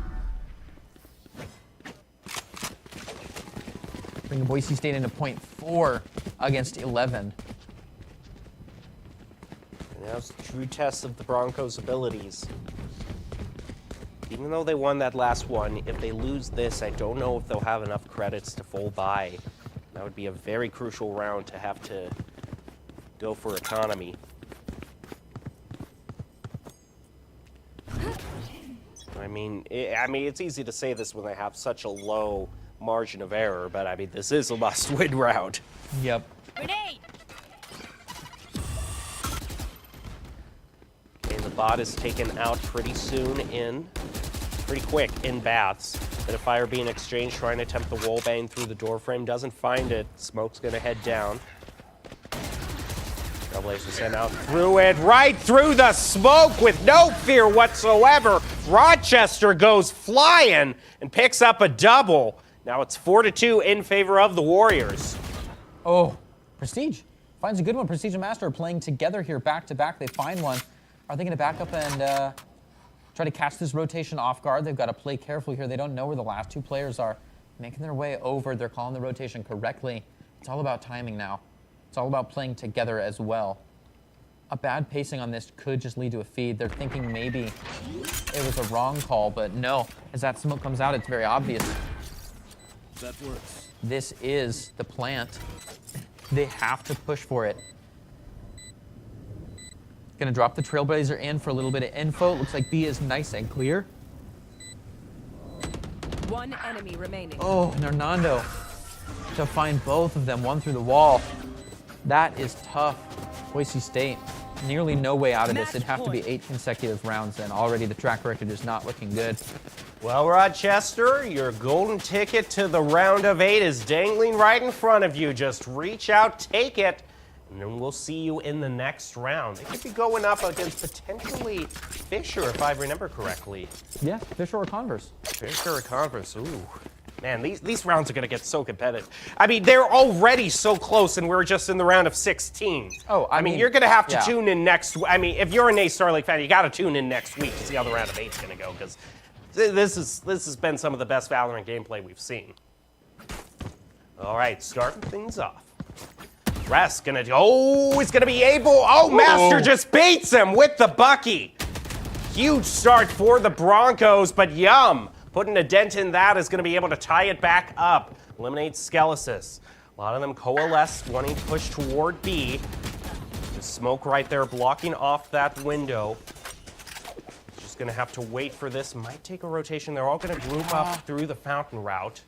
Bringing Boise State into .4 against 11.
And that was the true test of the Broncos' abilities. Even though they won that last one, if they lose this, I don't know if they'll have enough credits to full buy. That would be a very crucial round to have to go for economy. I mean, it's easy to say this when they have such a low margin of error, but I mean, this is a must-win round.
Yep.
Grenade!
Okay, the bot is taken out pretty soon pretty quick in baths. Bit of fire being exchanged, trying to attempt the wall bang through the door frame. Doesn't find it. Smoke's gonna head down. Trailblazers sent out through it, right through the smoke with no fear whatsoever. Rochester goes flying and picks up a double. Now it's 4-2 in favor of the Warriors.
Oh, Prestige finds a good one. Prestige and Master are playing together here back to back. They find one. Are they going to back up and try to catch this rotation off guard? They've got to play carefully here. They don't know where the last 2 players are. Making their way over. They're calling the rotation correctly. It's all about timing now. It's all about playing together as well. A bad pacing on this could just lead to a feed. They're thinking maybe it was a wrong call, but no. As that smoke comes out, it's very obvious.
That works.
This is the plant. They have to push for it. Gonna drop the Trailblazer in for a little bit of info. Looks like B is nice and clear.
1 enemy remaining.
Oh, and Hernando to find both of them, one through the wall. That is tough. Boise State, nearly no way out of this. It'd have to be 8 consecutive rounds then. Already the track record is not looking good.
Well, Rochester, your golden ticket to the round of 8 is dangling right in front of you. Just reach out, take it, and then we'll see you in the next round. They could be going up against potentially Fisher, if I remember correctly.
Yeah, Fisher or Converse.
Fisher or Converse, ooh. Man, these rounds are going to get so competitive. I mean, they're already so close, and we're just in the round of 16.
Oh, I mean,
you're going to have to
yeah.
tune in next. I mean, if you're an Ace Starlink fan, you got to tune in next week to see how the round of 8 is going to go, because this has been some of the best Valorant gameplay we've seen. All right, starting things off. Rest gonna he's gonna be able. Oh, Master just beats him with the Bucky. Huge start for the Broncos, but Yum putting a dent in that is gonna be able to tie it back up. Eliminates Skelesis. A lot of them coalesce, wanting to push toward B. Just smoke right there, blocking off that window. Just gonna have to wait for this. Might take a rotation. They're all gonna group up through the fountain route.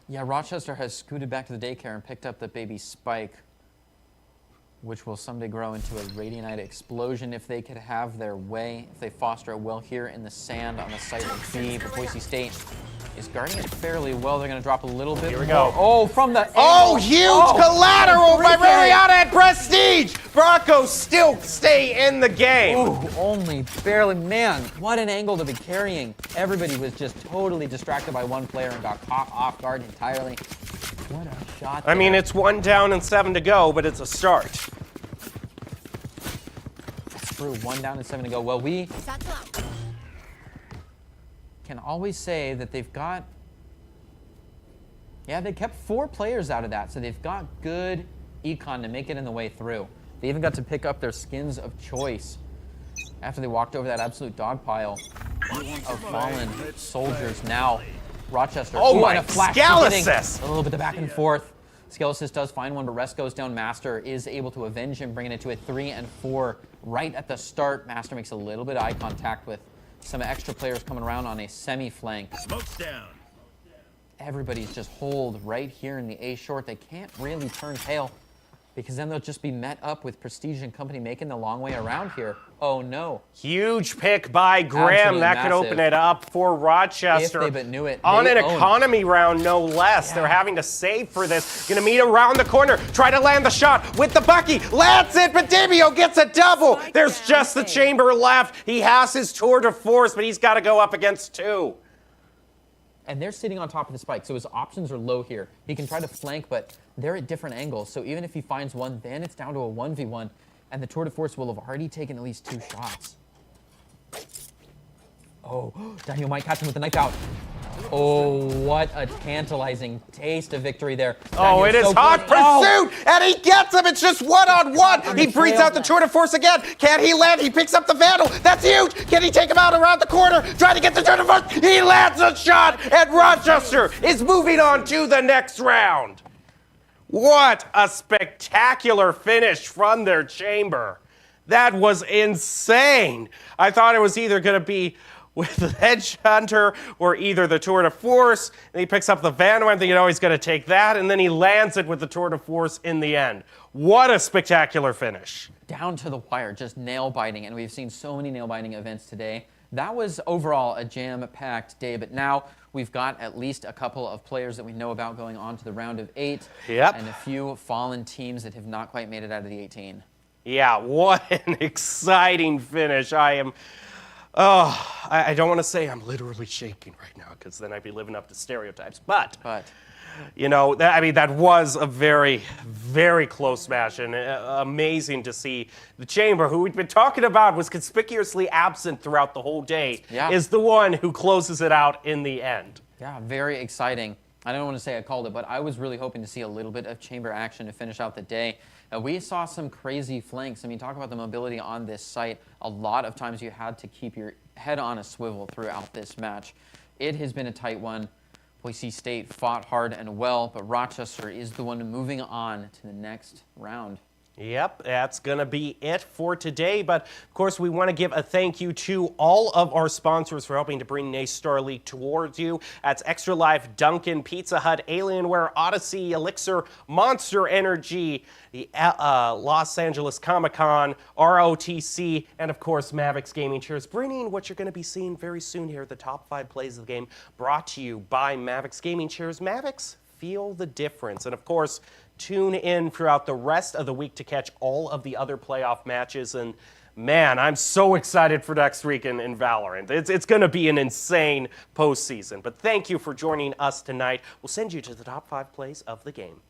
Yeah, Rochester has scooted back to the daycare and picked up the baby Spike, which will someday grow into a Radiantite explosion if they could have their way, if they foster it well here in the sand on the site of B. But Boise State is guarding it fairly well. They're going to drop a little bit.
Here we go.
Oh, from the
Oh, huge collateral by
3K.
Mariana at Prestige! Broncos still stay in the game.
Ooh, only barely. Man, what an angle to be carrying. Everybody was just totally distracted by one player and got caught off guard entirely. What a shot
I mean,
there.
it's 1 down and 7 to go, but it's a start.
That's true. 1 down and 7 to go. Well, we can always say that they've got... Yeah, they kept 4 players out of that, so they've got good econ to make it in the way through. They even got to pick up their skins of choice. After they walked over that absolute dog pile of fallen soldiers, now Rochester.
Oh my,
and a flash
Scalasis!
A little bit of back and forth. Scalasis does find one, but Rest goes down. Master is able to avenge him, bringing it to a 3 and 4 right at the start. Master makes a little bit of eye contact with some extra players coming around on a semi-flank.
Smoke's down.
Everybody's just holed right here in the A short. They can't really turn tail because then they'll just be met up with Prestige and company making the long way around here. Oh no.
Huge pick by Graham.
Absolutely
that could
massive.
open it up for Rochester.
If they but knew it.
On
They
an
own.
economy round, no less. They're having to save for this. Gonna meet around the corner. Try to land the shot with the Bucky. Lands it, but Demio gets a double. There's just the chamber left. He has his tour de force, but he's got to go up against 2.
And they're sitting on top of the spike, so his options are low here. He can try to flank, but they're at different angles. So even if he finds one, then it's down to a 1v1, and the tour de force will have already taken at least 2 shots. Oh, Daniel might catch him with the knife out. Oh, what a tantalizing taste of victory there.
Oh,
Daniel's
it is
so
hot
close.
pursuit, and he gets him. It's just one-on-1. He breathes out the tour de force again. Can he land? He picks up the Vandal. That's huge. Can he take him out around the corner? Trying to get the tour de force. He lands a shot, and Rochester is moving on to the next round. What a spectacular finish from their chamber. That was insane. I thought it was either going to be with the Hedge Hunter or either the Tour de Force, and he picks up the Vandal. I'm thinking, oh, he's going to take that, and then he lands it with the Tour de Force in the end. What a spectacular finish.
Down to the wire, just nail-biting, and we've seen so many nail-biting events today. That was overall a jam-packed day, but now we've got at least a couple of players that we know about going on to the round of 8,
Yep.
and a few fallen teams that have not quite made it out of the 18.
Yeah, what an exciting finish. I don't want to say I'm literally shaking right now, because then I'd be living up to stereotypes, but you know, that was a very, very close match, and amazing to see the chamber, who we've been talking about was conspicuously absent throughout the whole day, is the one who closes it out in the end.
Yeah, very exciting. I don't want to say I called it, but I was really hoping to see a little bit of chamber action to finish out the day. We saw some crazy flanks. I mean, talk about the mobility on this site. A lot of times you had to keep your head on a swivel throughout this match. It has been a tight one. Boise State fought hard and well, but Rochester is the one moving on to the next round.
Yep, that's going to be it for today. But, of course, we want to give a thank you to all of our sponsors for helping to bring NASTAR League towards you. That's Extra Life, Dunkin', Pizza Hut, Alienware, Odyssey, Elixir, Monster Energy, the Los Angeles Comic-Con, ROTC, and, of course, Mavics Gaming Chairs, bringing what you're going to be seeing very soon here, the top 5 plays of the game, brought to you by Mavics Gaming Chairs. Mavics, feel the difference. And, of course, tune in throughout the rest of the week to catch all of the other playoff matches. And man, I'm so excited for next week in Valorant. It's going to be an insane postseason. But thank you for joining us tonight. We'll send you to the top 5 plays of the game.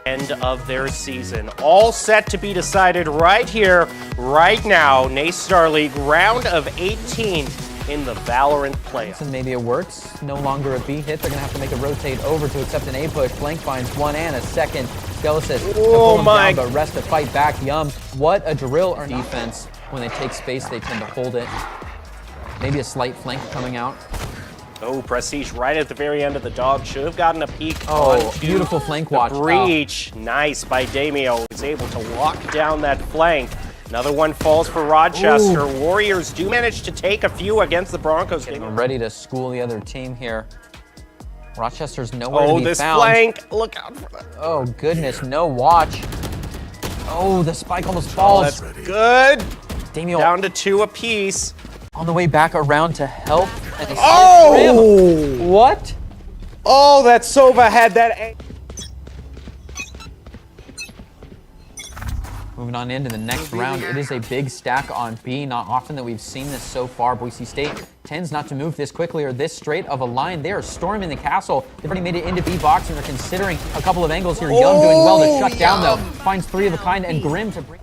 End of their season. All set to be decided right here, right now. NASTAR League round of 18 in the Valorant playoffs.
And maybe it works. No longer a B hit. They're going to have to make a rotate over to accept an A push. Flank finds one and a second. Scalasis.
Oh my.
Down, but Rest to fight back. Yum. What a drill or defense. When they take space, they tend to hold it. Maybe a slight flank coming out.
Oh, Prestige right at the very end of the dog. Should have gotten a peek.
Oh, beautiful flank watch.
Breach. Oh. Nice by Damio. He's able to lock down that flank. Another one falls for Rochester. Ooh. Warriors do manage to take a few against the Broncos.
Getting ready to school the other team here. Rochester's nowhere to be found.
Oh, this flank. Look out for that.
Oh, goodness. No watch. Oh, the spike almost falls.
Oh, that's good.
Damio
down to 2 apiece.
On the way back around to help. And
oh!
What?
Oh, that Sova had that.
Moving on into the next round, it is a big stack on B. Not often that we've seen this so far. Boise State tends not to move this quickly or this straight of a line. They are storming the castle. They've already made it into B box and they're considering a couple of angles here. Young doing well to shut down though. Finds 3 of a kind and Grim to bring.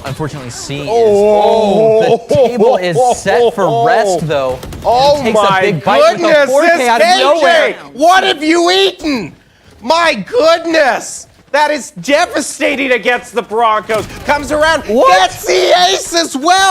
Unfortunately, C is. Oh, the table is set for rest, though.
Oh
Takes a
my
big bite with a
goodness,
4K
this
out of nowhere.
KJ! What have you eaten? My goodness! That is devastating against the Broncos. Comes around, gets the ace as well!